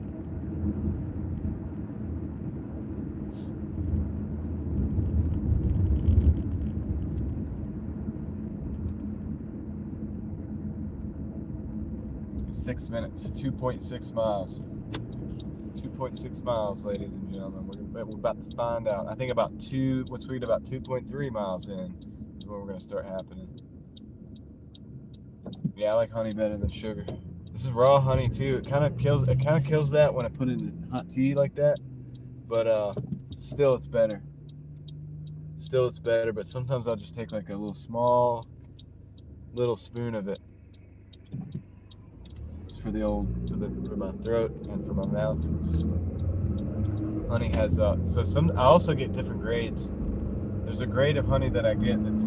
Six minutes, 2.6 miles. 2.6 miles, ladies and gentlemen. We're about to find out. I think about 2.3 miles in is when we're gonna start happening. Yeah, I like honey better than sugar. This is raw honey too. It kind of kills that when I put it in hot tea like that. But still it's better. But sometimes I'll just take like a little small spoon of it. Just for my throat and for my mouth. Just honey has I also get different grades. There's a grade of honey that I get that's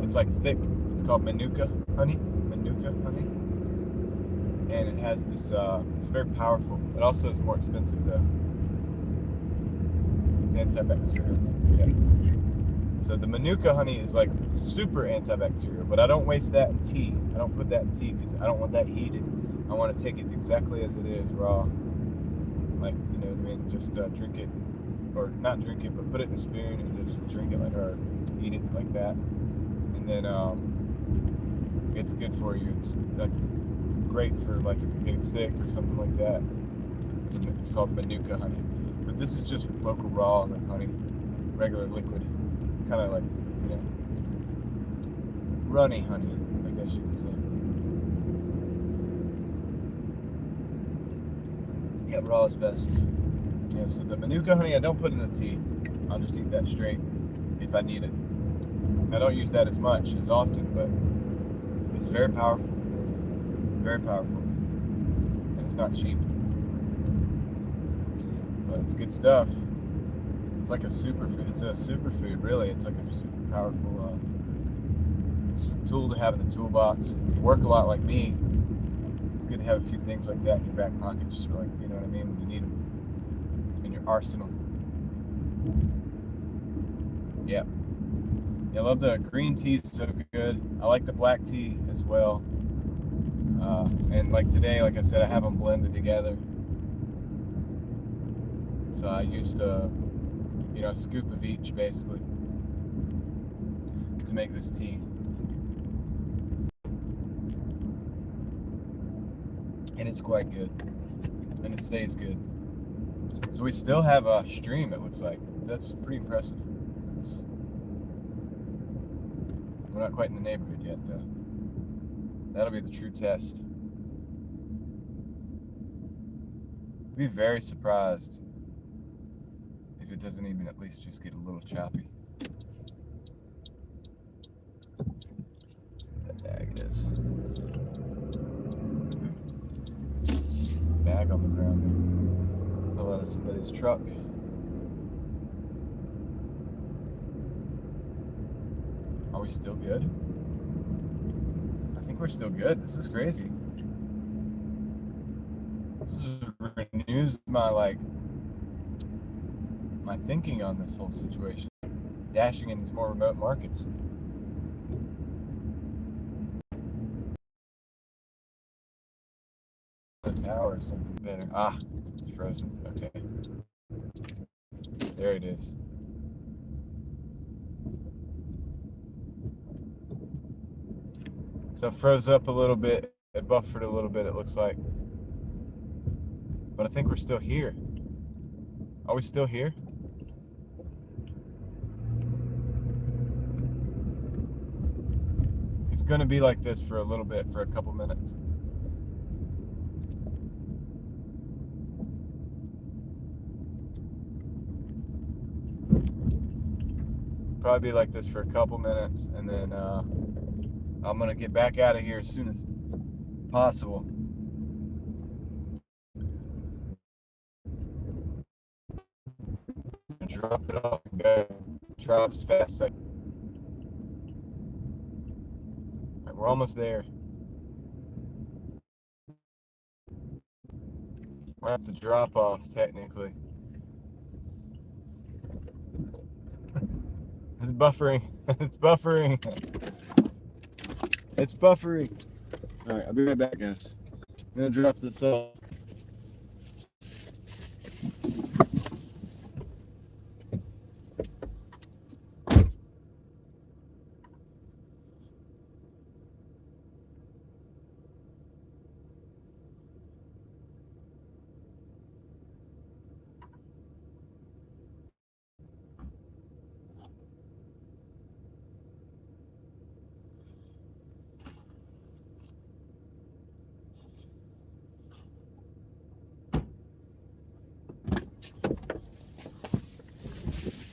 it's like thick. It's called Manuka honey. And it has this it's very powerful. It also is more expensive though. It's antibacterial. Yeah. So the Manuka honey is like super antibacterial, but I don't waste that in tea. I don't put that in tea because I don't want that heated. I want to take it exactly as it is, raw. Like, you know what I mean? Just drink it, or not drink it, but put it in a spoon and just drink it like, or eat it like that. And then it's good for you. It's like great for like if you're getting sick or something like that. It's called Manuka honey. But this is just local raw like honey, regular liquid, kind of like, you know, runny honey, I guess you could say. Yeah, raw is best. Yeah, so the Manuka honey I don't put in the tea. I'll just eat that straight if I need it. I don't use that as often, but it's very powerful. Very powerful. And it's not cheap. But it's good stuff. It's like a superfood. It's a superfood, really. It's like a super powerful tool to have in the toolbox. If you work a lot like me, it's good to have a few things like that in your back pocket, just for like, you know what I mean, when you need them in your arsenal. Yeah. Yeah, I love the green tea, it's so good. I like the black tea as well. And like today, like I said, I have them blended together. So I used a scoop of each basically to make this tea. And it's quite good. And it stays good. So we still have a stream, it looks like. That's pretty impressive. We're not quite in the neighborhood yet, though. That'll be the true test. I'd be very surprised if it doesn't even at least just get a little choppy. Let's see what that bag is. Bag on the ground there. Fell out of somebody's truck. Are we still good? I think we're still good. This is crazy. This renews my thinking on this whole situation. Dashing in these more remote markets. The tower or something better. Ah, it's frozen. Okay. There it is. So it froze up a little bit. It buffered a little bit, it looks like. But I think we're still here. Are we still here? It's gonna be like this for a little bit, for a couple minutes. probably be like this for a couple minutes, and then I'm gonna get back out of here as soon as possible. And drop it off and go. Drop as fast as I can. Right, we're almost there. We're at the drop off technically. It's buffering. It's buffering. It's buffering. All right, I'll be right back, guys. I'm gonna drop this off.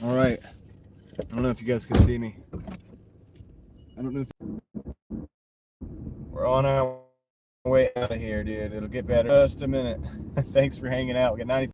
All right. I don't know if you guys can see me. I don't know if we're on our way out of here, dude. It'll get better in just a minute. Thanks for hanging out. We got 90.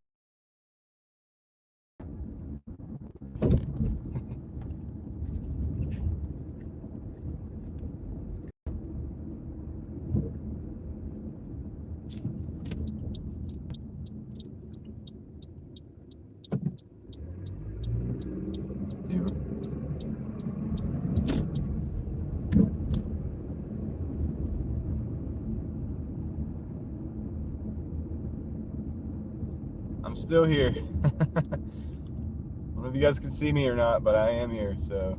I'm still here. I don't know if you guys can see me or not, but I am here, so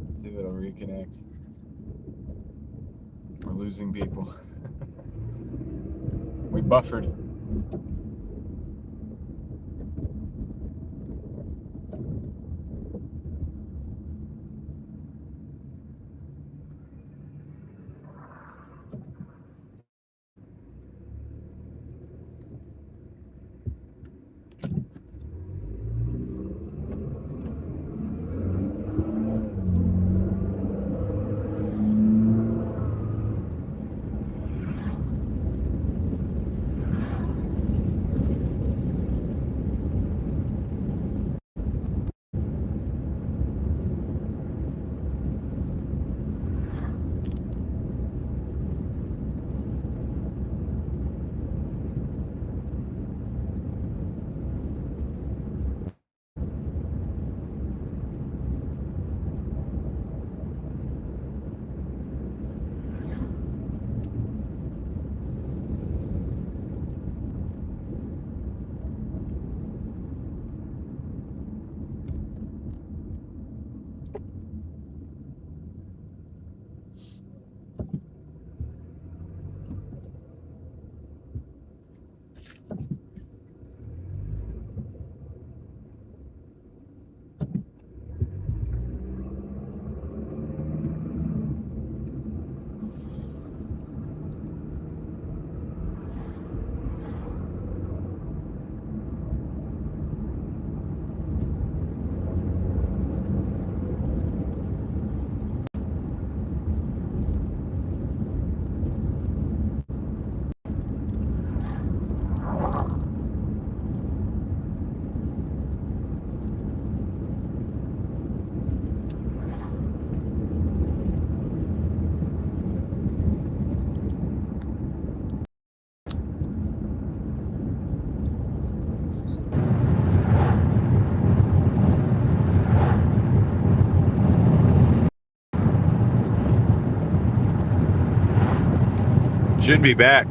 let's see if it'll reconnect. We're losing people. We buffered. Should be back.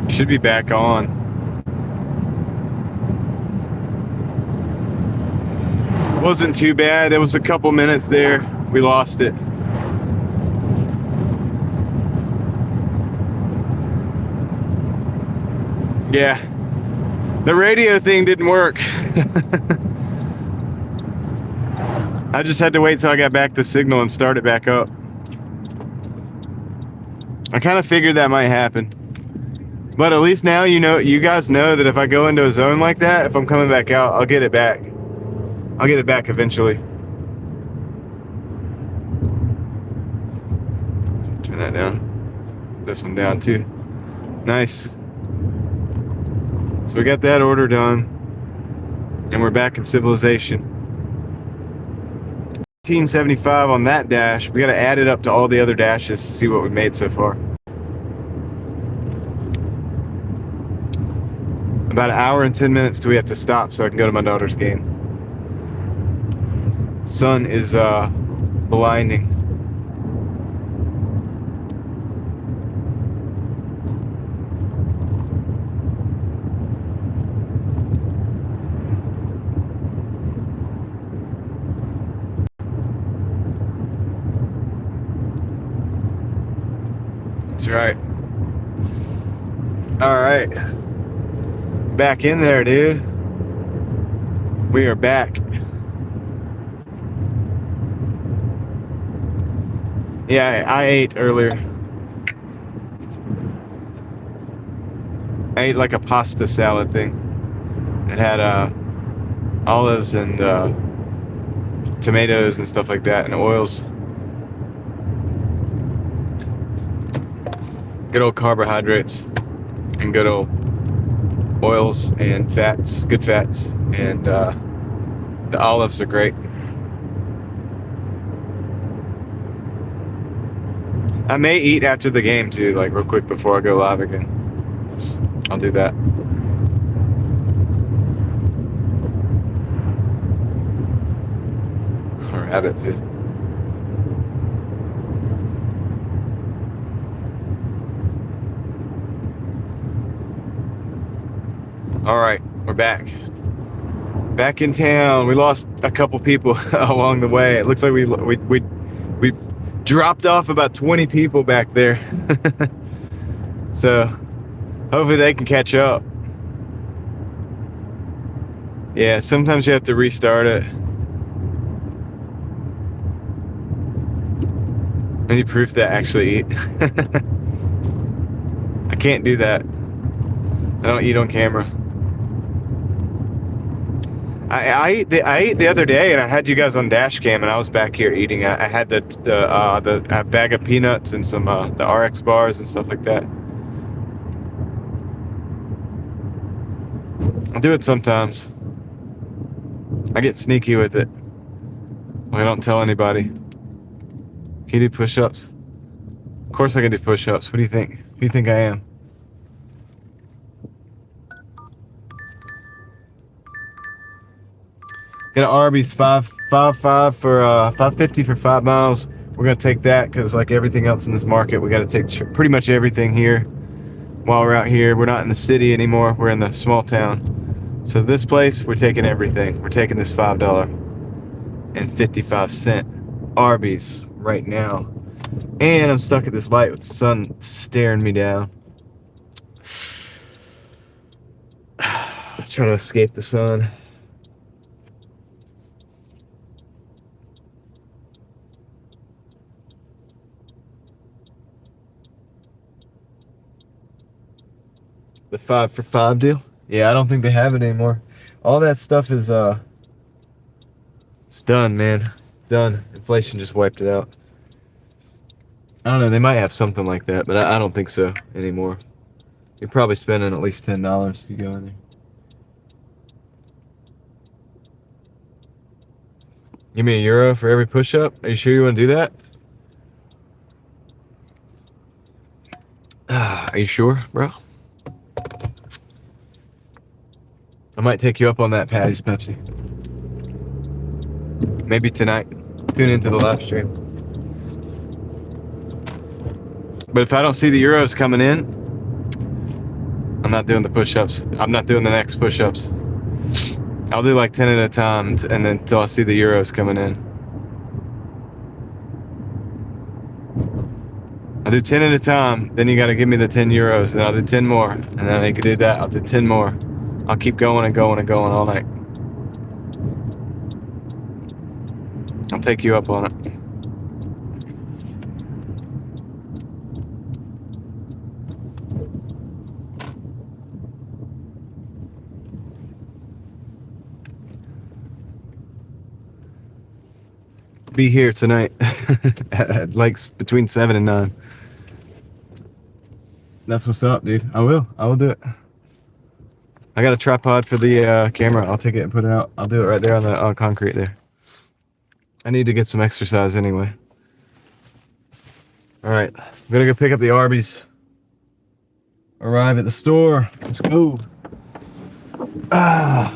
Should be back on. Wasn't too bad. There was a couple minutes there. We lost it. Yeah. The radio thing didn't work. I just had to wait till I got back to signal and start it back up. I kind of figured that might happen. But at least now you guys know that if I go into a zone like that, if I'm coming back out, I'll get it back. I'll get it back eventually. Turn that down. This one down too. Nice. So we got that order done. And we're back in civilization. 1875 on that dash. We got to add it up to all the other dashes to see what we made so far. About an hour and 10 minutes till we have to stop so I can go to my daughter's game. Sun is blinding. That's right. All right. Back in there, dude. We are back. Yeah, I ate earlier. I ate like a pasta salad thing. It had olives and tomatoes and stuff like that, and oils. Good old carbohydrates and good old oils and fats, good fats, and the olives are great. I may eat after the game too, like real quick before I go live again. I'll do that. Or have it too. All right, we're back. Back in town. We lost a couple people along the way. It looks like we dropped off about 20 people back there. So hopefully they can catch up. Yeah, sometimes you have to restart it. Any proof that I actually eat? I can't do that. I don't eat on camera. I ate the other day, and I had you guys on dash cam, and I was back here eating. I had the bag of peanuts and some the RX bars and stuff like that. I do it sometimes. I get sneaky with it. I don't tell anybody. Can you do push-ups? Of course I can do push-ups. What do you think? Who do you think I am? Got an Arby's 555 for 550 for 5 miles. We're gonna take that because, like everything else in this market, we got to take pretty much everything here. While we're out here, we're not in the city anymore. We're in the small town. So this place, we're taking everything. We're taking this $5.55 Arby's right now. And I'm stuck at this light with the sun staring me down. Let's try to escape the sun. The 5 for 5 deal? Yeah, I don't think they have it anymore. All that stuff is it's done, man. It's done. Inflation just wiped it out. I don't know, they might have something like that, but I don't think so anymore. You're probably spending at least $10 if you go in there. Give me €1 for every push-up? Are you sure you want to do that? Are you sure, bro? I might take you up on that, Patty's Pepsi. Maybe tonight. Tune into the live stream. But if I don't see the euros coming in, I'm not doing the push-ups. I'm not doing the next push-ups. I'll do like 10 at a time and then until I see the euros coming in. I'll do 10 at a time, then you gotta give me the 10 euros, and I'll do 10 more. And then I can do that, I'll do 10 more. I'll keep going and going and going all night. I'll take you up on it. be here tonight, at like between 7 and 9. That's what's up, dude. I will do it. I got a tripod for the camera. I'll take it and put it out. I'll do it right there on the concrete there. I need to get some exercise anyway. All right, I'm gonna go pick up the Arby's. Arrive at the store. Let's go. Ah.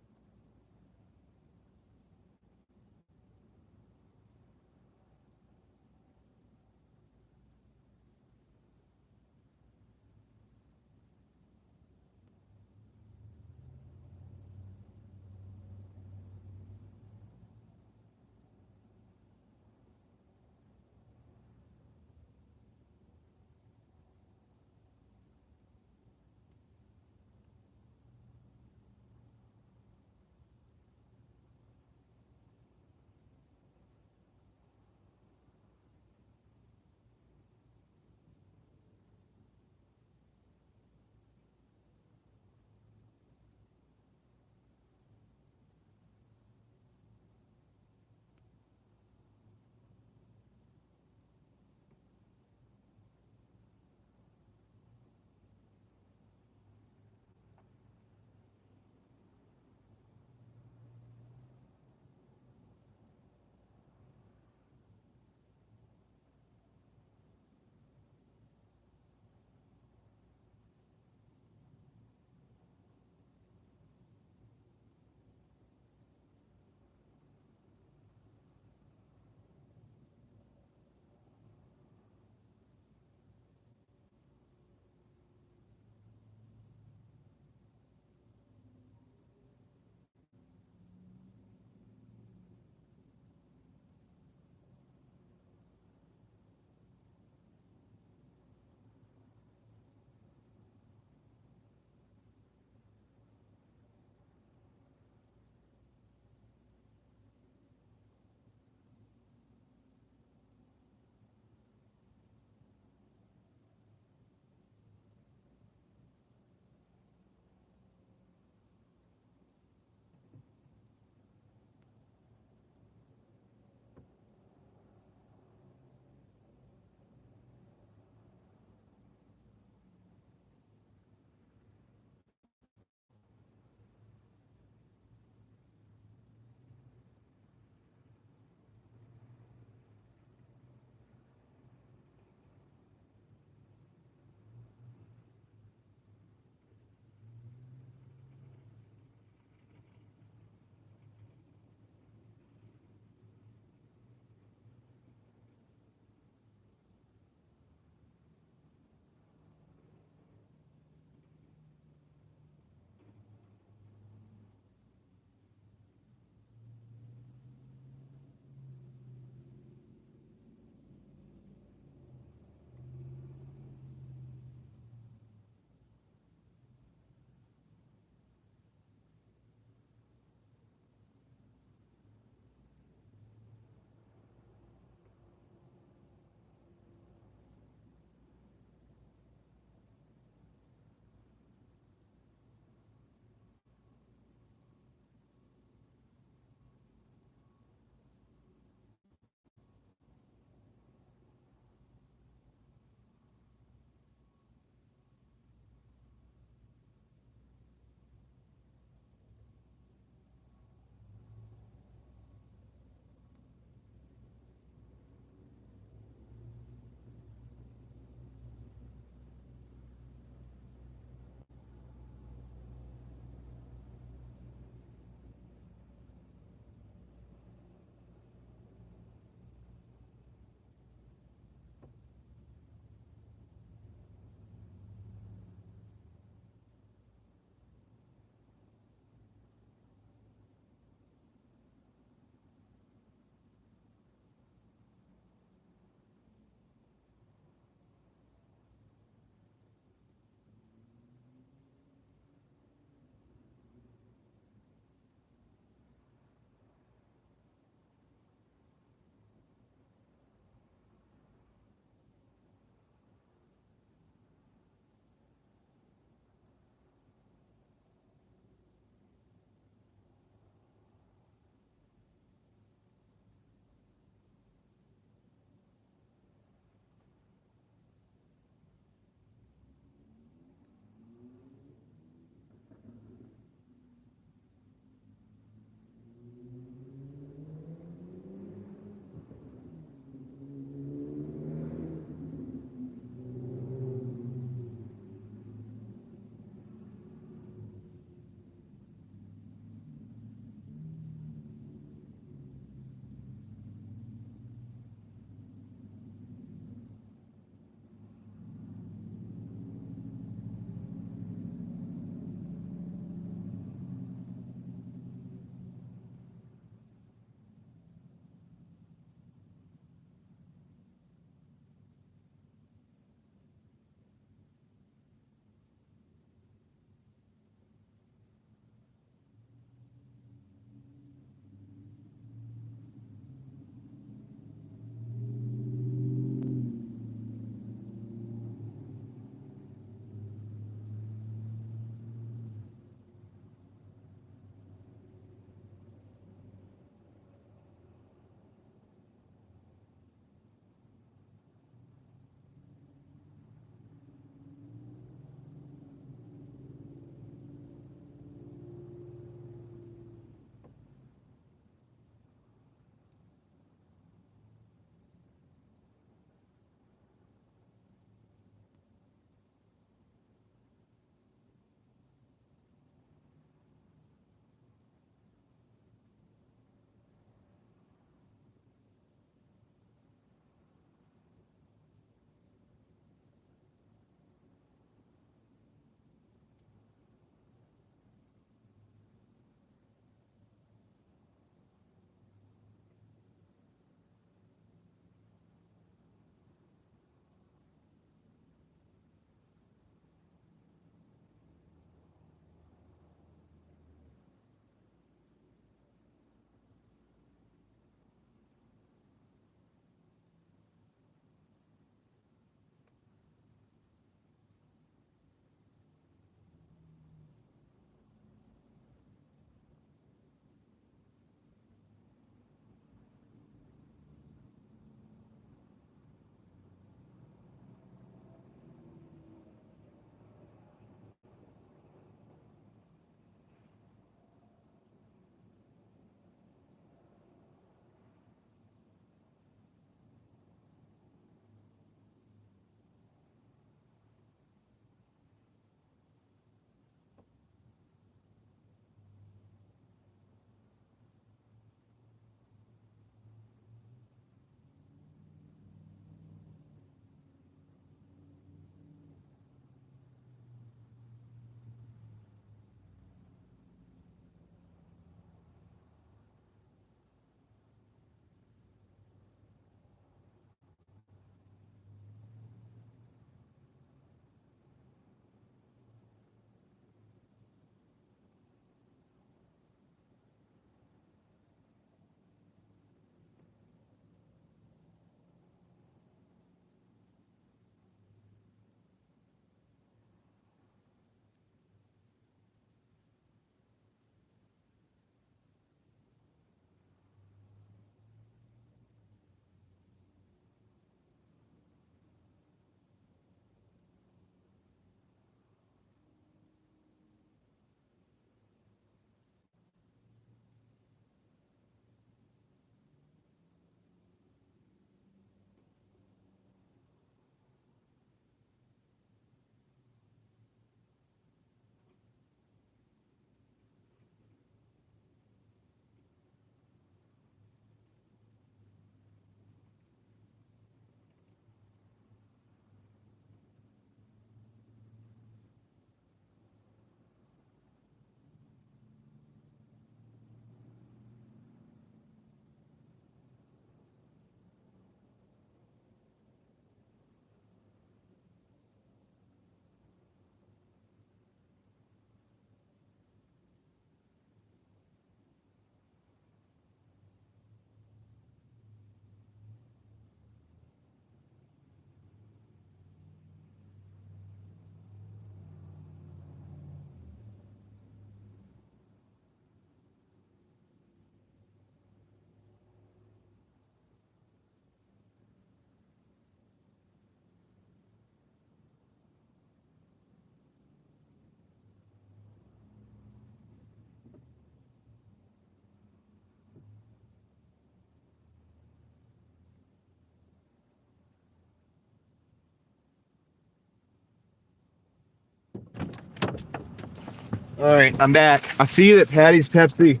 All right, I'm back. I see that Patty's Pepsi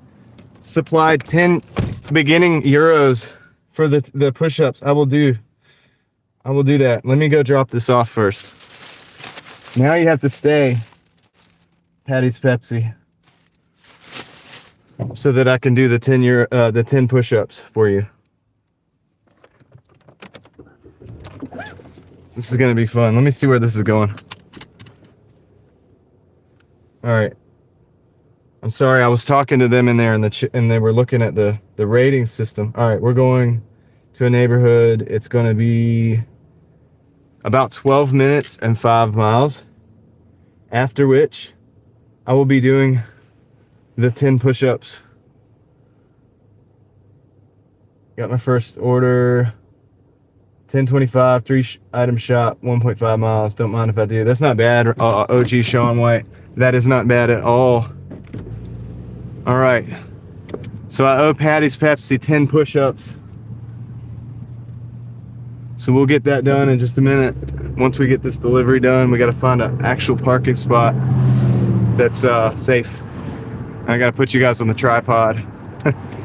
supplied 10 beginning euros for the push-ups. I will do that. Let me go drop this off first. Now you have to stay, Patty's Pepsi, so that I can do the 10 push-ups for you. This is gonna be fun. Let me see where this is going. All right. I'm sorry, I was talking to them in there, and they were looking at the rating system. All right, we're going to a neighborhood. It's going to be about 12 minutes and 5 miles. After which, I will be doing the 10 push-ups. Got my first order. 1025, 3-item shop, 1.5 miles. Don't mind if I do. That's not bad. OG Sean White. That is not bad at all. All right. So I owe Patty's Pepsi 10 push-ups. So we'll get that done in just a minute. Once we get this delivery done, we got to find an actual parking spot that's safe. And I got to put you guys on the tripod.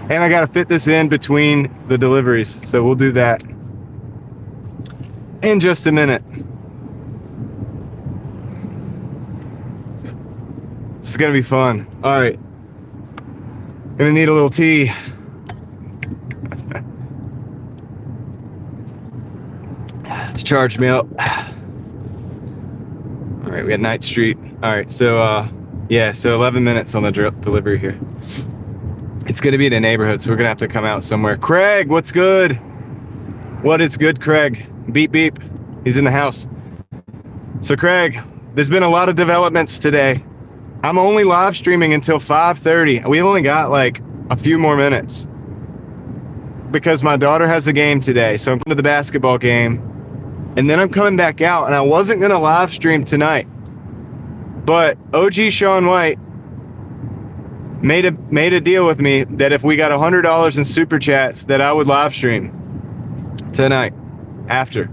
And I got to fit this in between the deliveries. So we'll do that in just a minute. This is gonna be fun. All right, gonna need a little tea. To charge me up. All right, we got Night Street. All right, so yeah, so 11 minutes on the delivery here. It's gonna be in a neighborhood, so we're gonna have to come out somewhere. Craig, what's good? What is good, Craig? Beep, beep. He's in the house. So Craig, there's been a lot of developments today. I'm only live streaming until 5:30. We've only got like a few more minutes because my daughter has a game today. So I'm going to the basketball game and then I'm coming back out, and I wasn't going to live stream tonight, but OG Sean White made a deal with me that if we got $100 in super chats that I would live stream tonight after.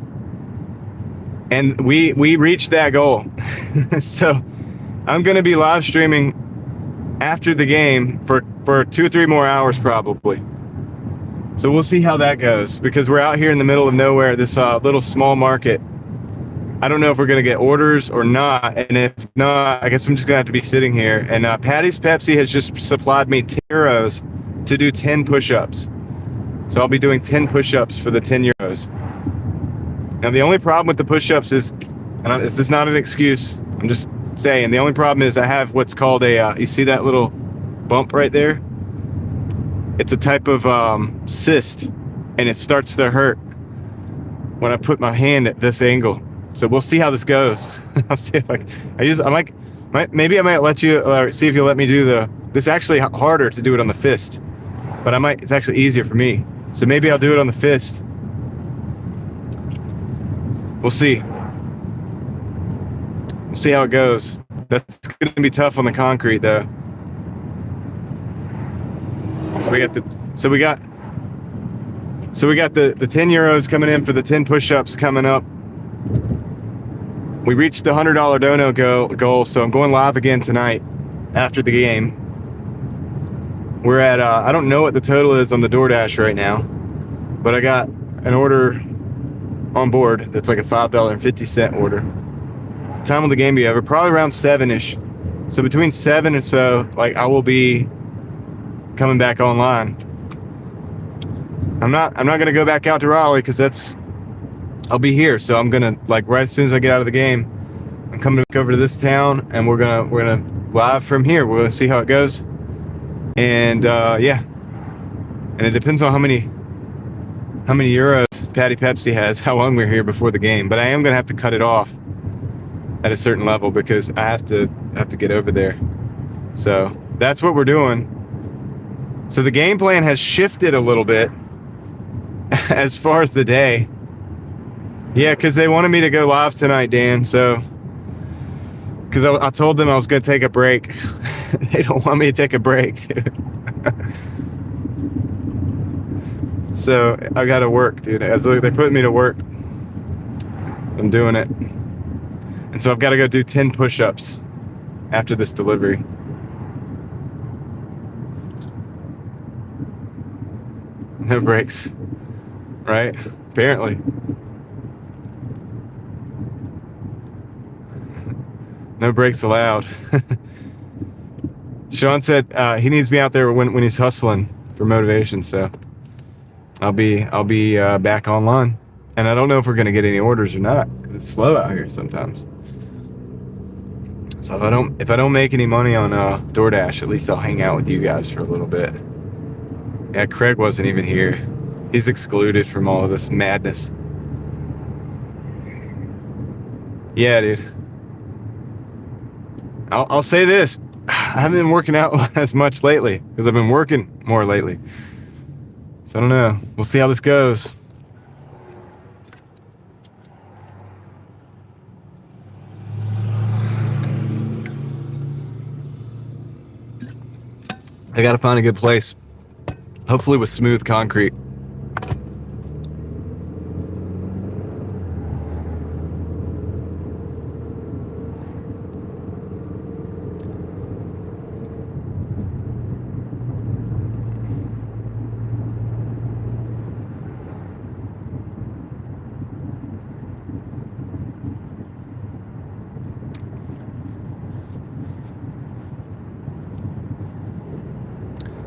And we reached that goal. So I'm going to be live streaming after the game for 2 or 3 more hours probably. So we'll see how that goes, because we're out here in the middle of nowhere, this little small market. I don't know if we're going to get orders or not. And if not, I guess I'm just going to have to be sitting here. And Patty's Pepsi has just supplied me 10 euros to do 10 push-ups. So I'll be doing 10 push-ups for the 10 euros. Now, the only problem with the push-ups is, and this is not an excuse, I'm just saying, the only problem is I have what's called a, you see that little bump right there? It's a type of cyst, and it starts to hurt when I put my hand at this angle. So we'll see how this goes. I'll see if maybe I might let you, see if you'll let me do this is actually harder to do it on the fist, but it's actually easier for me. So maybe I'll do it on the fist. We'll see. We'll see how it goes. That's going to be tough on the concrete, though. So we got the 10 euros coming in for the 10 push-ups coming up. We reached the $100 dono goal, so I'm going live again tonight after the game. We're at I don't know what the total is on the Doordash right now, but I got an order on board that's like a $5.50 order. Time will the game be over? Probably around 7-ish. So between 7 and so, like, I will be coming back online. I'm not gonna go back out to Raleigh because I'll be here. So I'm gonna, like, right as soon as I get out of the game, I'm coming back over to this town, and we're gonna live from here. We're gonna see how it goes, and yeah, and it depends on how many euros Patty Pepsi has, how long we're here before the game. But I am gonna have to cut it off at a certain level because I have to get over there. So that's what we're doing. So the game plan has shifted a little bit as far as the day. Yeah, because they wanted me to go live tonight, Dan. So, because I told them I was going to take a break. They don't want me to take a break, dude. So I got to work, dude. They put me to work. I'm doing it. And so I've got to go do 10 push-ups after this delivery. No brakes. Right? Apparently. No brakes allowed. Sean said he needs me out there when he's hustling for motivation, so I'll be back online. And I don't know if we're gonna get any orders or not, because it's slow out here sometimes. So if I don't make any money on Doordash, at least I'll hang out with you guys for a little bit. Yeah, Craig wasn't even here. He's excluded from all of this madness. Yeah, dude. I'll say this. I haven't been working out as much lately because I've been working more lately. So I don't know. We'll see how this goes. I gotta find a good place. Hopefully with smooth concrete.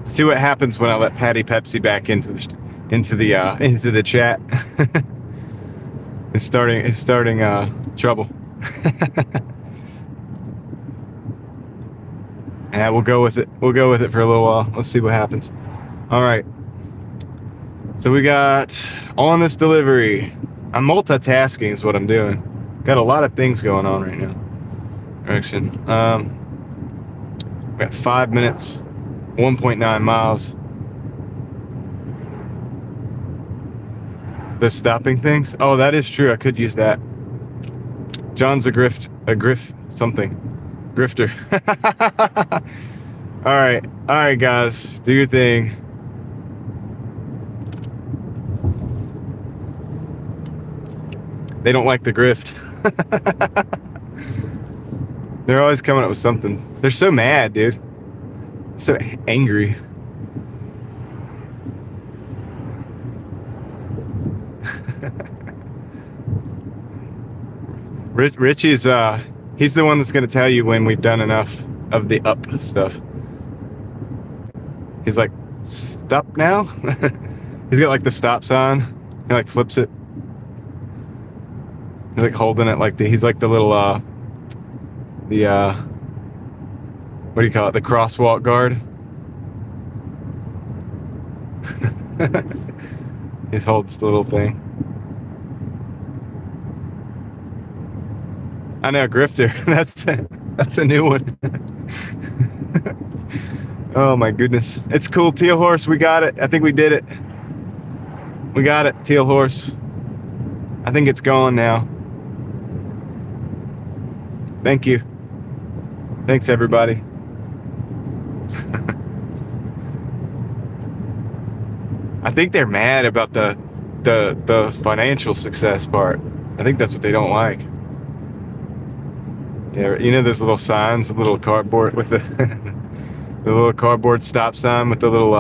See what happens when I let Patty Pepsi back into the chat. It's starting trouble. Yeah, we'll go with it. We'll go with it for a little while. Let's see what happens. All right. So we got on this delivery. I'm multitasking is what I'm doing. Got a lot of things going on right now. Direction. We got 5 minutes. 1.9 miles. The stopping things? Oh, that is true. I could use that. John's a grifter. All right, guys, do your thing. They don't like the grift. They're always coming up with something. They're so mad, dude. So angry. Richie's he's the one that's gonna tell you when we've done enough of the up stuff. He's like, stop now. He's got like the stop sign. He like flips it. He's like holding it like he's like the little what do you call it? The crosswalk guard. He holds the little thing. I know, grifter. That's a new one. Oh my goodness. It's cool. Teal horse, we got it. I think we did it. We got it, teal horse. I think it's gone now. Thank you. Thanks, everybody. I think they're mad about the financial success part. I think that's what they don't like. Yeah, you know those little signs, the little cardboard with the the little cardboard stop sign with the little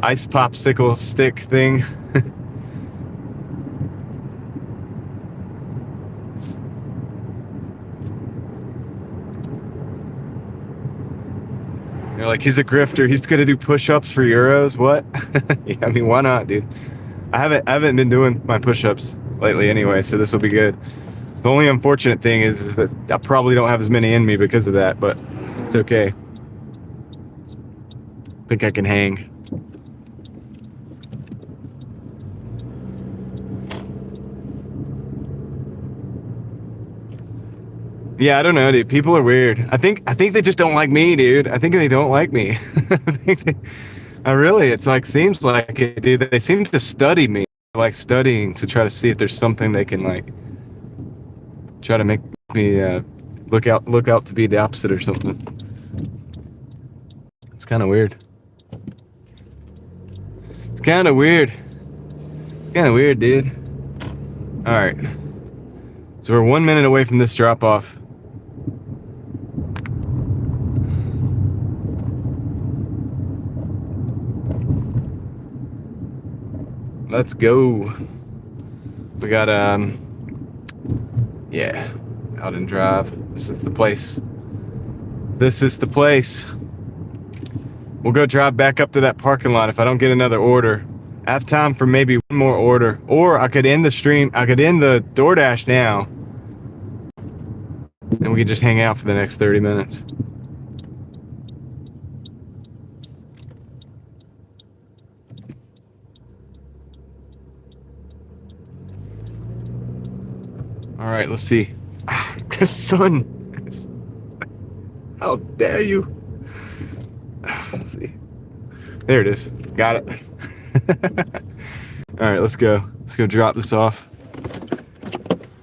ice popsicle stick thing. You're like, he's a grifter. He's gonna do push-ups for euros. What? Yeah, I mean, why not, dude? I haven't been doing my push-ups lately anyway, so this will be good. The only unfortunate thing is that I probably don't have as many in me because of that, but it's okay. I think I can hang. Yeah, I don't know, dude. People are weird. I think they just don't like me, dude. I think they don't like me. It's like, seems like it, dude. They seem to study me, like studying to try to see if there's something they can like try to make me look out to be the opposite or something. It's kind of weird. It's kind of weird. Kind of weird, dude. All right. So we're 1 minute away from this drop off. let's go. We got yeah, out and drive. This is the place. This is the place. We'll go drive back up to that parking lot if I don't get another order. I have time for maybe one more order, or I could end the stream. I could end the Doordash now, and we could just hang out for the next 30 minutes. All right, let's see. The sun. How dare you? Let's see. There it is. Got it. All right, let's go. Let's go drop this off.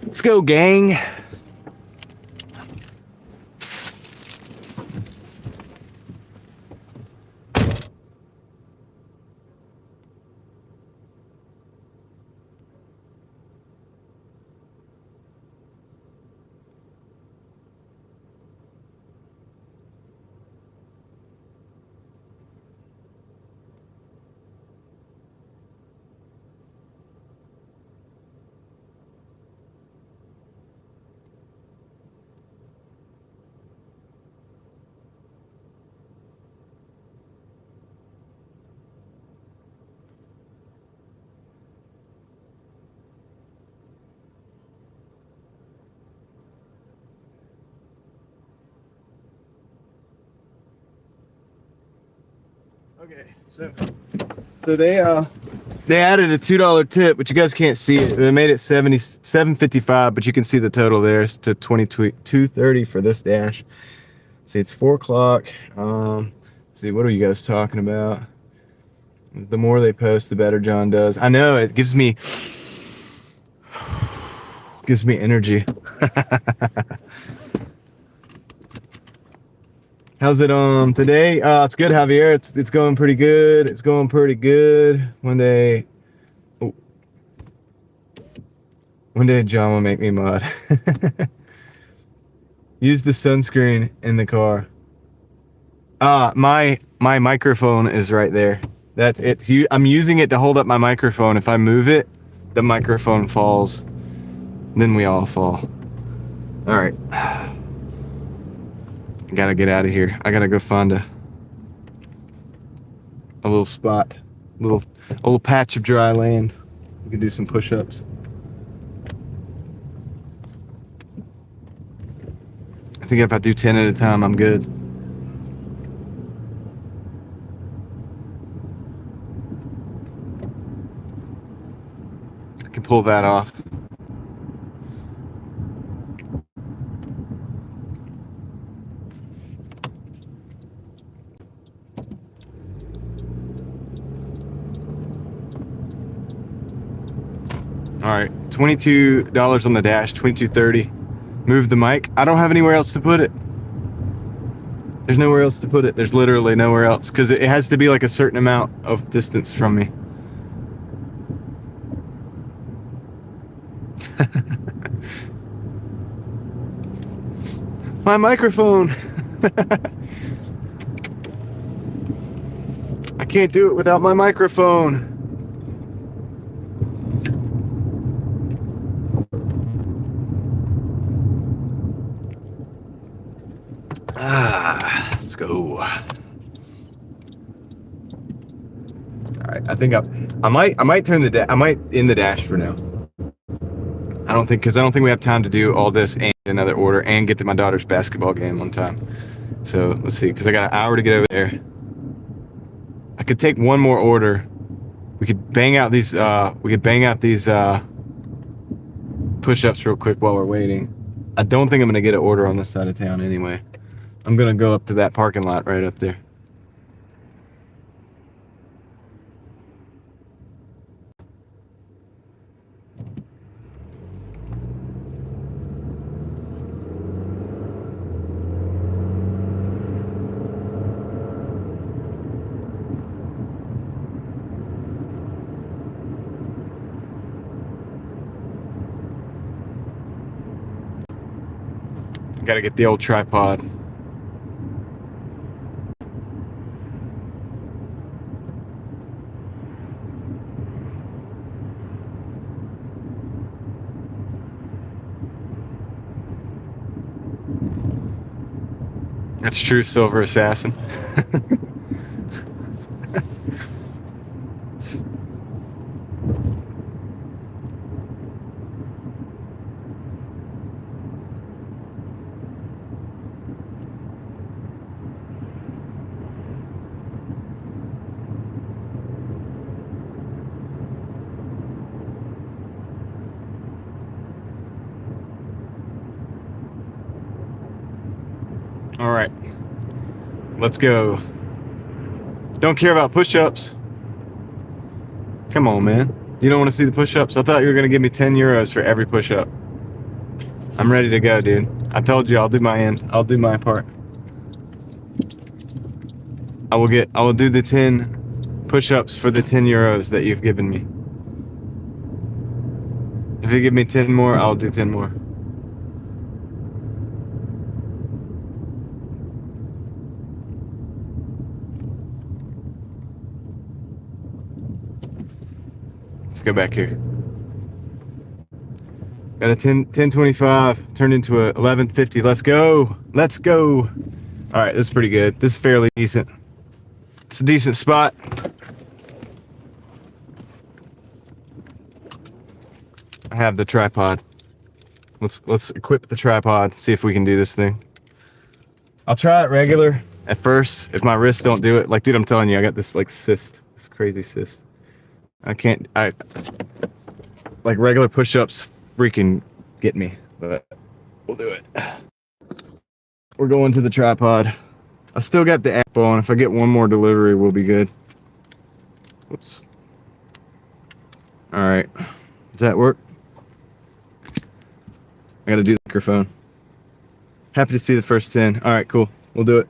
Let's go, gang. Okay, so they added a $2 tip, but you guys can't see it. They made it $77.55, but you can see the total there. It's to $22.30 for this dash. See, it's 4 o'clock. See, what are you guys talking about? The more they post, the better John does. I know, it gives me energy. How's it today? It's good, Javier. It's going pretty good. It's going pretty good. One day John will make me mod. Use the sunscreen in the car. My microphone is right there. I'm using it to hold up my microphone. If I move it, the microphone falls. Then we all fall. All right. I gotta get out of here. I gotta go find a little spot, a little patch of dry land. We can do some push-ups. I think if I do 10 at a time, I'm good. I can pull that off. All right, $22 on the dash, $22.30. Move the mic. I don't have anywhere else to put it. There's nowhere else to put it. There's literally nowhere else because it has to be like a certain amount of distance from me. My microphone. I can't do it without my microphone. Let's go. All right, I think I might turn I might end the dash for now. I don't think we have time to do all this and another order and get to my daughter's basketball game on time. So let's see, because I got an hour to get over there. I could take one more order. We could bang out these push-ups real quick while we're waiting. I don't think I'm gonna get an order on this side of town anyway. I'm gonna go up to that parking lot right up there. Gotta get the old tripod. That's true, Silver Assassin. All right, let's go. Don't care about push-ups. Come on, man. You don't want to see the push-ups? I thought you were going to give me 10 euros for every push-up. I'm ready to go, dude. I told you I'll do my end. I'll do my part. I will do the 10 push-ups for the 10 euros that you've given me. If you give me 10 more, I'll do 10 more. Let's go back here. Got a 1025 turned into a 1150. Let's go. Let's go. All right, this is pretty good. This is fairly decent. It's a decent spot. I have the tripod. Let's equip the tripod, see if we can do this thing. I'll try it regular at first. If my wrists don't do it, like, dude, I'm telling you, I got this like cyst, this crazy cyst. Like regular push-ups freaking get me, but we'll do it. We're going to the tripod. I still got the app on. If I get one more delivery, we'll be good. Whoops. All right. Does that work? I gotta do the microphone. Happy to see the first 10. All right, cool. We'll do it.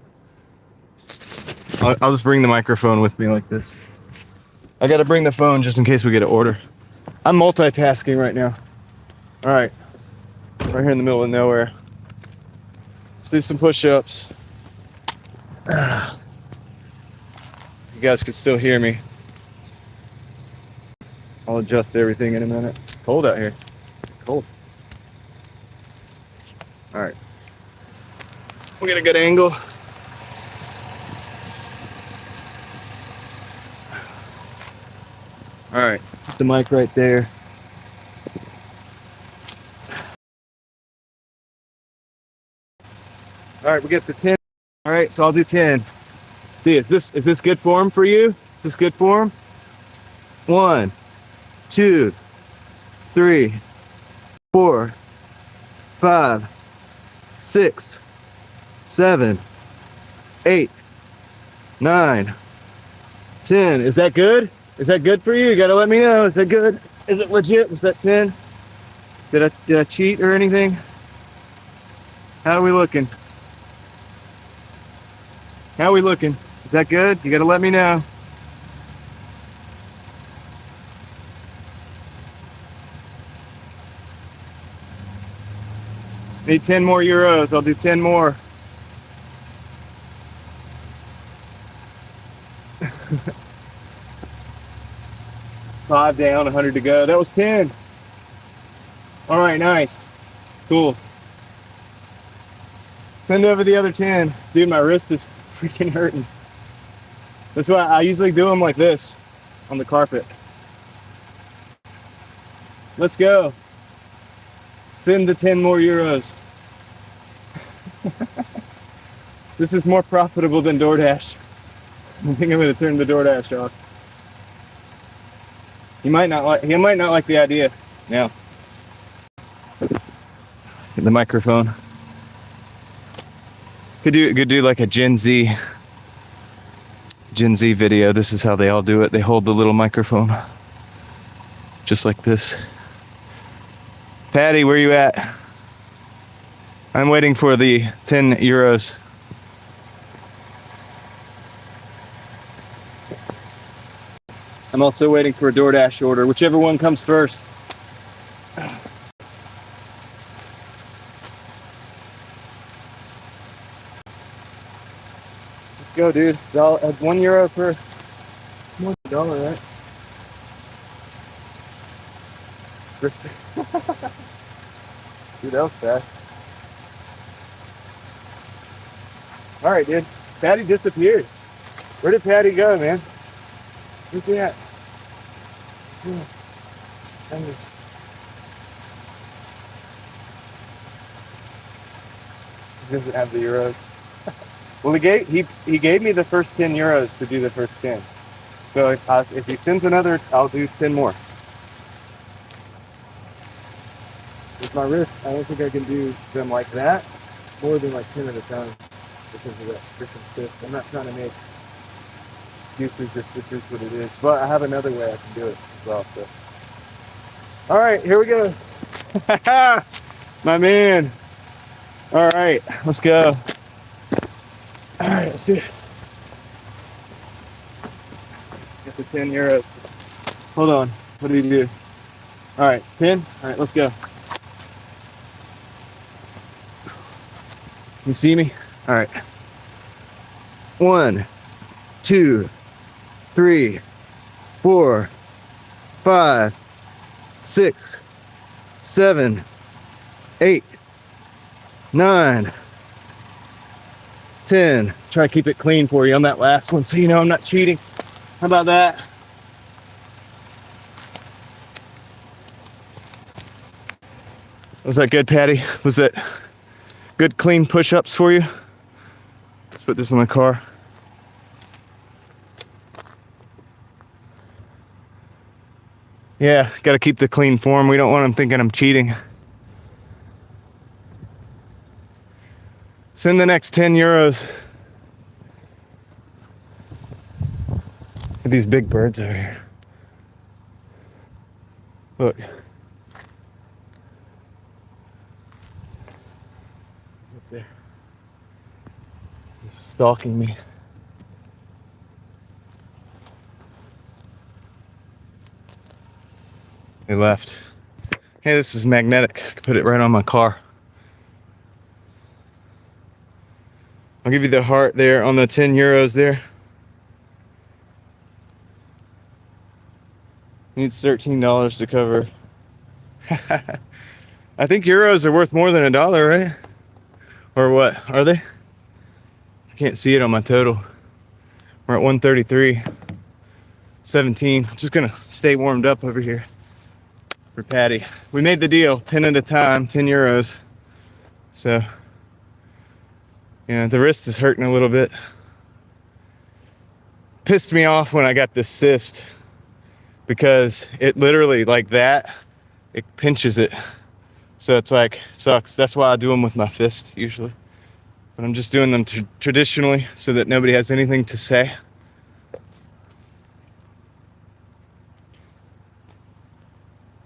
I'll just bring the microphone with me like this. I gotta bring the phone just in case we get an order. I'm multitasking right now. All right, right here in the middle of nowhere. Let's do some push-ups. You guys can still hear me. I'll adjust everything in a minute. It's cold out here. Cold. All right. We got a good angle. All right, put the mic right there. All right, we get the 10. All right, so I'll do 10. See, is this good form for you? Is this good form? 1, 2, 3, 4, 5, 6, 7, 8, 9, 10. Is that good? Is that good for you? You gotta let me know. Is that good? Is it legit? Was that 10? Did I cheat or anything? How are we looking? How are we looking? Is that good? You gotta let me know. Need 10 more euros. I'll do 10 more. Five down, 100 to go. That was 10. All right, nice. Cool. Send over the other 10. Dude, my wrist is freaking hurting. That's why I usually do them like this on the carpet. Let's go. Send the 10 more euros. This is more profitable than Doordash. I think I'm going to turn the Doordash off. He might not like the idea. Now, get the microphone. Could do like a Gen Z video. This is how they all do it. They hold the little microphone just like this. Patty, where you at? I'm waiting for the 10 euros. I'm also waiting for a DoorDash order, whichever one comes first. Let's go, dude. €1 per $1, right? Dude, that was fast. All right, dude. Patty disappeared. Where did Patty go, man? Where's he at? I'm just... He doesn't have the euros. Well, he gave me the first 10 euros to do the first 10. So if he sends another, I'll do 10 more. With my wrist, I don't think I can do them like that, more than like 10 at a time because of that freaking stiff. I'm not trying to make excuses, just this is what it is. But I have another way I can do it as well. So, all right, here we go. My man. All right, let's go. All right, let's see. Get the 10 euros. Hold on. What do we do? All right, 10. All right, let's go. You see me? All right. 1, 2, 3, 4, 5, 6, 7, 8, 9, 10. Try to keep it clean for you on that last one so you know I'm not cheating. How about that? Was that good, Patty? Was that good clean push-ups for you? Let's put this in my car. Yeah, gotta keep the clean form. We don't want them thinking I'm cheating. Send the next 10 euros. Look at these big birds over here. Look. He's up there. He's stalking me. They left. Hey, this is magnetic. I can put it right on my car. I'll give you the heart there on the 10 euros there. Needs $13 to cover. I think euros are worth more than $1, right? Or what? Are they? I can't see it on my total. We're at 133.17. I'm just gonna stay warmed up over here for Patty. We made the deal, 10 at a time, 10 euros. So, yeah, the wrist is hurting a little bit. Pissed me off when I got this cyst because it literally, like that, it pinches it. So it's like, sucks. That's why I do them with my fist usually. But I'm just doing them traditionally so that nobody has anything to say.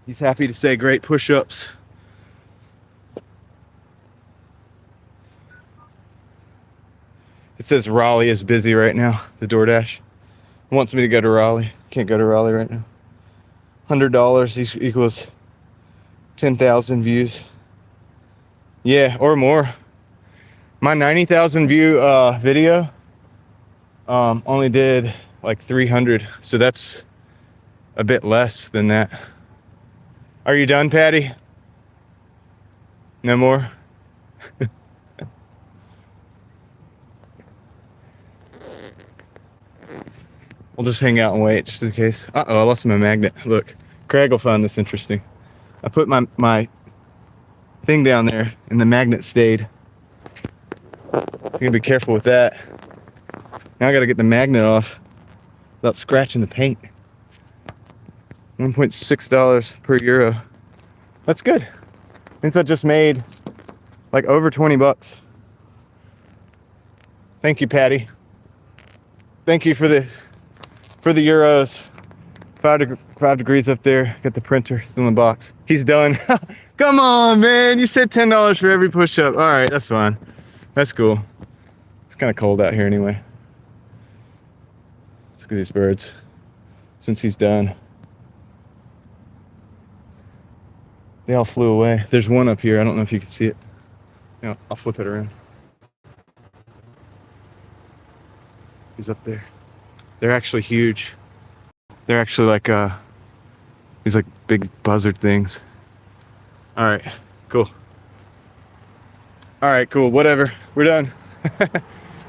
He's happy to say great push-ups. It says Raleigh is busy right now, the Doordash. It wants me to go to Raleigh. Can't go to Raleigh right now. $100 equals 10,000 views. Yeah, or more. My 90,000 view video only did like 300, so that's a bit less than that. Are you done, Patty? No more? We'll just hang out and wait just in case. Uh-oh, I lost my magnet. Look, Craig will find this interesting. I put my thing down there and the magnet stayed. I'm gonna be careful with that. Now I gotta get the magnet off without scratching the paint. $1.6 per euro. That's good. Means I just made like over 20 bucks. Thank you, Patty. Thank you for the euros. 5 degrees up there. Got the printer still in the box. He's done. Come on, man. You said $10 for every push-up. All right, that's fine. That's cool. It's kind of cold out here anyway. Let's look at these birds. Since he's done. They all flew away. There's one up here. I don't know if you can see it. Yeah, I'll flip it around. He's up there. They're actually huge. They're actually like these like big buzzard things. All right, cool. All right, cool. Whatever. We're done.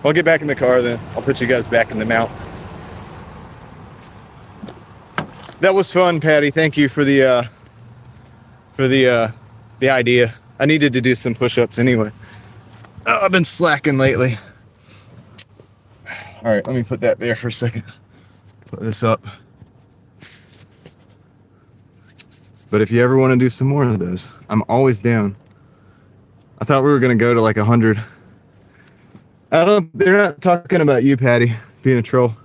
I'll get back in the car then. I'll put you guys back in the mount. That was fun, Patty. Thank you for the idea. I needed to do some push-ups anyway. Oh, I've been slacking lately. All right, let me put that there for a second. Put this up. But if you ever want to do some more of those, I'm always down. I thought we were gonna go to like 100. They're not talking about you, Patty, being a troll.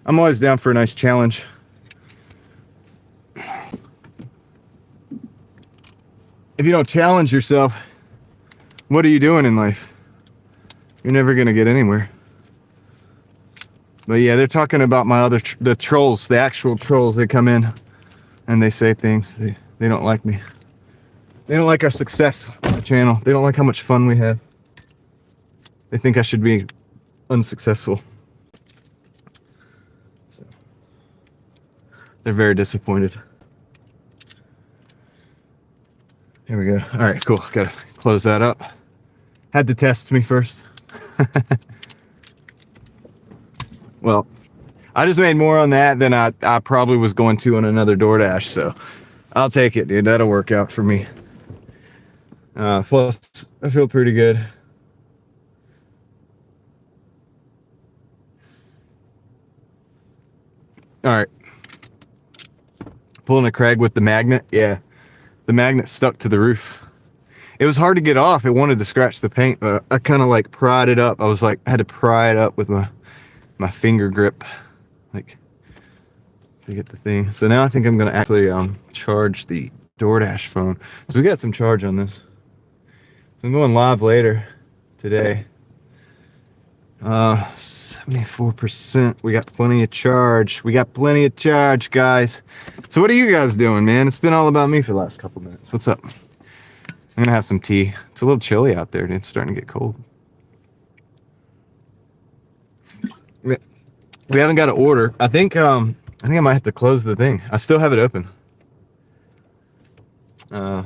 I'm always down for a nice challenge. If you don't challenge yourself, what are you doing in life? You're never gonna get anywhere. But yeah, they're talking about my the trolls, the actual trolls. They come in and they say things. They don't like me. They don't like our success on the channel. They don't like how much fun we have. They think I should be unsuccessful. So they're very disappointed. Here we go. All right, cool. Gotta close that up. Had to test me first. Well, I just made more on that than I probably was going to on another Doordash, so I'll take it, dude. That'll work out for me. Plus, I feel pretty good. All right. Pulling a Craig with the magnet. Yeah, the magnet stuck to the roof. It was hard to get off. It wanted to scratch the paint, but I kind of like pried it up. I was like, I had to pry it up with my finger grip, like, to get the thing. So now I think I'm gonna actually charge the Doordash phone. So we got some charge on this. So I'm going live later today. 74%. We got plenty of charge. We got plenty of charge, guys. So what are you guys doing, man? It's been all about me for the last couple minutes. What's up? I'm gonna have some tea. It's a little chilly out there, dude. It's starting to get cold. We haven't got an order. I think I might have to close the thing. I still have it open. Yeah,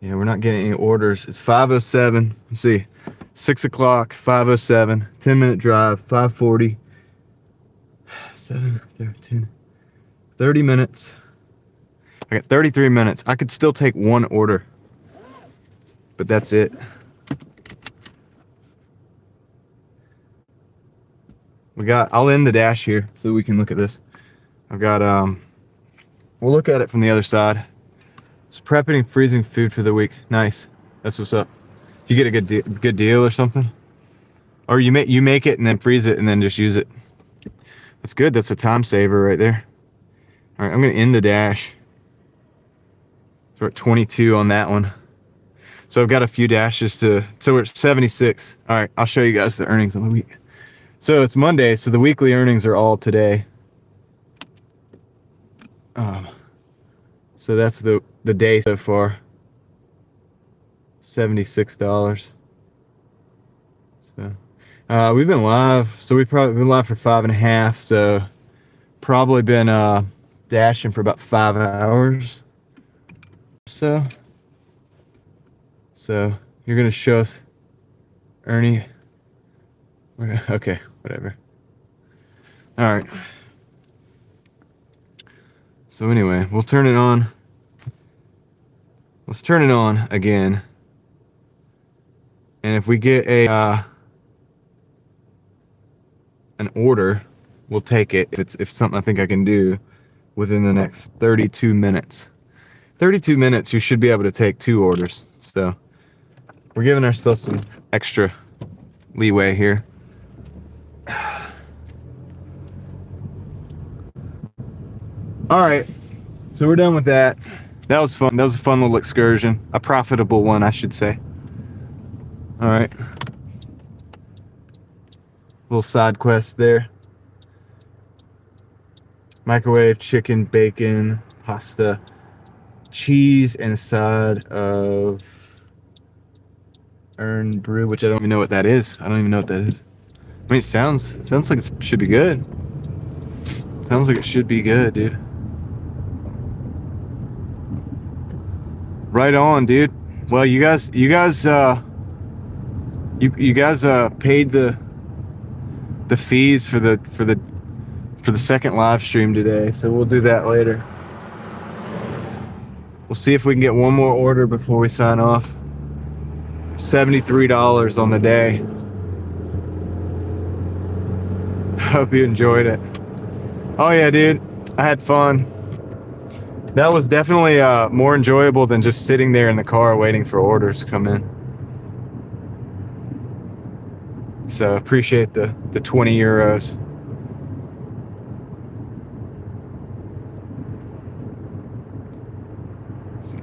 we're not getting any orders. It's 5:07. Let's see. 6 o'clock, 5:07. 10-minute drive, 5:40. 7, 13, 30 minutes. I got 33 minutes. I could still take one order, but that's it. I'll end the dash here so we can look at this. I've got, we'll look at it from the other side. It's prepping and freezing food for the week. Nice. That's what's up. If you get a good deal or something, or you make it and then freeze it and then just use it. That's good. That's a time saver right there. All right, I'm gonna end the dash. So we're at 22 on that one. So I've got a few dashes so we're at 76. All right, I'll show you guys the earnings on the week. So it's Monday, so the weekly earnings are all today. So that's the day so far. $76. So we've been live. So we've probably been live for 5.5. So probably been dashing for about 5 hours. So you're gonna show us, Ernie. Okay, whatever. All right. So anyway, we'll turn it on. Let's turn it on again. And if we get an order, we'll take it. If it's something I think I can do within the next 32 minutes. 32 minutes, you should be able to take 2 orders. So we're giving ourselves some extra leeway here. All right, so we're done with that. That was fun. That was a fun little excursion. A profitable one, I should say. All right. Little side quest there. Microwave, chicken, bacon, pasta, cheese, and a side of Earn Brew, which I don't even know what that is. I don't even know what that is. I mean, it sounds like it should be good. Sounds like it should be good, dude. Right on, dude. Well, you guys paid the fees for the second live stream today, so we'll do that later. We'll see if we can get one more order before we sign off. $73 on the day. Hope you enjoyed it. Oh yeah, dude, I had fun. That was definitely more enjoyable than just sitting there in the car waiting for orders to come in. So appreciate the 20 euros. Let's see.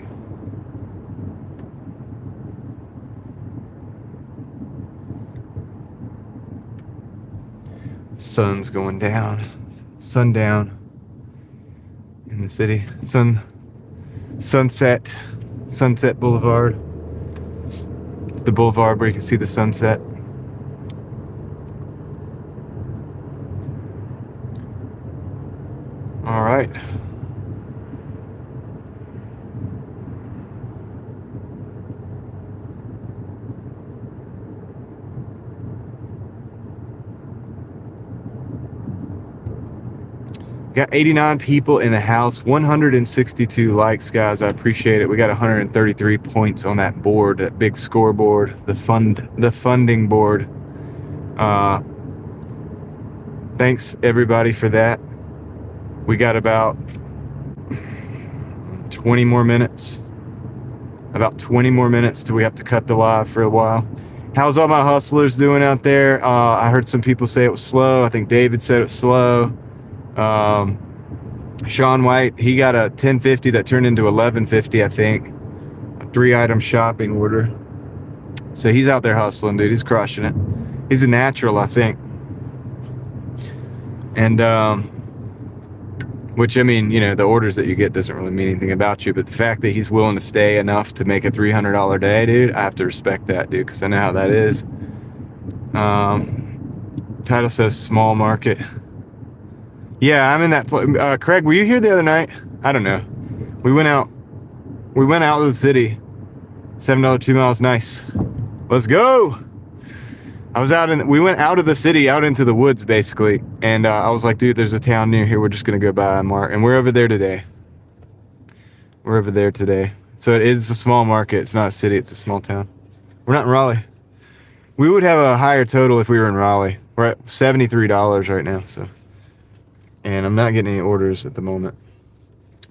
Sun's going down. Sundown in the city. Sunset Boulevard. It's the boulevard where you can see the sunset. All right. Got 89 people in the house, 162 likes, guys. I appreciate it. We got 133 points on that board, that big scoreboard, the funding board. Thanks everybody for that. We got about 20 more minutes. About 20 more minutes till we have to cut the live for a while. How's all my hustlers doing out there? I heard some people say it was slow. I think David said it was slow. Sean White, he got a 1050 that turned into 1150, I think. A 3-item shopping order. So he's out there hustling, dude. He's crushing it. He's a natural, I think. And, which, I mean, you know, the orders that you get doesn't really mean anything about you, but the fact that he's willing to stay enough to make a $300 day, dude, I have to respect that, dude, because I know how that is. Title says small market. Yeah, I'm in that place. Craig, were you here the other night? I don't know. We went out of the city. $7 2 miles, nice. Let's go. We went out of the city, out into the woods, basically. And I was like, dude, there's a town near here. We're just going to go by and mark. And we're over there today. So it is a small market. It's not a city. It's a small town. We're not in Raleigh. We would have a higher total if we were in Raleigh. We're at $73 right now, so. And I'm not getting any orders at the moment.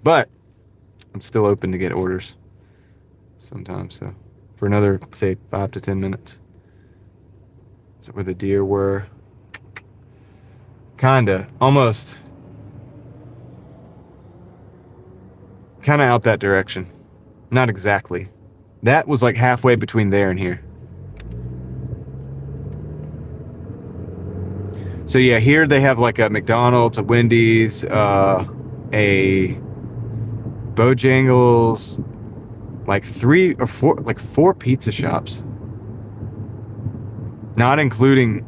But I'm still open to get orders sometimes. So for another, say, 5 to 10 minutes. Is that where the deer were? Kinda. Almost. Kinda out that direction. Not exactly. That was like halfway between there and here. So yeah, here they have like a McDonald's, a Wendy's, a Bojangles, like 4 pizza shops. Not including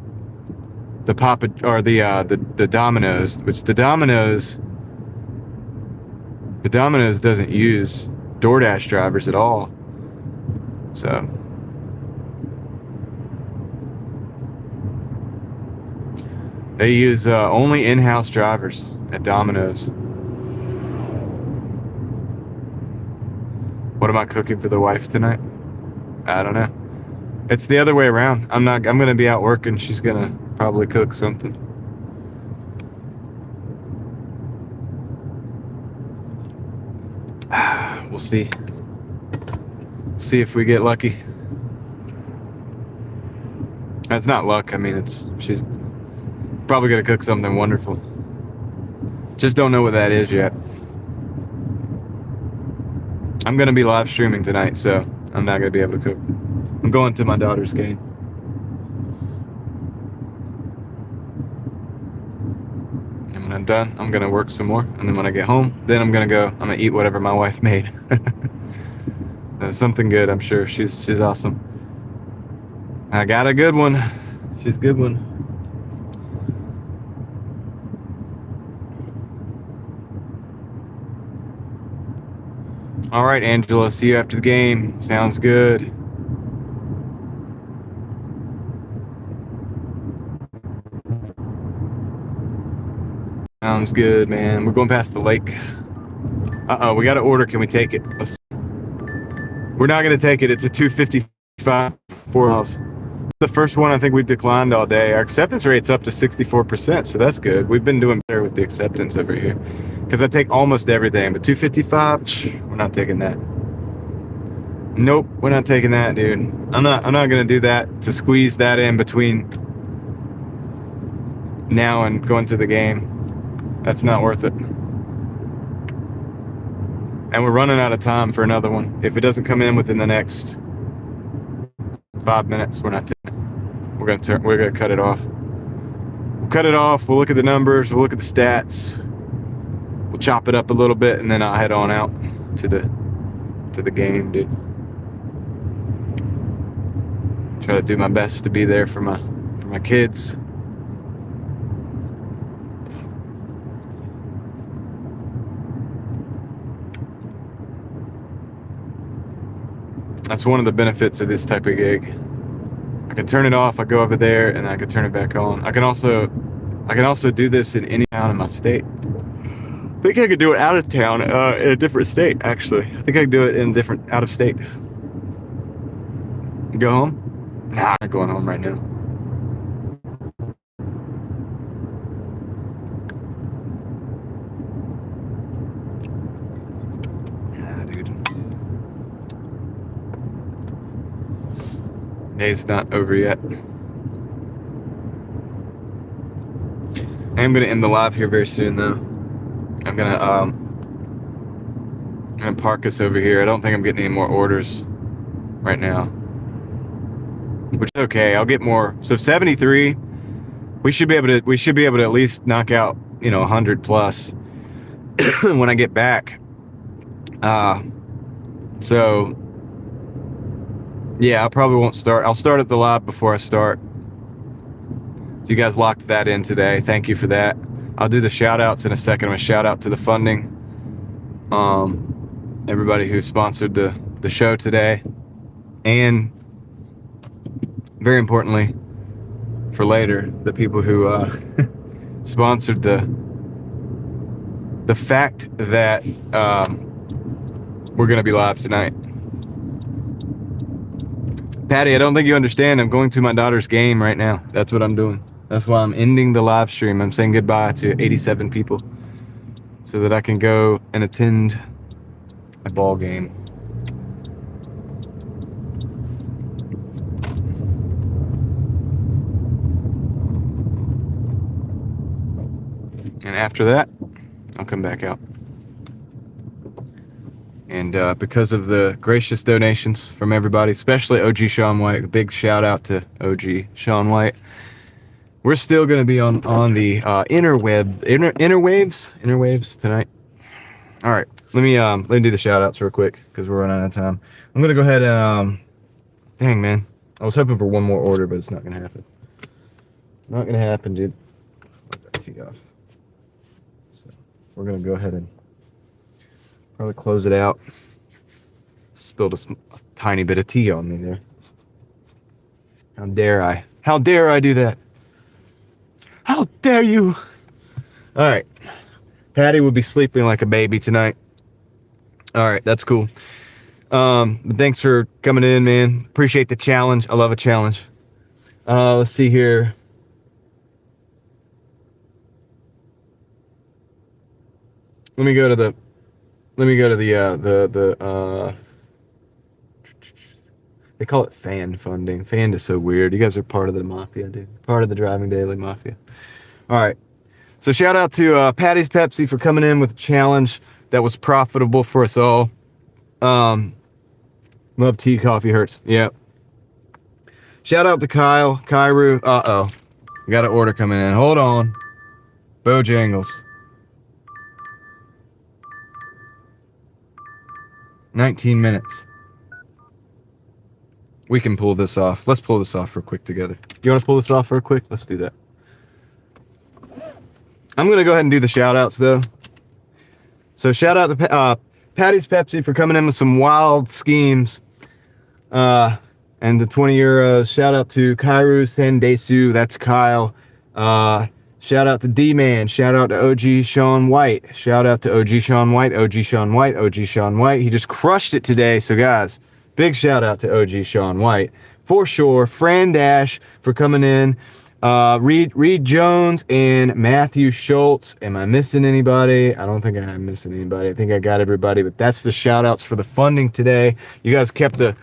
the the Domino's, which the Domino's doesn't use Doordash drivers at all. So they use only in-house drivers at Domino's. What am I cooking for the wife tonight? I don't know. It's the other way around. I'm gonna be out working. She's gonna probably cook something. We'll see. See if we get lucky. That's not luck. I mean, she's probably gonna cook something wonderful. Just don't know what that is yet. I'm gonna be live streaming tonight, so I'm not gonna be able to cook. I'm going to my daughter's game. And when I'm done, I'm gonna work some more. And then when I get home, then I'm gonna eat whatever my wife made. Something good, I'm sure. She's awesome. I got a good one. She's a good one. All right, Angela. See you after the game. Sounds good. Sounds good, man. We're going past the lake. Uh-oh, we got to order. Can we take it? We're not going to take it. It's a 255 4 miles. The first one I think we've declined all day. Our acceptance rate's up to 64%, so that's good. We've been doing better with the acceptance over here because I take almost everything, but 255, we're not taking that. Nope, we're not taking that, dude. I'm not going to do that to squeeze that in between now and going to the game. That's not worth it. And we're running out of time for another one. If it doesn't come in within the next 5 minutes, we're not taking it. We're gonna cut it off. We'll cut it off. We'll look at the numbers. We'll look at the stats. We'll chop it up a little bit, and then I'll head on out to the game, dude. Try to do my best to be there for my kids. That's one of the benefits of this type of gig. I can turn it off, I go over there, and I can turn it back on. I can also do this in any town in my state. I think I could do it out of town, in a different state, actually. I think I could do it in a different, out of state. Go home? Nah, I'm not going home right now. Nah, dude. Day's not over yet. I am gonna end the live here very soon, though. I'm gonna park us over here. I don't think I'm getting any more orders right now, which is okay. I'll get more. So 73. We should be able to at least knock out 100 plus when I get back. So yeah, I probably won't start. I'll start at the live before I start. So you guys locked that in today. Thank you for that. I'll do the shout outs in a second. I'm gonna shout out to the funding. Everybody who sponsored the show today. And very importantly, for later, the people who sponsored the fact that we're gonna be live tonight. Patty, I don't think you understand. I'm going to my daughter's game right now. That's what I'm doing. That's why I'm ending the live stream. I'm saying goodbye to 87 people so that I can go and attend a ball game. And after that, I'll come back out. And because of the gracious donations from everybody, especially OG Sean White, a big shout out to OG Sean White. We're still going to be on the interwaves tonight. All right, let me do the shout outs real quick because we're running out of time. I'm going to go ahead and dang, man, I was hoping for one more order, but it's not going to happen. Not going to happen, dude. Wipe that tea off. So we're going to go ahead and probably close it out. Spilled a tiny bit of tea on me there. How dare I? How dare I do that? How dare you? All right. Patty will be sleeping like a baby tonight. All right, that's cool. But thanks for coming in, man. Appreciate the challenge. I love a challenge. Let's see here. Let me go to the they call it fan funding. Fan is so weird. You guys are part of the mafia, dude. Part of the Driving Daily mafia. All right. So shout out to Patty's Pepsi for coming in with a challenge that was profitable for us all. Love tea, coffee hurts. Yep. Shout out to Kyle, Kairu. Uh-oh. We got an order coming in. Hold on. Bojangles. 19 minutes. We can pull this off. Let's pull this off real quick together. You want to pull this off real quick? Let's do that. I'm going to go ahead and do the shout outs though. So shout out to Patty's Pepsi for coming in with some wild schemes. And the 20 euros. Shout out to Kairu Sandesu. That's Kyle. Shout out to D-Man. Shout out to OG Sean White. Shout out to OG Sean White. OG Sean White. OG Sean White. He just crushed it today. So guys, big shout out to OG Sean White for sure. Fran Dash for coming in. Reed Jones and Matthew Schultz. Am I missing anybody? I don't think I'm missing anybody. I think I got everybody, but that's the shout outs for the funding today. You guys kept the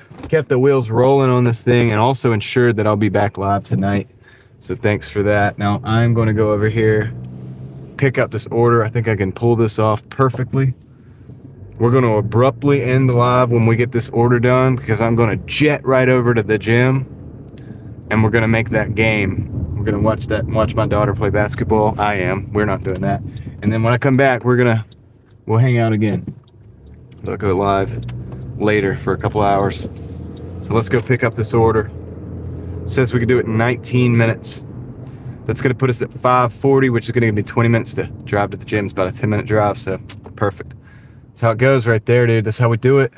wheels rolling on this thing and also ensured that I'll be back live tonight. So thanks for that. Now I'm going to go over here, pick up this order. I think I can pull this off perfectly. We're going to abruptly end the live when we get this order done because I'm going to jet right over to the gym and we're going to make that game. We're going to watch my daughter play basketball. I am. We're not doing that. And then when I come back, we'll hang out again. I'll go live later for a couple hours. So let's go pick up this order. It says we can do it in 19 minutes. That's going to put us at 5:40, which is going to give me 20 minutes to drive to the gym. It's about a 10-minute drive, so perfect. That's how it goes right there, dude. That's how we do it.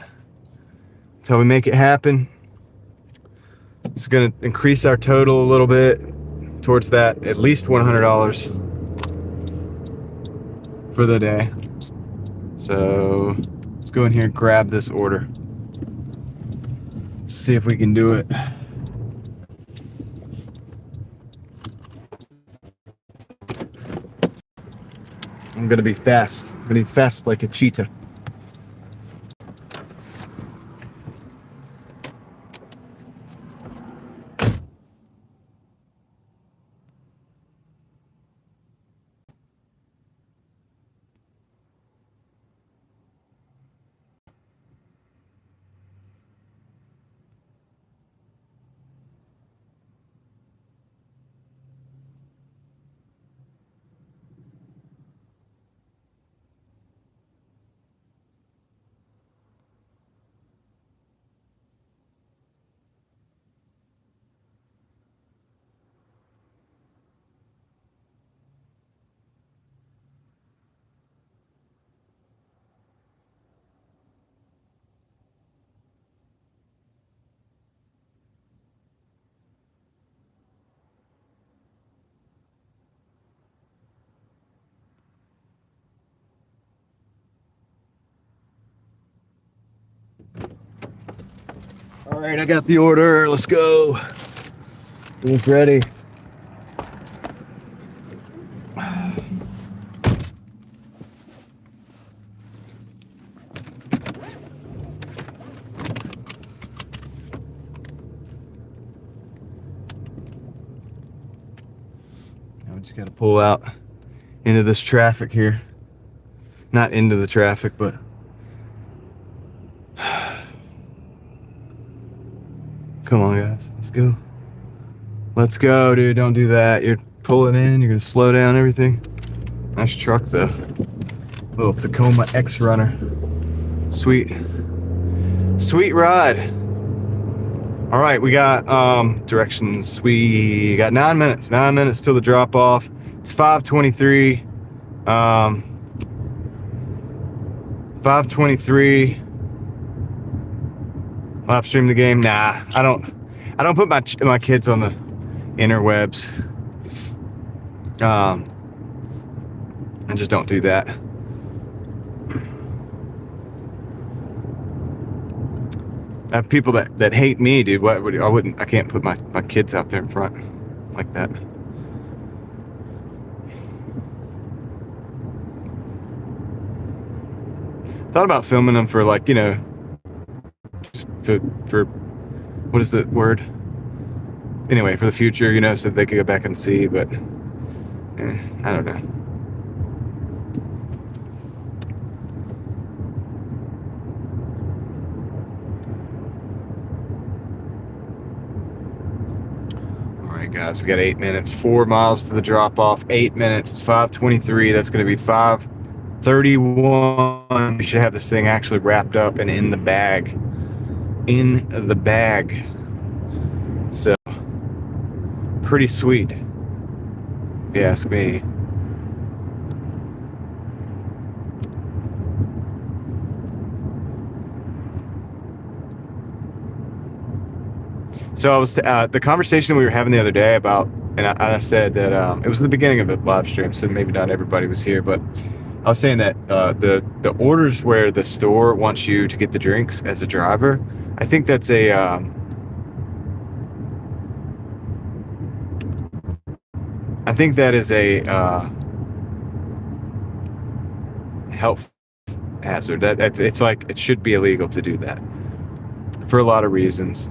That's how we make it happen. It's going to increase our total a little bit towards that, at least $100 for the day. So let's go in here and grab this order. See if we can do it. I'm gonna be fast. I'm gonna be fast like a cheetah. All right, I got the order. Let's go. It's ready. Now we just got to pull out into this traffic here. Not into the traffic, but come on, guys. Let's go. Let's go, dude. Don't do that. You're pulling in. You're going to slow down everything. Nice truck, though. Little Tacoma X-Runner. Sweet. Sweet ride. All right, we got directions. We got 9 minutes. 9 minutes till the drop-off. It's 5:23. 5:23. Live stream the game. Nah, I don't put my kids on the interwebs. I just don't do that. I have people that hate me, dude. I can't put my kids out there in front like that. Thought about filming them for, like, you know, just for what is the word? Anyway, for the future, you know, so they could go back and see, but I don't know. All right, guys, we got 8 minutes, 4 miles to the drop off, 8 minutes. It's 5:23. That's going to be 5:31. We should have this thing actually wrapped up and in the bag. In the bag. So, pretty sweet, if you ask me. So I was the conversation we were having the other day about, and I said that it was the beginning of the live stream, so maybe not everybody was here, but I was saying that the orders where the store wants you to get the drinks as a driver, I think that's a I think that is a health hazard. It's like it should be illegal to do that for a lot of reasons,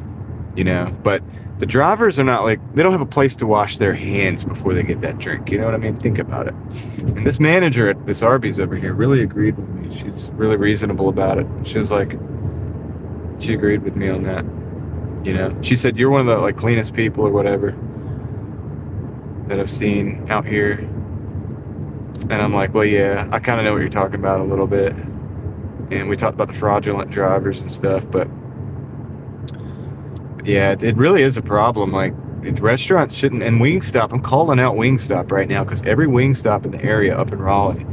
you know. But the drivers are not like, they don't have a place to wash their hands before they get that drink. You know what I mean? Think about it. And this manager at this Arby's over here really agreed with me. She's really reasonable about it. She was like, she agreed with me on that. You know, she said, you're one of the like cleanest people or whatever that I've seen out here. And I'm like, well, yeah, I kind of know what you're talking about a little bit. And we talked about the fraudulent drivers and stuff, but yeah, it really is a problem. Like, restaurants shouldn't, and Wingstop, I'm calling out Wingstop right now because every Wingstop in the area up in Raleigh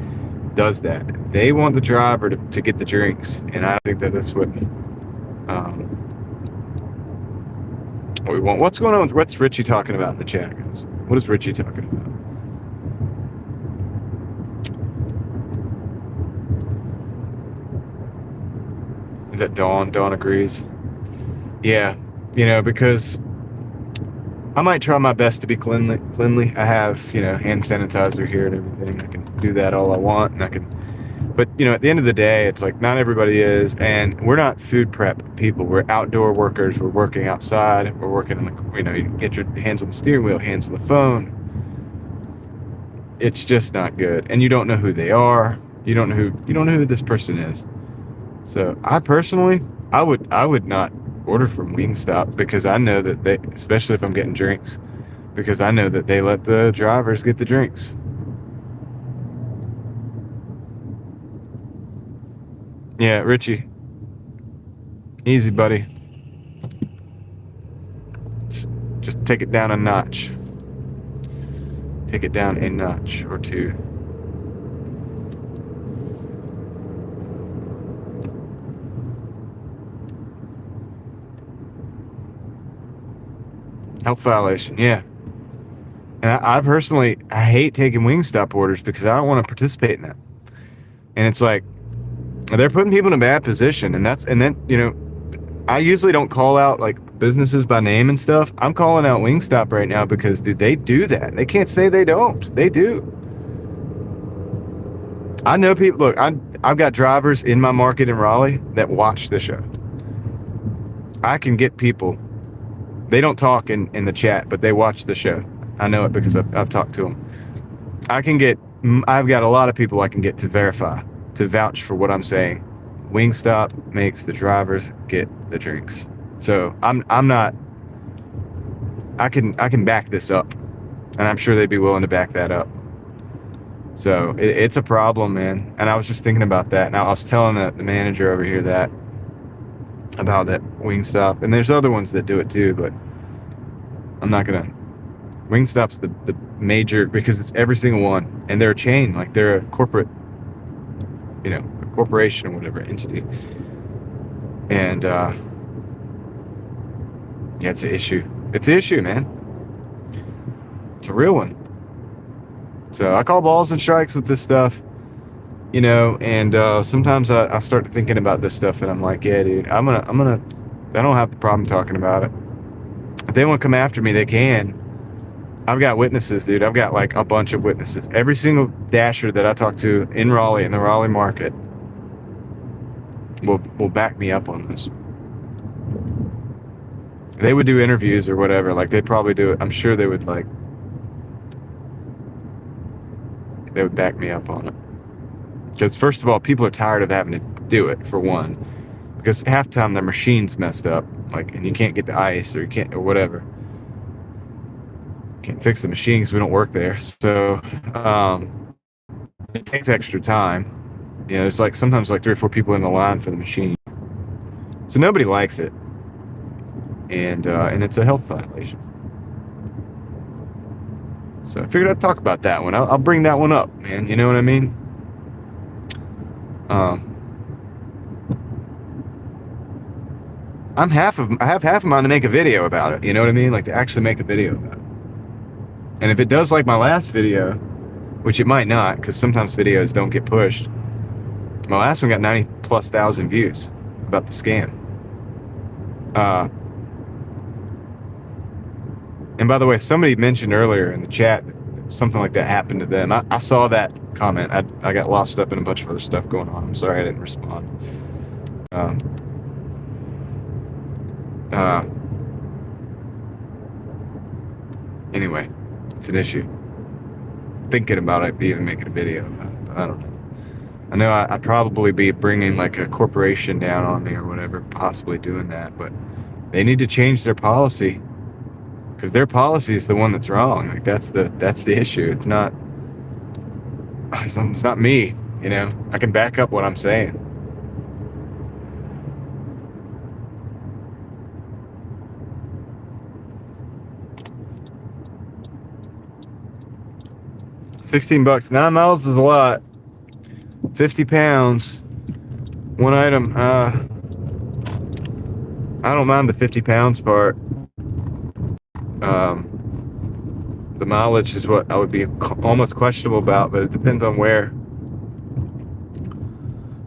does that. They want the driver to get the drinks, and I think that that's what we want. What's going on? What's Richie talking about in the chat, guys? What is Richie talking about? Is that Dawn? Dawn agrees. Yeah, you know, because I might try my best to be cleanly. I have, you know, hand sanitizer here and everything. I can do that all I want, and I can. But you know, at the end of the day, it's like not everybody is, and we're not food prep people. We're outdoor workers. We're working outside. We're working on the, you know, you get your hands on the steering wheel, hands on the phone. It's just not good, and you don't know who they are. You don't know who this person is. So I personally, I would not order from Wingstop because I know that they, especially if I'm getting drinks, because I know that they let the drivers get the drinks. Yeah, Richie. Easy, buddy. Just take it down a notch. Take it down a notch or two. Health violation, yeah. And I personally, I hate taking Wingstop orders because I don't want to participate in that. And it's like, they're putting people in a bad position, and then, you know, I usually don't call out like businesses by name and stuff. I'm calling out Wingstop right now because, dude, they do that. They can't say they don't. They do. I know people. Look, I've got drivers in my market in Raleigh that watch the show. I can get people. They don't talk in the chat, but they watch the show. I know it because I've talked to them. I've got a lot of people I can get to verify, to vouch for what I'm saying. Wingstop makes the drivers get the drinks. So I'm not. I can back this up, and I'm sure they'd be willing to back that up. So it's a problem, man. And I was just thinking about that. And I was telling the manager over here that about that Wingstop, and there's other ones that do it too, but I'm not gonna. Wingstop's the major because it's every single one, and they're a chain, like they're a corporate, you know, a corporation or whatever entity, and yeah, it's an issue. It's an issue, man. It's a real one. So I call balls and strikes with this stuff. You know, and sometimes I start thinking about this stuff, and I'm like, yeah, dude, I don't have a problem talking about it. If they want to come after me, they can. I've got witnesses, dude. I've got like a bunch of witnesses. Every single dasher that I talk to in Raleigh, in the Raleigh market, will back me up on this. They would do interviews or whatever. Like, they'd probably do it. I'm sure they would, like, they would back me up on it. Because first of all, people are tired of having to do it, for one. Because half the time their machine's messed up, like, and you can't get the ice, or you can't, or whatever. Can't fix the machine because we don't work there. So it takes extra time. You know, it's like sometimes like 3 or 4 people in the line for the machine. So nobody likes it, and it's a health violation. So I figured I'd talk about that one. I'll bring that one up, man. You know what I mean? I have half of mine to make a video about it. You know what I mean? Like to actually make a video about it. And if it does like my last video, which it might not, because sometimes videos don't get pushed. My last one got 90,000+ views about the scam. And by the way, somebody mentioned earlier in the chat that something like that happened to them. I saw that comment. I got lost up in a bunch of other stuff going on. I'm sorry I didn't respond. Anyway, it's an issue. Thinking about it, even making a video about it, but I don't know. I know I'd probably be bringing like a corporation down on me or whatever, possibly doing that, but they need to change their policy, because their policy is the one that's wrong. Like that's the issue. It's not me, you know. I can back up what I'm saying. $16. 9 miles is a lot. 50 pounds. One item. I don't mind the 50 pounds part. The mileage is what I would be almost questionable about, but it depends on where.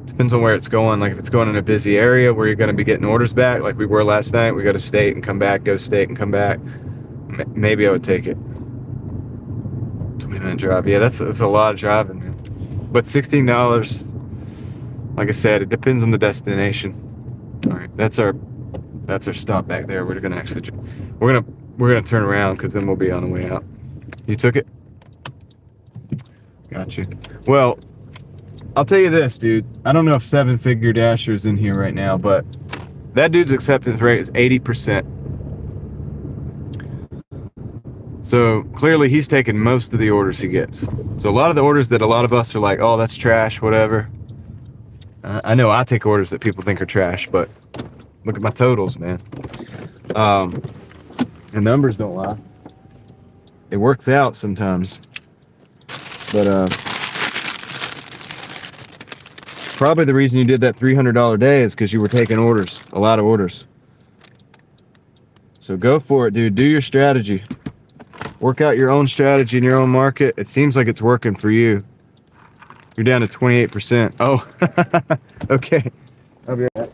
Depends on where it's going. Like if it's going in a busy area where you're going to be getting orders back, like we were last night, we go to state and come back, go state and come back. Maybe I would take it. 20-minute drive. Yeah, that's a lot of driving, man. But $16, like I said, it depends on the destination. All right, that's our stop back there. We're gonna turn around because then we'll be on the way out. You took it? Got you. Well, I'll tell you this, dude. I don't know if 7-figure Dasher's in here right now, but that dude's acceptance rate is 80%. So clearly he's taking most of the orders he gets. So a lot of the orders that a lot of us are like, oh, that's trash, whatever. I know I take orders that people think are trash, but look at my totals, man. The numbers don't lie. It works out sometimes. But probably the reason you did that $300 day is because you were taking orders, a lot of orders. So go for it, dude. Do your strategy. Work out your own strategy in your own market. It seems like it's working for you. You're down to 28%. Oh, okay. I'll be right back.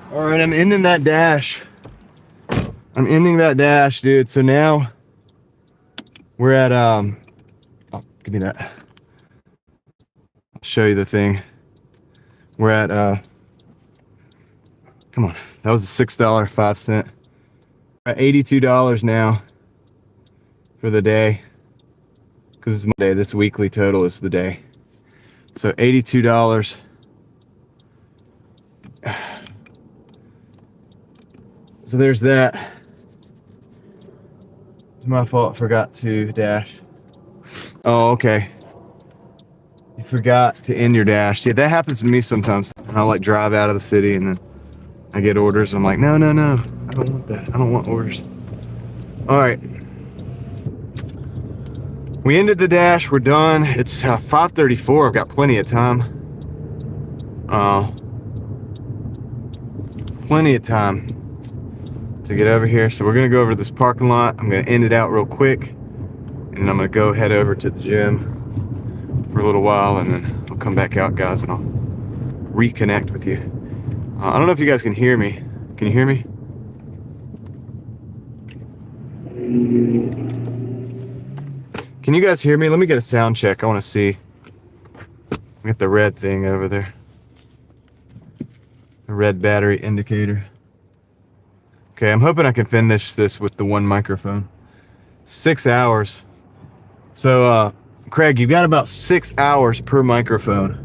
All right, I'm ending that dash. Dude. So now we're at oh, give me that. I'll show you the thing. We're at come on, that was a $6.05. We're at $82 now for the day, because it's Monday. This weekly total is the day. So $82. So there's that. It's my fault, forgot to dash. Oh, okay. You forgot to end your dash. Yeah, that happens to me sometimes. I'll like drive out of the city and then I get orders. I'm like, no, I don't want that. I don't want orders. All right. We ended the dash, we're done. It's 5:34, I've got plenty of time. Plenty of time to get over here. So we're gonna go over to this parking lot. I'm gonna end it out real quick, and then I'm gonna go head over to the gym for a little while, and then I'll come back out, guys, and I'll reconnect with you. I don't know if you guys can hear me. Can you hear me? Can you guys hear me? Let me get a sound check. I want to see. Get the red thing over there. The red battery indicator. Okay, I'm hoping I can finish this with the one microphone. 6 hours. So, Craig, you've got about 6 hours per microphone.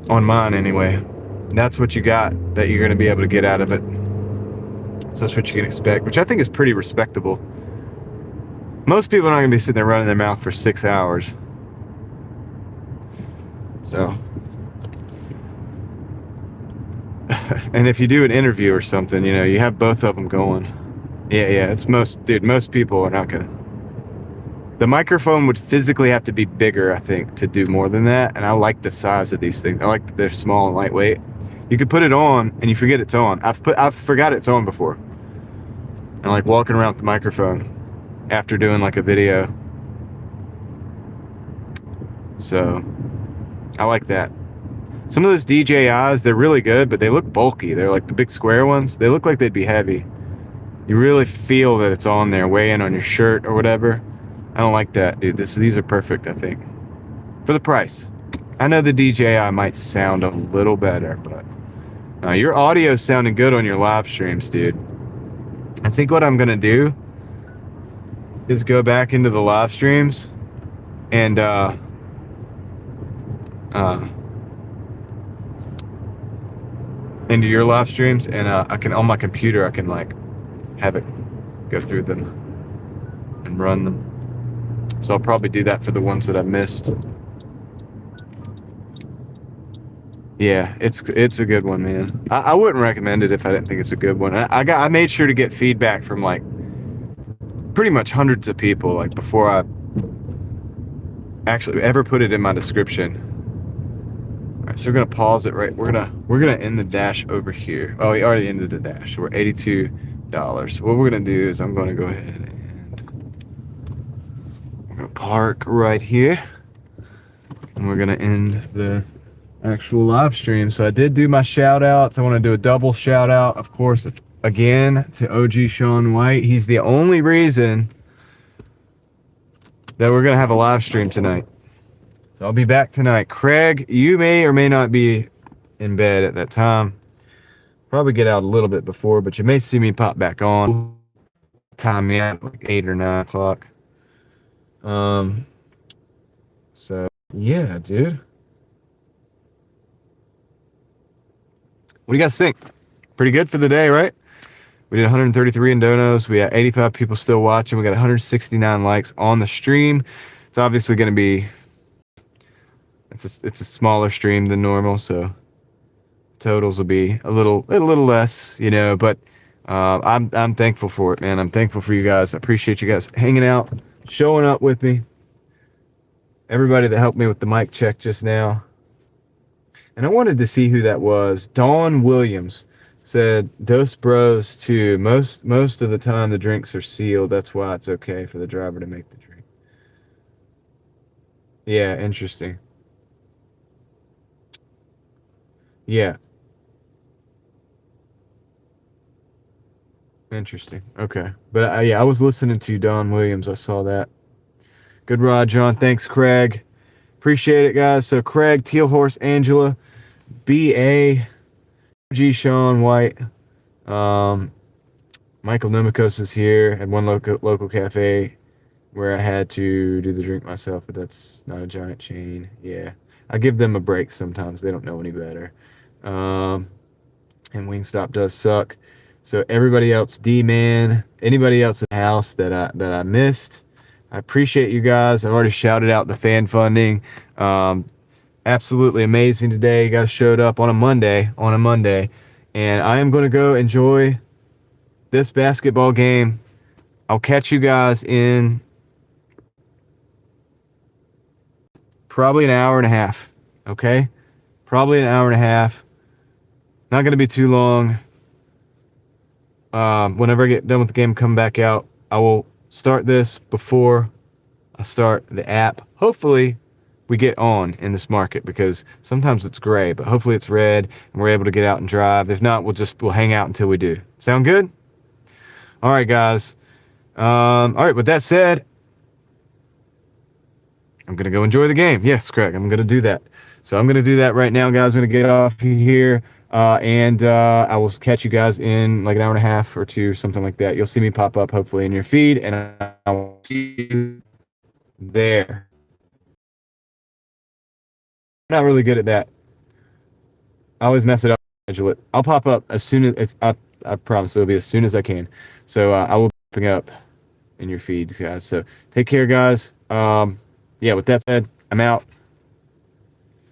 On mine, anyway. That's what you got that you're going to be able to get out of it. So that's what you can expect, which I think is pretty respectable. Most people are not going to be sitting there running their mouth for 6 hours. So. And if you do an interview or something, you know, you have both of them going. Yeah, it's most people are not gonna. The microphone would physically have to be bigger, I think, to do more than that. And I like the size of these things. I like that they're small and lightweight. You could put it on and you forget it's on. I've forgot it's on before. And like walking around with the microphone after doing like a video. So I like that. Some of those DJIs, they're really good, but they look bulky. They're like the big square ones. They look like they'd be heavy. You really feel that it's on there, weighing on your shirt or whatever. I don't like that, dude. These are perfect, I think. For the price. I know the DJI might sound a little better, but your audio's sounding good on your live streams, dude. I think what I'm going to do is go back into the live streams and into your live streams, and I can, on my computer, I can like have it go through them and run them. So I'll probably do that for the ones that I missed. Yeah, it's a good one, man. I wouldn't recommend it if I didn't think it's a good one. I made sure to get feedback from like pretty much hundreds of people, like before I actually ever put it in my description. So we're gonna pause it right. We're gonna end the dash over here. Oh, we already ended the dash. So we're $82. So what we're gonna do is I'm gonna go ahead and we're gonna park right here, and we're gonna end the actual live stream. So I did do my shout outs. I want to do a double shout out, of course, again to OG Sean White. He's the only reason that we're gonna have a live stream tonight. So I'll be back tonight. Craig, you may or may not be in bed at that time. Probably get out a little bit before, but you may see me pop back on. Time me out like 8 or 9 o'clock. So yeah, dude. What do you guys think? Pretty good for the day, right? We did 133 in donos. We had 85 people still watching. We got 169 likes on the stream. It's obviously going to be. It's a smaller stream than normal, so totals will be a little less, you know. But I'm thankful for it, man. I'm thankful for you guys. I appreciate you guys hanging out, showing up with me. Everybody that helped me with the mic check just now. And I wanted to see who that was. Dawn Williams said, "Dos Bros too. Most of the time the drinks are sealed. That's why it's okay for the driver to make the drink." Yeah, interesting. Yeah. Interesting. Okay. But yeah, I was listening to Don Williams. I saw that. Good rod, John. Thanks, Craig. Appreciate it, guys. So Craig, Teal Horse, Angela, B.A., G. Sean White, Michael Nomikos is here at one local cafe where I had to do the drink myself, but that's not a giant chain. Yeah. I give them a break sometimes. They don't know any better. And Wingstop does suck. So everybody else, D-Man, anybody else in the house that I missed, I appreciate you guys. I've already shouted out the fan funding. Absolutely amazing today. You guys showed up on a Monday, and I am going to go enjoy this basketball game. I'll catch you guys in probably an hour and a half. Okay? Probably an hour and a half. Not going to be too long. Whenever I get done with the game, come back out. I will start this before I start the app. Hopefully we get on in this market, because sometimes it's gray, but hopefully it's red and we're able to get out and drive. If not, we'll hang out until we do. Sound good? All right, guys. All right, with that said, I'm going to go enjoy the game. Yes, Craig, I'm going to do that. So I'm going to do that right now, guys. I'm going to get off here. And I will catch you guys in like an hour and a half or two, something like that. You'll see me pop up hopefully in your feed, and I will see you there. I'm not really good at that. I always mess it up. Schedule it. I'll pop up as soon as it's up. I promise it'll be as soon as I can. So I will be popping up in your feed, guys. So take care, guys. Yeah, with that said, I'm out.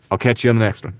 I'll catch you on the next one.